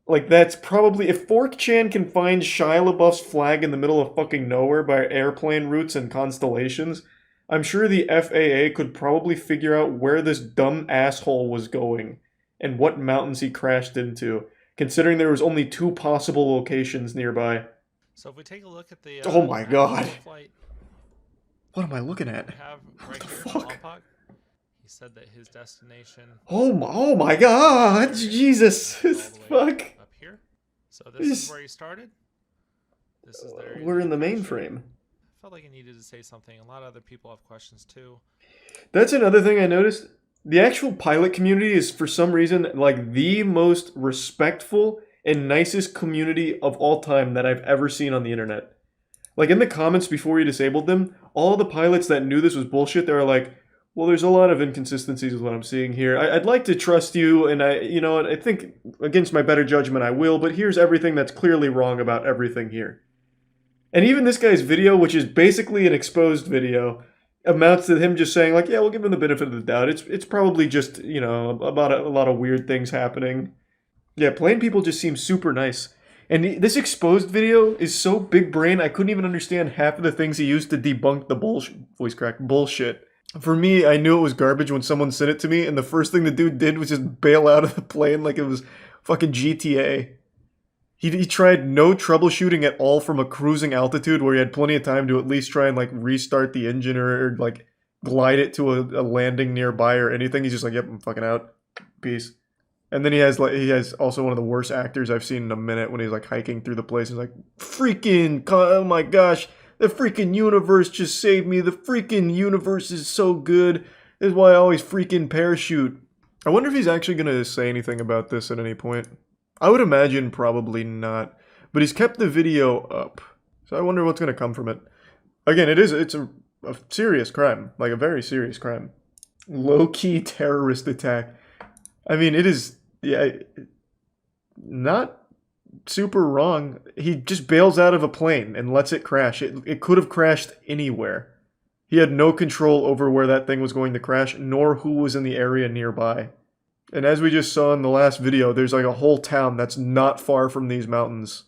like, that's probably... If 4chan can find Shia LaBeouf's flag in the middle of fucking nowhere by airplane routes and constellations, I'm sure the FAA could probably figure out where this dumb asshole was going, and what mountains he crashed into, considering there was only 2 possible locations nearby. So if we take a look at the oh my god! Flight, what am I looking at? have right the here, fuck? Lompoc, he said that his destination Oh my god! Jesus! Fuck! up here. So this is where he started. This is their. We're in the mainframe. I felt like I needed to say something. A lot of other people have questions too. That's another thing I noticed. The actual pilot community is, for some reason, like the most respectful and nicest community of all time that I've ever seen on the internet. Like, in the comments before you disabled them, all the pilots that knew this was bullshit, they were like, well, there's a lot of inconsistencies with what I'm seeing here. I'd like to trust you, and I think against my better judgment I will, but here's everything that's clearly wrong about everything here. And even this guy's video, which is basically an exposed video, amounts to him just saying, like, yeah, we'll give him the benefit of the doubt. It's probably just, about a lot of weird things happening. Yeah, plane people just seem super nice. And this exposed video is so big brain, I couldn't even understand half of the things he used to debunk the bullshit. For me, I knew it was garbage when someone sent it to me, and the first thing the dude did was just bail out of the plane like it was fucking GTA. He tried no troubleshooting at all from a cruising altitude where he had plenty of time to at least try and like restart the engine or like glide it to a landing nearby or anything. He's just like, yep, I'm fucking out. Peace. And then he has also one of the worst actors I've seen in a minute when he's like hiking through the place. He's like, freaking, oh my gosh, the freaking universe just saved me. The freaking universe is so good. This is why I always freaking parachute. I wonder if he's actually going to say anything about this at any point. I would imagine probably not, but he's kept the video up. So I wonder what's going to come from it. Again, it's a serious crime, like a very serious crime. Low-key terrorist attack. I mean, it is, yeah, not super wrong. He just bails out of a plane and lets it crash. It could have crashed anywhere. He had no control over where that thing was going to crash, nor who was in the area nearby. And as we just saw in the last video, there's like a whole town that's not far from these mountains.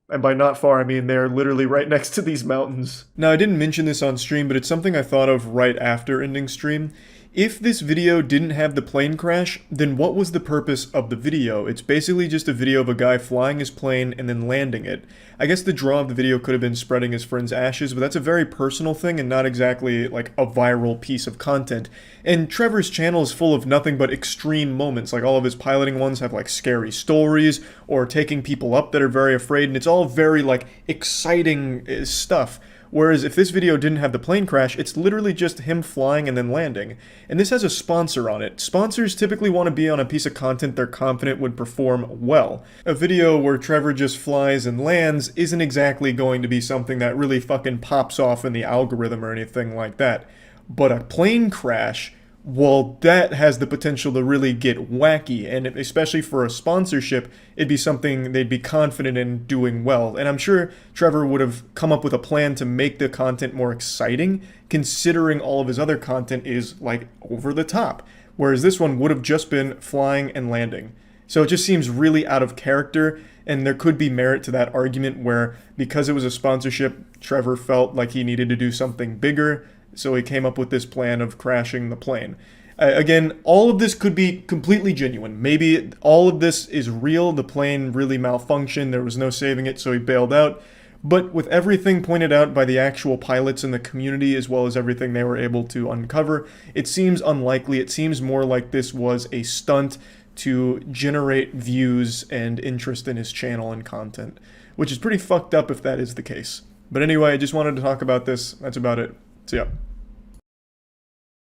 And by not far, I mean they're literally right next to these mountains. Now, I didn't mention this on stream, but it's something I thought of right after ending stream. If this video didn't have the plane crash, then what was the purpose of the video? It's basically just a video of a guy flying his plane and then landing it. I guess the draw of the video could have been spreading his friend's ashes, but that's a very personal thing and not exactly like a viral piece of content. And Trevor's channel is full of nothing but extreme moments, like all of his piloting ones have like scary stories or taking people up that are very afraid, and it's all very like exciting stuff. Whereas if this video didn't have the plane crash, it's literally just him flying and then landing. And this has a sponsor on it. Sponsors typically want to be on a piece of content they're confident would perform well. A video where Trevor just flies and lands isn't exactly going to be something that really fucking pops off in the algorithm or anything like that. But a plane crash, well, that has the potential to really get wacky, and especially for a sponsorship, it'd be something they'd be confident in doing well. And I'm sure Trevor would have come up with a plan to make the content more exciting, considering all of his other content is, like, over the top. Whereas this one would have just been flying and landing. So it just seems really out of character, and there could be merit to that argument where, because it was a sponsorship, Trevor felt like he needed to do something bigger, so he came up with this plan of crashing the plane. Again, all of this could be completely genuine. Maybe all of this is real, the plane really malfunctioned, there was no saving it, so he bailed out. But with everything pointed out by the actual pilots in the community, as well as everything they were able to uncover, it seems unlikely. It seems more like this was a stunt to generate views and interest in his channel and content, which is pretty fucked up if that is the case. But anyway, I just wanted to talk about this. That's about it. So yeah.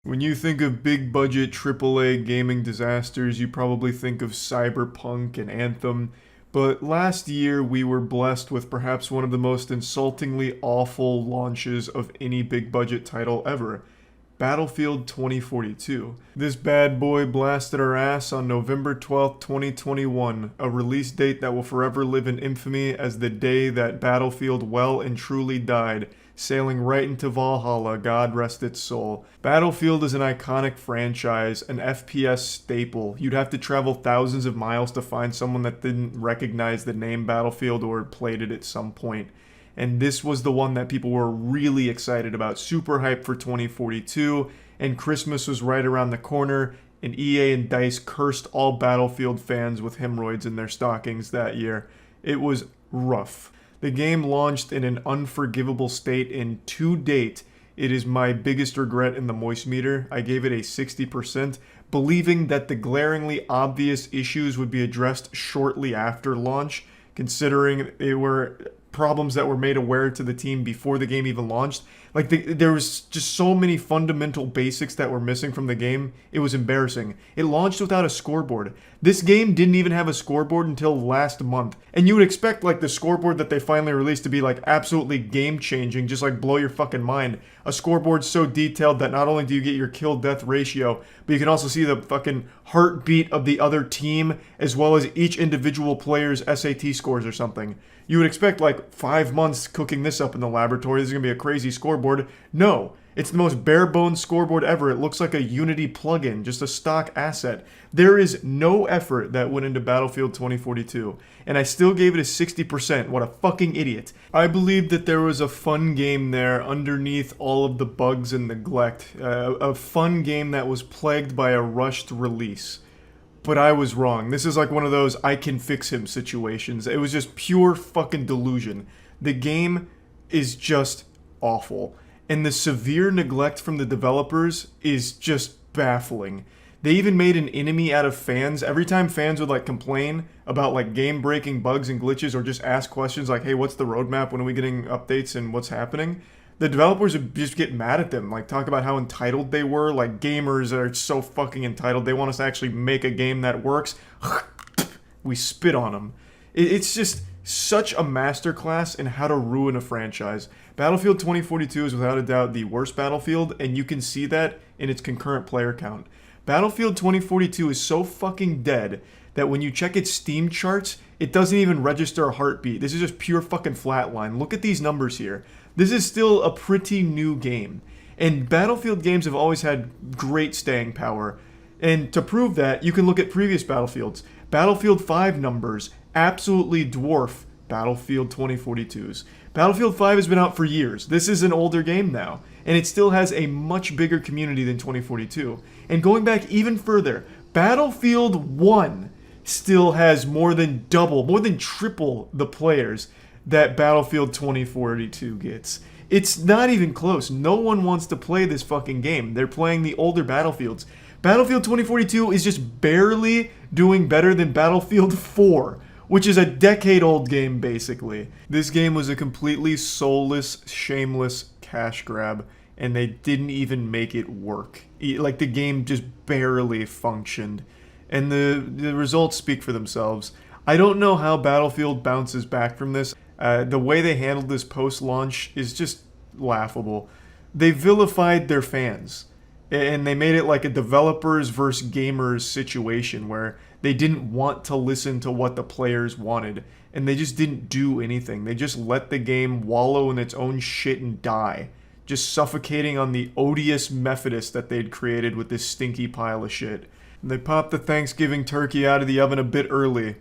When you think of big budget AAA gaming disasters, you probably think of Cyberpunk and Anthem, but last year we were blessed with perhaps one of the most insultingly awful launches of any big budget title ever, Battlefield 2042. This bad boy blasted our ass on November 12th, 2021, a release date that will forever live in infamy as the day that Battlefield well and truly died, sailing right into Valhalla, God rest its soul. Battlefield is an iconic franchise, an FPS staple. You'd have to travel thousands of miles to find someone that didn't recognize the name Battlefield or played it at some point. And this was the one that people were really excited about, super hyped for 2042, and Christmas was right around the corner, and EA and DICE cursed all Battlefield fans with hemorrhoids in their stockings that year. It was rough. The game launched in an unforgivable state, and to date, it is my biggest regret in the moist meter. I gave it a 60%, believing that the glaringly obvious issues would be addressed shortly after launch, considering they were problems that were made aware to the team before the game even launched. Like, there was just so many fundamental basics that were missing from the game, it was embarrassing. It launched without a scoreboard. This game didn't even have a scoreboard until last month. And you would expect, like, the scoreboard that they finally released to be, like, absolutely game-changing, just, like, blow your fucking mind. A scoreboard so detailed that not only do you get your kill-death ratio, but you can also see the fucking heartbeat of the other team, as well as each individual player's SAT scores or something. You would expect, like, 5 months cooking this up in the laboratory. This is going to be a crazy scoreboard. No. It's the most bare bones scoreboard ever. It looks like a Unity plugin, just a stock asset. There is no effort that went into Battlefield 2042, and I still gave it a 60%. What a fucking idiot. I believed that there was a fun game there underneath all of the bugs and neglect. A fun game that was plagued by a rushed release. But I was wrong. This is like one of those I can fix him situations. It was just pure fucking delusion. The game is just awful. And the severe neglect from the developers is just baffling. They even made an enemy out of fans. Every time fans would like complain about like game-breaking bugs and glitches or just ask questions like, hey, what's the roadmap? When are we getting updates and what's happening? The developers would just get mad at them, like talk about how entitled they were. Like, gamers are so fucking entitled. They want us to actually make a game that works. We spit on them. It's just such a masterclass in how to ruin a franchise. Battlefield 2042 is without a doubt the worst Battlefield, and you can see that in its concurrent player count. Battlefield 2042 is so fucking dead that when you check its Steam charts, it doesn't even register a heartbeat. This is just pure fucking flatline. Look at these numbers here. This is still a pretty new game. And Battlefield games have always had great staying power. And to prove that, you can look at previous Battlefields. Battlefield 5 numbers absolutely dwarf Battlefield 2042's. Battlefield 5 has been out for years. This is an older game now. And it still has a much bigger community than 2042. And going back even further, Battlefield 1 still has more than double, more than triple the players that Battlefield 2042 gets. It's not even close. No one wants to play this fucking game. They're playing the older Battlefields. Battlefield 2042 is just barely doing better than Battlefield 4, which is a decade-old game, basically. This game was a completely soulless, shameless cash grab, and they didn't even make it work. Like, the game just barely functioned. And the results speak for themselves. I don't know how Battlefield bounces back from this. The way they handled this post-launch is just laughable. They vilified their fans, and they made it like a developers versus gamers situation where they didn't want to listen to what the players wanted, and they just didn't do anything. They just let the game wallow in its own shit and die, just suffocating on the odious Methodist that they'd created with this stinky pile of shit. And they popped the Thanksgiving turkey out of the oven a bit early,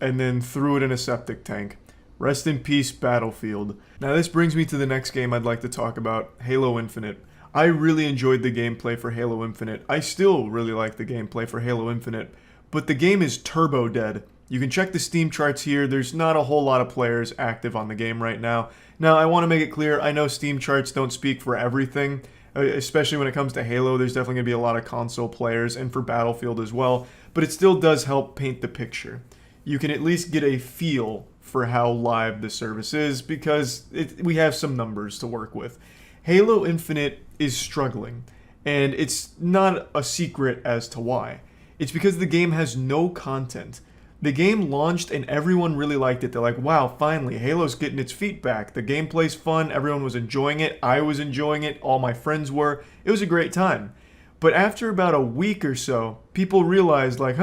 and then threw it in a septic tank. Rest in peace, Battlefield. Now this brings me to the next game I'd like to talk about, Halo Infinite. I really enjoyed the gameplay for Halo Infinite. I still really like the gameplay for Halo Infinite, but the game is turbo dead. You can check the Steam charts here. There's not a whole lot of players active on the game right now. Now, I want to make it clear, I know Steam charts don't speak for everything, especially when it comes to Halo. There's definitely going to be a lot of console players, and for Battlefield as well, but it still does help paint the picture. You can at least get a feel for how live the service is, because we have some numbers to work with. Halo Infinite is struggling, and it's not a secret as to why. It's because the game has no content. The game launched and everyone really liked it. They're like, wow, finally, Halo's getting its feet back. The gameplay's fun, everyone was enjoying it, I was enjoying it, all my friends were. It was a great time. But after about a week or so, people realized, like,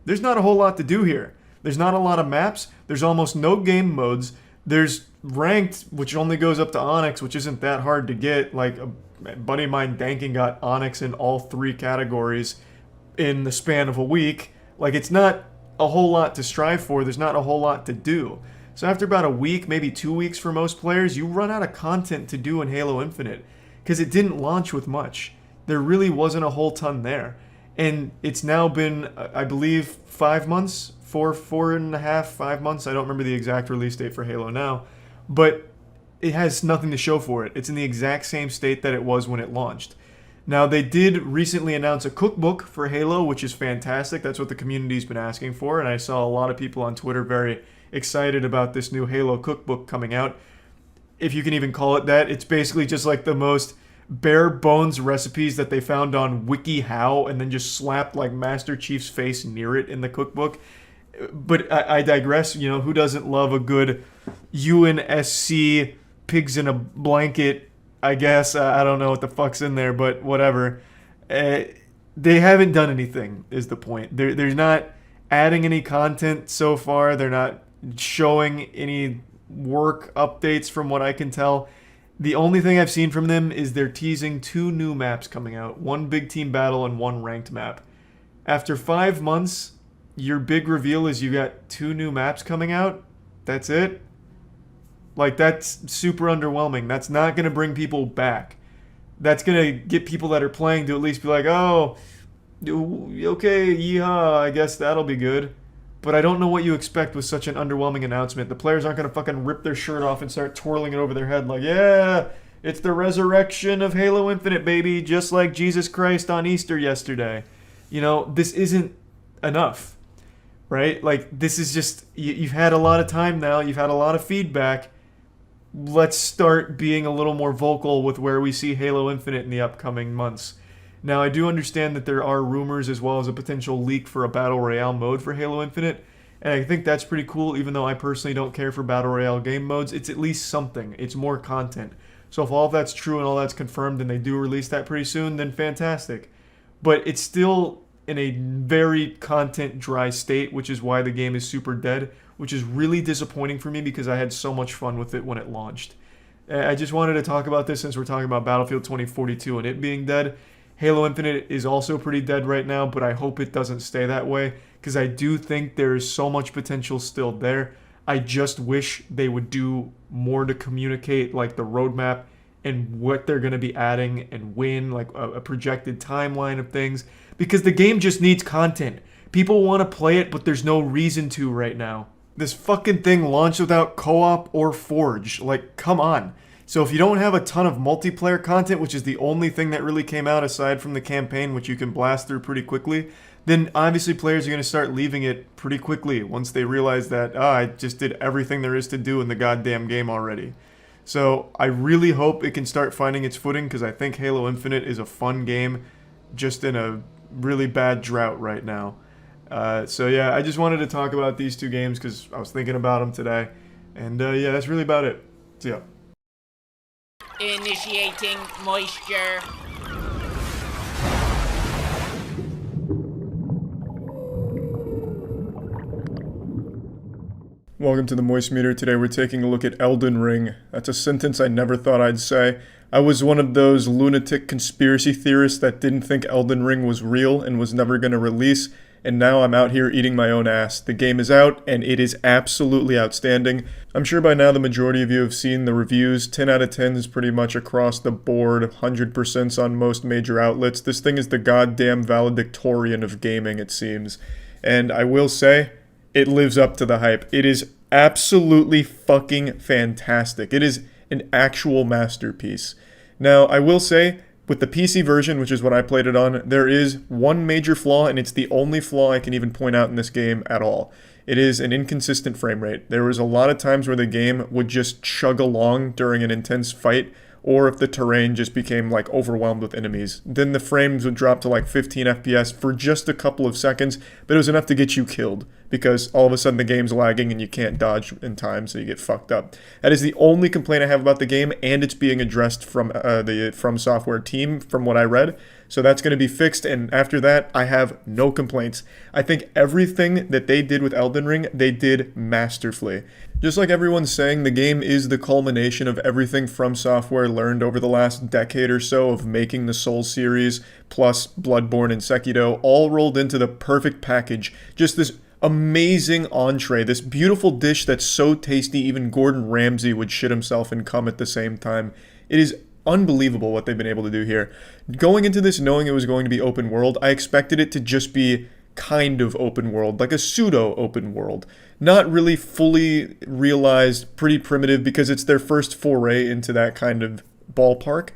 there's not a whole lot to do here. There's not a lot of maps. There's almost no game modes. There's ranked, which only goes up to Onyx, which isn't that hard to get. Like, a buddy of mine, Dankin, got Onyx in all 3 categories in the span of a week. Like, it's not a whole lot to strive for. There's not a whole lot to do. So after about a week, maybe 2 weeks for most players, you run out of content to do in Halo Infinite, because it didn't launch with much. There really wasn't a whole ton there. And it's now been, I believe, 5 months? 4.5, 5 months. I don't remember the exact release date for Halo now, but it has nothing to show for it. It's in the exact same state that it was when it launched. Now, they did recently announce a cookbook for Halo, which is fantastic. That's what the community's been asking for, and I saw a lot of people on Twitter very excited about this new Halo cookbook coming out. If you can even call it that, it's basically just like the most bare bones recipes that they found on WikiHow and then just slapped like Master Chief's face near it in the cookbook. But I digress. You know, who doesn't love a good UNSC pigs in a blanket, I guess. I don't know what the fuck's in there, but whatever. They haven't done anything, is the point. They're not adding any content so far. They're not showing any work updates from what I can tell. The only thing I've seen from them is they're teasing 2 new maps coming out. 1 big team battle and 1 ranked map. After 5 months, your big reveal is you got 2 new maps coming out? That's it? Like, that's super underwhelming. That's not going to bring people back. That's going to get people that are playing to at least be like, oh, okay, yeehaw, I guess that'll be good. But I don't know what you expect with such an underwhelming announcement. The players aren't going to fucking rip their shirt off and start twirling it over their head like, yeah, it's the resurrection of Halo Infinite, baby, just like Jesus Christ on Easter yesterday. You know, this isn't enough, right? Like, this is just, you've had a lot of time now. You've had a lot of feedback. Let's start being a little more vocal with where we see Halo Infinite in the upcoming months. Now, I do understand that there are rumors as well as a potential leak for a Battle Royale mode for Halo Infinite, and I think that's pretty cool, even though I personally don't care for Battle Royale game modes. It's at least something. It's more content. So if all of that's true and all that's confirmed and they do release that pretty soon, then fantastic. But it's still in a very content-dry state, which is why the game is super dead, which is really disappointing for me because I had so much fun with it when it launched. I just wanted to talk about this since we're talking about Battlefield 2042 and it being dead. Halo Infinite is also pretty dead right now, but I hope it doesn't stay that way because I do think there is so much potential still there. I just wish they would do more to communicate like the roadmap and what they're going to be adding and when, like a projected timeline of things, because the game just needs content. People want to play it, but there's no reason to right now. This fucking thing launched without co-op or Forge. Like, come on. So if you don't have a ton of multiplayer content, which is the only thing that really came out aside from the campaign, which you can blast through pretty quickly, then obviously players are going to start leaving it pretty quickly once they realize that, I just did everything there is to do in the goddamn game already. So I really hope it can start finding its footing because I think Halo Infinite is a fun game just in a really bad drought right now. So yeah, I just wanted to talk about these 2 games because I was thinking about them today. And yeah, that's really about it. See ya. Initiating moisture. Welcome to the Moist Meter. Today we're taking a look at Elden Ring. That's a sentence I never thought I'd say. I was one of those lunatic conspiracy theorists that didn't think Elden Ring was real and was never going to release, and now I'm out here eating my own ass. The game is out, and it is absolutely outstanding. I'm sure by now the majority of you have seen the reviews. 10 out of 10 is pretty much across the board, 100% on most major outlets. This thing is the goddamn valedictorian of gaming, it seems. And I will say, it lives up to the hype. It is absolutely fucking fantastic. It is an actual masterpiece. Now, I will say, with the PC version, which is what I played it on, there is one major flaw, and it's the only flaw I can even point out in this game at all. It is an inconsistent frame rate. There was a lot of times where the game would just chug along during an intense fight, or if the terrain just became like overwhelmed with enemies. Then the frames would drop to like 15 FPS for just a couple of seconds, but it was enough to get you killed, because all of a sudden the game's lagging and you can't dodge in time, so you get fucked up. That is the only complaint I have about the game, and it's being addressed from the From Software team, from what I read. So that's going to be fixed, and after that, I have no complaints. I think everything that they did with Elden Ring, they did masterfully. Just like everyone's saying, the game is the culmination of everything From Software learned over the last decade or so of making the Souls series, plus Bloodborne and Sekiro, all rolled into the perfect package. Just this amazing entree, this beautiful dish that's so tasty even Gordon Ramsay would shit himself and come at the same time. It is unbelievable what they've been able to do here. Going into this knowing it was going to be open world, I expected it to just be kind of open world, like a pseudo open world. Not really fully realized, pretty primitive, because it's their first foray into that kind of ballpark.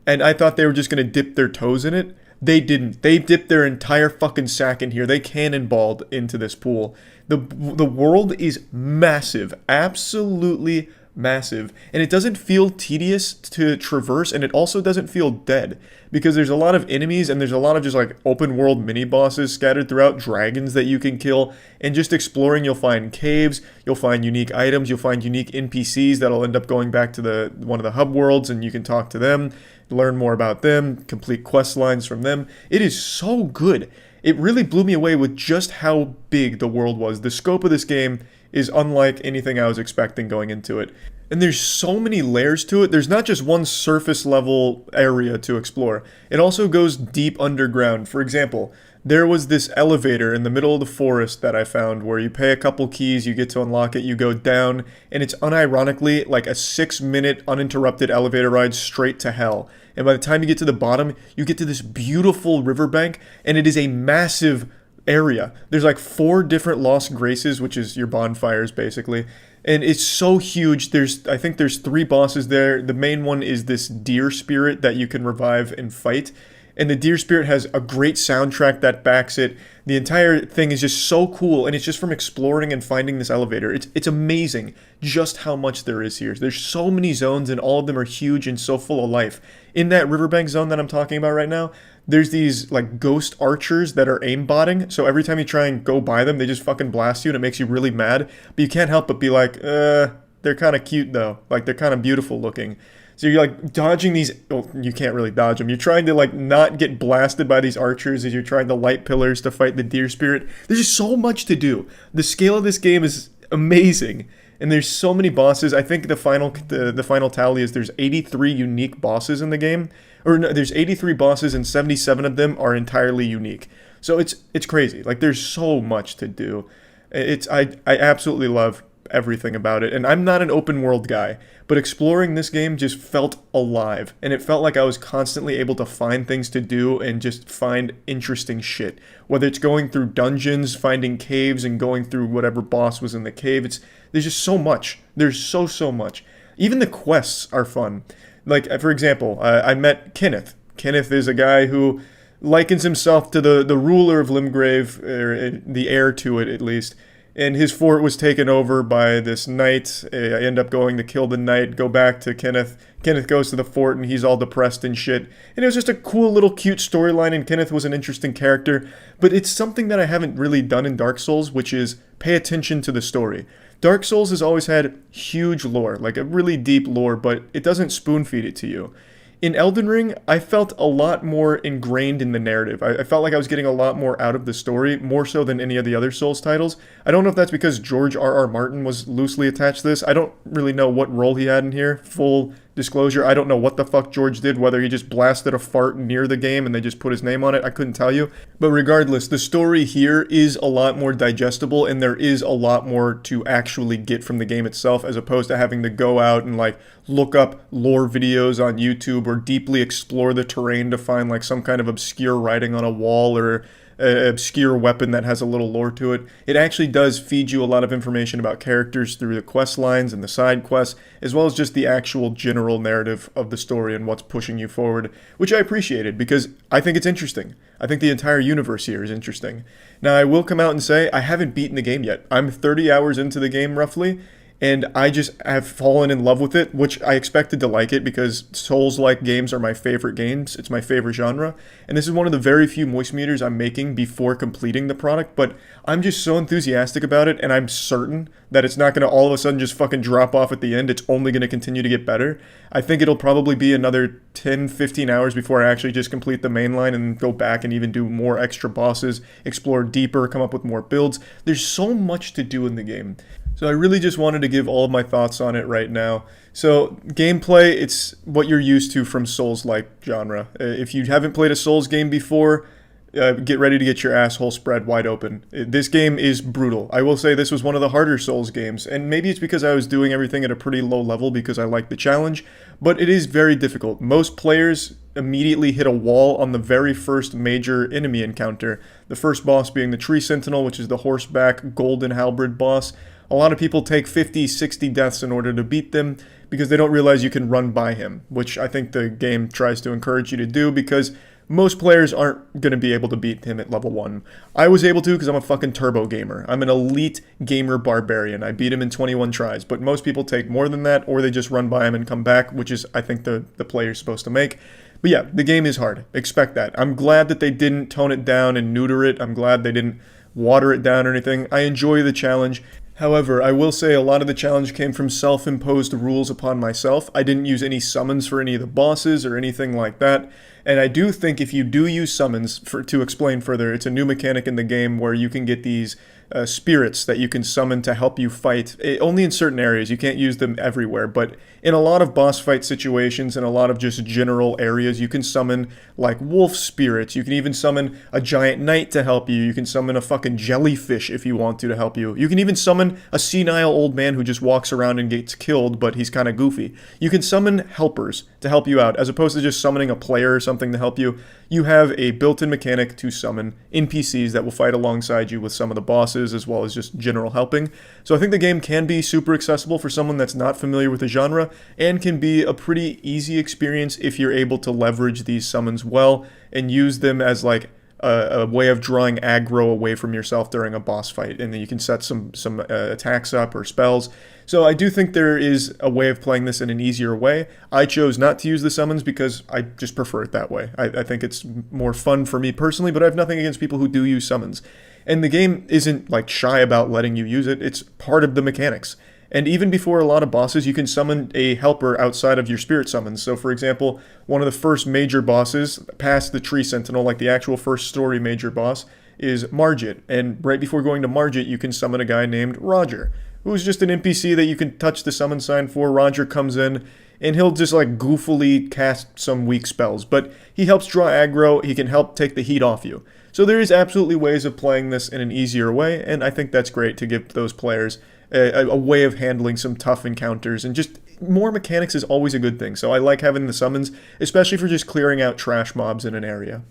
And I thought they were just going to dip their toes in it. They didn't. They dipped their entire fucking sack in here. They cannonballed into this pool. The world is massive. Absolutely massive. And it doesn't feel tedious to traverse, and it also doesn't feel dead, because there's a lot of enemies and there's a lot of just like open world mini bosses scattered throughout, dragons that you can kill, and just exploring, you'll find caves, you'll find unique items, you'll find unique NPCs that'll end up going back to one of the hub worlds, and you can talk to them, learn more about them, complete quest lines from them. It is so good. It really blew me away with just how big the world was. The scope of this game is unlike anything I was expecting going into it. And there's so many layers to it. There's not just one surface level area to explore. It also goes deep underground. For example, there was this elevator in the middle of the forest that I found where you pay a couple keys, you get to unlock it, you go down, and it's unironically like a 6-minute uninterrupted elevator ride straight to hell. And by the time you get to the bottom, you get to this beautiful riverbank, and it is a massive area. There's like 4 different Lost Graces, which is your bonfires basically. And it's so huge. I think there's 3 bosses there. The main one is this deer spirit that you can revive and fight. And the deer spirit has a great soundtrack that backs it. The entire thing is just so cool, and it's just from exploring and finding this elevator. It's amazing just how much there is here. There's so many zones, and all of them are huge and so full of life. In that riverbank zone that I'm talking about right now, there's these like ghost archers that are aimbotting. So every time you try and go by them, they just fucking blast you, and it makes you really mad. But you can't help but be like, they're kind of cute though. Like, they're kind of beautiful looking. So you're like dodging these, well, you can't really dodge them. You're trying to like not get blasted by these archers as you're trying to light pillars to fight the deer spirit. There's just so much to do. The scale of this game is amazing. And there's so many bosses. I think the final tally is there's 83 unique bosses in the game. Or no, there's 83 bosses and 77 of them are entirely unique. So it's crazy. Like, there's so much to do. I absolutely love everything about it. And I'm not an open world guy, but exploring this game just felt alive, and it felt like I was constantly able to find things to do and just find interesting shit. Whether it's going through dungeons, finding caves, and going through whatever boss was in the cave, there's just so much. There's so much. Even the quests are fun. Like, for example, I met Kenneth. Kenneth is a guy who likens himself to the ruler of Limgrave, or the heir to it at least. And his fort was taken over by this knight. I end up going to kill the knight, go back to Kenneth. Kenneth goes to the fort, and he's all depressed and shit. And it was just a cool little cute storyline, and Kenneth was an interesting character. But it's something that I haven't really done in Dark Souls, which is pay attention to the story. Dark Souls has always had huge lore, like a really deep lore, but it doesn't spoon-feed it to you. In Elden Ring, I felt a lot more ingrained in the narrative. I felt like I was getting a lot more out of the story, more so than any of the other Souls titles. I don't know if that's because George R.R. Martin was loosely attached to this. I don't really know what role he had in here. Full disclosure, I don't know what the fuck George did, whether he just blasted a fart near the game and they just put his name on it. I couldn't tell you. But regardless, the story here is a lot more digestible, and there is a lot more to actually get from the game itself, as opposed to having to go out and like look up lore videos on YouTube or deeply explore the terrain to find like some kind of obscure writing on a wall or an obscure weapon that has a little lore to it. It actually does feed you a lot of information about characters through the quest lines and the side quests, as well as just the actual general narrative of the story and what's pushing you forward, which I appreciated because I think it's interesting. I think the entire universe here is interesting. Now, I will come out and say I haven't beaten the game yet. I'm 30 hours into the game roughly, and I just have fallen in love with it, which I expected to like it because Souls-like games are my favorite games. It's my favorite genre. And this is one of the very few moist meters I'm making before completing the product, but I'm just so enthusiastic about it, and I'm certain that it's not going to all of a sudden just fucking drop off at the end. It's only going to continue to get better. I think it'll probably be another 10, 15 hours before I actually just complete the main line and go back and even do more extra bosses, explore deeper, come up with more builds. There's so much to do in the game. So I really just wanted to give all of my thoughts on it right now. So gameplay, it's what you're used to from Souls-like genre. If you haven't played a Souls game before, get ready to get your asshole spread wide open. This game is brutal. I will say this was one of the harder Souls games, and maybe it's because I was doing everything at a pretty low level because I like the challenge, but it is very difficult. Most players immediately hit a wall on the very first major enemy encounter, the first boss being the Tree Sentinel, which is the horseback golden halberd boss. A lot of people take 50, 60 deaths in order to beat them because they don't realize you can run by him, which I think the game tries to encourage you to do because most players aren't going to be able to beat him at level 1. I was able to because I'm a fucking turbo gamer. I'm an elite gamer barbarian. I beat him in 21 tries, but most people take more than that, or they just run by him and come back, which is, I think, the play you're supposed to make. But yeah, the game is hard. Expect that. I'm glad that they didn't tone it down and neuter it. I'm glad they didn't water it down or anything. I enjoy the challenge. However, I will say a lot of the challenge came from self-imposed rules upon myself. I didn't use any summons for any of the bosses or anything like that. And I do think if you do use summons, to explain further, it's a new mechanic in the game where you can get these spirits that you can summon to help you fight, only in certain areas. You can't use them everywhere, but in a lot of boss fight situations and a lot of just general areas, you can summon like wolf spirits. You can even summon a giant knight to help you. You can summon a fucking jellyfish if you want to help you. You can even summon a senile old man who just walks around and gets killed, but he's kind of goofy. You can summon helpers to help you out, as opposed to just summoning a player or something to help you. You have a built-in mechanic to summon NPCs that will fight alongside you with some of the bosses, as well as just general helping. So I think the game can be super accessible for someone that's not familiar with the genre, and can be a pretty easy experience if you're able to leverage these summons well and use them as like a way of drawing aggro away from yourself during a boss fight, and then you can set some attacks up or spells. So I do think there is a way of playing this in an easier way. I chose not to use the summons because I just prefer it that way. I think it's more fun for me personally, but I have nothing against people who do use summons. And the game isn't like shy about letting you use it. It's part of the mechanics. And even before a lot of bosses, you can summon a helper outside of your spirit summons. So for example, one of the first major bosses past the Tree Sentinel, like the actual first story major boss, is Margit. And right before going to Margit, you can summon a guy named Roger, who's just an NPC that you can touch the summon sign for. Roger comes in, and he'll just like goofily cast some weak spells, but he helps draw aggro, he can help take the heat off you. So there is absolutely ways of playing this in an easier way, and I think that's great to give those players a way of handling some tough encounters, and just more mechanics is always a good thing. So I like having the summons, especially for just clearing out trash mobs in an area.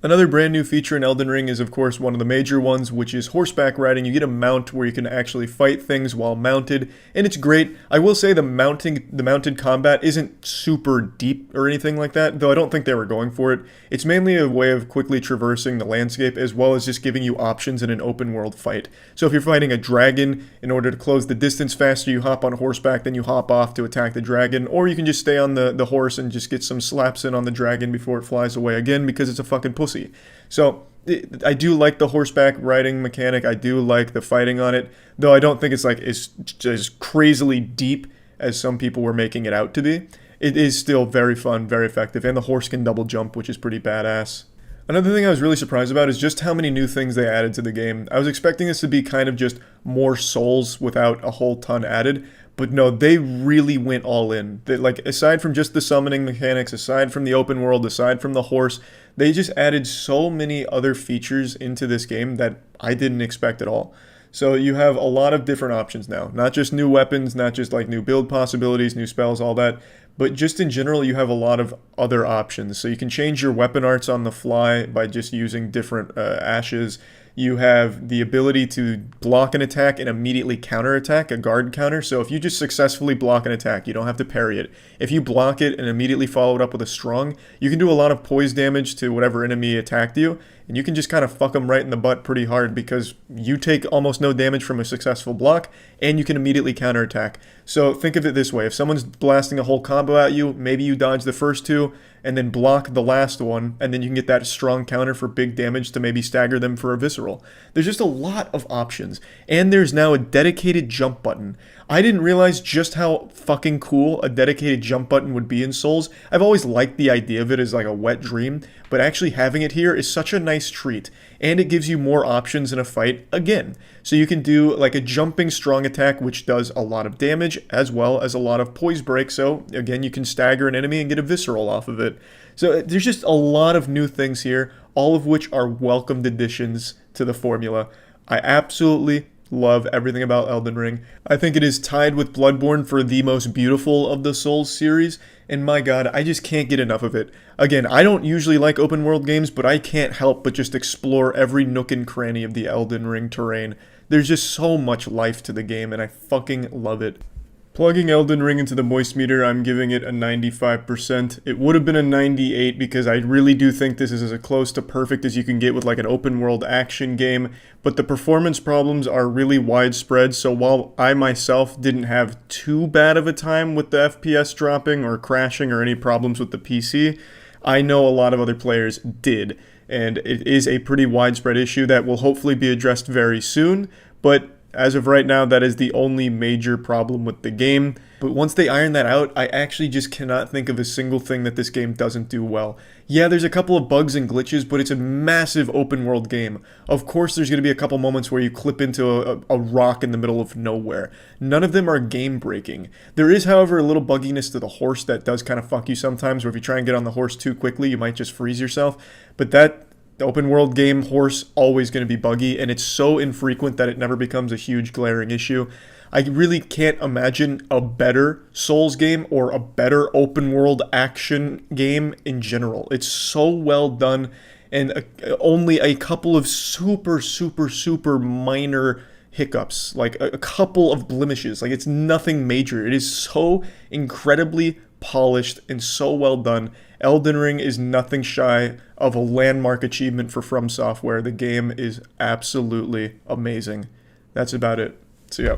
Another brand new feature in Elden Ring is of course one of the major ones, which is horseback riding. You get a mount where you can actually fight things while mounted, and it's great. I will say the mounted combat isn't super deep or anything like that, though I don't think they were going for it. It's mainly a way of quickly traversing the landscape, as well as just giving you options in an open world fight. So if you're fighting a dragon, in order to close the distance faster, you hop on horseback, then you hop off to attack the dragon, or you can just stay on the horse and just get some slaps in on the dragon before it flies away again, because it's a fucking pussy. So I do like the horseback riding mechanic. I do like the fighting on it, though I don't think it's like as crazily deep as some people were making it out to be. It is still very fun, very effective, and the horse can double jump, which is pretty badass. Another thing I was really surprised about is just how many new things they added to the game. I was expecting this to be kind of just more Souls without a whole ton added, but no, they really went all in. They, like, aside from just the summoning mechanics, aside from the open world, aside from the horse, they just added so many other features into this game that I didn't expect at all. So you have a lot of different options now. Not just new weapons, not just like new build possibilities, new spells, all that, but just in general, you have a lot of other options. So you can change your weapon arts on the fly by just using different ashes. You have the ability to block an attack and immediately counterattack, a guard counter. So if you just successfully block an attack, you don't have to parry it. If you block it and immediately follow it up with a strong, you can do a lot of poise damage to whatever enemy attacked you, and you can just kind of fuck them right in the butt pretty hard, because you take almost no damage from a successful block, and you can immediately counterattack. So think of it this way: if someone's blasting a whole combo at you, maybe you dodge the first two, and then block the last one, and then you can get that strong counter for big damage to maybe stagger them for a visceral. There's just a lot of options, and there's now a dedicated jump button. I didn't realize just how fucking cool a dedicated jump button would be in Souls. I've always liked the idea of it as like a wet dream, but actually having it here is such a nice treat, and it gives you more options in a fight again. So you can do like a jumping strong attack, which does a lot of damage, as well as a lot of poise break, so again, you can stagger an enemy and get a visceral off of it. So there's just a lot of new things here, all of which are welcomed additions to the formula. I absolutely love everything about Elden Ring. I think it is tied with Bloodborne for the most beautiful of the Souls series, and my god, I just can't get enough of it. Again, I don't usually like open world games, but I can't help but just explore every nook and cranny of the Elden Ring terrain. There's just so much life to the game, and I fucking love it. Plugging Elden Ring into the moist meter, I'm giving it a 95%. It would have been a 98 because I really do think this is as close to perfect as you can get with like an open world action game, but the performance problems are really widespread, so while I myself didn't have too bad of a time with the FPS dropping or crashing or any problems with the PC, I know a lot of other players did, and it is a pretty widespread issue that will hopefully be addressed very soon, but As of right now, that is the only major problem with the game. But once they iron that out, I actually just cannot think of a single thing that this game doesn't do well. Yeah, there's a couple of bugs and glitches, but it's a massive open world game. Of course, there's going to be a couple moments where you clip into a rock in the middle of nowhere. None of them are game breaking. There is, however, a little bugginess to the horse that does kind of fuck you sometimes, where if you try and get on the horse too quickly, you might just freeze yourself. But that open world game horse always going to be buggy, and it's so infrequent that it never becomes a huge glaring issue. I really can't imagine a better Souls game or a better open world action game in general. It's so well done, and only a couple of super minor hiccups, like a couple of blemishes. Like, it's nothing major. It is so incredibly polished and so well done. Elden Ring is nothing shy of a landmark achievement for From Software. The game is absolutely amazing. That's about it. So yeah.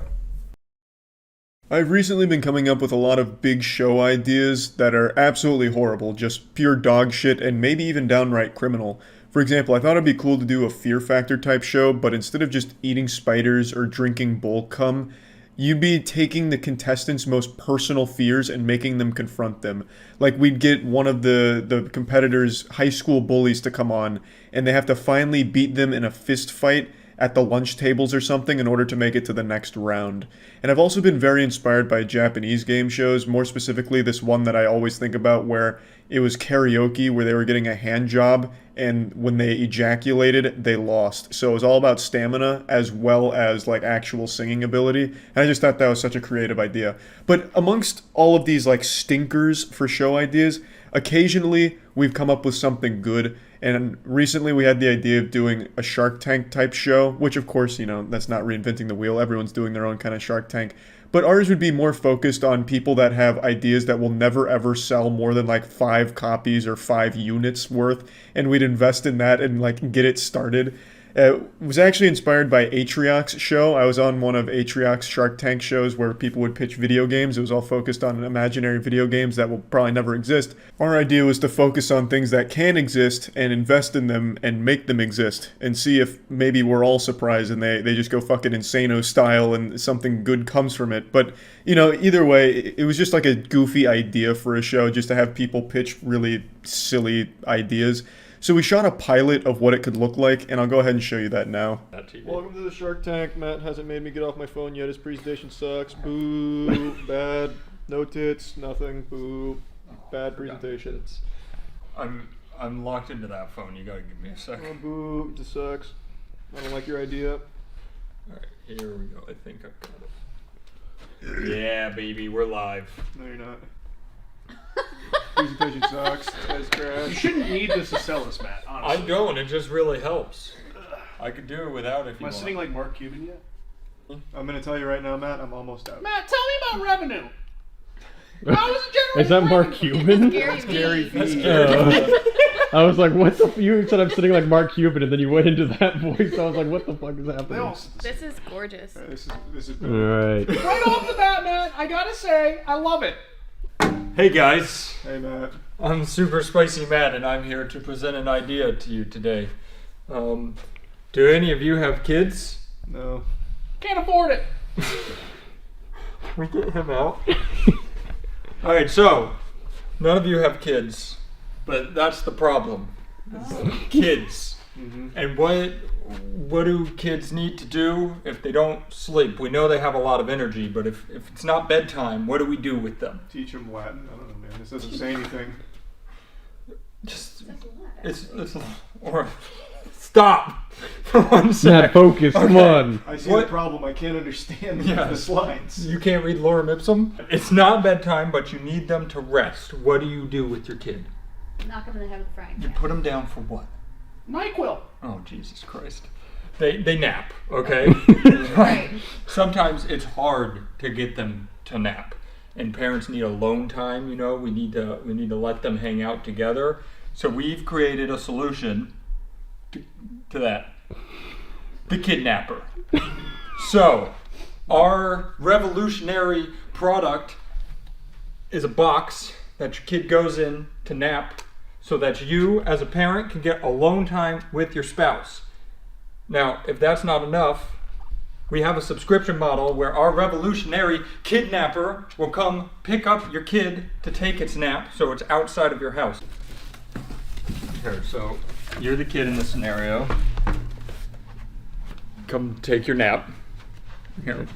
I've recently been coming up with a lot of big show ideas that are absolutely horrible, just pure dog shit and maybe even downright criminal. For example, I thought it'd be cool to do a Fear Factor type show, but instead of just eating spiders or drinking bull cum, you'd be taking the contestants' most personal fears and making them confront them. Like, we'd get one of the competitors' high school bullies to come on, and they have to finally beat them in a fist fight at the lunch tables or something in order to make it to the next round. And I've also been very inspired by Japanese game shows, more specifically this one that I always think about where it was karaoke, where they were getting a hand job, and when they ejaculated, they lost. So it was all about stamina as well as like actual singing ability. And I just thought that was such a creative idea. But amongst all of these like stinkers for show ideas, occasionally we've come up with something good. And recently we had the idea of doing a Shark Tank type show, which of course, you know, that's not reinventing the wheel. Everyone's doing their own kind of Shark Tank. But ours would be more focused on people that have ideas that will never ever sell more than like 5 copies or 5 units worth. And we'd invest in that and like get it started. It was actually inspired by Atrioc's show. I was on one of Atrioc's Shark Tank shows where people would pitch video games. It was all focused on imaginary video games that will probably never exist. Our idea was to focus on things that can exist and invest in them and make them exist and see if maybe we're all surprised and they just go fucking Insano style and something good comes from it. But, you know, either way, it was just like a goofy idea for a show just to have people pitch really silly ideas. So we shot a pilot of what it could look like, and I'll go ahead and show you that now. Welcome to the Shark Tank. Matt hasn't made me get off my phone yet. His presentation sucks. Boo. Bad. No tits. Nothing. Boo. Bad presentation. I'm locked into that phone. You gotta give me a sec. Oh, boo. This sucks. I don't like your idea. Alright, here we go. I think I've got it. Yeah, baby, we're live. No, you're not. Presentation sucks. It's trash. You shouldn't need this to sell us, Matt, honestly. I don't. It just really helps. I could do it without if you want. Am I sitting like Mark Cuban yet? I'm going to tell you right now, Matt, I'm almost out. Matt, tell me about revenue. How is it generating Is that Mark revenue? Cuban? That's Gary V. I was like, what the? You said I'm sitting like Mark Cuban, and then you went into that voice. I was like, what the fuck is happening? This is gorgeous. This is All right. Right off the bat, Matt, I gotta say, I love it. Hey guys. Hey Matt. I'm Super Spicy Matt, and I'm here to present an idea to you today. Do any of you have kids? No. Can't afford it. We get him out. Alright, so, none of you have kids, but that's the problem. Kids. Mm-hmm. And what do kids need to do if they don't sleep? We know they have a lot of energy, but if it's not bedtime, what do we do with them? Teach them Latin. I don't know, man. This doesn't say anything. It's or stop for 1 second. Matt, focus. Come on. I see the problem. I can't understand the slides. You can't read Lorem Ipsum? It's not bedtime, but you need them to rest. What do you do with your kid? Knock him in the head with a frying You pan. put them down for what? NyQuil. Oh, Jesus Christ. They nap, okay? Right. Sometimes it's hard to get them to nap. And parents need alone time, you know, we need to let them hang out together. So we've created a solution to that. The kidnapper. So, our revolutionary product is a box that your kid goes in to nap so that you, as a parent, can get alone time with your spouse. Now, if that's not enough, we have a subscription model where our revolutionary kidnapper will come pick up your kid to take its nap, so it's outside of your house. Here, so you're the kid in this scenario. Come take your nap. Here,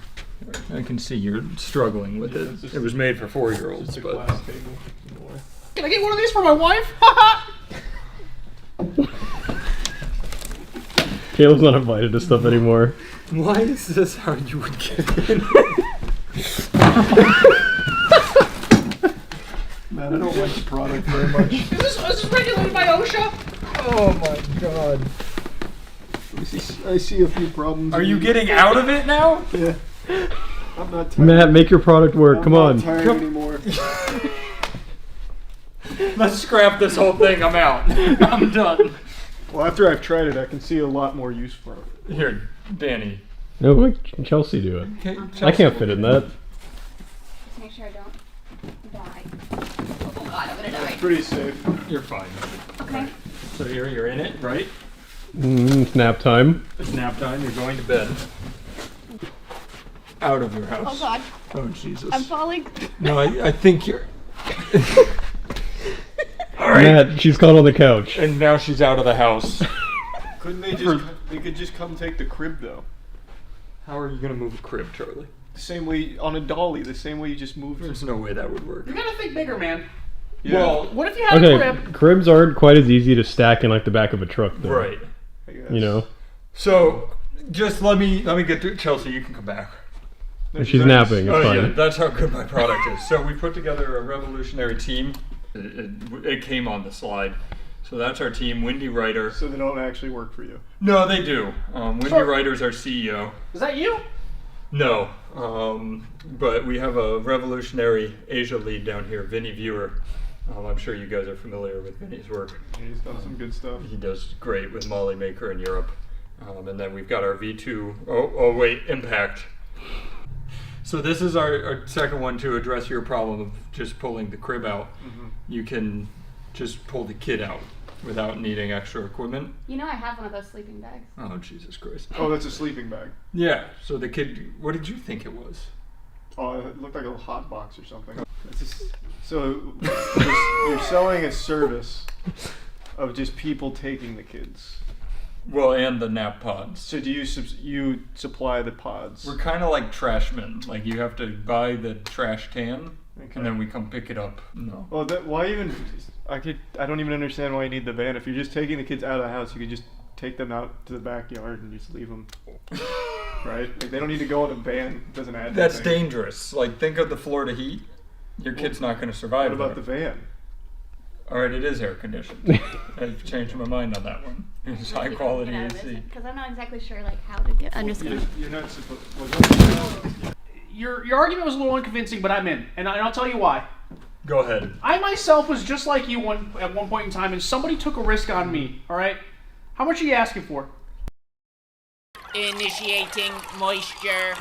I can see you're struggling with it. It was made for 4-year-olds, but... Can I get one of these for my wife? Caleb's not invited to stuff anymore. Why is this how you would get in? Man, I don't like the product very much. Is this regulated by OSHA? Oh my god. I see a few problems. Are you getting out of it now? Yeah. I'm not tired. Matt, make your product work. Come on. I'm not tired anymore. Let's scrap this whole thing. I'm out. I'm done. Well, after I've tried it, I can see a lot more use for it. Here, Danny. No, make Chelsea do it. Okay, I can't fit in that. Just make sure I don't die. Oh god, I'm gonna die. It's pretty safe. You're fine. Okay. So you're in it, right? It's nap time. It's nap time. You're going to bed. Out of your house. Oh god. Oh Jesus. I'm falling. No, I think you're... Alright. Matt, she's caught on the couch. And now she's out of the house. Couldn't they just... They could just come take the crib, though. How are you going to move a crib, Charlie? The same way, on a dolly, the same way you just moved. There's no way that would work. You gotta think bigger, man. Yeah. Well, What if you had a crib? Cribs aren't quite as easy to stack in like the back of a truck, though. right. You know? So, just let me get through. Chelsea, you can come back. She's napping, it's fine. Yeah, that's how good my product is. So we put together a revolutionary team. It came on the slide. So that's our team, Windy Writer. So they don't actually work for you? No, they do. Windy Writer's our CEO. Is that you? No, but we have a revolutionary Asia lead down here, Vinny Viewer. I'm sure you guys are familiar with Vinny's work. He's done some good stuff. He does great with Molly Maker in Europe. And then we've got our V2, oh wait, Impact. So this is our second one to address your problem of just pulling the crib out. Mm-hmm. You can just pull the kid out without needing extra equipment. You know I have one of those sleeping bags. Oh, Jesus Christ. Oh, that's a sleeping bag. Yeah, so the kid, what did you think it was? Oh, it looked like a hot box or something. So you're selling a service of just people taking the kids. Well, and the nap pods. So do you supply the pods? We're kind of like trashmen. Like you have to buy the trash can, and then we come pick it up. No. Well, why even? I don't even understand why you need the van. If you're just taking the kids out of the house, you could just take them out to the backyard and just leave them. Right? Like they don't need to go in a van. It doesn't add. That's anything. dangerous. Like think of the Florida heat. Your kid's not going to survive. What about there. the van? All right, it is air conditioned. I've changed my mind on that one. It's high quality AC. Because I'm not exactly sure like how to get. I'm just gonna. You're not supposed. Your argument was a little unconvincing, but I'm in, and I'll tell you why. Go ahead. I myself was just like you at one point in time, and somebody took a risk on me. All right, how much are you asking for? Initiating moisture.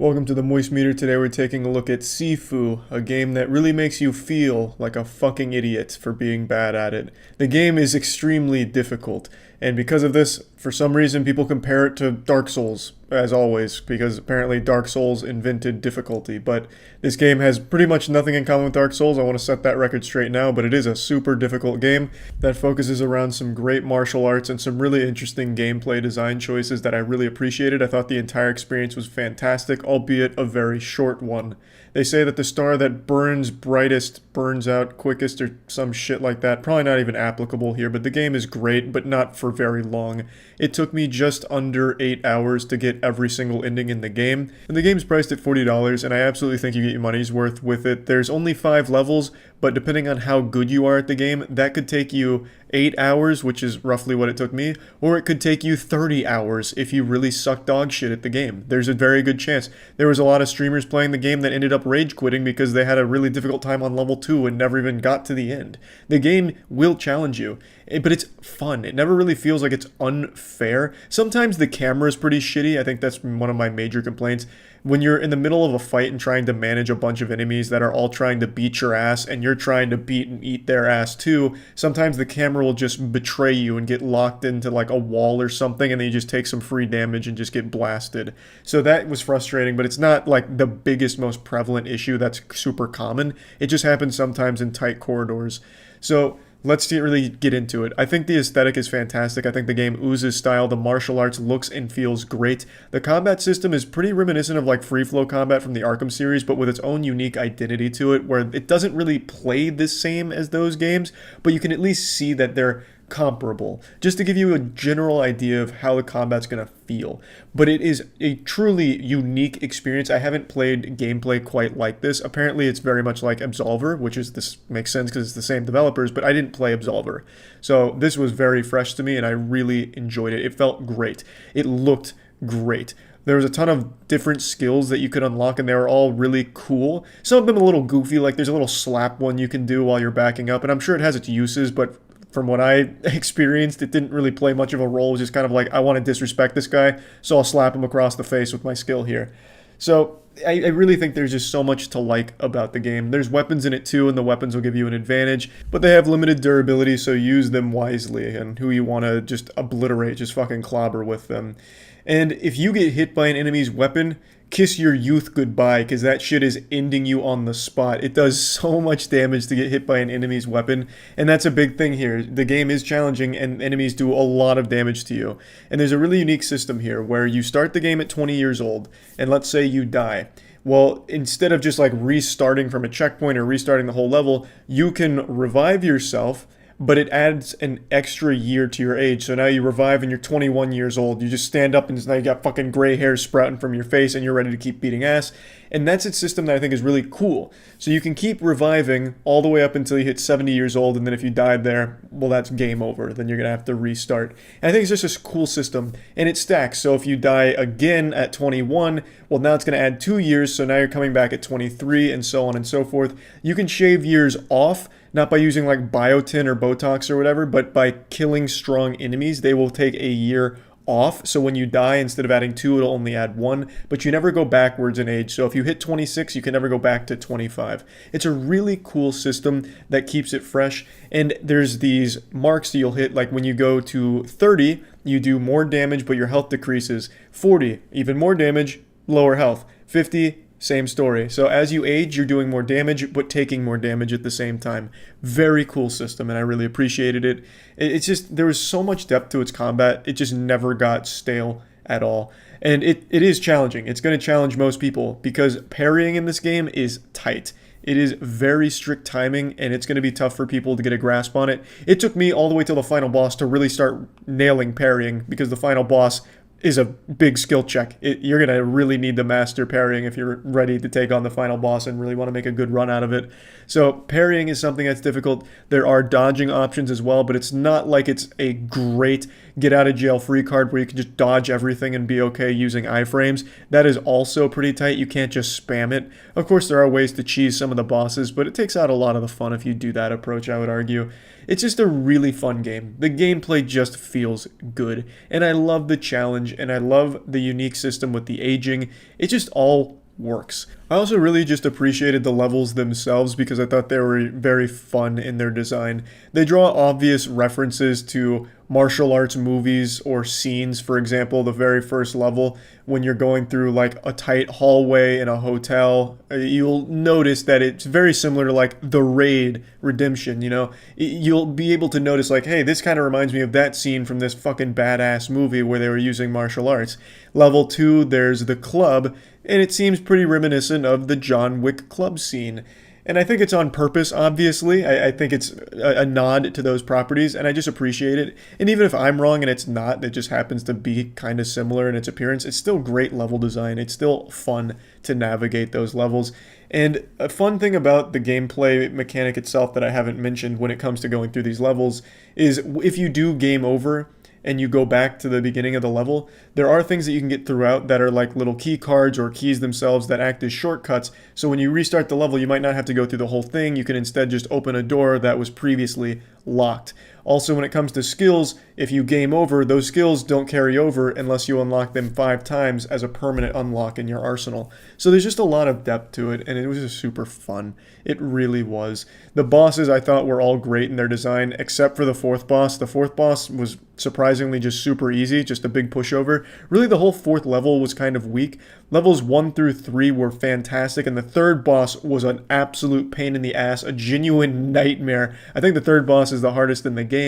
Welcome to the Moist Meter. Today we're taking a look at Sifu, a game that really makes you feel like a fucking idiot for being bad at it. The game is extremely difficult, and because of this, for some reason people compare it to Dark Souls, as always, because apparently Dark Souls invented difficulty, but this game has pretty much nothing in common with Dark Souls. I want to set that record straight now, but it is a super difficult game that focuses around some great martial arts and some really interesting gameplay design choices that I really appreciated. I thought the entire experience was fantastic, albeit a very short one. They say that the star that burns brightest burns out quickest or some shit like that. Probably not even applicable here, but the game is great, but not for very long. It took me just under 8 hours to get every single ending in the game, and the game's priced at $40, and I absolutely think you get your money's worth with it. There's only 5 levels, but depending on how good you are at the game, that could take you 8 hours, which is roughly what it took me, or it could take you 30 hours if you really suck dog shit at the game. There's a very good chance. There was a lot of streamers playing the game that ended up rage quitting because they had a really difficult time on level 2 and never even got to the end. The game will challenge you, but it's fun. It never really feels like it's unfair. Sometimes the camera is pretty shitty. I think that's one of my major complaints. when you're in the middle of a fight and trying to manage a bunch of enemies that are all trying to beat your ass and you're trying to beat and eat their ass too, sometimes the camera will just betray you and get locked into like a wall or something, and then you just take some free damage and just get blasted. So that was frustrating, but it's not like the biggest, most prevalent issue that's super common. It just happens sometimes in tight corridors. So let's really get into it. I think the aesthetic is fantastic. I think the game oozes style. The martial arts looks and feels great. The combat system is pretty reminiscent of like free flow combat from the Arkham series, but with its own unique identity to it, where it doesn't really play the same as those games, but you can at least see that they're comparable, just to give you a general idea of how the combat's going to feel. But it is a truly unique experience. I haven't played gameplay quite like this. Apparently it's very much like Absolver, which is, this makes sense because it's the same developers, but I didn't play Absolver. So this was very fresh to me and I really enjoyed it. It felt great. It looked great. There was a ton of different skills that you could unlock, and they were all really cool. Some of them a little goofy, like there's a little slap one you can do while you're backing up, and I'm sure it has its uses, but from what I experienced, it didn't really play much of a role. It was just kind of like, I want to disrespect this guy, so I'll slap him across the face with my skill here. So I really think there's just so much to like about the game. There's weapons in it too, and the weapons will give you an advantage, but they have limited durability, so use them wisely, and who you want to just obliterate, just fucking clobber with them. And if you get hit by an enemy's weapon, kiss your youth goodbye, because that shit is ending you on the spot. It does so much damage to get hit by an enemy's weapon, and that's a big thing here. The game is challenging, and enemies do a lot of damage to you. And there's a really unique system here, where you start the game at 20 years old, and let's say you die. Well, instead of just like restarting from a checkpoint or restarting the whole level, you can revive yourself, but it adds an extra year to your age. So now you revive and you're 21 years old. You just stand up and now you got fucking gray hairs sprouting from your face and you're ready to keep beating ass. And that's a system that I think is really cool. So you can keep reviving all the way up until you hit 70 years old, and then if you died there, well, that's game over. Then you're going to have to restart. And I think it's just a cool system, and it stacks. So if you die again at 21, well, now it's going to add 2 years, so now you're coming back at 23, and so on and so forth. You can shave years off, not by using like biotin or Botox or whatever, but by killing strong enemies. They will take a year off, so when you die, instead of adding 2, it'll only add 1, but you never go backwards in age. So if you hit 26, you can never go back to 25. It's a really cool system that keeps it fresh, and there's these marks that you'll hit, like when you go to 30, you do more damage, but your health decreases. 40, even more damage, lower health. 50, same story. So as you age, you're doing more damage, but taking more damage at the same time. Very cool system, and I really appreciated it. It's just, there was so much depth to its combat, it just never got stale at all. And it is challenging. It's going to challenge most people, because parrying in this game is tight. It is very strict timing, and it's going to be tough for people to get a grasp on it. It took me all the way till the final boss to really start nailing parrying, because the final boss is a big skill check. You're going to really need to master parrying if you're ready to take on the final boss and really want to make a good run out of it. So parrying is something that's difficult. There are dodging options as well, but it's not like it's a great get out of jail free card where you can just dodge everything and be okay using iframes. That is also pretty tight. You can't just spam it. Of course, there are ways to cheese some of the bosses, but it takes out a lot of the fun if you do that approach, I would argue. It's just a really fun game. The gameplay just feels good, and I love the challenge, and I love the unique system with the aging. It just all works. I also really just appreciated the levels themselves, because I thought they were very fun in their design. They draw obvious references to martial arts movies or scenes. For example, the very first level, when you're going through like a tight hallway in a hotel, you'll notice that it's very similar to like The Raid Redemption, you know? You'll be able to notice like, hey, this kind of reminds me of that scene from this fucking badass movie where they were using martial arts. Level 2, there's the club, and it seems pretty reminiscent of the John Wick club scene. And I think it's on purpose, obviously. I think it's a nod to those properties, and I just appreciate it. And even if I'm wrong and it's not, it just happens to be kind of similar in its appearance, it's still great level design. It's still fun to navigate those levels. And a fun thing about the gameplay mechanic itself that I haven't mentioned when it comes to going through these levels is if you do game over and you go back to the beginning of the level, there are things that you can get throughout that are like little key cards or keys themselves that act as shortcuts. So when you restart the level, you might not have to go through the whole thing. You can instead just open a door that was previously locked. Also, when it comes to skills, if you game over, those skills don't carry over unless you unlock them 5 times as a permanent unlock in your arsenal. So there's just a lot of depth to it, and it was just super fun. It really was. The bosses I thought were all great in their design, except for the 4th boss. The 4th boss was surprisingly just super easy, just a big pushover. Really, the whole 4th level was kind of weak. Levels 1 through 3 were fantastic, and the 3rd boss was an absolute pain in the ass, a genuine nightmare. I think the 3rd boss is the hardest in the game.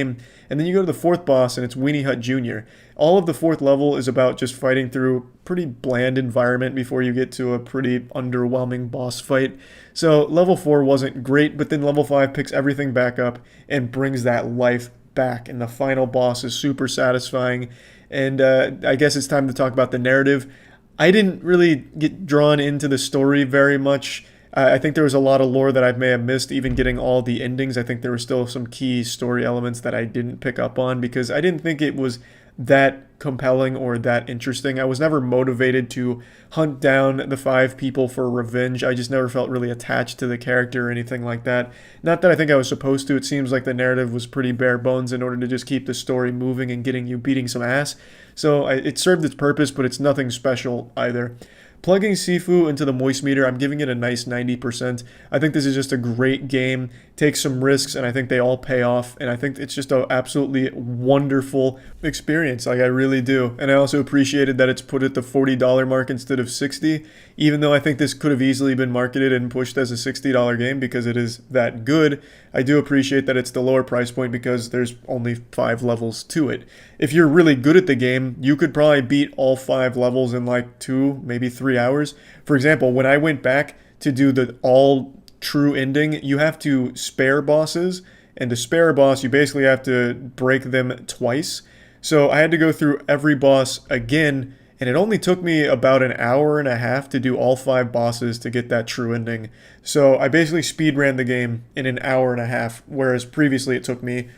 And then you go to the 4th boss, and it's Weenie Hut Jr. All of the 4th level is about just fighting through a pretty bland environment before you get to a pretty underwhelming boss fight. So level 4 wasn't great, but then level 5 picks everything back up and brings that life back. And the final boss is super satisfying. And I guess it's time to talk about the narrative. I didn't really get drawn into the story very much. I think there was a lot of lore that I may have missed, even getting all the endings. I think there were still some key story elements that I didn't pick up on because I didn't think it was that compelling or that interesting. I was never motivated to hunt down the 5 people for revenge. I just never felt really attached to the character or anything like that. Not that I think I was supposed to. It seems like the narrative was pretty bare bones in order to just keep the story moving and getting you beating some ass. So it served its purpose, but it's nothing special either. Plugging Sifu into the moist meter, I'm giving it a nice 90%. I think this is just a great game. Takes some risks, and I think they all pay off. And I think it's just an absolutely wonderful experience. Like, I really do. And I also appreciated that it's put at the $40 mark instead of $60. Even though I think this could have easily been marketed and pushed as a $60 game because it is that good, I do appreciate that it's the lower price point because there's only 5 levels to it. If you're really good at the game, you could probably beat all 5 levels in like 2, maybe 3 hours. For example, when I went back to do the all true ending, you have to spare bosses, and to spare a boss, you basically have to break them twice. So I had to go through every boss again, and it only took me about an hour and a half to do all 5 bosses to get that true ending. So I basically speedran the game in an hour and a half, whereas previously it took me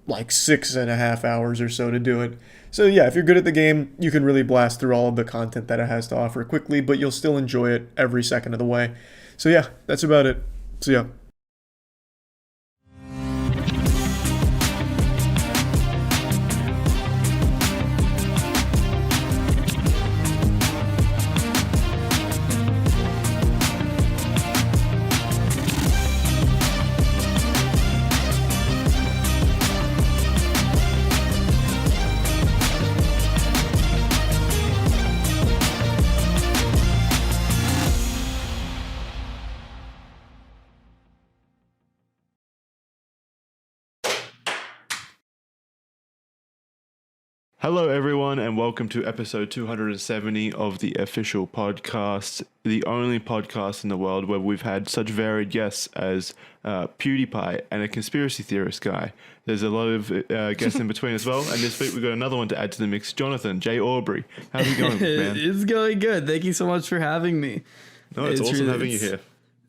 like 6.5 hours or so to do it. So yeah, if you're good at the game, you can really blast through all of the content that it has to offer quickly, but you'll still enjoy it every second of the way. So yeah, that's about it. See ya. Hello, everyone, and welcome to episode 270 of the official podcast, the only podcast in the world where we've had such varied guests as PewDiePie and a conspiracy theorist guy. There's a lot of guests in between as well, and this week we've got another one to add to the mix, Jonathan, J. Aubrey. How's it going, man? It's going good. Thank you so much for having me. No, it's awesome having you here.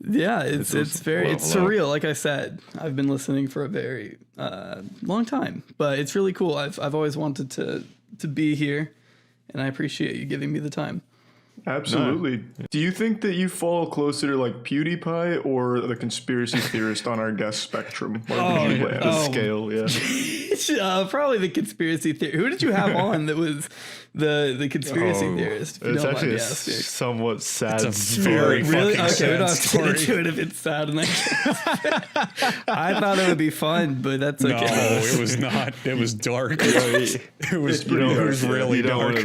Yeah, it's surreal. Like I said, I've been listening for a very long time, but it's really cool. I've always wanted to be here, and I appreciate you giving me the time. Absolutely. No. Do you think that you fall closer to like PewDiePie or the conspiracy theorist on our guest spectrum? Scale, yeah. Probably the conspiracy theorist. Who did you have on that was the conspiracy theorist? It's actually somewhat sad. It's a very really fucking sad we don't have story. to get into it if it's sad. I thought it would be fun, but that's okay. No, it was not. It was dark. It was really dark.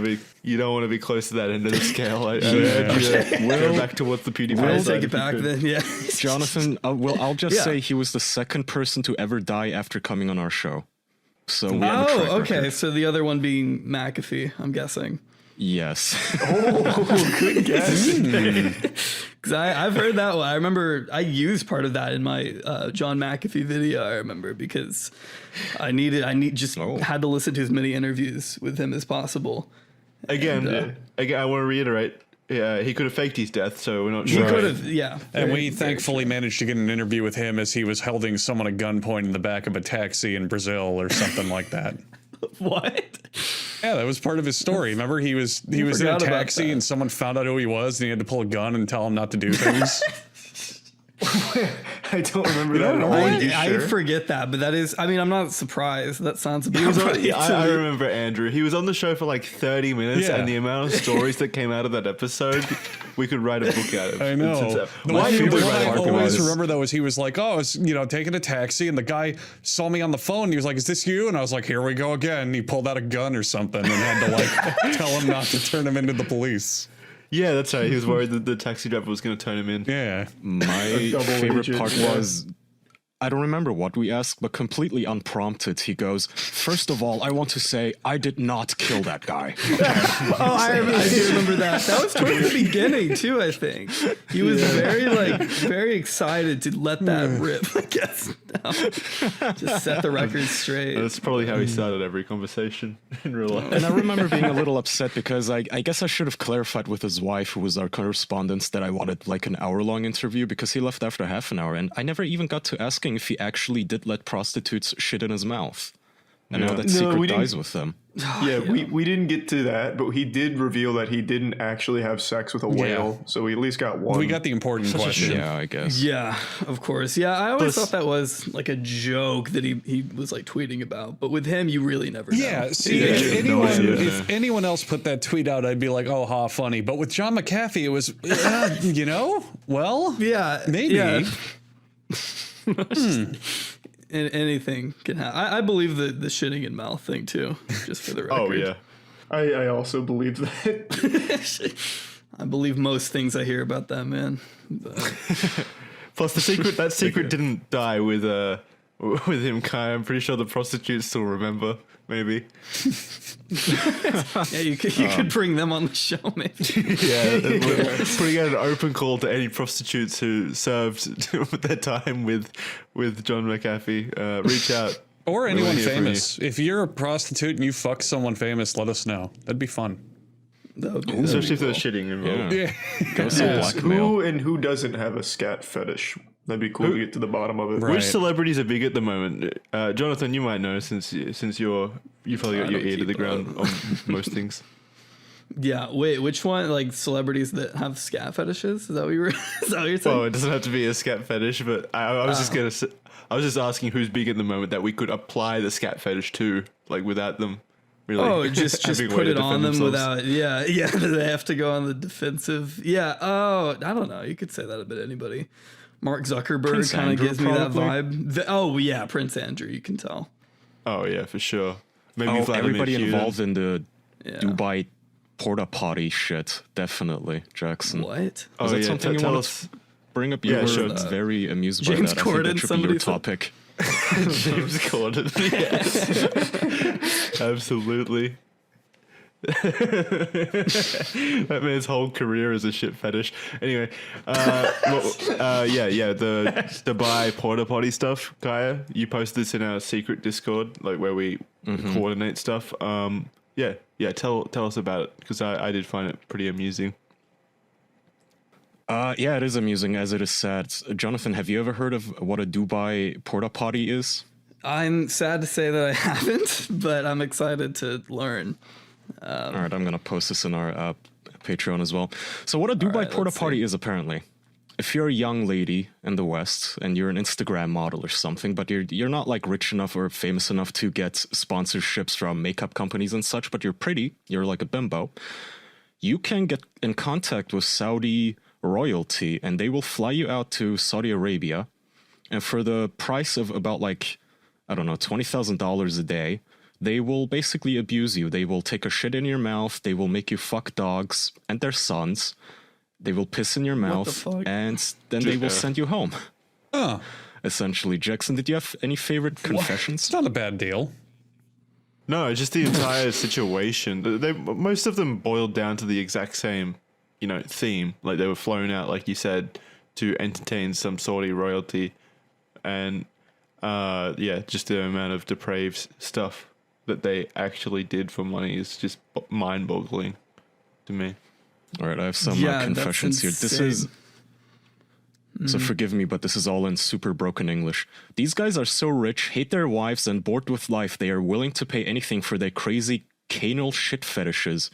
You don't want to be close to that end of the scale. Go back to what the PewDiePie We'll take it back then, yeah. Jonathan, I'll just say he was the second person to ever die after coming on our show. So we have a track okay. record. So the other one being McAfee, I'm guessing. Yes. Good guess. Because I've heard that one. I remember I used part of that in my John McAfee video. I remember because I had to listen to as many interviews with him as possible. Again, I want to reiterate. Yeah, he could have faked his death, so we're not sure. He could have, yeah. And we thankfully managed to get an interview with him as he was holding someone at gunpoint in the back of a taxi in Brazil or something like that. What? Yeah, that was part of his story. Remember, he was in a taxi and someone found out who he was and he had to pull a gun and tell him not to do things. I don't remember that at all. I forget that, but that is. I mean, I'm not surprised. That sounds about right. I remember Andrew. He was on the show for like 30 minutes, and the amount of stories that came out of that episode, we could write a book out of. I know. What I always remember though is he was like, "Oh, I was taking a taxi, and the guy saw me on the phone. And he was like, 'Is this you?' And I was like, 'Here we go again.' And he pulled out a gun or something and had to like tell him not to turn him into the police." Yeah, that's right. He was worried that the taxi driver was going to turn him in. Yeah. My favorite part was, I don't remember what we asked, but completely unprompted, he goes, "First of all, I want to say I did not kill that guy." I do remember that. That was towards the beginning too, I think. He was very excited to let that rip, I guess. Just set the record straight. That's probably how he started every conversation in real life. And I remember being a little upset because I guess I should have clarified with his wife, who was our correspondent, that I wanted like an hour-long interview, because he left after half an hour, and I never even got to asking if he actually did let prostitutes shit in his mouth. And now that secret dies with them. We didn't get to that, but he did reveal that he didn't actually have sex with a whale, so we at least got one. We got the important question. Yeah, I guess. Yeah, of course. Yeah, I always thought that was like a joke that he was like tweeting about, but with him, you really never know. Yeah, see, if anyone else put that tweet out, I'd be like, oh, ha, funny. But with John McAfee, it was, well, yeah, maybe. Yeah. Anything can happen. I believe the shitting in mouth thing too, just for the record. Oh yeah, I also believe that. I believe most things I hear about that man. Plus the secret didn't die with him, Kai. I'm pretty sure the prostitutes still remember. Maybe. Yeah, you could bring them on the show, maybe. Yeah, putting out an open call to any prostitutes who served their time with John McAfee. Reach out. Or anyone famous. If you're a prostitute and you fuck someone famous, let us know. That'd be fun. Especially if they're shitting involved. Yeah. Who doesn't have a scat fetish? That'd be cool to get to the bottom of it. Which celebrities are big at the moment? Jonathan, you might know since you probably got your ear to the ground on most things. Yeah. Wait, which one? Like celebrities that have scat fetishes? Is that what you're saying? Well, it doesn't have to be a scat fetish, but I was just asking who's big at the moment that we could apply the scat fetish to, like without them. Really. Oh, just put it on them without. Yeah. They have to go on the defensive. Yeah. Oh, I don't know. You could say that about anybody. Mark Zuckerberg kind of gives me that vibe. Prince Andrew, you can tell. Oh yeah, for sure. Maybe everybody involved in the Dubai porta potty shit, definitely, Jackson. What? Is that something you want to bring up? You were very amused by James that. Corden, I think that should be your topic. James Corden, yes. Absolutely. That man's whole career is a shit fetish. Anyway, the Dubai porta potty stuff, Kaya. You posted this in our secret Discord, like where we coordinate stuff. Tell us about it, because I did find it pretty amusing. It is amusing as it is sad. Jonathan, have you ever heard of what a Dubai porta potty is? I'm sad to say that I haven't, but I'm excited to learn. All right, I'm going to post this in our Patreon as well. So what a Dubai porta potty is, apparently, if you're a young lady in the West and you're an Instagram model or something, but you're not like rich enough or famous enough to get sponsorships from makeup companies and such, but you're pretty, you're like a bimbo, you can get in contact with Saudi royalty and they will fly you out to Saudi Arabia, and for the price of about $20,000 a day, they will basically abuse you. They will take a shit in your mouth. They will make you fuck dogs and their sons. They will piss in your mouth, and then they will send you home. Essentially. Jackson, did you have any favorite confessions? It's not a bad deal. No, just the entire situation. Most of them boiled down to the exact same, theme. Like they were flown out, like you said, to entertain some Saudi royalty, and just the amount of depraved stuff that they actually did for money is just mind-boggling to me. All right, I have some confessions here. This is... So forgive me, but this is all in super broken English. These guys are so rich, hate their wives, and bored with life, they are willing to pay anything for their crazy canal shit fetishes.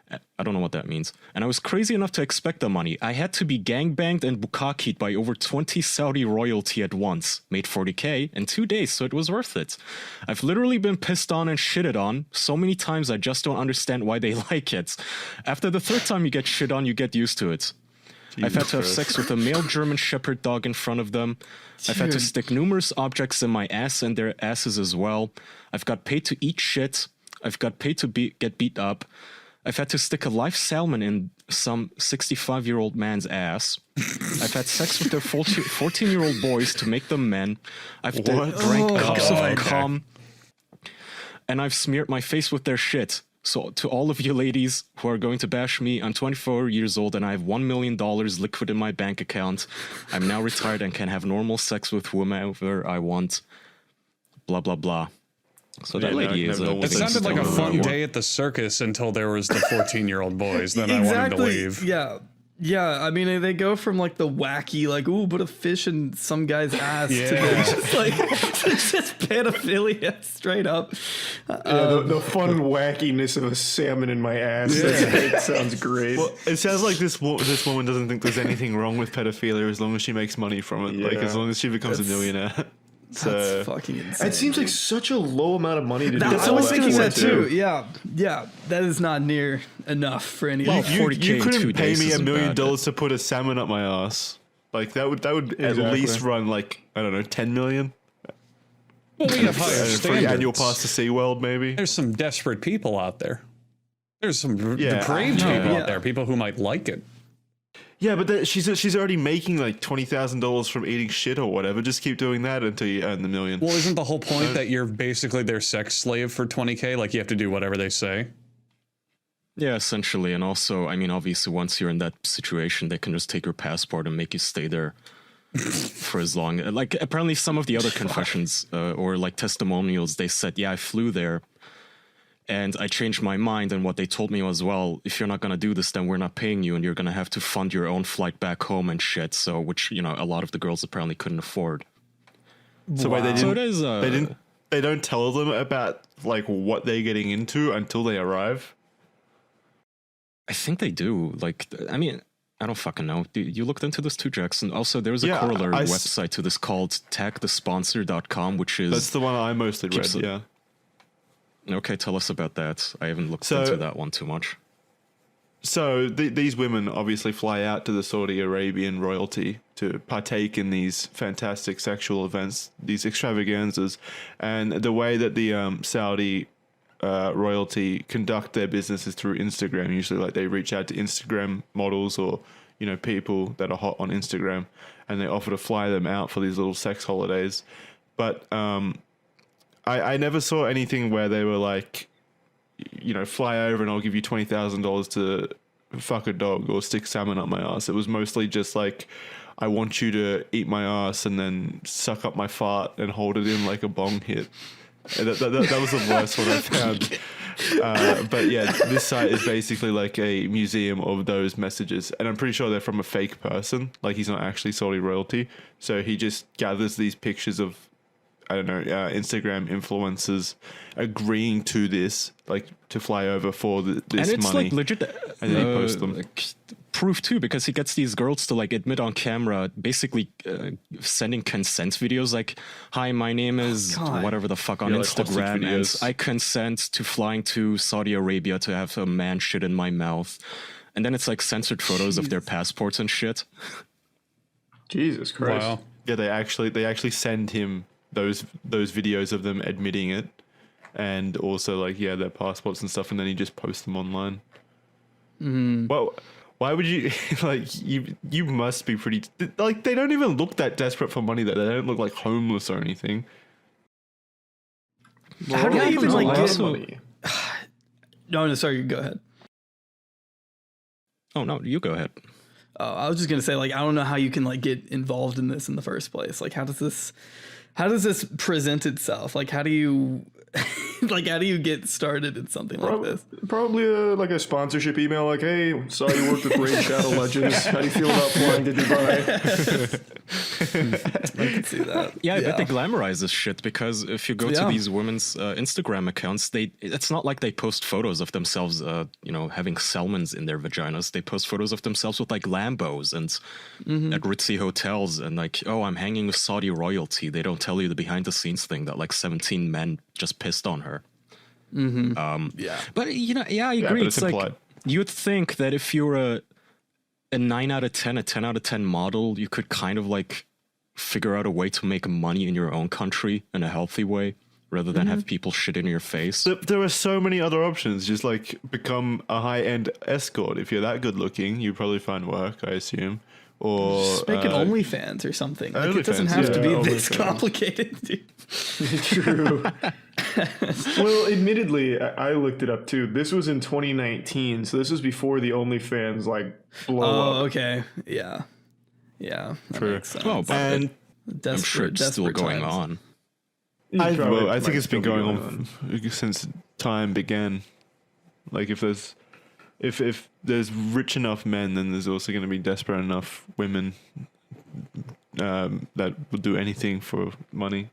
I don't know what that means. And I was crazy enough to expect the money. I had to be gangbanged and bukakied by over 20 Saudi royalty at once. Made 40k in 2 days, so it was worth it. I've literally been pissed on and shitted on so many times I just don't understand why they like it. After the third time you get shit on, you get used to it. I've had to have sex with a male German Shepherd dog in front of them. I've had to stick numerous objects in my ass and their asses as well. I've got paid to eat shit. I've got paid to get beat up. I've had to stick a live salmon in some 65-year-old man's ass. I've had sex with their 14-year-old boys to make them men. I've drank cups of cum. And I've smeared my face with their shit. So to all of you ladies who are going to bash me, I'm 24 years old and I have $1 million liquid in my bank account. I'm now retired and can have normal sex with whomever I want. Blah, blah, blah. So that lady is it sounded like a fun day at the circus until there was the 14-year-old boys. Then I wanted to leave. Yeah, I mean, they go from like the wacky, like, ooh, put a fish in some guy's ass to just like, it's just pedophilia straight up. The fun wackiness of a salmon in my ass. Yeah. It sounds great. Well, it sounds like this woman doesn't think there's anything wrong with pedophilia as long as she makes money from it. Yeah. Like, as long as she becomes a millionaire. That's fucking insane. It seems like such a low amount of money to do. I was thinking that too. Yeah, that is not near enough for any. Well, you couldn't pay me $1 million to put a salmon up my ass. Like that would at least run like, I don't know, 10 million. Well, we have higher standards. For the annual pass to SeaWorld, maybe. There's some desperate people out there. There's some depraved people out there. People who might like it. Yeah, but she's already making like $20,000 from eating shit or whatever. Just keep doing that until you earn the $1 million. Well, isn't the whole point that you're basically their sex slave for $20K? Like you have to do whatever they say. Yeah, essentially. And also, I mean, obviously, once you're in that situation, they can just take your passport and make you stay there for as long. Like, apparently, some of the other confessions or like testimonials, they said, yeah, I flew there. And I changed my mind, and what they told me was, well, if you're not going to do this, then we're not paying you, and you're going to have to fund your own flight back home and shit. So, which, you know, a lot of the girls apparently couldn't afford. So wait, they don't tell them about like what they're getting into until they arrive? I think they do. Like, I mean, I don't fucking know. You looked into this too, Jackson? Also, there's a corollary website to this called tagthesponsor.com, which is... That's the one I mostly read, yeah. Okay, tell us about that. I haven't looked into that one too much. So these women obviously fly out to the Saudi Arabian royalty to partake in these fantastic sexual events, these extravaganzas, and the way that the Saudi royalty conduct their business is through Instagram. Usually, like they reach out to Instagram models or people that are hot on Instagram, and they offer to fly them out for these little sex holidays. But I never saw anything where they were like, fly over and I'll give you $20,000 to fuck a dog or stick salmon up my ass. It was mostly just like, I want you to eat my ass and then suck up my fart and hold it in like a bong hit. And that was the worst one I found. But yeah, this site is basically like a museum of those messages. And I'm pretty sure they're from a fake person. Like he's not actually Saudi royalty. So he just gathers these pictures of, I don't know, Instagram influencers agreeing to this, like to fly over for this money. And it's like legit, and then he posts them. Proof too, because he gets these girls to like admit on camera, basically sending consent videos like, hi, my name is whatever the fuck on Instagram, and I consent to flying to Saudi Arabia to have a man shit in my mouth. And then it's like censored photos of their passports and shit. Jesus Christ. Wow. Yeah, they actually send him those videos of them admitting it, and also like their passports and stuff, and then he just posts them online. Well, why would you like you must be pretty like they don't even look that desperate for money though. They don't look like homeless or anything. Well, how do they even like get money? No, sorry, go ahead. Oh no, you go ahead. I was just gonna say, like, I don't know how you can like get involved in this in the first place. Like, how does this present itself? Like, how do you Like, how do you get started in something like this? Probably like a sponsorship email, like, "Hey, saw you worked with Raid Shadow Legends. How do you feel about flying to Dubai?" I can see that. Yeah, I bet they glamorize this shit, because if you go to Yeah. these women's Instagram accounts, it's not like they post photos of themselves, having salmons in their vaginas. They post photos of themselves with like Lambos and at ritzy hotels, and like, "Oh, I'm hanging with Saudi royalty." They don't tell you the behind the scenes thing that like 17 men just pissed on her. Yeah, but I agree. but it's it's like implied. you'd think that if you're a 9 out of 10, a 10 out of 10 model, you could kind of like figure out a way to make money in your own country in a healthy way, rather than have people shit in your face. There are so many other options. Just like become a high-end escort. If you're that good looking, you probably find work, I assume. Or just make an OnlyFans or something. Like, it doesn't OnlyFans, have to be yeah, this OnlyFans. complicated. Dude. True. Well, admittedly, I looked it up too. This was in 2019, so this was before the OnlyFans like blow up. Oh, okay. Yeah. That makes sense. Well, but And I'm sure it's still going times. on. I think it's been going on since time began. Like if there's rich enough men, then there's also going to be desperate enough women that will do anything for money.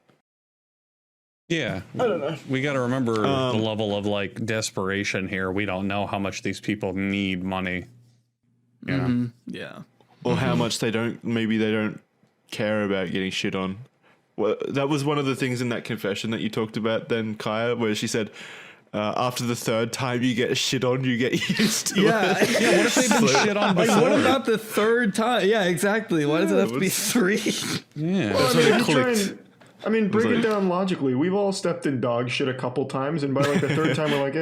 Yeah, I don't know. We got to remember the level of like desperation here. We don't know how much these people need money. You know? Yeah. Or how much they don't care about getting shit on. Well, that was one of the things in that confession that you talked about then, Kaya, where she said, after the third time you get shit on, you get used to it. Yeah, what if they've been shit on before? Like, what about the third time? Yeah, exactly. Why does it have to be 3? Yeah. Well, break it down logically. We've all stepped in dog shit a couple times, and by like the third time, we're like,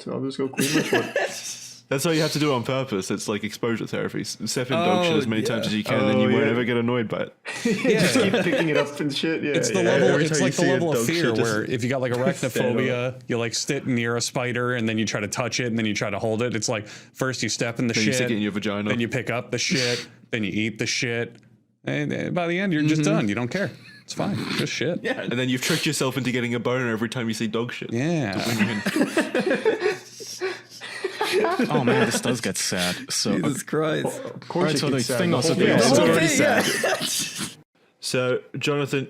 I'll just go clean my foot. That's why you have to do it on purpose. It's like exposure therapy. Step in dog shit as many times as you can, and then you won't ever get annoyed by it. Just keep picking it up and shit. Yeah, It's the level. It's like the level of fear where if you got like arachnophobia, you like sit near a spider and then you try to touch it and then you try to hold it. It's like first you step in the Then you shit, stick it in your vagina. then you pick up the shit, then you eat the shit, and by the end you're just done. You don't care. It's fine. Just shit. Yeah. And then you've tricked yourself into getting a boner every time you see dog shit. Yeah. Oh man, this does get sad. So Jesus Christ. Of course, right, it so the gets sad. thing The also whole thing is is already sad. So, Jonathan,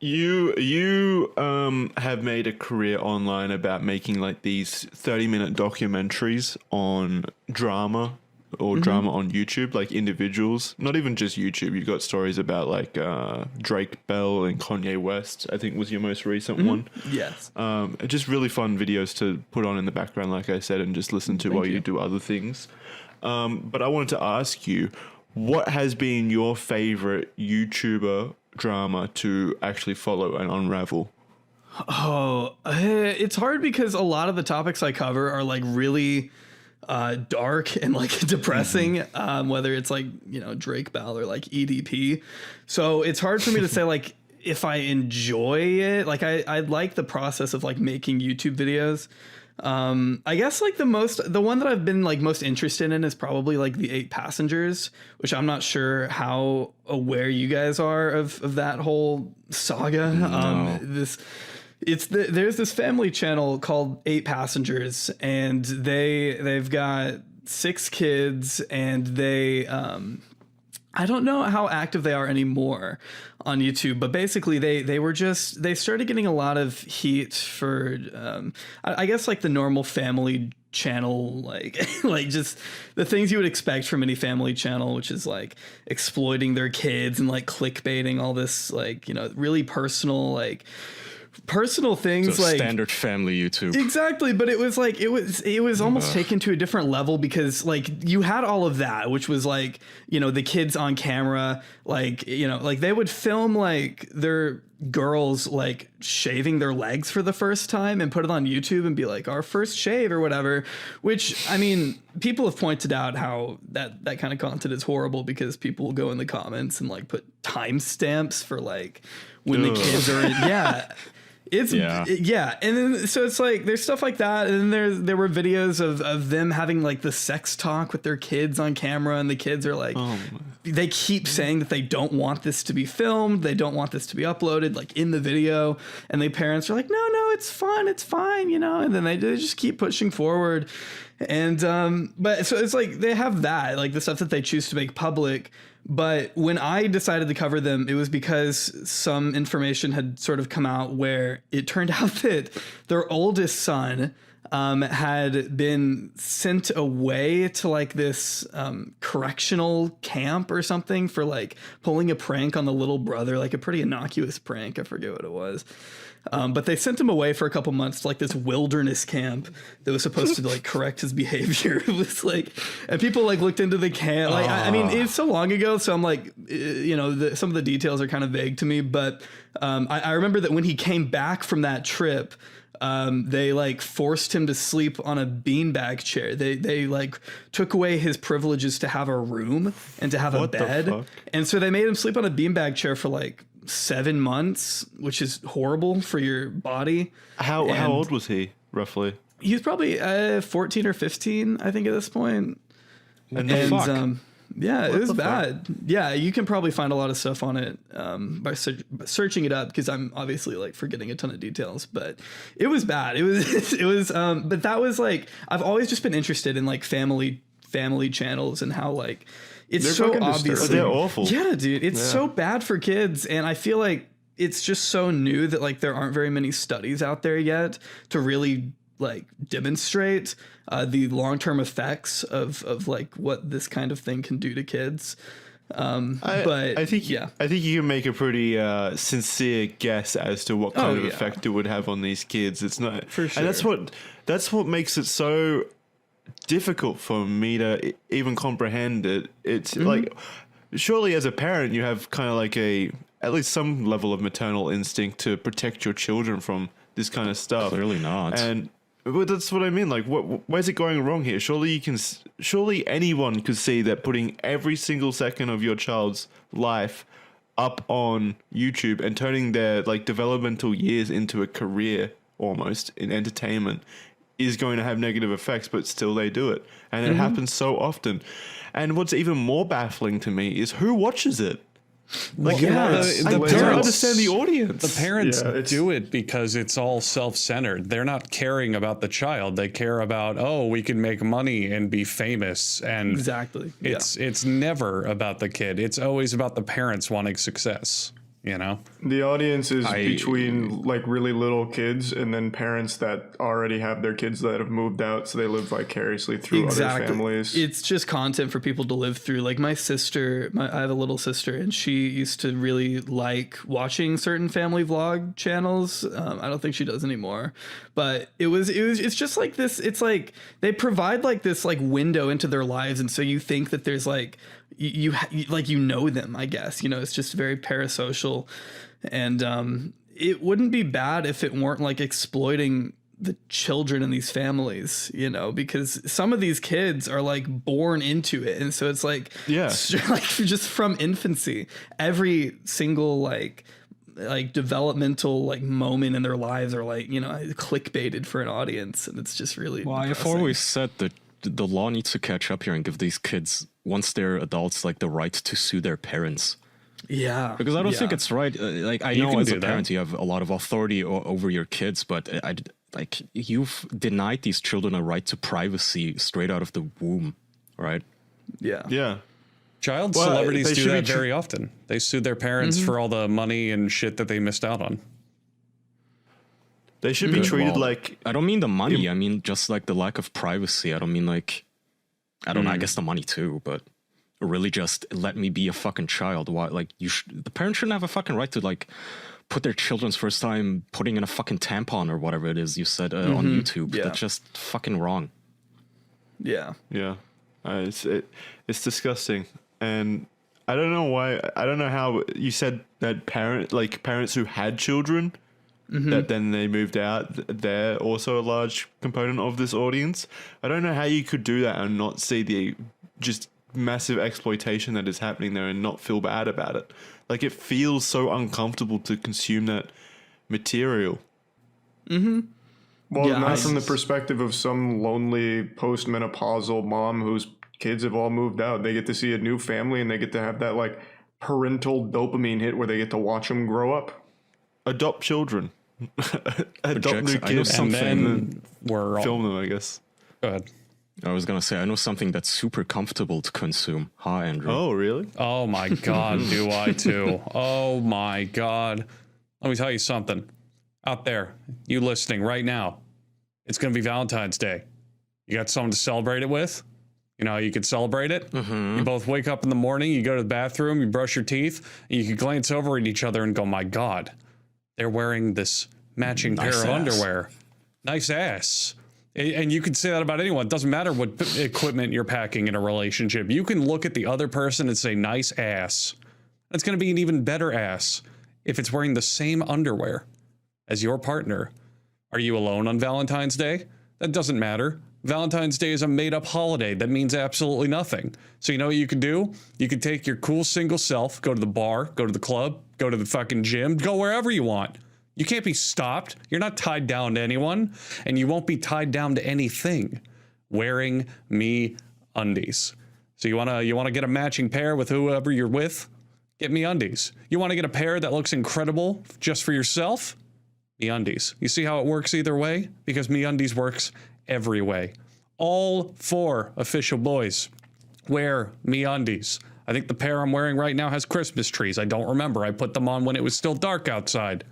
you have made a career online about making like these 30-minute documentaries on drama or drama on YouTube, like individuals, not even just YouTube. You got stories about like Drake Bell and Kanye West, I think was your most recent one. Yes. Just really fun videos to put on in the background, like I said, and just listen to while you do other things. But I wanted to ask you, what has been your favorite YouTuber drama to actually follow and unravel? Oh, it's hard because a lot of the topics I cover are like really dark and like depressing, whether it's like, Drake Bell or like EDP. So it's hard for me to say like if I enjoy it. Like I like the process of like making YouTube videos. I guess like the one that I've been like most interested in is probably like the 8 Passengers, which I'm not sure how aware you guys are of that whole saga. No. There's this family channel called 8 Passengers, and they've got 6 kids, and they I don't know how active they are anymore on YouTube, but basically they started getting a lot of heat for I guess like the normal family channel, like just the things you would expect from any family channel, which is like exploiting their kids and like clickbaiting all this like, really personal things, so like standard family YouTube. Exactly, but it was like it was almost taken to a different level because like you had all of that, which was like, the kids on camera, like, like they would film like their girls like shaving their legs for the first time and put it on YouTube and be like, our first shave or whatever, which I mean, people have pointed out how that kind of content is horrible because people will go in the comments and like put timestamps for like when the kids are It's yeah, and then so it's like there's stuff like that, and then there were videos of them having like the sex talk with their kids on camera, and the kids are like, they keep saying that they don't want this to be filmed, they don't want this to be uploaded like in the video, and the parents are like, no, it's fine, you know, and then they just keep pushing forward, and but so it's like they have that like the stuff that they choose to make public. But when I decided to cover them, it was because some information had sort of come out where it turned out that their oldest son had been sent away to like this correctional camp or something for like pulling a prank on the little brother, like a pretty innocuous prank. I forget what it was. But they sent him away for a couple months to like this wilderness camp that was supposed to like correct his behavior. It was like, and people like looked into the camp. Like, I mean, it's so long ago. So I'm like, you know, some of the details are kind of vague to me, but I remember that when he came back from that trip, they like forced him to sleep on a beanbag chair. They like took away his privileges to have a room and to have a bed. And so they made him sleep on a beanbag chair for like 7 months, which is horrible for your body. How old was he roughly? He was probably 14 or 15, I think, at this point. And yeah, it was bad. Yeah, you can probably find a lot of stuff on it by searching it up, because I'm obviously like forgetting a ton of details, but it was bad. It was but that was like, I've always just been interested in like family channels and how like it's they're so obviously they're awful. Yeah, dude, it's so bad for kids, and I feel like it's just so new that like there aren't very many studies out there yet to really like demonstrate the long-term effects of like what this kind of thing can do to kids. But I think you can make a pretty sincere guess as to what kind of effect it would have on these kids. It's not for sure, and that's what makes it so difficult for me to even comprehend it. It's like, surely as a parent you have kind of like at least some level of maternal instinct to protect your children from this kind of stuff. Clearly not. But that's what I mean. Like, where's it going wrong here? Surely anyone could see that putting every single second of your child's life up on YouTube and turning their like developmental years into a career almost in entertainment is going to have negative effects, but still they do it. And it happens so often. And what's even more baffling to me is who watches it? Like, the parents, I don't understand the audience. The parents do it because it's all self-centered. They're not caring about the child. They care about, oh, we can make money and be famous. And exactly, it's never about the kid. It's always about the parents wanting success. You know, the audience is between like really little kids and then parents that already have their kids that have moved out, so they live vicariously through other families. It's just content for people to live through. Like my sister, I have a little sister, and she used to really like watching certain family vlog channels. I don't think she does anymore, but it's just like this. It's like they provide like this like window into their lives, and so you think that there's like you know them, I guess, you know, it's just very parasocial, and it wouldn't be bad if it weren't like exploiting the children in these families, you know, because some of these kids are like born into it, and so it's like like just from infancy, every single like developmental like moment in their lives are like, you know, clickbaited for an audience, and it's just really I've always said that the law needs to catch up here and give these kids, once they're adults, like the right to sue their parents. Yeah, because I don't think it's right. Like I know as a parent you have a lot of authority over your kids, but like you've denied these children a right to privacy straight out of the womb, right? Yeah. Child celebrities do that very often. They sue their parents for all the money and shit that they missed out on. They should be treated like... I don't mean the money. I mean just like the lack of privacy. I don't mean like... I don't know. I guess the money too, but really just let me be a fucking child. Why? Like the parents shouldn't have a fucking right to like put their children's first time putting in a fucking tampon or whatever it is you said on YouTube. That's just fucking wrong. Yeah. It's disgusting. And I don't know why. I don't know how you said that parents who had children... that then they moved out, they're also a large component of this audience. I don't know how you could do that and not see the just massive exploitation that is happening there and not feel bad about it. Like, it feels so uncomfortable to consume that material. Well, Yeah, not from the perspective of some lonely postmenopausal mom whose kids have all moved out. They get to see a new family and they get to have that like parental dopamine hit where they get to watch them grow up. Adopt children. Adopt new I know kids. something. And then film them, I guess. Go ahead. I was gonna say, I know something that's super comfortable to consume. Huh, Andrew? Oh, really? Oh my God, do I too? Oh my God. Let me tell you something. Out there, you listening right now, it's going to be Valentine's Day. You got someone to celebrate it with? You know how you could celebrate it? You both wake up in the morning, you go to the bathroom, you brush your teeth, and you can glance over at each other and go, my God, they're wearing this matching pair of underwear. Nice ass. And you can say that about anyone. It doesn't matter what equipment you're packing in a relationship. You can look at the other person and say, nice ass. It's going to be an even better ass if it's wearing the same underwear as your partner. Are you alone on Valentine's Day? That doesn't matter. Valentine's Day is a made-up holiday that means absolutely nothing. So you know what you could do? You could take your cool single self, go to the bar, go to the club, go to the fucking gym, go wherever you want. You can't be stopped. You're not tied down to anyone, and you won't be tied down to anything. Wearing me undies. So you wanna get a matching pair with whoever you're with? Get me undies. You want to get a pair that looks incredible just for yourself? MeUndies. You see how it works either way? Because MeUndies works every way. All 4 official boys wear MeUndies. I think the pair I'm wearing right now has Christmas trees. I don't remember. I put them on when it was still dark outside.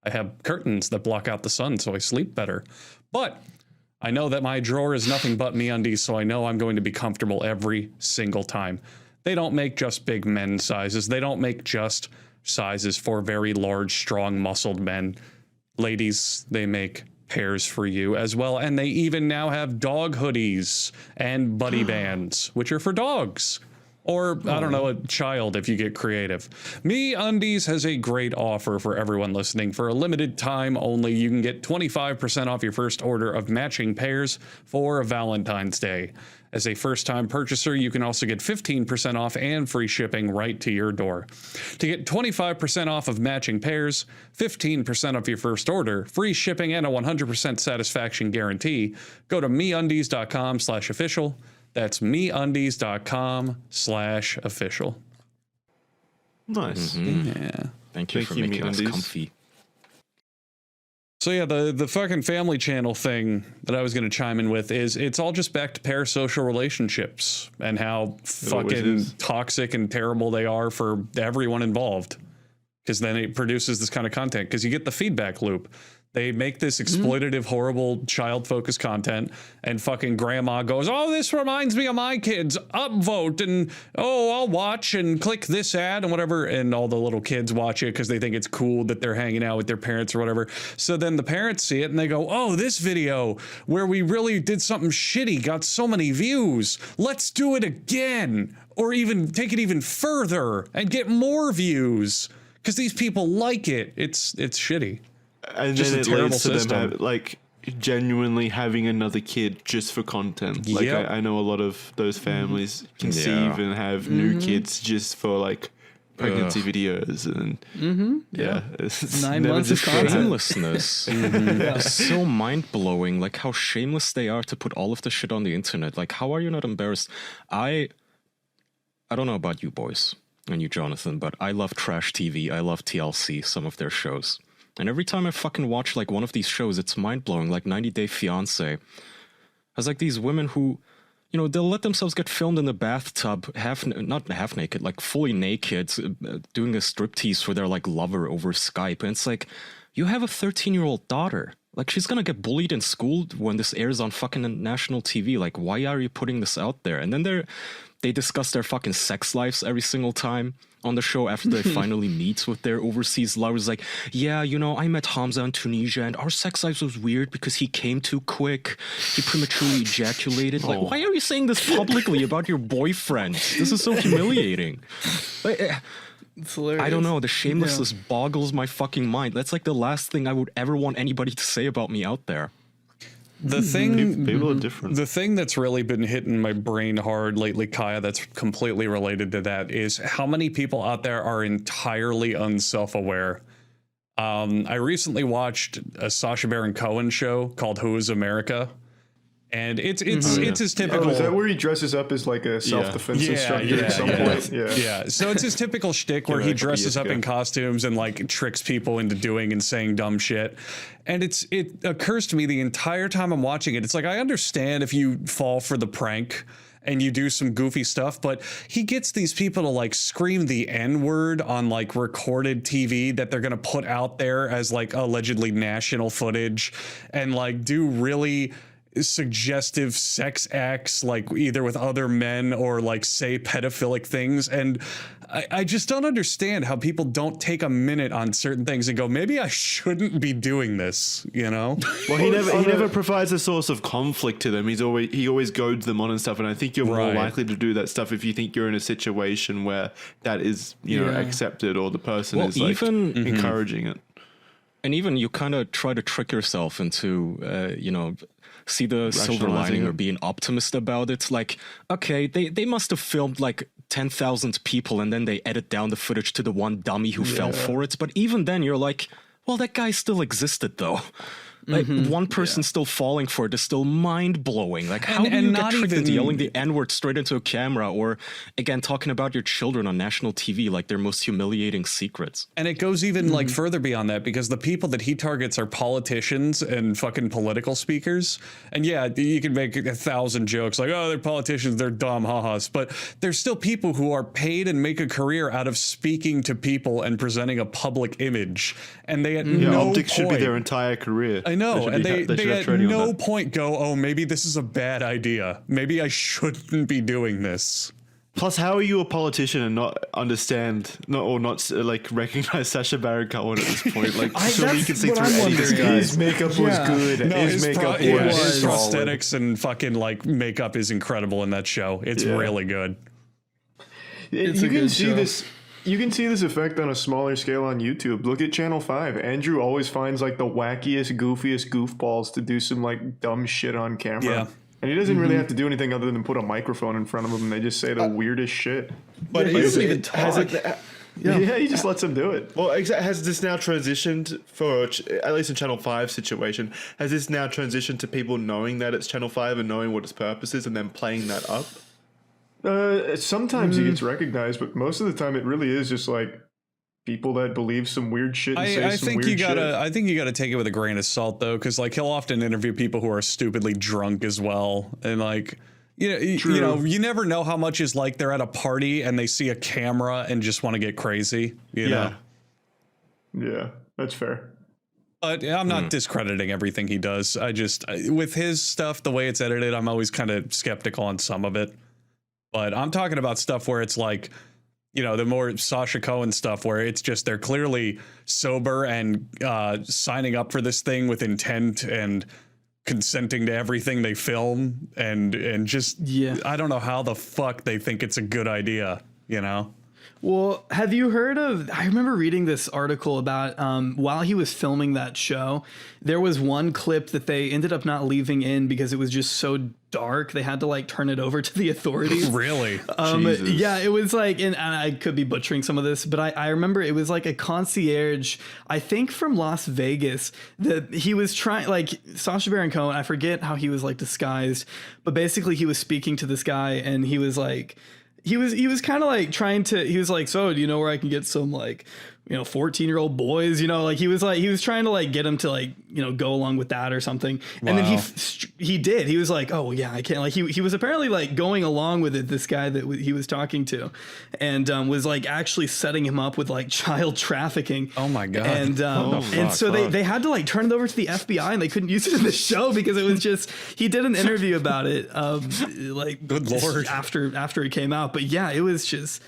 I have curtains that block out the sun so I sleep better. But I know that my drawer is nothing but MeUndies, so I know I'm going to be comfortable every single time. They don't make just big men sizes. They don't make just sizes for very large, strong, muscled men. Ladies, they make pairs for you as well. And they even now have dog hoodies and buddy bands, which are for dogs. Or, I don't know, a child if you get creative. MeUndies has a great offer for everyone listening. For a limited time only, you can get 25% off your first order of matching pairs for Valentine's Day. As a first-time purchaser, you can also get 15% off and free shipping right to your door. To get 25% off of matching pairs, 15% off your first order, free shipping, and a 100% satisfaction guarantee, go to MeUndies.com/official. That's MeUndies.com/official. Nice. Yeah. Thank you for making us comfy. So yeah, the fucking Family Channel thing that I was going to chime in with is it's all just back to parasocial relationships and how fucking toxic and terrible they are for everyone involved. Because then it produces this kind of content because you get the feedback loop. They make this exploitative, horrible, child-focused content, and fucking grandma goes, oh, this reminds me of my kids. Upvote, and oh, I'll watch and click this ad and whatever. And all the little kids watch it because they think it's cool that they're hanging out with their parents or whatever. So then the parents see it and they go, oh, this video where we really did something shitty got so many views. Let's do it again. Or even take it even further and get more views because these people like it. It's shitty. And just then a it terrible leads to system. them genuinely having another kid just for content. Like Yep. I know a lot of those families conceive and have new kids just for pregnancy videos and it's 9 never months of just content. Shamelessness is so mind-blowing. Like how shameless they are to put all of the shit on the internet. Like how are you not embarrassed? I don't know about you boys and you, Jonathan, but I love trash TV. I love TLC, some of their shows. And every time I fucking watch one of these shows, it's mind-blowing, like 90 Day Fiancé. Has these women who, they'll let themselves get filmed in the bathtub, not half naked, fully naked, doing a striptease for their lover over Skype. And it's you have a 13-year-old daughter. She's gonna get bullied in school when this airs on fucking national TV. Why are you putting this out there? And then they discuss their fucking sex lives every single time on the show after they finally meet with their overseas lovers. Yeah, I met Hamza in Tunisia and our sex lives was weird because he came too quick. He prematurely ejaculated. Why are you saying this publicly about your boyfriend? This is so humiliating. It's hilarious. I don't know. The shamelessness boggles my fucking mind. That's the last thing I would ever want anybody to say about me out there. The thing, people are different. The thing that's really been hitting my brain hard lately, Kaya, that's completely related to that is how many people out there are entirely unself-aware I recently watched a Sacha Baron Cohen show called Who Is America? And it's his typical. Oh, is that where he dresses up as like a self-defense instructor at some point? Yeah. So it's his typical shtick where he dresses up in costumes and like tricks people into doing and saying dumb shit. And it occurs to me the entire time I'm watching it, it's like, I understand if you fall for the prank and you do some goofy stuff, but he gets these people to like scream the N-word on like recorded TV that they're gonna put out there as like allegedly national footage, and like do really suggestive sex acts, like either with other men or like say pedophilic things. And I just don't understand how people don't take a minute on certain things and go, maybe I shouldn't be doing this, you know? Well, he never provides a source of conflict to them. He always goads them on and stuff. And I think you're more likely to do that stuff if you think you're in a situation where that is, accepted, or the person is like encouraging it. And even you kind of try to trick yourself into, see the silver lining or be an optimist about it. It's like, okay, they must have filmed like 10,000 people and then they edit down the footage to the one dummy who fell for it. But even then you're like, well, that guy still existed though. Like one person still falling for it is still mind-blowing. Like how do you get tricked into yelling the N-word straight into a camera, or again talking about your children on national TV like their most humiliating secrets? And it goes even like further beyond that, because the people that he targets are politicians and fucking political speakers. And yeah, you can make 1,000 jokes like, oh, they're politicians, they're dumb, ha-has. But there's still people who are paid and make a career out of speaking to people and presenting a public image. And they at no optics point should be their entire career. I know, and they at no point go, oh, maybe this is a bad idea. Maybe I shouldn't be doing this. Plus, how are you a politician and not understand, not recognize Sacha Baron Cohen at this point? Like, surely you can see through any disguise. His makeup was good. No, his makeup was his prosthetics and fucking like makeup is incredible in that show. It's really good. You can see this. You can see this effect on a smaller scale on YouTube. Look at Channel 5. Andrew always finds like the wackiest, goofiest goofballs to do some like dumb shit on camera. Yeah. And he doesn't really have to do anything other than put a microphone in front of him and they just say the weirdest shit. But he doesn't even talk. Yeah, he just lets them do it. Well, has this now transitioned for, at least in Channel 5 situation, has this now transitioned to people knowing that it's Channel 5 and knowing what its purpose is and then playing that up? Sometimes he gets recognized, but most of the time it really is just like people that believe some weird shit and say some weird shit. I think you gotta take it with a grain of salt though, because like he'll often interview people who are stupidly drunk as well, and like you never know how much is like they're at a party and they see a camera and just want to get crazy. You know? Yeah, that's fair. But I'm not discrediting everything he does. I just with his stuff, the way it's edited, I'm always kind of skeptical on some of it. But I'm talking about stuff where it's like, the more Sacha Cohen stuff where it's just they're clearly sober and signing up for this thing with intent and consenting to everything they film and just I don't know how the fuck they think it's a good idea, Well, have you heard of, I remember reading this article about while he was filming that show, there was one clip that they ended up not leaving in because it was just so dark. They had to like turn it over to the authorities. Really? Yeah, it was like, and I could be butchering some of this, but I remember it was like a concierge, I think from Las Vegas, that he was trying, like Sacha Baron Cohen, I forget how he was like disguised, but basically he was speaking to this guy and he was like, he was kind of like trying to, he was like, so do you know where I can get some like, 14-year-old boys, like he was trying to like get him to like, go along with that or something. Wow. And then he did. He was like, oh yeah, I can't, like he was apparently like going along with it, this guy that he was talking to, and was like actually setting him up with like child trafficking. Oh my God. And so they had to like turn it over to the FBI and they couldn't use it in the show because it was just, he did an interview about it like good Lord after it came out. But yeah, it's just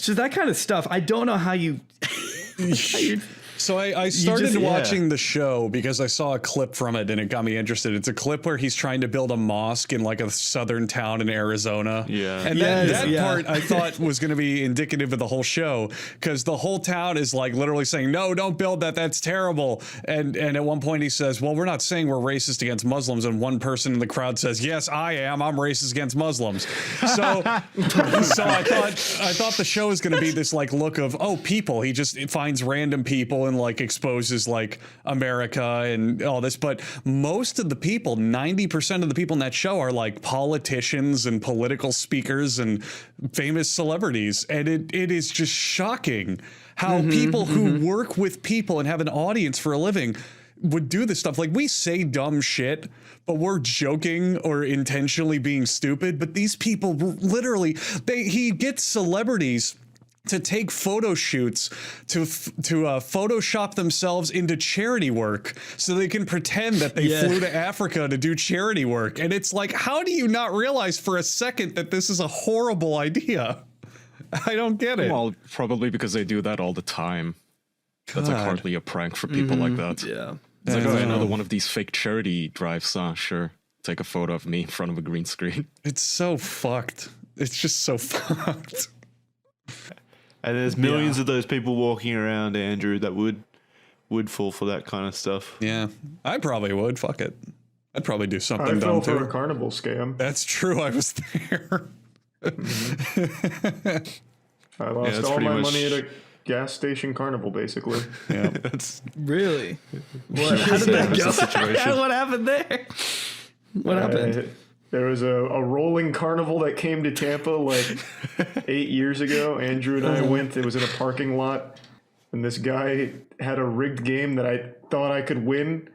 that kind of stuff. I don't know how you So I started watching the show because I saw a clip from it and it got me interested. It's a clip where he's trying to build a mosque in like a southern town in Arizona. Yeah. And that part I thought was going to be indicative of the whole show because the whole town is like literally saying, no, don't build that. That's terrible. And at one point he says, well, we're not saying we're racist against Muslims. And one person in the crowd says, yes, I am. I'm racist against Muslims. So I thought the show is going to be this like look of, people. He just finds random people and and like exposes like America and all this, but most of the people, 90% of the people in that show are like politicians and political speakers and famous celebrities, and it is just shocking how people who work with people and have an audience for a living would do this stuff. Like, we say dumb shit, but we're joking or intentionally being stupid. But these people literally, he gets celebrities to take photo shoots to Photoshop themselves into charity work so they can pretend that they flew to Africa to do charity work. And it's like, how do you not realize for a second that this is a horrible idea? I don't get it. Well, probably because they do that all the time. That's like hardly a prank for people like that. Yeah. It's like, oh, another one of these fake charity drives. Sure. Take a photo of me in front of a green screen. It's so fucked. It's just so fucked. And there's millions of those people walking around, Andrew, that would fall for that kind of stuff. Yeah, I probably would. Fuck it. I'd probably do something I dumb fell for too. a carnival scam. That's true. I was there. I lost all my money at a gas station carnival, basically. Yeah, that's really. What? How did that go? What happened there? What happened? There was a rolling carnival that came to Tampa like 8 years ago. Andrew and I went. It was in a parking lot, and this guy had a rigged game that I thought I could win.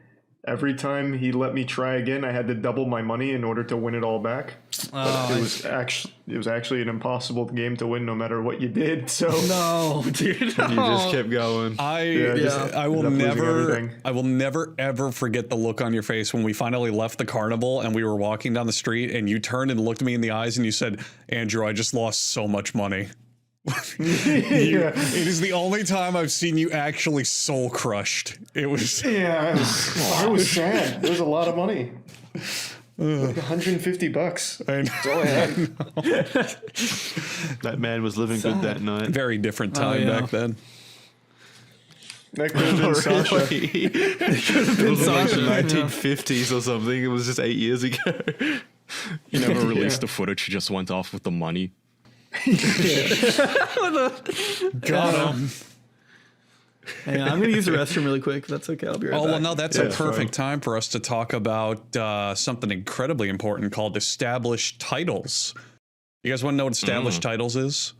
Every time he let me try again, I had to double my money in order to win it all back. But it was actually an impossible game to win, no matter what you did. So no, dude, you just kept going. I will never ever forget the look on your face when we finally left the carnival and we were walking down the street and you turned and looked me in the eyes and you said, "Andrew, I just lost so much money." It is the only time I've seen you actually soul crushed. It was I was sad. There was a lot of money. Like $150. That's all I had. That man was living good that night. Very different time back then. That could have been Sasha. It was like the 1950s or something. It was just 8 years ago. You never released the footage. You just went off with the money. Got him. Hang on, I'm gonna use the restroom really quick. That's okay. I'll be right back. Well, no, that's a perfect time for us to talk about something incredibly important called established titles. You guys want to know what established titles is?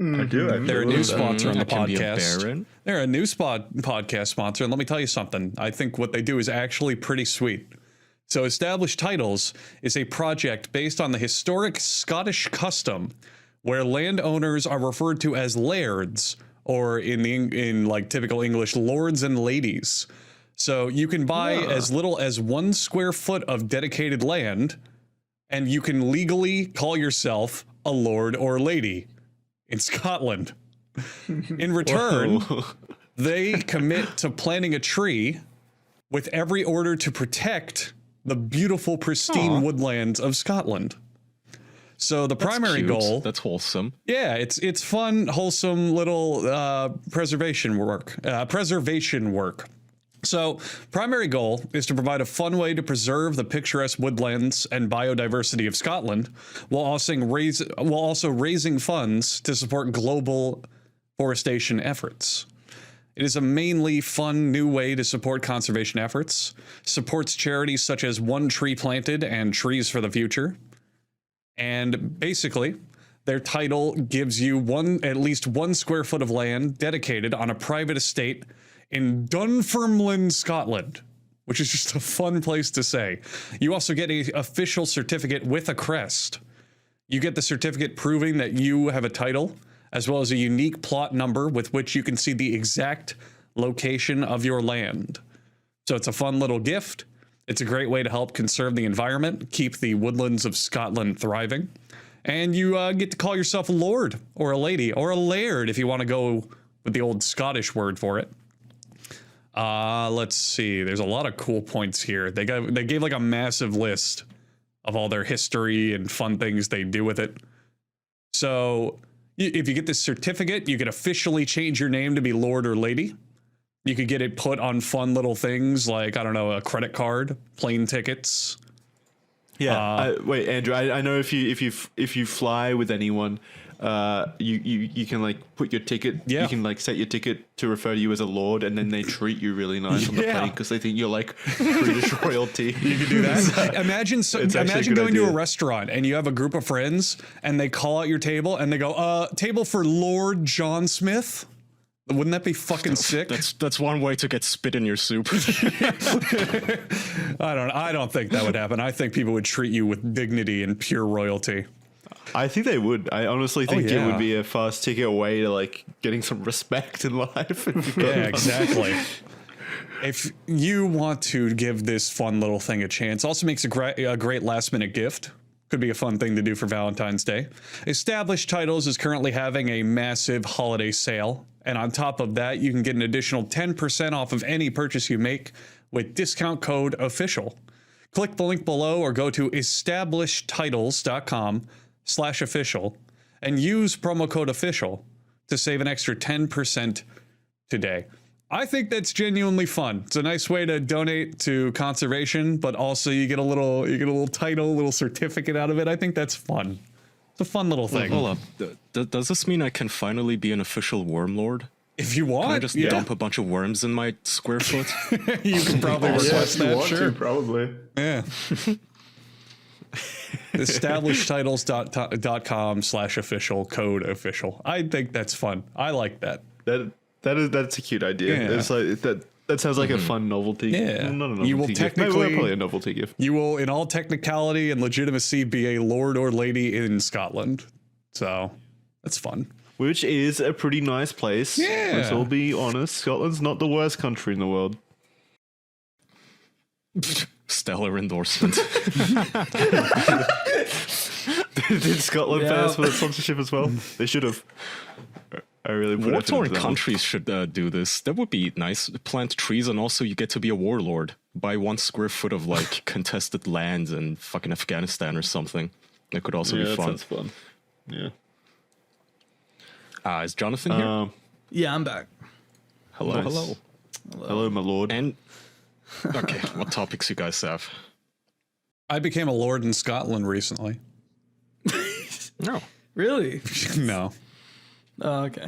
I do. They're a new sponsor on the Be a podcast. baron. They're a new podcast sponsor, and let me tell you something. I think what they do is actually pretty sweet. So, Established Titles is a project based on the historic Scottish custom where landowners are referred to as lairds, or in like typical English, lords and ladies. So you can buy as little as 1 square foot of dedicated land, and you can legally call yourself a lord or lady in Scotland. In return, they commit to planting a tree with every order to protect the beautiful, pristine woodlands of Scotland. So the primary goal... That's wholesome. Yeah, it's fun, wholesome little preservation work. So primary goal is to provide a fun way to preserve the picturesque woodlands and biodiversity of Scotland, while also raising funds to support global forestation efforts. It is a mainly fun new way to support conservation efforts, supports charities such as One Tree Planted and Trees for the Future. And basically, their title gives you at least 1 square foot of land dedicated on a private estate in Dunfermline, Scotland, which is just a fun place to say. You also get an official certificate with a crest. You get the certificate proving that you have a title, as well as a unique plot number with which you can see the exact location of your land. So it's a fun little gift. It's a great way to help conserve the environment, keep the woodlands of Scotland thriving, and you get to call yourself a lord or a lady or a laird if you want to go with the old Scottish word for it. Let's see. There's a lot of cool points here. They gave like a massive list of all their history and fun things they do with it. So if you get this certificate, you can officially change your name to be lord or lady. You could get it put on fun little things like, I don't know, a credit card, plane tickets. Yeah. Wait, Andrew. I know if you fly with anyone, you can like put your ticket. Yeah. You can like set your ticket to refer to you as a lord, and then they treat you really nice on the plane because they think you're like British royalty. You can do that. Imagine going to a restaurant and you have a group of friends and they call out your table and they go, table for Lord John Smith. Wouldn't that be fucking sick? That's one way to get spit in your soup. I don't think that would happen. I think people would treat you with dignity and pure royalty. I think they would. I honestly think it would be a fast ticket away to like getting some respect in life. Yeah, exactly. If you want to give this fun little thing a chance, also makes a great last minute gift. Could be a fun thing to do for Valentine's Day. Established Titles is currently having a massive holiday sale. And on top of that, you can get an additional 10% off of any purchase you make with discount code OFFICIAL. Click the link below or go to establishedtitles.com/official and use promo code OFFICIal to save an extra 10% today. I think that's genuinely fun. It's a nice way to donate to conservation, but also you get a little title, a little certificate out of it. I think that's fun. It's a fun little thing. Hold up. Does this mean I can finally be an official worm lord? If you want, can I just dump a bunch of worms in my square foot? You can probably request that. Sure, probably. Yeah. Established-titles.com/official code official. I think that's fun. I like that. That's a cute idea. Yeah. It's like that sounds like a fun novelty. Yeah. Not a novelty You will gift. technically Probably a novelty gift. You will, in all technicality and legitimacy, be a lord or lady in Scotland. So that's fun. Which is a pretty nice place. Yeah. Let's all be honest. Scotland's not the worst country in the world. Stellar endorsement. Did Scotland pay us for the sponsorship as well? They should have. I really put War-torn countries should do this. That would be nice. Plant trees, and also you get to be a warlord. Buy 1 square foot of like contested land in fucking Afghanistan or something. That could also be fun. That sounds fun. Yeah. Is Jonathan here? Yeah, I'm back. Hello. Nice. Hello. Hello, my lord. And okay, what topics you guys have? I became a lord in Scotland recently. No. Really? No. Oh, okay.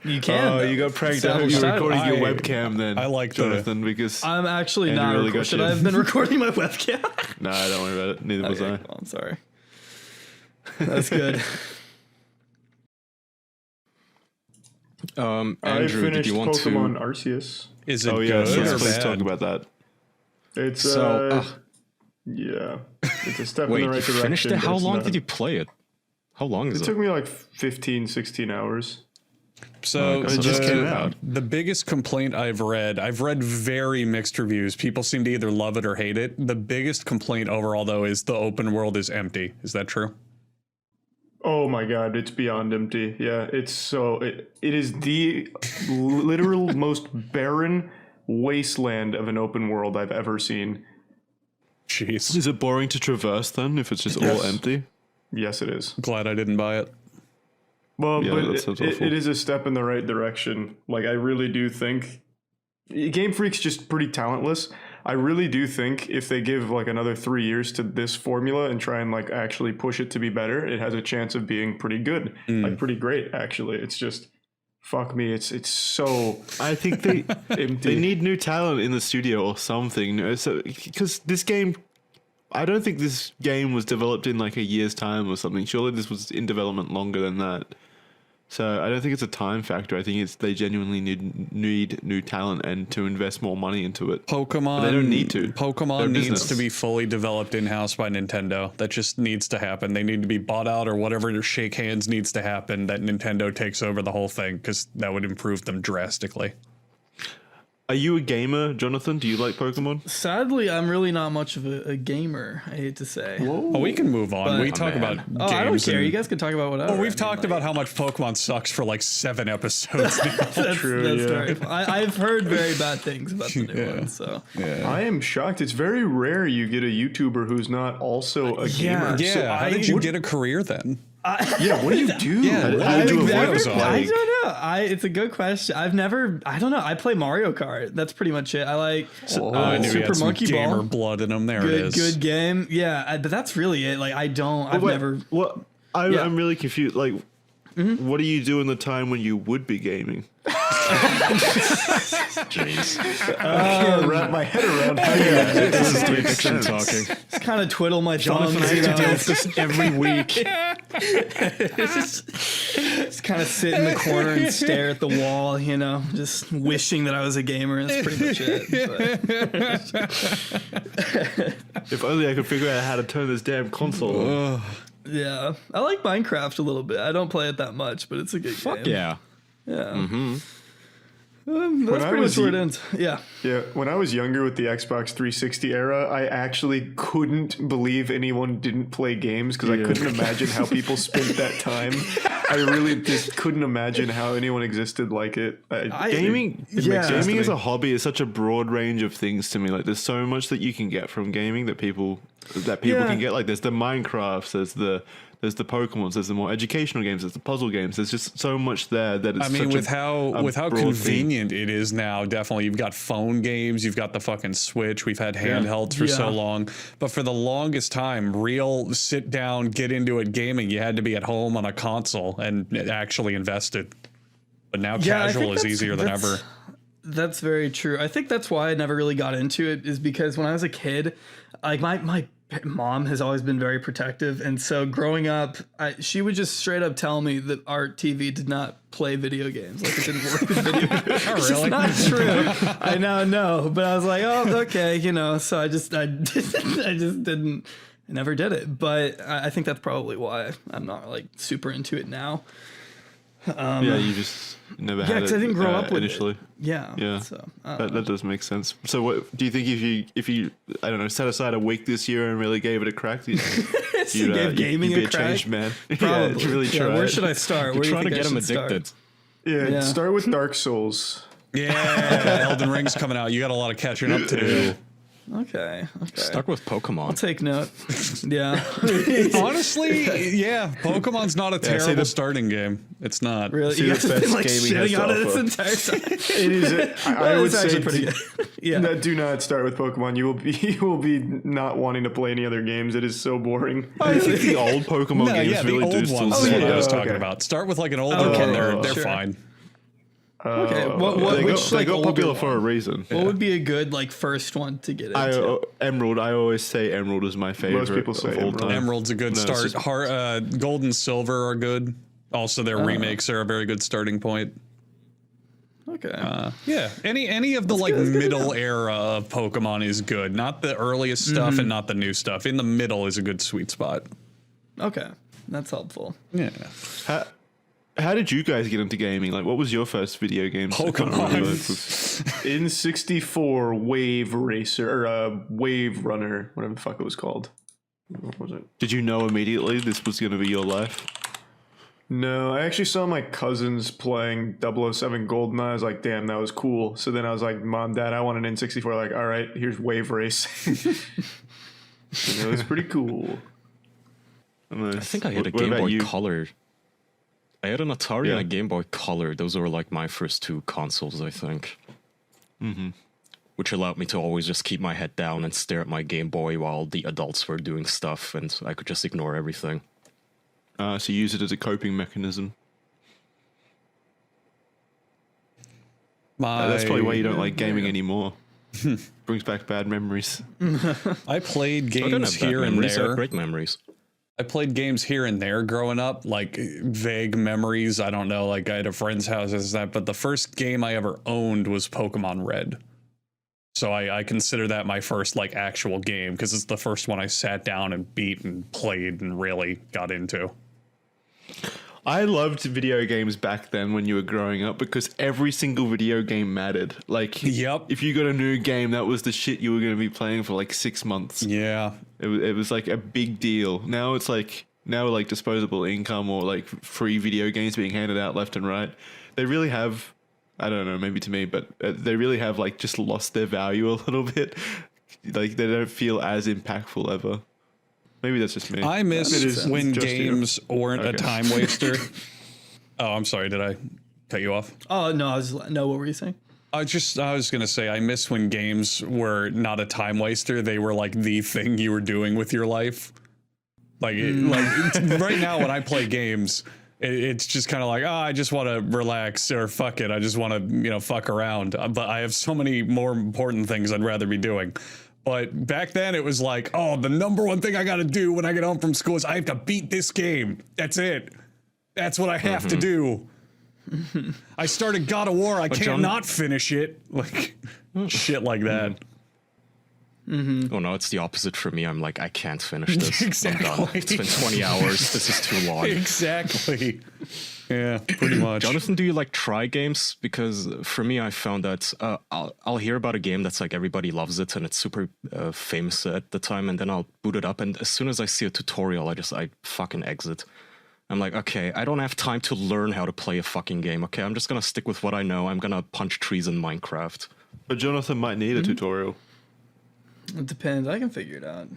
You can. Oh, you got pranked out. You recording your webcam then. I like Jonathan because I'm actually Andrew not. really Should I have been recording my webcam? No, don't worry about it. Neither was I. Well, I'm sorry. That's good. I Andrew, finished did you want Pokemon to? Arceus. Is it Oh good yeah, or please bad? talk about that. It's yeah, it's a step Wait, in the right you direction. finished it? but How it's long not. did you play it? How long is It it? took me like 15, 16 hours. So it just came out. The biggest complaint I've read very mixed reviews. People seem to either love it or hate it. The biggest complaint overall, though, is the open world is empty. Is that true? Oh my god, it's beyond empty. Yeah, it's so it is the literal most barren wasteland of an open world I've ever seen. Jeez. Is it boring to traverse then if it's just all empty? Yes, it is. Glad I didn't buy it. Well, Yeah, that but sounds it awful. is a step in the right direction. Like, I really do think Game Freak's just pretty talentless. I really do think if they give like another 3 years to this formula and try and like actually push it to be better, it has a chance of being pretty good, like pretty great. Actually, it's just fuck me. It's so. I think they empty. they need new talent in the studio or something. So because this game, I don't think this game was developed in like a year's time or something. Surely this was in development longer than that. So I don't think it's a time factor. I think it's they genuinely need new talent and to invest more money into it. Pokemon. But they don't need to. Pokemon They're needs business. to be fully developed in-house by Nintendo. That just needs to happen. They need to be bought out or whatever shake hands needs to happen that Nintendo takes over the whole thing because that would improve them drastically. Are you a gamer, Jonathan? Do you like Pokemon? Sadly, I'm really not much of a gamer. I hate to say. Oh, we can move on. But- We talk about games. I don't care. and- You guys can talk about whatever. Well, we've I mean, talked about how much Pokemon sucks for like 7 episodes now. That's very fun. I've heard very bad things about the new one. So I am shocked. It's very rare you get a YouTuber who's not also a gamer. Yeah, So how I did you would- get a career then? Yeah, what do you do? Yeah, How do you avoid I this don't plague? know. It's a good question. I don't know. I play Mario Kart. That's pretty much it. I like I knew he Super had some Monkey gamer Ball. blood in him. There Good, it is. good game. Yeah, but that's really it. Like I've never. What? I'm really confused. Like, what do you do in the time when you would be gaming? Jeez. I can't wrap my head around how you This is addiction talking. Just kind of twiddle my thumbs. Jonathan has to deal with this every week. Just kind of sit in the corner and stare at the wall, just wishing that I was a gamer. That's pretty much it. If only I could figure out how to turn this damn console on. Yeah, I like Minecraft a little bit. I don't play it that much, but it's a good game. Yeah. Yeah. Mm-hmm. That's pretty much where it ends. Yeah. Yeah, when I was younger with the Xbox 360 era, I actually couldn't believe anyone didn't play games because I couldn't imagine how people spent that time. I really just couldn't imagine how anyone existed like it. Gaming makes sense to as me. a hobby is such a broad range of things to me. Like, there's so much that you can get from gaming that people can get. Like, there's the Minecrafts, there's the Pokemons, there's the more educational games, there's the puzzle games. There's just so much there that it's with how broad convenient it is now, definitely you've got phone games, you've got the fucking Switch, we've had handhelds for so long, but for the longest time, real sit down, get into it gaming, you had to be at home on a console and actually invested. But now casual is easier than ever. That's very true. I think that's why I never really got into it, is because when I was a kid, like my mom has always been very protective, and so growing up, she would just straight up tell me that our TV did not play video games, like it didn't work with video games. It's just not true. I now know, but I was like, oh, okay, so I just didn't. I never did it, but I think that's probably why I'm not like super into it now. You just never had it. Because I didn't grow up with initially. it. Yeah. So that does make sense. So, what do you think if you I don't know, set aside a week this year and really gave it a crack? You'd gave gaming you'd be a crack? changed man. Probably. Really try. Where should I start? You're trying to get him addicted. Yeah, start with Dark Souls. Yeah, Elden Ring's coming out. You got a lot of catching up to do. Okay. Stuck with Pokemon. I'll take note. Yeah. Honestly, yeah, Pokemon's not a terrible starting game. It's not. Really? You guys have been like shitting on it this entire time. It is. I would say pretty good. Yeah. Do not start with Pokemon. You will be not wanting to play any other games. It is so boring. I think the old Pokemon games really do still. That's what I was talking about. Start with like an older one. They're fine. Okay, they got popular for a reason. What would be a good like first one to get into? Emerald. I always say Emerald is my favorite. Most people say of all Emerald. time. Emerald's a good start. Gold and Silver are good. Also, their remakes are a very good starting point. Okay. Yeah. Any of the middle era of Pokemon is good. Not the earliest stuff and not the new stuff. In the middle is a good sweet spot. Okay, that's helpful. Yeah. How did you guys get into gaming? Like, what was your first video game? Pokemon. N64 Wave Racer or Wave Runner, whatever the fuck it was called. What was it? Did you know immediately this was going to be your life? No, I actually saw my cousins playing 007 GoldenEye. I was like, damn, that was cool. So then I was like, Mom, Dad, I want an N64. Like, all right, here's Wave Race. It was pretty cool. I think I had a Game Boy Color. I had an Atari and a Game Boy Color. Those were like my first two consoles, I think. Mm-hmm. Which allowed me to always just keep my head down and stare at my Game Boy while the adults were doing stuff, and I could just ignore everything. So you use it as a coping mechanism. That's probably why you don't like gaming anymore. Brings back bad memories. I played games here and there. Great memories. I played games here and there growing up, like vague memories. I don't know, like I had a friend's house but the first game I ever owned was Pokemon Red. So I consider that my first like actual game because it's the first one I sat down and beat and played and really got into. I loved video games back then when you were growing up because every single video game mattered. Like, if you got a new game, that was the shit you were going to be playing for like 6 months. Yeah. It was like a big deal. Now it's like, disposable income or like free video games being handed out left and right. They really have, I don't know, maybe to me, but they really have like just lost their value a little bit. Like they don't feel as impactful ever. Maybe that's just me. I miss when just games weren't a time waster. Oh, I'm sorry. Did I cut you off? Oh no, what were you saying? I was gonna say I miss when games were not a time waster. They were like the thing you were doing with your life. Like right now when I play games, it's just kind of like, I just want to relax, or fuck it, I just want to fuck around. But I have so many more important things I'd rather be doing. But back then it was like, the number one thing I got to do when I get home from school is I have to beat this game. That's it. That's what I have to do. I started God of War. I can't not finish it. Like shit like that. Oh no, it's the opposite for me. I'm like, I can't finish this. Exactly. I'm done. It's been 20 hours. This is too long. Exactly. Yeah, pretty much. Jonathan, do you like try games? Because for me, I found that I'll hear about a game that's like everybody loves it and it's super famous at the time, and then I'll boot it up, and as soon as I see a tutorial, I fucking exit. I'm like, okay, I don't have time to learn how to play a fucking game. Okay, I'm just gonna stick with what I know. I'm gonna punch trees in Minecraft. But Jonathan might need a tutorial. It depends. I can figure it out.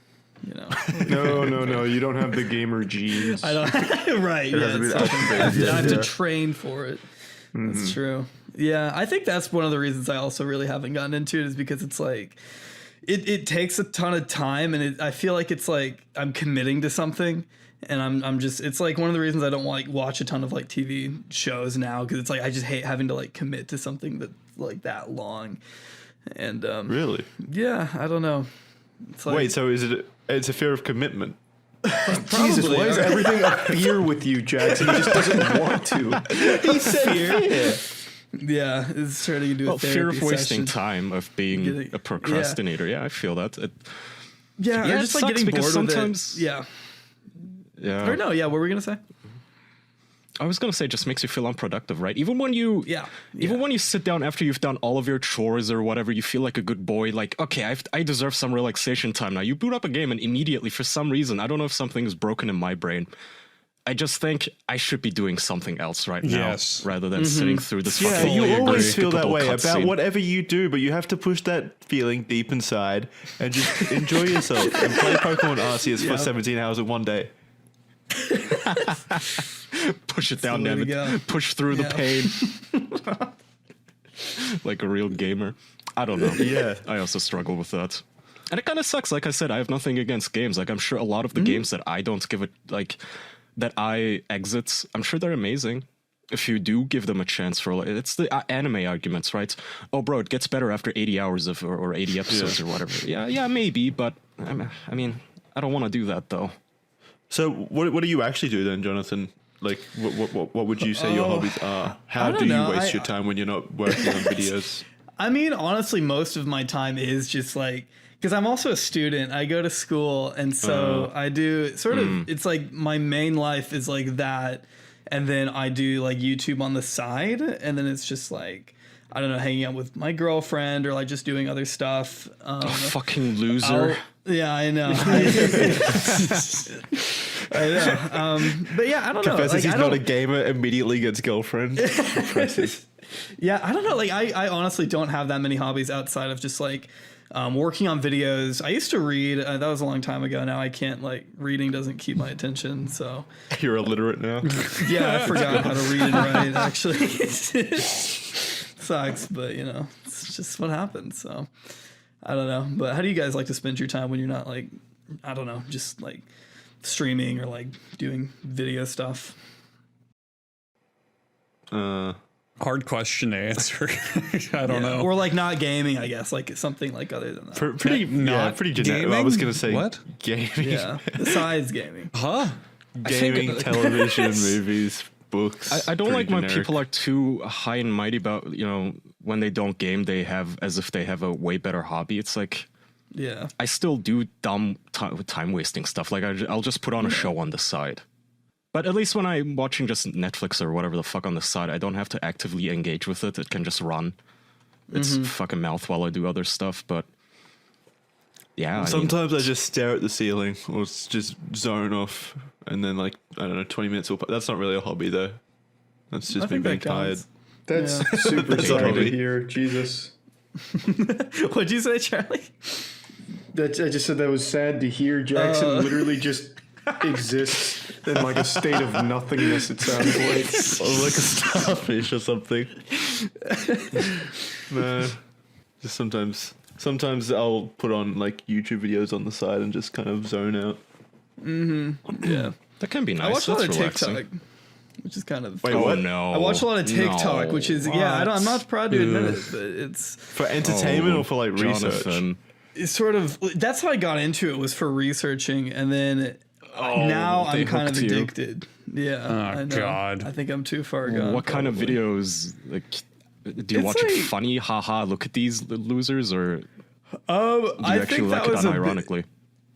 No. You don't have the gamer genes. I don't. Right. I have to train for it. That's true. Yeah, I think that's one of the reasons I also really haven't gotten into it, is because it's like it takes a ton of time, and I feel like it's like I'm committing to something, and I'm just, it's like one of the reasons I don't like watch a ton of like TV shows now, because it's like I just hate having to like commit to something that's like that long. And really, yeah, I don't know. It's like, wait, so it's a fear of commitment? Jesus, why is everything a fear with you, Jackson? He just doesn't want to. He said fear. Yeah, it's turning into a fear of wasting session. time, of being a procrastinator. Yeah, I feel that. Or just like getting bored sometimes, with it. Yeah. Or no, what were we gonna say? I was gonna say, it just makes you feel unproductive, right? Even when you sit down after you've done all of your chores or whatever, you feel like a good boy. Like, okay, I deserve some relaxation time now. You boot up a game, and immediately, for some reason, I don't know if something is broken in my brain, I just think I should be doing something else right now, rather than sitting through this. Yeah, you always feel that way about whatever you do, but you have to push that feeling deep inside and just enjoy yourself and play Pokemon Arceus for 17 hours in one day. Push it down, Nevin. Push through the pain. Like a real gamer. I don't know. Yeah. I also struggle with that. And it kind of sucks. Like I said, I have nothing against games. Like, I'm sure a lot of the games that I don't give it, like, that I exit, I'm sure they're amazing. If you do give them a chance for, it's the anime arguments, right? Oh, bro, it gets better after 80 hours of, or 80 episodes or whatever. Yeah, maybe, but I mean, I don't want to do that though. So what do you actually do then, Jonathan? Like, what would you say your hobbies are? How do you waste your time when you're not working on videos? I mean, honestly, most of my time is just like, because I'm also a student. I go to school, and so I do sort of, it's like my main life is like that, and then I do like YouTube on the side, and then it's just like, I don't know, hanging out with my girlfriend or like just doing other stuff. Fucking loser. Yeah, I know. I know. But yeah, I don't know. Confesses he's not a gamer, immediately gets girlfriend. Yeah, I don't know. Like, I honestly don't have that many hobbies outside of just like working on videos. I used to read. That was a long time ago. Now I can't. Like, reading doesn't keep my attention. So you're illiterate now. Yeah, I forgot how to read and write. Actually, sucks, but you know, it's just what happens. So I don't know. But how do you guys like to spend your time when you're not like, I don't know, just like streaming or like doing video stuff? Hard question to answer. I don't know. Or like not gaming, I guess. Like something like other than that. Pretty generic. I was going to say what? Gaming. Yeah, besides gaming. Huh? Gaming, television, movies, books. I don't like when people are too high and mighty about, you know, when they don't game, they have as if they have a way better hobby. It's like, yeah, I still do dumb time wasting stuff. Like I'll just put on a show on the side. But at least when I'm watching just Netflix or whatever the fuck on the side, I don't have to actively engage with it. It can just run. It's fucking mouth while I do other stuff. But yeah, sometimes I just stare at the ceiling or just zone off, and then like, I don't know, 20 minutes. That's not really a hobby though. That's just me being tired. That's super exciting to hear. Jesus. What'd you say, Charlie? I just said that was sad to hear. Jackson literally just exists in like a state of nothingness, it sounds like. Or like a starfish or something. No. Just sometimes I'll put on like YouTube videos on the side and just kind of zone out. Yeah. That can be nice. I watch a lot of relaxing. TikTok, which is kind of... Wait, what? No. I watch a lot of TikTok, which is... Yeah, I'm not proud to admit it, but it's... For entertainment or for like research? It's sort of... That's how I got into it, was for researching, and then now I'm kind of addicted. Yeah, Oh, I know. God. I think I'm too far gone. What kind of probably. videos? Like, do you watch it funny? Haha, look at these losers, or do you I actually think like that it was a bit- unironically?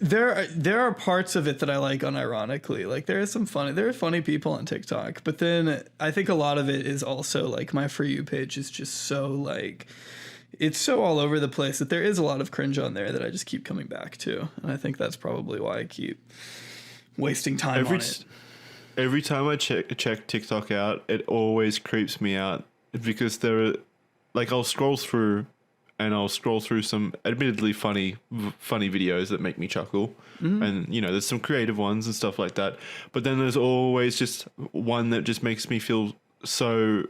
There are parts of it that I like unironically. Like there are funny people on TikTok, but then I think a lot of it is also like my For You page is just so like it's so all over the place that there is a lot of cringe on there that I just keep coming back to. And I think that's probably why I keep wasting time on it. Every time I check TikTok out, it always creeps me out because I'll scroll through some admittedly funny videos that make me chuckle, and there's some creative ones and stuff like that. But then there's always just one that just makes me feel so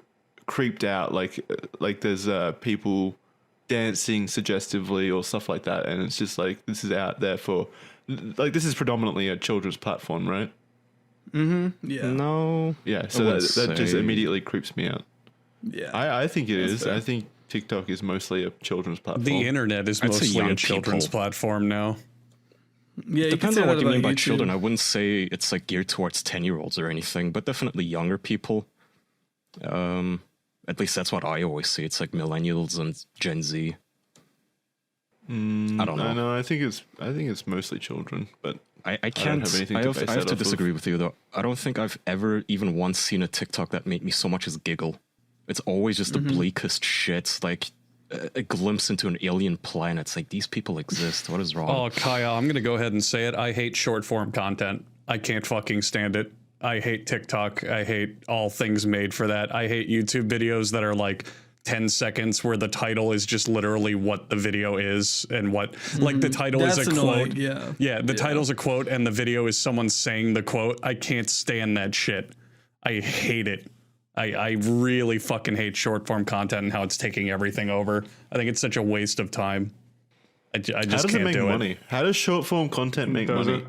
creeped out, like there's people dancing suggestively or stuff like that, and it's just like this is out there for like this is predominantly a children's platform, right? Yeah. No. Yeah. So that just immediately creeps me out. Yeah. I think it is. fair. I think TikTok is mostly a children's platform. The internet is I'd say mostly young a children's people. platform now. Yeah, you Depends can on say what that you mean about by YouTube. children. I wouldn't say it's like geared towards 10-year-olds or anything, but definitely younger people. At least that's what I always see. It's like millennials and Gen Z. I don't know. No, I think it's mostly children, but I don't can't. have anything I to have, base I have that to off of. disagree with you though. I don't think I've ever even once seen a TikTok that made me so much as giggle. It's always just the bleakest shit, like a glimpse into an alien planet. It's like these people exist. What is wrong? Oh, Kaya, I'm gonna go ahead and say it. I hate short form content. I can't fucking stand it. I hate TikTok. I hate all things made for that. I hate YouTube videos that are like 10 seconds where the title is just literally what the video is and what like the title is That's a annoying, quote. yeah. The title's a quote and the video is someone saying the quote. I can't stand that shit. I hate it. I really fucking hate short form content and how it's taking everything over. I think it's such a waste of time. I just How does it can't make do money? How does short form content make Does money?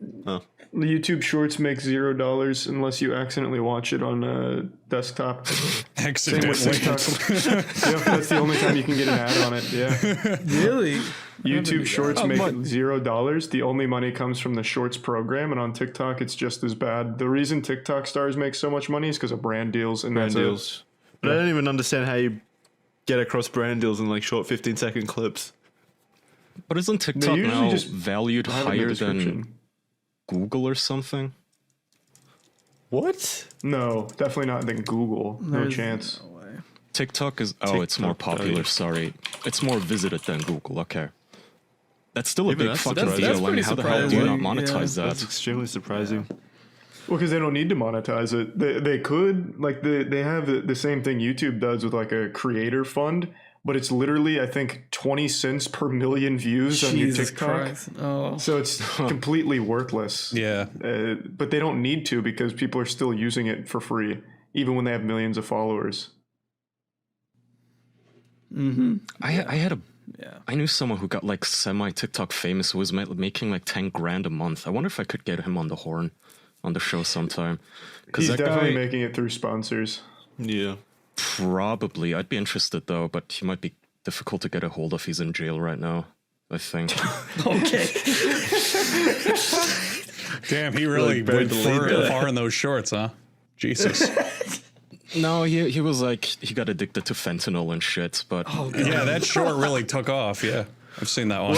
it? Oh. The YouTube Shorts make $0 unless you accidentally watch it on a desktop. Same with TikTok. Yep, that's the only time you can get an ad on it. Yeah. Really? YouTube Shorts make $0. The only money comes from the Shorts program, and on TikTok, it's just as bad. The reason TikTok stars make so much money is because of brand deals. And Brand that's it. deals. But I don't even understand how you get across brand deals in like short 15-second clips. But isn't TikTok usually now just valued have it in the higher description. than Google or something? What? No, definitely not than Google. No There's chance. no way. TikTok is it's more TikTok popular. valued. Sorry, it's more visited than Google. Okay, that's still a Even big that's fucking surprising. deal. That's I mean, pretty how the hell do you not surprising, monetize yeah. that? That's extremely surprising. Well, because they don't need to monetize it. They could, like, they have the same thing YouTube does with, like, a creator fund, but it's literally, I think, 20 cents per million views on your Jesus TikTok. Christ. Oh. So it's completely worthless. Yeah. But they don't need to because people are still using it for free, even when they have millions of followers. I had a Yeah. I knew someone who got like semi TikTok famous who was making like 10 grand a month. I wonder if I could get him on the horn on the show sometime. He's that definitely guy, making it through sponsors. Yeah. probably. I'd be interested though, but he might be difficult to get a hold of. He's in jail right now, I think. Okay. Damn, he really buried went the lead there. far in those shorts, huh? Jesus. No, he was like, he got addicted to fentanyl and shit, but Yeah, that short really took off. Yeah, I've seen that one.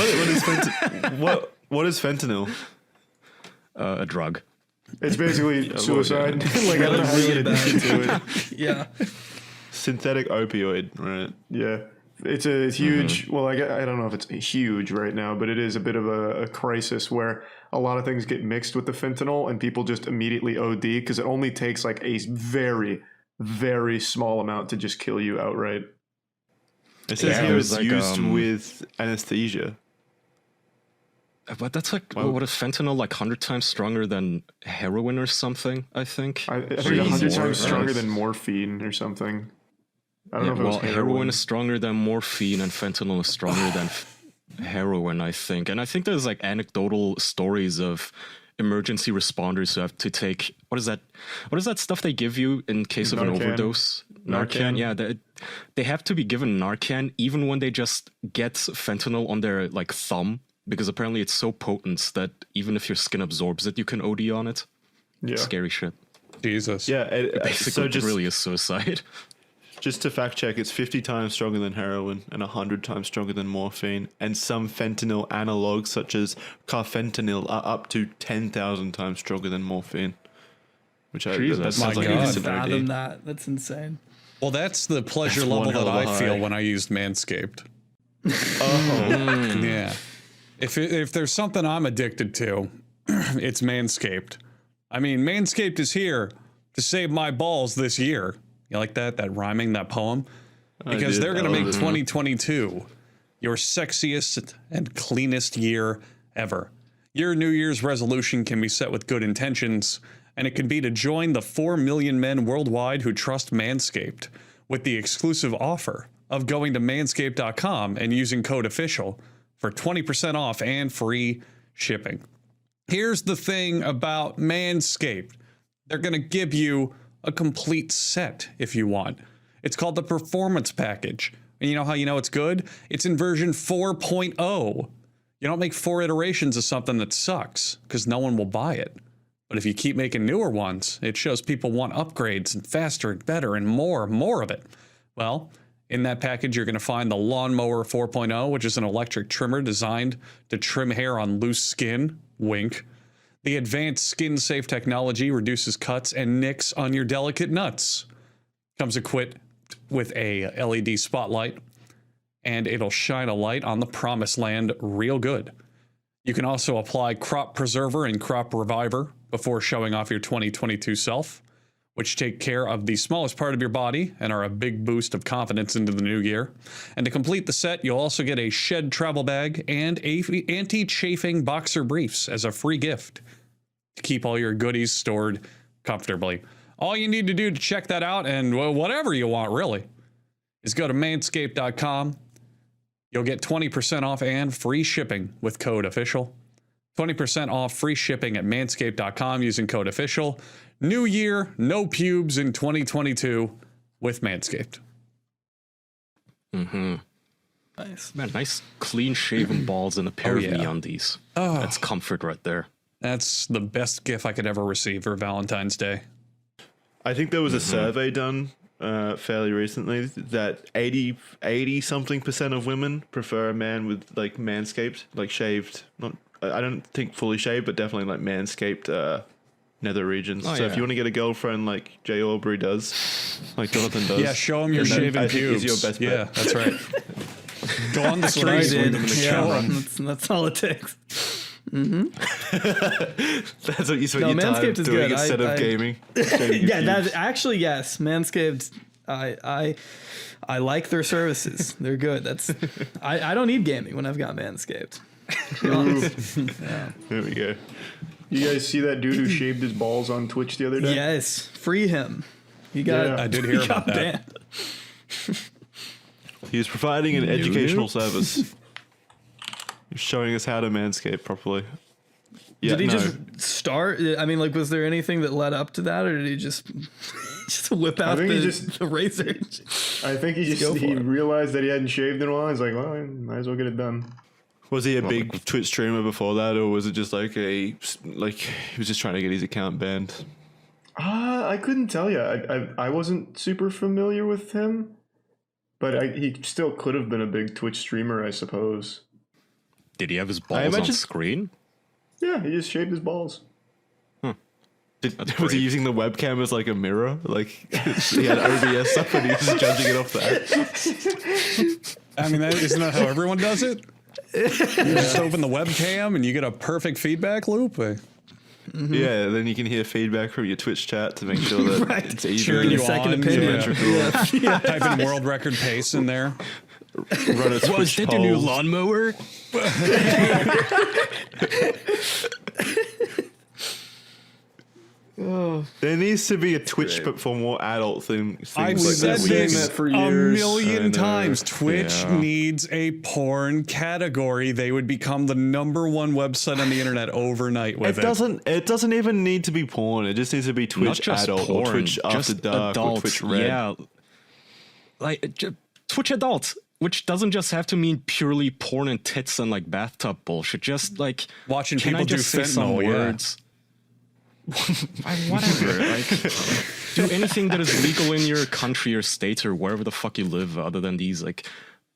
What is fentanyl? A drug. It's basically suicide. yeah. Like, I don't know how you get addicted to it. Yeah. Synthetic opioid, right? Yeah. It's a huge, well, I don't know if it's huge right now, but it is a bit of a crisis where a lot of things get mixed with the fentanyl and people just immediately OD because it only takes like a very, very small amount to just kill you outright. It says Yeah, here it it's was like, used with anesthesia. But that's like, what is fentanyl, like 100 times stronger than heroin or something, I think? I think 100 times stronger than morphine or something. I don't know if it was heroin is stronger than morphine, and fentanyl is stronger than heroin, I think. And I think there's like anecdotal stories of emergency responders who have to take, what is that stuff they give you in case of an overdose? Narcan. Yeah, they have to be given Narcan even when they just get fentanyl on their like thumb, because apparently it's so potent that even if your skin absorbs it, you can OD on it. Yeah. Scary shit. Jesus. Yeah, basically it really is suicide. Just to fact check, it's 50 times stronger than heroin and 100 times stronger than morphine. And some fentanyl analogs, such as carfentanil, are up to 10,000 times stronger than morphine. Which that sounds like a fathom that. That's insane. Well, that's the pleasure level that I feel when I used Manscaped. Oh. Yeah. If there's something I'm addicted to, it's Manscaped. I mean, Manscaped is here to save my balls this year. You like that? That rhyming, that poem? Because they're going to make 2022 your sexiest and cleanest year ever. Your New Year's resolution can be set with good intentions, and it can be to join the 4 million men worldwide who trust Manscaped with the exclusive offer of going to manscaped.com and using code official for 20% off and free shipping. Here's the thing about Manscaped. They're going to give you a complete set if you want. It's called the Performance Package. And you know how you know it's good? It's in version 4.0. You don't make 4 iterations of something that sucks, because no one will buy it. But if you keep making newer ones, it shows people want upgrades and faster and better and more of it. Well, in that package, you're going to find the Lawnmower 4.0, which is an electric trimmer designed to trim hair on loose skin. Wink. The advanced skin-safe technology reduces cuts and nicks on your delicate nuts. Comes equipped with a LED spotlight, and it'll shine a light on the promised land real good. You can also apply Crop Preserver and Crop Reviver before showing off your 2022 self, which take care of the smallest part of your body and are a big boost of confidence into the new year. And to complete the set, you'll also get a Shed travel bag and anti-chafing boxer briefs as a free gift to keep all your goodies stored comfortably. All you need to do to check that out, and whatever you want really, is go to manscaped.com. You'll get 20% off and free shipping with code official. 20% off free shipping at manscaped.com using code official. New year, no pubes in 2022 with Manscaped. Mm-hmm. Nice. Man, nice clean shaven balls and a pair of MeUndies. Oh. That's comfort right there. That's the best gift I could ever receive for Valentine's Day. I think there was a survey done fairly recently that 80-something% of women prefer a man with like manscaped, like shaved. Not, I don't think fully shaved, but definitely like manscaped nether regions. So if you want to get a girlfriend like Jay Aubrey does, like Jonathan does, yeah, show him your shaven pubes. Is your best bet. Yeah, that's right. Go on the street. Show them. That's all it takes. Mm-hmm. That's what you spend your time Manscaped is doing good. instead of gaming. Yeah, that's actually yes. Manscaped. I like their services. They're good. That's I don't need gaming when I've got Manscaped. Yeah. There we go. You guys see that dude who shaved his balls on Twitch the other day? Yes, free him. He got. I did hear about that. He was providing an educational service. He was showing us how to manscape properly. Yeah, did he just start? I mean, like, was there anything that led up to that, or did he just whip out the razor? I think he realized that he hadn't shaved in a while. He's like, well, I might as well get it done. Was he a big Twitch streamer before that, or was it just like he was just trying to get his account banned? I couldn't tell you. I wasn't super familiar with him, but he still could have been a big Twitch streamer, I suppose. Did he have his balls on screen? Yeah, he just shaved his balls. Was he using the webcam as like a mirror? Like he had OBS up and he was judging it off that? I mean, isn't that how everyone does it? You just open the webcam and you get a perfect feedback loop. Mm-hmm. Yeah, then you can hear feedback from your Twitch chat to make sure that it's even. Cheering you second on, opinion. Type in world record pace in there. run a Twitch Was that the new lawnmower? There needs to be a Twitch, but for more adult things. I've like said that. this for a years. million times. Twitch Yeah. needs a porn category. They would become the #1 website on the internet overnight with it. It doesn't even need to be porn. It just needs to be Not Twitch just adult porn, or Twitch After just Dark or adults. Twitch Red. Yeah, like Twitch adult, which doesn't just have to mean purely porn and tits and like bathtub bullshit. Just like Watching can people I do just say some fentanyl, yeah. words? Whatever. Like, do anything that is legal in your country or state or wherever the fuck you live, other than these. Like,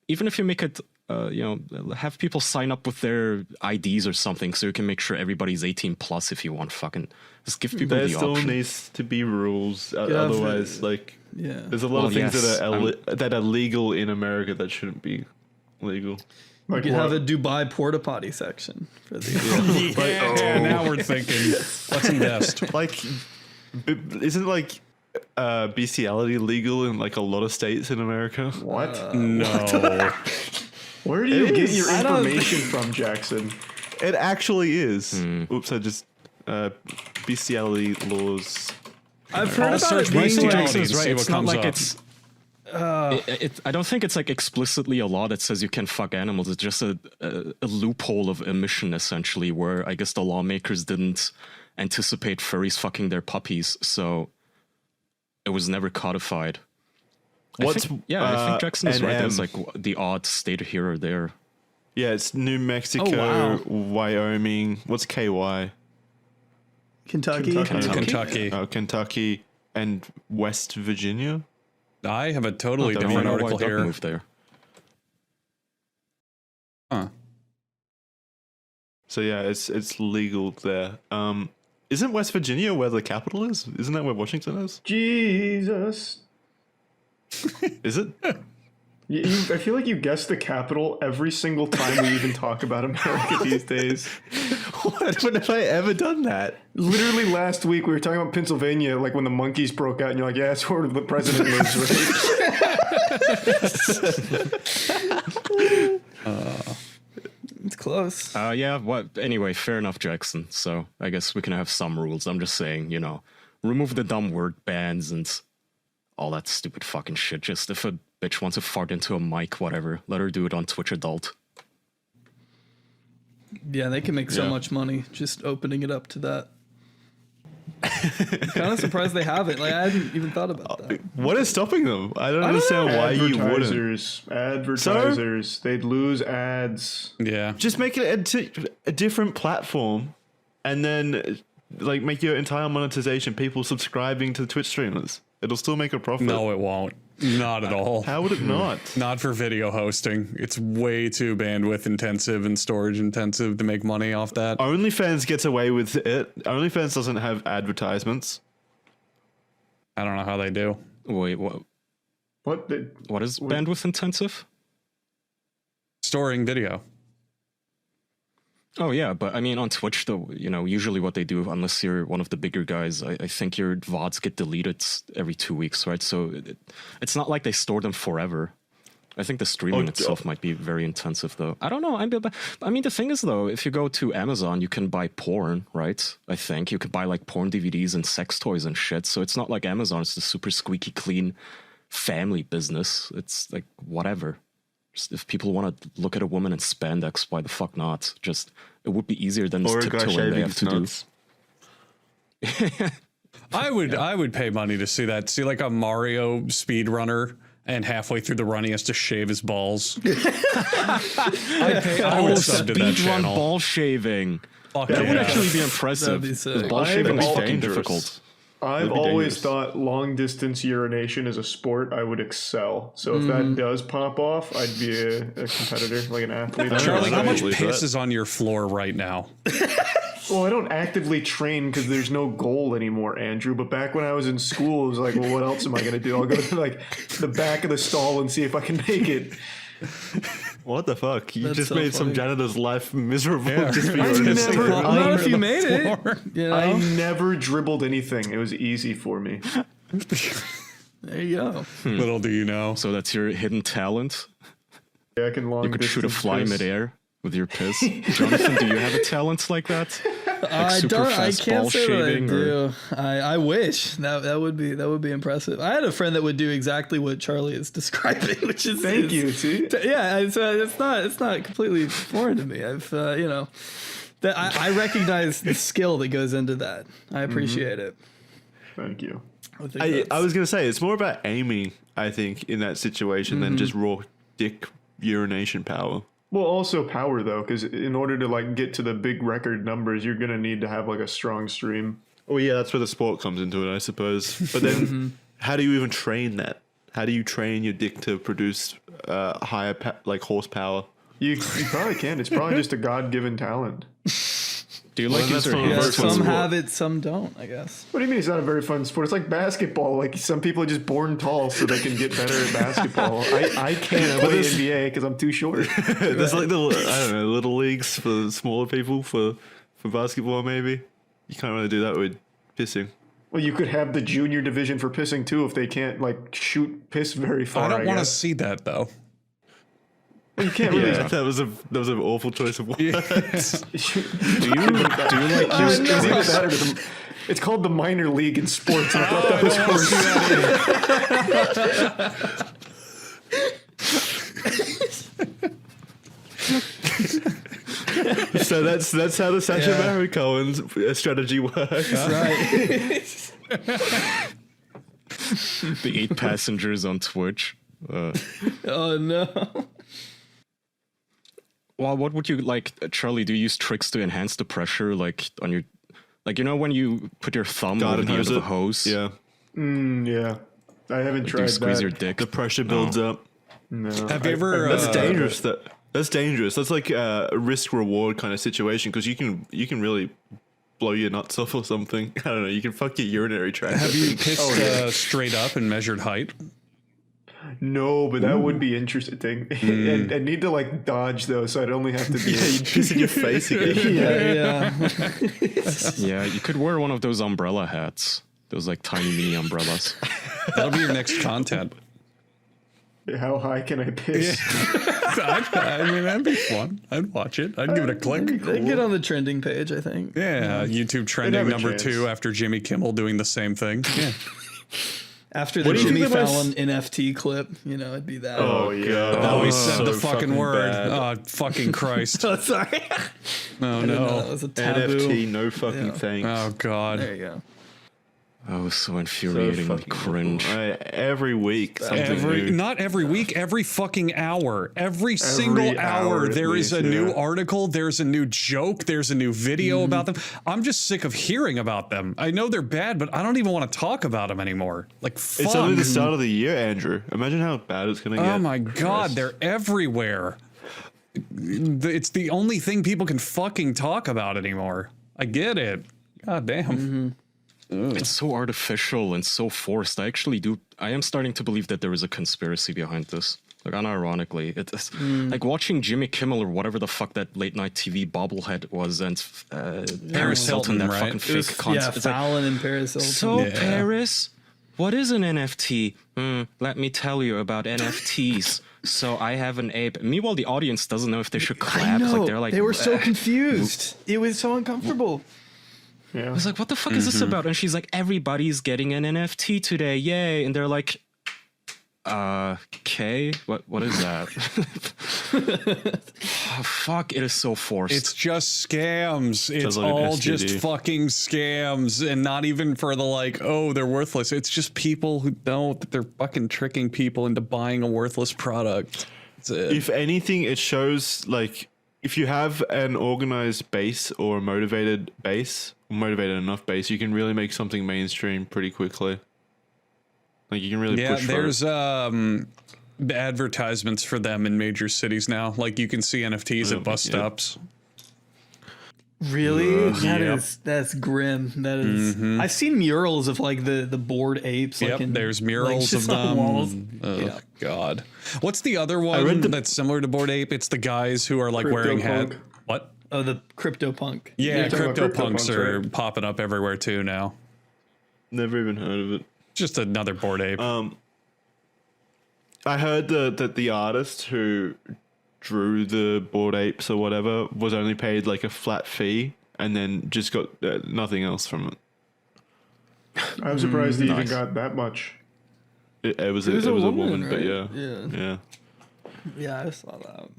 even if you make it, have people sign up with their IDs or something, so you can make sure everybody's 18 plus. If you want, fucking just give people There the still option. needs to be rules. Otherwise, there's a lot of things that are legal in America that shouldn't be legal. You could have a Dubai porta potty section for the. Now we're thinking, let's invest. Isn't bestiality legal in like a lot of states in America? What? No. Where do you get your information from, Jackson? It actually is. Oops, I just bestiality laws. I've heard about it being bestiality, right. It's not like up. it's. I don't think it's like explicitly a law that says you can fuck animals. It's just a loophole of omission, essentially, where I guess the lawmakers didn't anticipate furries fucking their puppies, so it was never codified. I think Jackson is right. There's like the odd state here or there. Yeah, it's New Mexico, Wyoming. What's KY? Kentucky. Oh, Kentucky and West Virginia. I have a totally different article here. Moved there. Huh. So yeah, it's legal there. Isn't West Virginia where the capital is? Isn't that where Washington is? Jesus. Is it? I feel like you guess the capital every single time we even talk about America these days. When have I ever done that? Literally last week we were talking about Pennsylvania, like when the monkeys broke out, and you're like, "Yeah, that's where the president lives." Right? It's close. Yeah. What? Anyway, fair enough, Jackson. So I guess we can have some rules. I'm just saying, remove the dumb word bans and all that stupid fucking shit. Just if a bitch wants to fart into a mic, whatever, let her do it on Twitch Adult. Yeah, they can make so much money just opening it up to that. I'm kind of surprised they haven't. Like, I hadn't even thought about that. What is stopping them? I don't understand why you wouldn't. Advertisers, they'd lose ads. Yeah. Just make it a different platform, and then make your entire monetization people subscribing to Twitch streamers. It'll still make a profit. No, it won't. Not at all. How would it not? Not for video hosting. It's way too bandwidth intensive and storage intensive to make money off that. OnlyFans gets away with it. OnlyFans doesn't have advertisements. I don't know how they do. Wait, what? What is bandwidth intensive? Storing video. Oh yeah, but I mean on Twitch though, usually what they do, unless you're one of the bigger guys, I think your VODs get deleted every 2 weeks, right? So it's not like they store them forever. I think the streaming itself might be very intensive though. I don't know. I mean the thing is though, if you go to Amazon, you can buy porn, right? I think you can buy like porn DVDs and sex toys and shit. So it's not like Amazon. It's the super squeaky clean family business. It's like whatever. If people want to look at a woman in spandex, why the fuck not? Just it would be easier than this tiptoeing they have to do. I would pay money to see that. See like a Mario speedrunner, and halfway through the run he has to shave his balls. I would sub to that channel. Ball shaving. That would actually be impressive. Ball shaving is fucking difficult. I've always thought long distance urination is a sport I would excel. So if that does pop off, I'd be a competitor, like an athlete. Charlie, how much piss is on your floor right now? Well, I don't actively train because there's no goal anymore, Andrew. But back when I was in school, it was like, well, what else am I going to do? I'll go to the back of the stall and see if I can make it. What the fuck? You just made some janitor's life miserable just for not if you made it. I never dribbled anything. It was easy for me. There you go. Little do you know. So that's your hidden talent? I can long You could shoot a distance fly piss. midair with your piss. Jonathan, do you have a talent like that? I super don't. I fast can't ball say that I shaving, or- do. I wish that would be impressive. I had a friend that would do exactly what Charlie is describing, which is Thank you. See, yeah. It's not completely foreign to me. I've that I recognize the skill that goes into that. I appreciate it. Thank you. I was gonna say it's more about aiming. I think in that situation than just raw dick urination power. Well, also power though, because in order to like get to the big record numbers, you're gonna need to have like a strong stream. Oh yeah, that's where the sport comes into it, I suppose. But then, how do you even train that? How do you train your dick to produce higher horsepower? You probably can. It's probably just a God-given talent. Do you like user Yeah, hands? some have it, some don't. I guess. What do you mean it's not a very fun sport? It's like basketball. Like some people are just born tall so they can get better at basketball. I can't play NBA because I'm too short. There's like little leagues for smaller people for basketball. Maybe you can't really do that with pissing. Well, you could have the junior division for pissing too if they can't like shoot piss very far. I don't want to guess. see that though. Well, you can't really. Yeah, that was an awful choice of words. Do you like It's even better to it's called the minor league in sports. And I thought that was So that's how the Sacha Baron Cohen's strategy works. Right. the 8 passengers on Twitch? Oh no. Well, what would you like, Charlie? Do you use tricks to enhance the pressure, like on your, like when you put your thumb over the end of the hose? Yeah. yeah. I haven't Like, tried do you squeeze that. your dick? The pressure builds up. No. Have you ever? That's dangerous. That's dangerous. That's like a risk reward kind of situation because you can really blow your nuts off or something. I don't know. You can fuck your urinary tract. Have you pissed straight up and measured height? No, but that would be interesting. I'd need to like dodge though, so I'd only have to be. Yeah, you'd piss in your face again. Yeah. Yeah, you could wear one of those umbrella hats. Those like tiny mini umbrellas. That'll be your next content. How high can I piss? I mean, that'd be fun. I'd watch it. I'd give it a click. They get on the trending page, I think. Yeah, YouTube trending have a number chance. 2 after Jimmy Kimmel doing the same thing. Yeah. After the What do you Jimmy think about Fallon NFT clip, it'd be that. Oh yeah. Oh, he was said the so fucking word. bad. Oh, fucking Christ. Oh, sorry. Oh, I didn't know no. that was a taboo. NFT, no fucking Yeah. thanks. Oh, God. There you go. Oh, so So infuriatingly fucking cringe. every week, something new. Not every week, every fucking hour. Every single hour, at there is least, a new yeah. article, there's a new joke, there's a new video about them. I'm just sick of hearing about them. I know they're bad, but I don't even want to talk about them anymore. Like, fuck. It's only the start of the year, Andrew. Imagine how bad it's gonna get. Oh my God, they're everywhere. It's the only thing people can fucking talk about anymore. I get it. God damn. It's so artificial and so forced. I am starting to believe that there is a conspiracy behind this. Like, unironically, it's like watching Jimmy Kimmel or whatever the fuck that late night TV bobblehead was, and Paris Hilton, that right? fucking It fake was, concept. It's like, Fallon and Paris Hilton. so Yeah. Paris, what is an NFT? Let me tell you about NFTs. So I have an ape. Meanwhile, the audience doesn't know if they should clap. I know. Like they're like, they were so confused. It was so uncomfortable. Yeah. I was like, what the fuck is this about? And she's like, everybody's getting an NFT today, yay! And they're like, okay, what is that? Oh, fuck, it is so forced. It's just scams. It's like an all STD. just fucking scams, and not even for the like, oh, they're worthless. It's just people who know that they're fucking tricking people into buying a worthless product. That's it. If anything, it shows like if you have an organized base or a motivated enough base, you can really make something mainstream pretty quickly. Like you can really Yeah, push for there's it. advertisements for them in major cities now. Like you can see NFTs at bus stops. Really? Yep. That's grim. That is. I've seen murals of like the bored apes. Yep, like in, there's like, murals just of on them. walls. Oh Yeah. God, what's the other one that's similar to Bored Ape? It's the guys who are like wearing hat. CryptoPunk. What? Oh, the CryptoPunk. Yeah, You're talking about CryptoPunks CryptoPunks, are right? popping up everywhere too now. Never even heard of it. Just another Bored Ape. I heard that the artist who drew the Bored Apes or whatever was only paid like a flat fee and then just got nothing else from it. I'm surprised he even got that much. It was a woman, right? but yeah. Yeah, I saw that.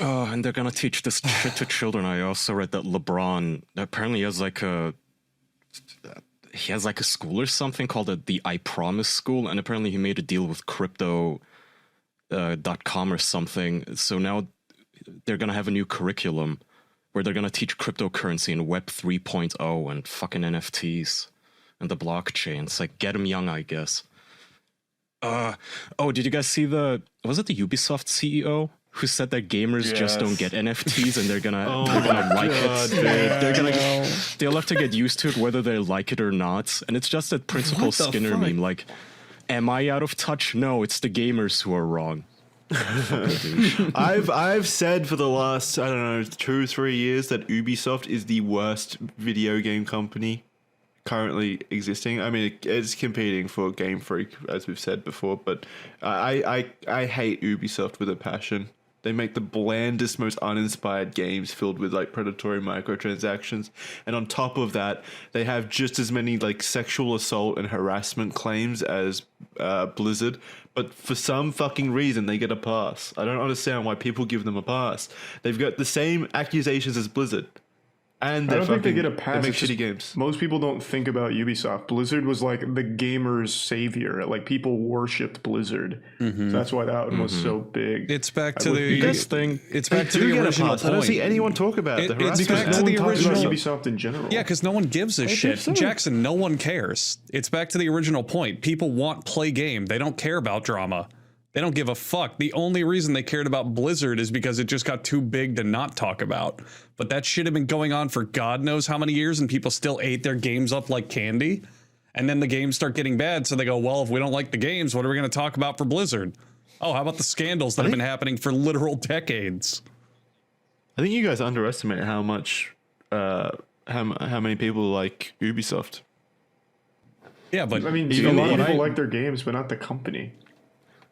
Oh, and they're gonna teach this shit to children. I also read that LeBron apparently has like a school or something called the I Promise School, and apparently he made a deal with crypto.com or something. So now they're gonna have a new curriculum where they're gonna teach cryptocurrency and Web 3.0 and fucking NFTs and the blockchain. It's like, get them young, I guess. Oh, did you guys see was it the Ubisoft CEO who said that gamers just don't get NFTs and they're gonna like it? They'll have to get used to it whether they like it or not. And it's just that Principal Skinner meme, like, am I out of touch? No, it's the gamers who are wrong. I've said for the last, I don't know, 2-3 years that Ubisoft is the worst video game company currently existing. I mean, it's competing for Game Freak, as we've said before, but I hate Ubisoft with a passion. They make the blandest, most uninspired games filled with like predatory microtransactions, and on top of that, they have just as many like sexual assault and harassment claims as Blizzard. But for some fucking reason, they get a pass. I don't understand why people give them a pass. They've got the same accusations as Blizzard. And I don't think they get a pass. They make shitty games. Most people don't think about Ubisoft. Blizzard was like the gamers' savior. Like people worshipped Blizzard. So that's why that one was so big. It's back to the It's back to the original point. I don't see anyone talk about it. It's back to the original Ubisoft in general. Yeah, because no one gives a shit. Jackson, no one cares. It's back to the original point. People want play game. They don't care about drama. They don't give a fuck. The only reason they cared about Blizzard is because it just got too big to not talk about. But that shit had been going on for God knows how many years, and people still ate their games up like candy. And then the games start getting bad, so they go, well, if we don't like the games, what are we going to talk about for Blizzard? Oh, how about the scandals that have been happening for literal decades? I think you guys underestimate how much, how many people like Ubisoft. Yeah, but I mean, a lot of people like their games, but not the company.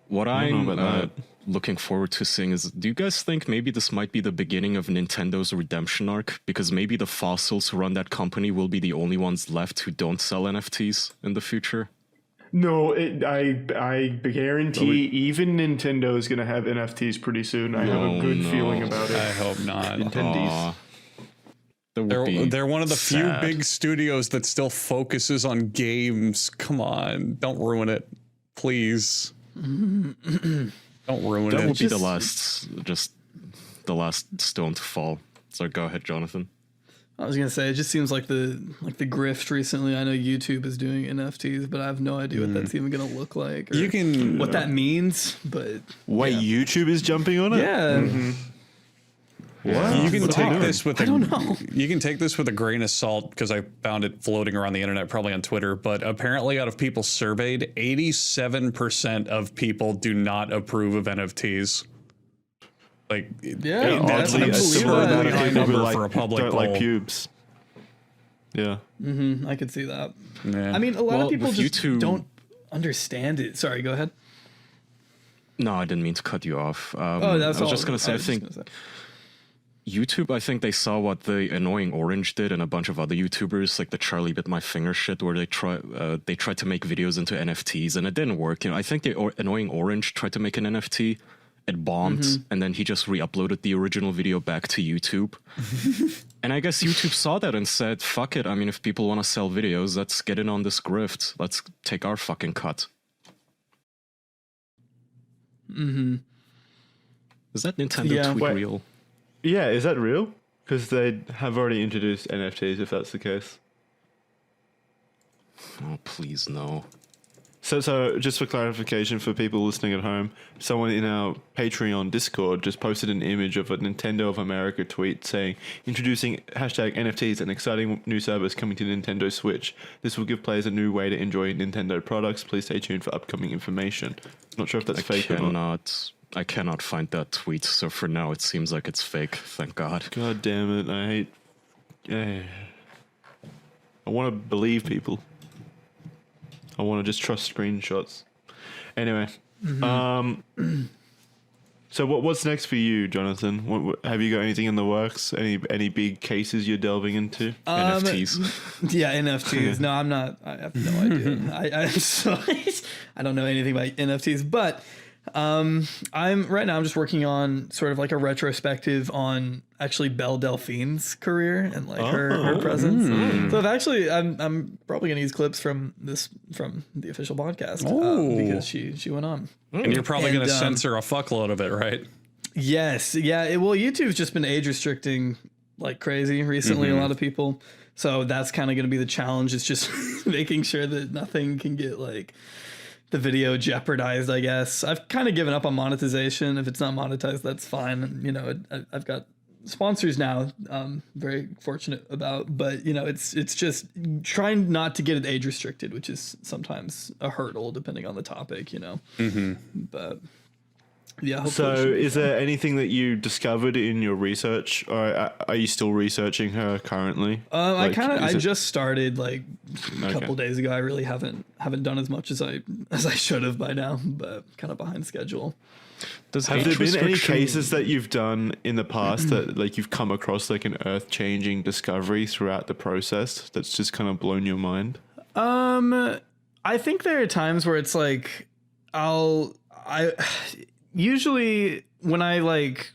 What I'm looking forward to seeing is, do you guys think maybe this might be the beginning of Nintendo's redemption arc? Because maybe the fossils who run that company will be the only ones left who don't sell NFTs in the future? No, I guarantee even Nintendo is going to have NFTs pretty soon. I have a good feeling about it. I hope not. Nintendo's. They're one of the few big studios that still focuses on games. Come on, don't ruin it, please. Don't ruin it. That would be the last stone to fall. So go ahead, Jonathan. I was gonna say, it just seems like the grift recently. I know YouTube is doing NFTs, but I have no idea what that's even gonna look like. Or what that means. But wait, YouTube is jumping on it? Yeah. Wow. You can take this with you can take this with a grain of salt, because I found it floating around the internet, probably on Twitter. But apparently, out of people surveyed, 87% of people do not approve of NFTs. Like, that's an absurdly high number for a public don't poll. like pubes. Yeah. I could see that. Yeah. I mean, a lot of people just YouTube, don't understand it. Sorry, go ahead. No, I didn't mean to cut you off. Oh, that's I was just gonna say, I think YouTube, I think they saw what the Annoying Orange did and a bunch of other YouTubers, like the Charlie Bit My Finger shit, where they tried to make videos into NFTs, and it didn't work. I think the Annoying Orange tried to make an NFT, it bombed, and then he just re-uploaded the original video back to YouTube. And I guess YouTube saw that and said, fuck it, I mean, if people want to sell videos, let's get in on this grift. Let's take our fucking cut. Is that Nintendo tweet real? Yeah, is that real? Because they have already introduced NFTs, if that's the case. Oh, please, no. So just for clarification for people listening at home, someone in our Patreon Discord just posted an image of a Nintendo of America tweet saying, introducing hashtag NFTs, an exciting new service coming to Nintendo Switch. This will give players a new way to enjoy Nintendo products. Please stay tuned for upcoming information. Not sure if that's fake or not. I cannot find that tweet, so for now it seems like it's fake, thank God. God damn it, I want to believe people. I want to just trust screenshots. Anyway, So what's next for you, Jonathan? What, have you got anything in the works? Any big cases you're delving into? NFTs. Yeah, NFTs. No, I'm not. I have no idea. I'm sorry. I don't know anything about NFTs, but I'm just working on sort of like a retrospective on actually Belle Delphine's career and like her presence. So I'm probably gonna use clips from the official podcast because she went on. And you're probably gonna censor a fuckload of it, right? Yes, yeah. Well, YouTube's just been age restricting like crazy recently. A lot of people, so that's kind of gonna be the challenge. It's just making sure that nothing can get like the video jeopardized, I guess. I've kind of given up on monetization. If it's not monetized, that's fine. You know, I've got sponsors now. Very fortunate about, but you know, it's just trying not to get it age restricted, which is sometimes a hurdle depending on the topic. You know, but. Yeah. So, is there anything that you discovered in your research, or are you still researching her currently? I just started like a couple days ago. I really haven't done as much as I should have by now, but kind of behind schedule. Have there been any cases that you've done in the past that like you've come across like an earth-changing discovery throughout the process that's just kind of blown your mind? I think there are times where it's like usually when I like,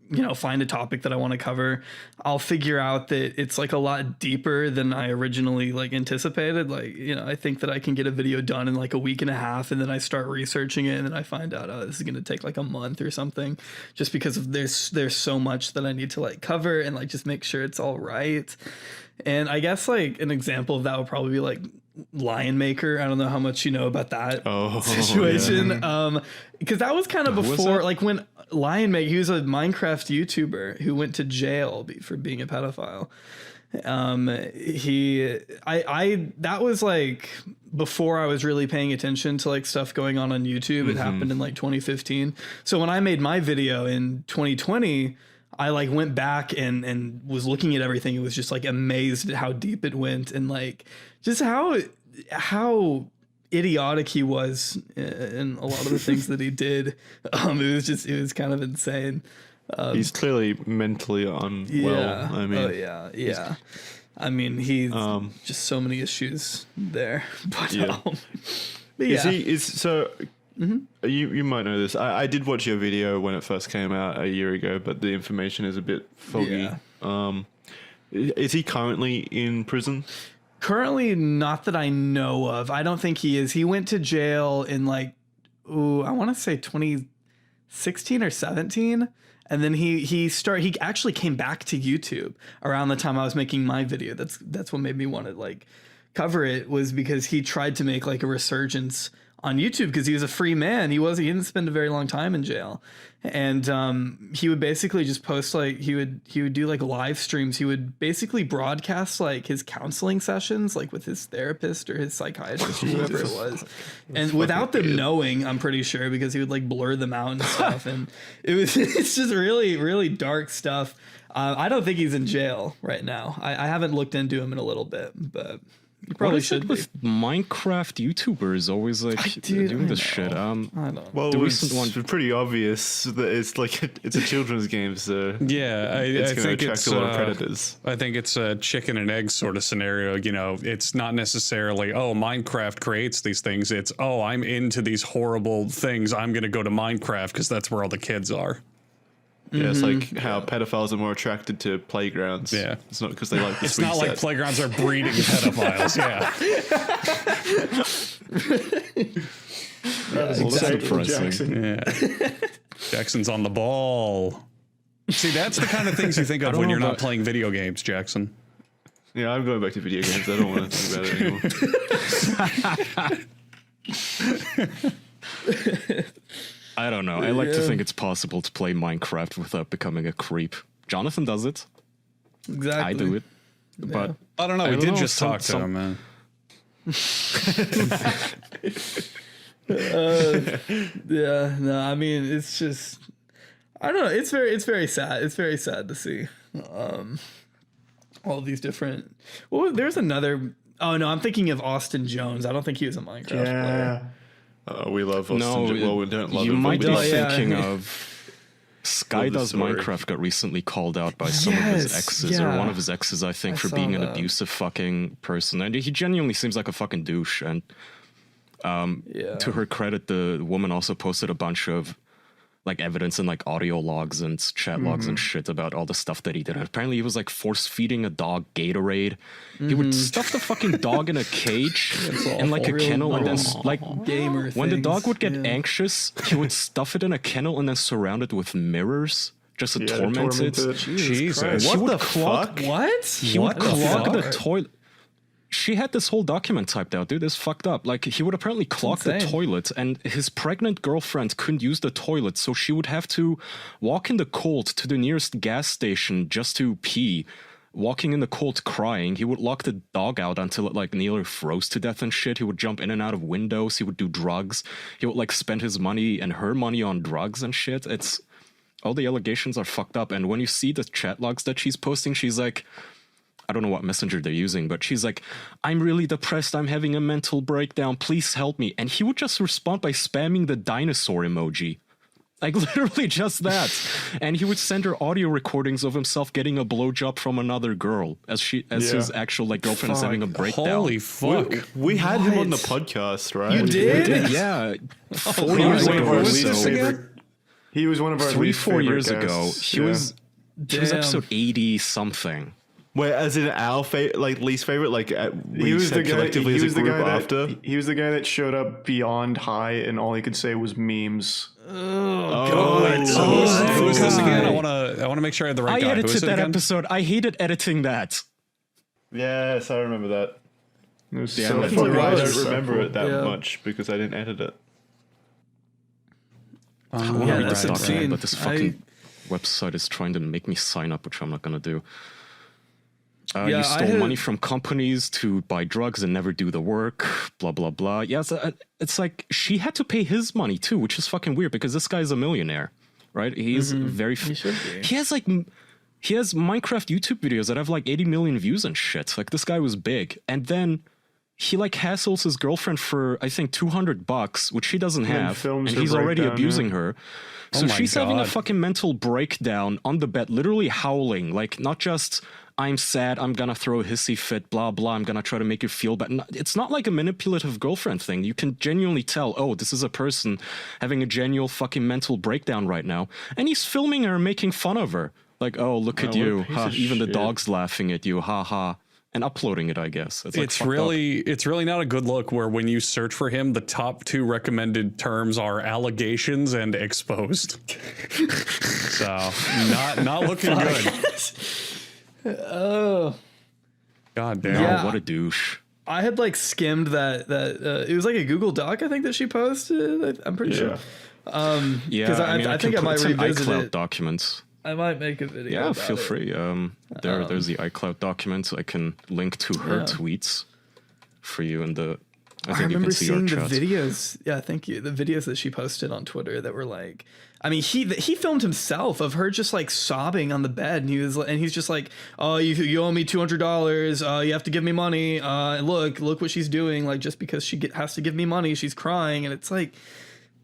you know, find a topic that I want to cover, I'll figure out that it's like a lot deeper than I originally like anticipated. Like, you know, I think that I can get a video done in like a week and a half, and then I start researching it, and then I find out, oh, this is going to take like a month or something, just because of there's so much that I need to like cover and like just make sure it's all right. And I guess like an example of that would probably be like Lion Maker. I don't know how much you know about that situation. Yeah. Because that was kind of before, like when Lion Maker, he was a Minecraft YouTuber who went to jail for being a pedophile. That was like before I was really paying attention to like stuff going on YouTube. It happened in like 2015. So when I made my video in 2020, I like went back and was looking at everything. It was just like amazed at how deep it went and like just how idiotic he was in a lot of the things that he did. It was kind of insane. He's clearly mentally unwell. Yeah. I mean, yeah. I mean, he's just so many issues there. But yeah. You might know this. I did watch your video when it first came out a year ago, but the information is a bit foggy. Yeah. Is he currently in prison? Currently, not that I know of. I don't think he is. He went to jail in like, I want to say 2016 or 17. And then he actually came back to YouTube around the time I was making my video. That's what made me want to like cover it, was because he tried to make like a resurgence on YouTube because he was a free man. He didn't spend a very long time in jail. And he would basically just post like he would do like live streams. He would basically broadcast like his counseling sessions like with his therapist or his psychiatrist or whoever it was. And without them knowing, I'm pretty sure, because he would like blur them out and stuff. And it's just really, really dark stuff. I don't think he's in jail right now. I haven't looked into him in a little bit, but you probably should be. With Minecraft YouTubers always like doing this shit. I know. Well, it's pretty obvious that it's like it's a children's game, so yeah, it's going to attract a lot of predators. I think it's a chicken and egg sort of scenario. You know, it's not necessarily Minecraft creates these things. It's I'm into these horrible things. I'm going to go to Minecraft because that's where all the kids are. Yeah, it's like how pedophiles are more attracted to playgrounds. Yeah. It's not because they like the sweet It's not like playgrounds are breeding pedophiles, That's exactly Jackson. Yeah. Jackson's on the ball. See, that's the kind of things you think of when you're not playing video games, Jackson. Yeah, I'm going back to video games. I don't want to think about it anymore. I don't know. I like to think it's possible to play Minecraft without becoming a creep. Jonathan does it. Exactly. I do it. But I don't know. We did just talk to him, man. Yeah. No, I mean, it's just, I don't know. It's very sad. It's very sad to see all these different. Well, there's another. Oh no, I'm thinking of Austin Jones. I don't think he was a Minecraft player. We love Austin. No, well, we don't love you him. might be thinking of Sky Does Minecraft got recently called out by some of his exes, or one of his exes, I think, for being an abusive fucking person. And he genuinely seems like a fucking douche. And to her credit, the woman also posted a bunch of like evidence and like audio logs and chat logs and shit about all the stuff that he did. Apparently he was like force feeding a dog Gatorade. He would stuff the fucking dog in a cage in like a kennel, and then like when the dog would get anxious, he would stuff it in a kennel and then surround it with mirrors just to torment it. Jesus. What the fuck? What? He would clog the toilet. She had this whole document typed out, dude. It's fucked up. Like, he would apparently clog the toilet, and his pregnant girlfriend couldn't use the toilet, so she would have to walk in the cold to the nearest gas station just to pee. Walking in the cold crying. He would lock the dog out until it, like, nearly froze to death and shit. He would jump in and out of windows. He would do drugs. He would, like, spend his money and her money on drugs and shit. It's... all the allegations are fucked up, and when you see the chat logs that she's posting, she's like... I don't know what messenger they're using, but she's like, I'm really depressed. I'm having a mental breakdown. Please help me. And he would just respond by spamming the dinosaur emoji. Like, literally just that. And he would send her audio recordings of himself getting a blowjob from another girl as his actual like girlfriend is having a breakdown. Holy fuck. We had him on the podcast, right? You did? Yeah. 4 years ago or so. He was one of our 3-4 years ago. Guests. He was episode 80 something. Where, as in our least favorite, like he was the guy. Collectively as a group after. He was the guy that showed up beyond high, and all he could say was memes. God! Who is this again? I want to make sure I have the right guy. I edited that episode. I hated editing that. Yes, I remember that. It was I don't remember it that much because I didn't edit it. I want to read this document, but this fucking website is trying to make me sign up, which I'm not going to do. You stole money from companies to buy drugs and never do the work, blah, blah, blah. Yeah, it's like she had to pay his money too, which is fucking weird because this guy's a millionaire, right? He's very... He should be. He has Minecraft YouTube videos that have like 80 million views and shit. Like, this guy was big. And then he like hassles his girlfriend for, I think, $200, which she doesn't have. And he's already abusing her. So she's having a fucking mental breakdown on the bed, literally howling. Like, not just... I'm sad, I'm gonna throw a hissy fit, blah, blah, I'm gonna try to make you feel bad. It's not like a manipulative girlfriend thing. You can genuinely tell, oh, this is a person having a genuine fucking mental breakdown right now. And he's filming her, making fun of her. Like, oh, look at you. Even the dog's laughing at you, ha ha. And uploading it, I guess. It's really not a good look where when you search for him, the top 2 recommended terms are allegations and exposed. So, not looking good. Oh, god damn! Yeah, what a douche. I had like skimmed that it was like a Google Doc, I think, that she posted. I'm pretty sure. Because I think I might revisit iCloud it. documents. I might make a video. Yeah, feel free. There's the iCloud documents. I can link to her tweets for you in the. I remember seeing the videos. Yeah, thank you. The videos that she posted on Twitter that were like, I mean, he filmed himself of her just like sobbing on the bed, and he's just like, oh, you owe me $200. You have to give me money. Look what she's doing. Like, just because she has to give me money, she's crying, and it's like,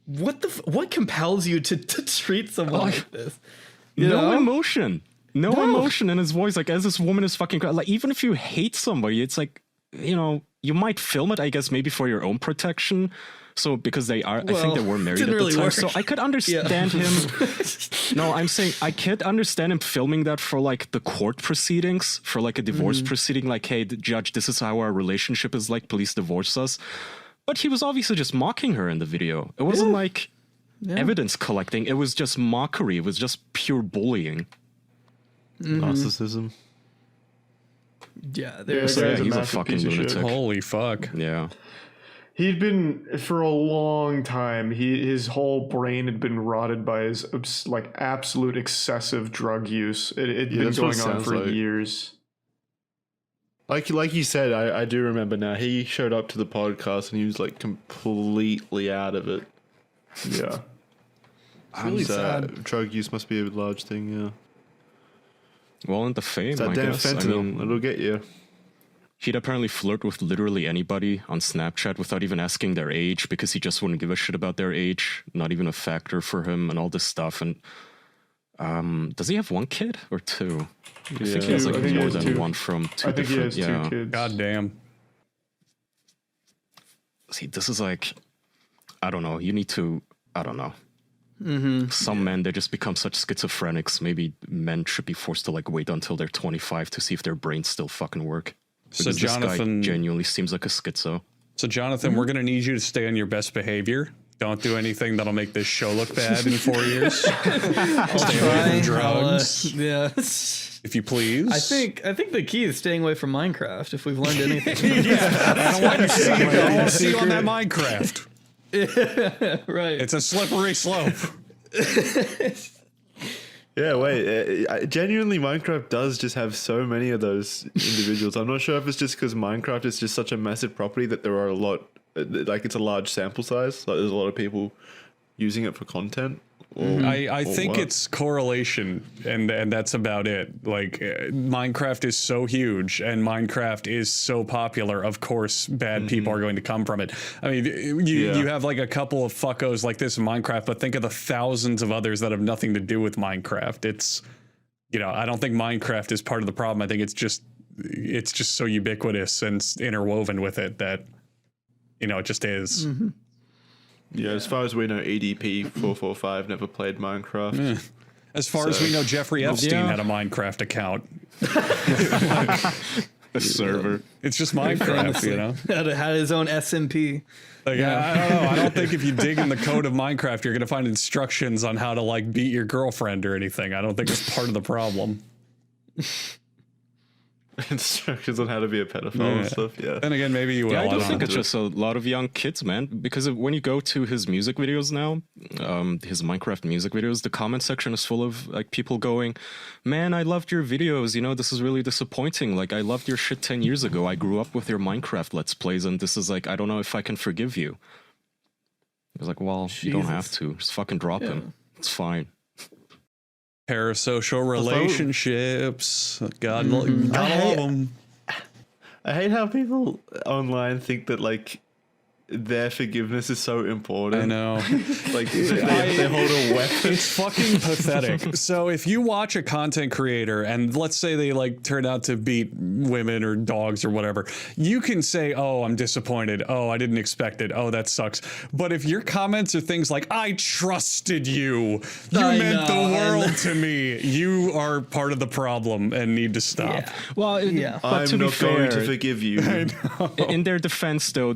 what compels you to treat someone like this? No emotion in his voice. Like, as this woman is fucking crying. Like, even if you hate somebody, it's like, you know. You might film it, I guess, maybe for your own protection. So, because I think they were married at the time. So I could understand him. No, I'm saying I could understand him filming that for like the court proceedings, for like a divorce proceeding. Like, hey, the judge, this is how our relationship is like. Please divorce us. But he was obviously just mocking her in the video. It wasn't like evidence collecting. It was just mockery. It was just pure bullying. Narcissism. Yeah, he's a fucking lunatic. Holy fuck. Yeah. He'd been, for a long time, his whole brain had been rotted by his like absolute excessive drug use. It'd been going on for years. Like you said, I do remember now. He showed up to the podcast and he was like completely out of it. Yeah. It's really sad. Drug use must be a large thing, yeah. Well, in the fame, that I damn guess. fentanyl, it'll get you. He'd apparently flirt with literally anybody on Snapchat without even asking their age because he just wouldn't give a shit about their age. Not even a factor for him and all this stuff. And Does he have one kid or two? I Yeah. think he has I like think he more has than two. one from two I think he different. has Yeah. two kids. God damn. See, this is like, I don't know. You need to, I don't know. Mm-hmm. Some men, they just become such schizophrenics. Maybe men should be forced to like wait until they're 25 to see if their brains still fucking work. So Because this guy Jonathan- genuinely seems like a schizo. So, Jonathan, we're going to need you to stay on your best behavior. Don't do anything that'll make this show look bad in 4 years. Stay away from drugs. Yeah. If you please. I think the key is staying away from Minecraft. If we've learned anything, I don't want to see you. I don't want to see you on that Minecraft. Right. It's a slippery slope. Yeah, wait. Genuinely, Minecraft does just have so many of those individuals. I'm not sure if it's just because Minecraft is just such a massive property that there are a lot, like it's a large sample size. Like there's a lot of people using it for content. I think what? it's correlation, and that's about it. Like Minecraft is so huge, and Minecraft is so popular. Of course, bad people are going to come from it. I mean, you have like a couple of fuckos like this in Minecraft, but think of the thousands of others that have nothing to do with Minecraft. It's, you know, I don't think Minecraft is part of the problem. I think it's just so ubiquitous and interwoven with it that, you know, it just is. Mm-hmm. Yeah, as far as we know, EDP445 never played Minecraft. As far as we know, Jeffrey Epstein had a Minecraft account. A server. It's just Minecraft, you know? Had his own SMP. Like, I don't know. I don't think if you dig in the code of Minecraft, you're going to find instructions on how to, like, beat your girlfriend or anything. I don't think it's part of the problem. Instructions on how to be a pedophile and stuff, yeah. Then again, maybe you will. Yeah, I do think know. it's just a lot of young kids, man. Because when you go to his music videos now, his Minecraft music videos, the comment section is full of like people going, "Man, I loved your videos. You know, this is really disappointing. Like, I loved your shit 10 years ago. I grew up with your Minecraft Let's Plays, and this is like, I don't know if I can forgive you." I was like, well, you don't have to. Just fucking drop him. It's fine. Parasocial relationships. God love them. I hate how people online think that, like, their forgiveness is so important. I know. Like, they hold a weapon. It's fucking pathetic. So if you watch a content creator and let's say they like turn out to beat women or dogs or whatever, you can say, "Oh, I'm disappointed. Oh, I didn't expect it. Oh, that sucks." But if your comments are things like, "I trusted you. You meant the world to me," you are part of the problem and need to stop. Yeah. Well, but I'm to be not fair, going to forgive you. In their defense, though,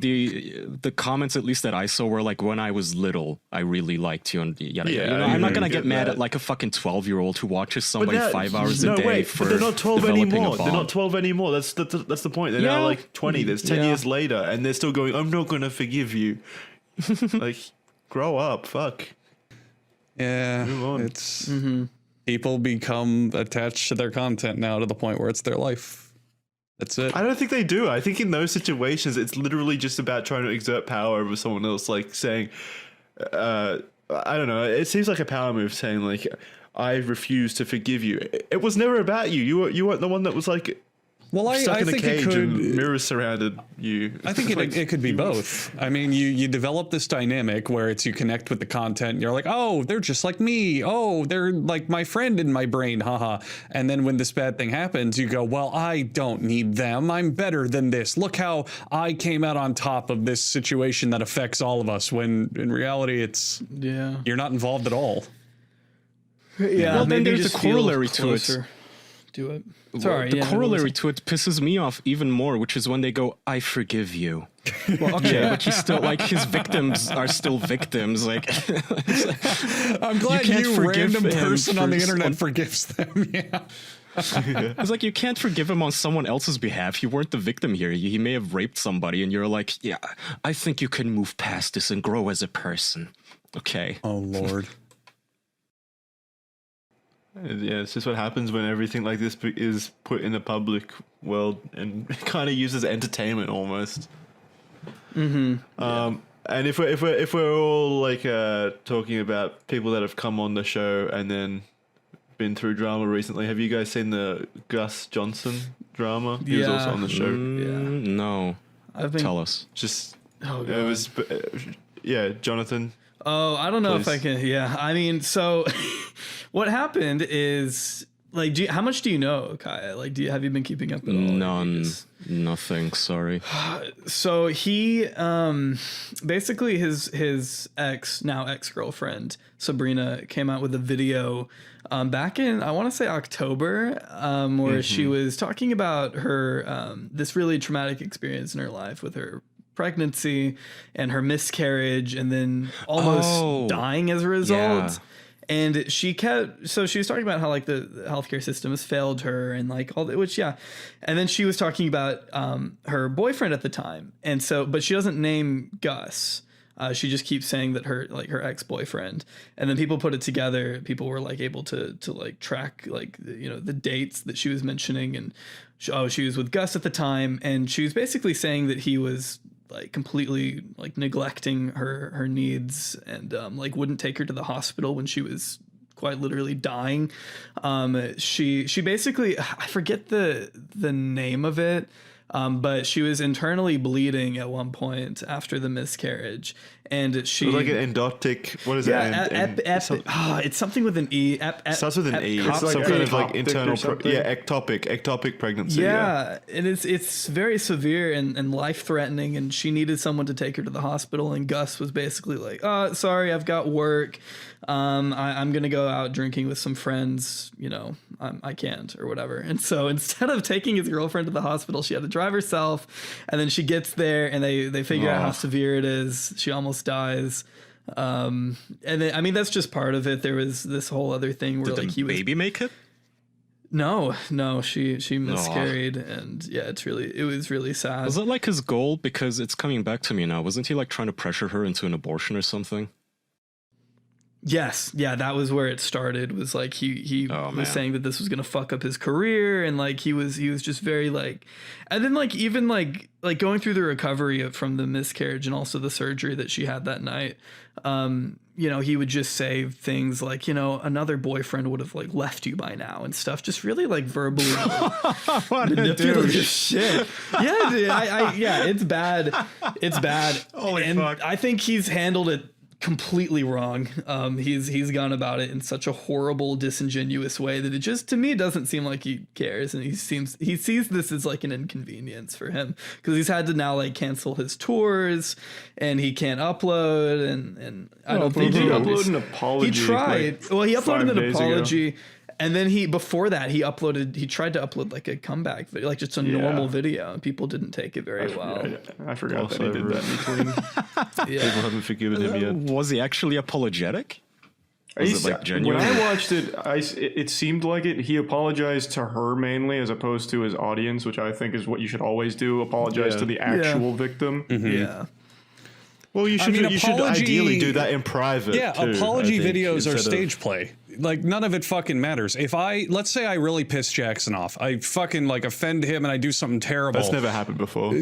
the comments at least that I saw were like, "When I was little, I really liked you," and yada, Yeah, yada. You know, I I'm not gonna get get mad that. at like a fucking 12-year-old who watches somebody that- 5 hours a day wait, for but they're not 12 developing anymore. a They're bond. not 12 anymore. That's the point. They're Yeah. now like 20. That's 10 Yeah. years later, and they're still going, "I'm not going to forgive you." Like, grow up. Fuck. Yeah, Move on. it's people become attached to their content now to the point where it's their life. That's it. I don't think they do. I think in those situations, it's literally just about trying to exert power over someone else, like saying, I don't know. It seems like a power move saying, like, "I refuse to forgive you." It was never about you. You weren't the one that was like, Well, stuck in a think it cage could. and mirrors surrounded you. I think it could be both. I mean, you develop this dynamic where it's you connect with the content and you're like, "Oh, they're just like me. Oh, they're like my friend in my brain, haha." And then when this bad thing happens, you go, "Well, I don't need them. I'm better than this. Look how I came out on top of this situation that affects all of us." When in reality, it's you're not involved at all. Yeah, well, then maybe there's a just feel corollary to it. closer to it. Sorry, the yeah, corollary to it pisses me off even more, which is when they go, "I forgive you." Well, okay, but he's still like his victims are still victims. Like, I'm glad can't you forgive random him person on the for internet some- forgives them. Yeah. It's like you can't forgive him on someone else's behalf. You weren't the victim here. He may have raped somebody, and you're like, "Yeah, I think you can move past this and grow as a person." Okay. Oh Lord. Yeah, it's just what happens when everything like this is put in the public world and kind of used as entertainment almost. Mm-hmm. And if we're all like talking about people that have come on the show and then been through drama recently, have you guys seen the Gus Johnson drama? He was also on the show. No. Tell us. Just Oh, it was Jonathan. Oh, I don't know if I Please. can. Yeah, I mean, so what happened is like, how much do you know, Kaya? Like, have you been keeping up at all? Nothing. Sorry. So he, basically his ex-girlfriend Sabrina came out with a video, back in, I want to say October, where she was talking about her, this really traumatic experience in her life with her pregnancy and her miscarriage, and then almost dying as a result. Yeah. And she was talking about how like the healthcare system has failed her and like all that, which, yeah. And then she was talking about her boyfriend at the time. And so, but she doesn't name Gus. She just keeps saying that her ex-boyfriend. And then people put it together. People were like able to like track like, you know, the dates that she was mentioning. And she was with Gus at the time. And she was basically saying that he was like completely like neglecting her needs and like wouldn't take her to the hospital when she was quite literally dying. She basically, I forget the name of it, but she was internally bleeding at one point after the miscarriage, and she like an endotic. What is it? It's something with an E. Starts with an E. It's like some kind of like internal, ectopic pregnancy. Yeah, and it's very severe and life threatening, and she needed someone to take her to the hospital. And Gus was basically like, "Oh, sorry, I've got work. I'm gonna go out drinking with some friends. You know, I can't or whatever." And so instead of taking his girlfriend to the hospital, she had to drive herself. And then she gets there, and they figure out how severe it is. She almost dies. And then, I mean, that's just part of it. There was this whole other thing where Did like the baby make it? No, she miscarried, and yeah, it was really sad. Was that like his goal? Because it's coming back to me now. Wasn't he like trying to pressure her into an abortion or something? Yes, yeah, that was where it started. Was like he was saying that this was gonna fuck up his career, and like he was just very like, and then like even like going through the recovery from the miscarriage and also the surgery that she had that night. You know, he would just say things like, you know, another boyfriend would have like left you by now and stuff. Just really like verbally manipulative shit. Yeah, dude, yeah, it's bad. It's bad. Holy and fuck. I think he's handled it completely wrong. He's gone about it in such a horrible, disingenuous way that it just, to me, doesn't seem like he cares, and he sees this as like an inconvenience for him, because he's had to now like cancel his tours and he can't upload, and I don't think he uploaded an apology. He tried. Like, well, he uploaded an 5 days apology. ago. And then he tried to upload like a comeback video, like just a normal video, and people didn't take it very well. I forgot that he did that in between. Yeah. People haven't forgiven him yet. Was he actually apologetic? Was it like genuine? When I watched it, it seemed like it. He apologized to her mainly, as opposed to his audience, which I think is what you should always do. Apologize to the actual victim. Mm-hmm. Yeah. Well, you should ideally do that in private. Yeah, too, apology videos are stage play. Like, none of it fucking matters. If let's say I really piss Jackson off, I fucking like offend him and I do something terrible. That's never happened before.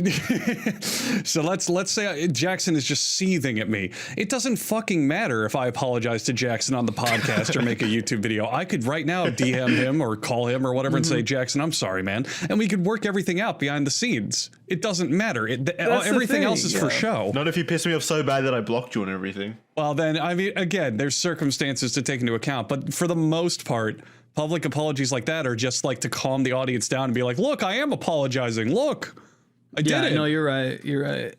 So let's say Jackson is just seething at me. It doesn't fucking matter if I apologize to Jackson on the podcast or make a YouTube video. I could right now DM him or call him or whatever and say, Jackson, I'm sorry, man. And we could work everything out behind the scenes. It doesn't matter. Everything else is for show. Not if you piss me off so bad that I blocked you and everything. Well, then, I mean, again, there's circumstances to take into account, but for the most part, public apologies like that are just like to calm the audience down and be like, look, I am apologizing. Look, I did it. No, you're right.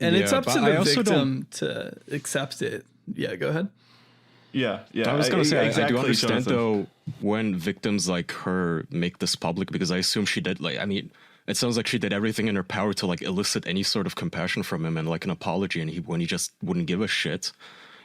And it's up to the victim to accept it. Yeah, go ahead. Yeah. I was going to say, exactly, I do understand, Jonathan. though, when victims like her make this public, because I assume she did, like, I mean, it sounds like she did everything in her power to like elicit any sort of compassion from him and like an apology, and when he just wouldn't give a shit.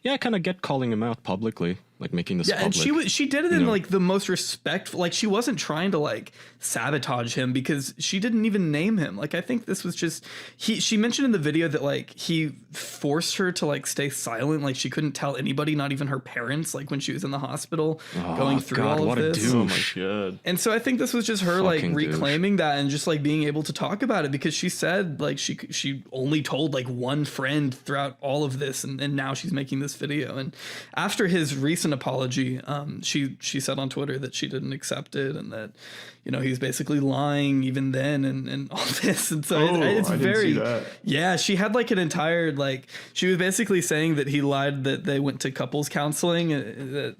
Yeah, I kind of get calling him out publicly, like making this public. And she did it in like the most respectful, like she wasn't trying to like sabotage him, because she didn't even name him. Like, I think this was just, she mentioned in the video that like he forced her to like stay silent. Like, she couldn't tell anybody, not even her parents, like when she was in the hospital going through all of this. Oh my God. And so I think this was just her like reclaiming that and just like being able to talk about it, because she said like she only told like one friend throughout all of this, and now she's making this video. And after his recent an apology. She said on Twitter that she didn't accept it, and that, you know, he's basically lying even then, and all this. And so it's very, yeah, she had like an entire, like, she was basically saying that he lied, that they went to couples counseling, that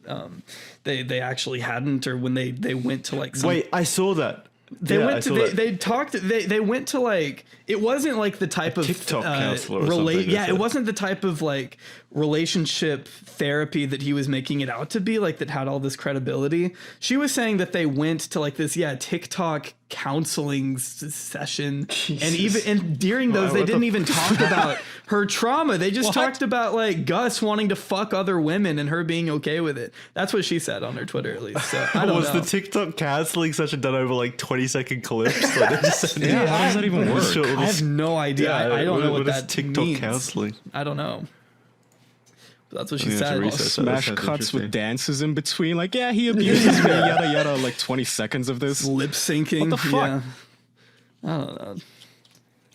they actually hadn't, or when they went to like some, wait, I saw that. They went to they went to like, it wasn't like the type of TikTok counselor or something. Yeah, it wasn't the type of like relationship therapy that he was making it out to be, like that had all this credibility. She was saying that they went to like this TikTok counseling session, Jesus. and during those they didn't even talk about her trauma. They just talked about like Gus wanting to fuck other women and her being okay with it. That's what she said on her Twitter, at least. So I don't know. The TikTok counseling session done over like 20-second clips? Like, how does that even work? I have no idea. I don't know what that TikTok means. counseling. I don't know. But that's what she said. Smash cuts with dances in between. Like, yeah, he abuses me, yada yada. Like 20 seconds of this lip syncing. What the fuck? Yeah. I don't know.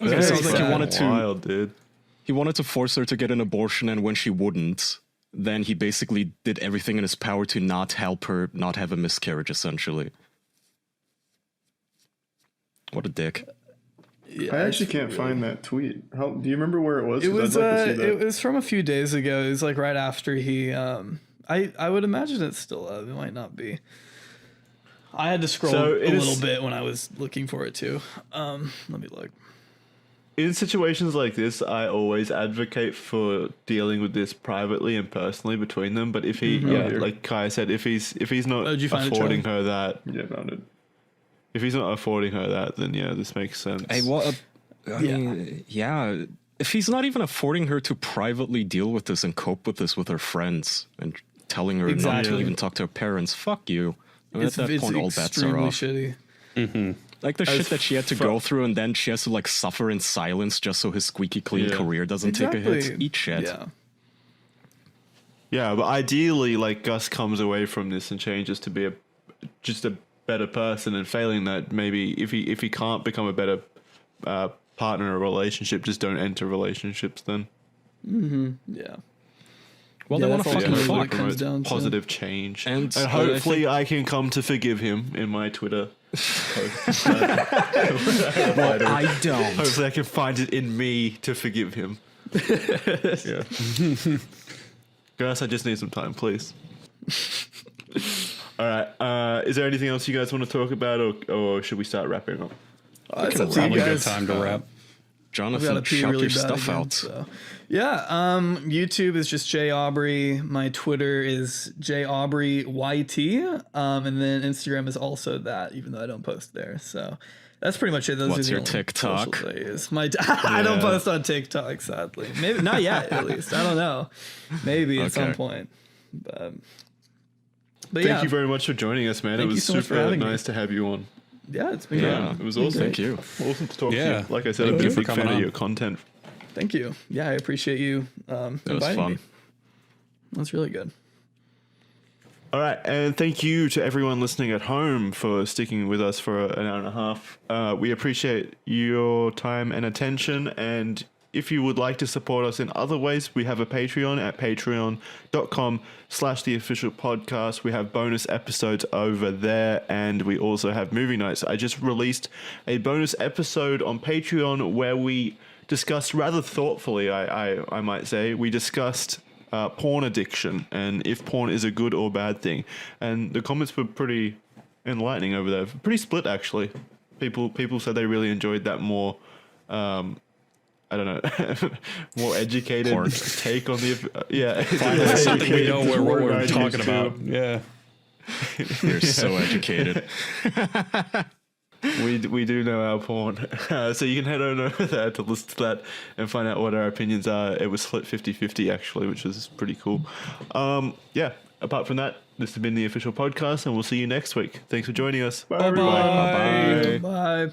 It sounds like he wanted to. Wild, dude. He wanted to force her to get an abortion, and when she wouldn't, then he basically did everything in his power to not help her not have a miscarriage. Essentially. What a dick. I actually can't find that tweet. Do you remember where it was? It was it was from a few days ago. It was like right after he I would imagine it's still up. It might not be. I had to scroll a little bit when I was looking for it too. Let me look. In situations like this, I always advocate for dealing with this privately and personally between them. But if he, like Kai said, if he's not affording her that, found it. If he's not affording her that, then this makes sense. Hey, I mean, if he's not even affording her to privately deal with this and cope with this with her friends and telling her not to even talk to her parents, fuck you. I mean, at that point, all bets are off. Shitty. Mm-hmm. Like the shit that she had to go through, and then she has to like suffer in silence just so his squeaky clean career doesn't take a hit. Eat shit. Yeah, but ideally, like, Gus comes away from this and changes to be just a better person, and failing that, maybe if he can't become a better partner in a relationship, just don't enter relationships then. Yeah. Well, they want to fucking fuck. Comes down Positive change, and hopefully I can come to forgive him in my Twitter. I don't. Hopefully I can find it in me to forgive him. Yeah. Gus, I just need some time, please. All right. Is there anything else you guys want to talk about, or should we start wrapping up? It's up to you guys. Good time to wrap. Jonathan, shout your stuff out. So. Yeah, YouTube is just J Aubrey. My Twitter is JAubreyYT. And then Instagram is also that, even though I don't post there. So that's pretty much it. What's your TikTok? I don't post on TikTok, sadly. Maybe not yet, at least. I don't know. Maybe at some point. But thank you very much for joining us, man. It was super nice to have you on. Yeah, it's been great. It was awesome. Thank you. Awesome to talk to you. Like I said, I'm a big fan of your content. Thank you. Yeah, I appreciate you inviting me. That's really good. All right, and thank you to everyone listening at home for sticking with us for an hour and a half. We appreciate your time and attention, and if you would like to support us in other ways, we have a Patreon at patreon.com/theofficialpodcast. We have bonus episodes over there, and we also have movie nights. I just released a bonus episode on Patreon where we discussed rather thoughtfully, I might say, we discussed porn addiction and if porn is a good or bad thing. And the comments were pretty enlightening over there. Pretty split, actually. People said they really enjoyed that more... I don't know, more educated take on the... Finally, something we know what we're talking about. Yeah. You're so educated. We do know our porn. So you can head on over there to listen to that and find out what our opinions are. It was split 50-50, actually, which is pretty cool. Apart from that, this has been the official podcast, and we'll see you next week. Thanks for joining us. Bye. Bye. Bye.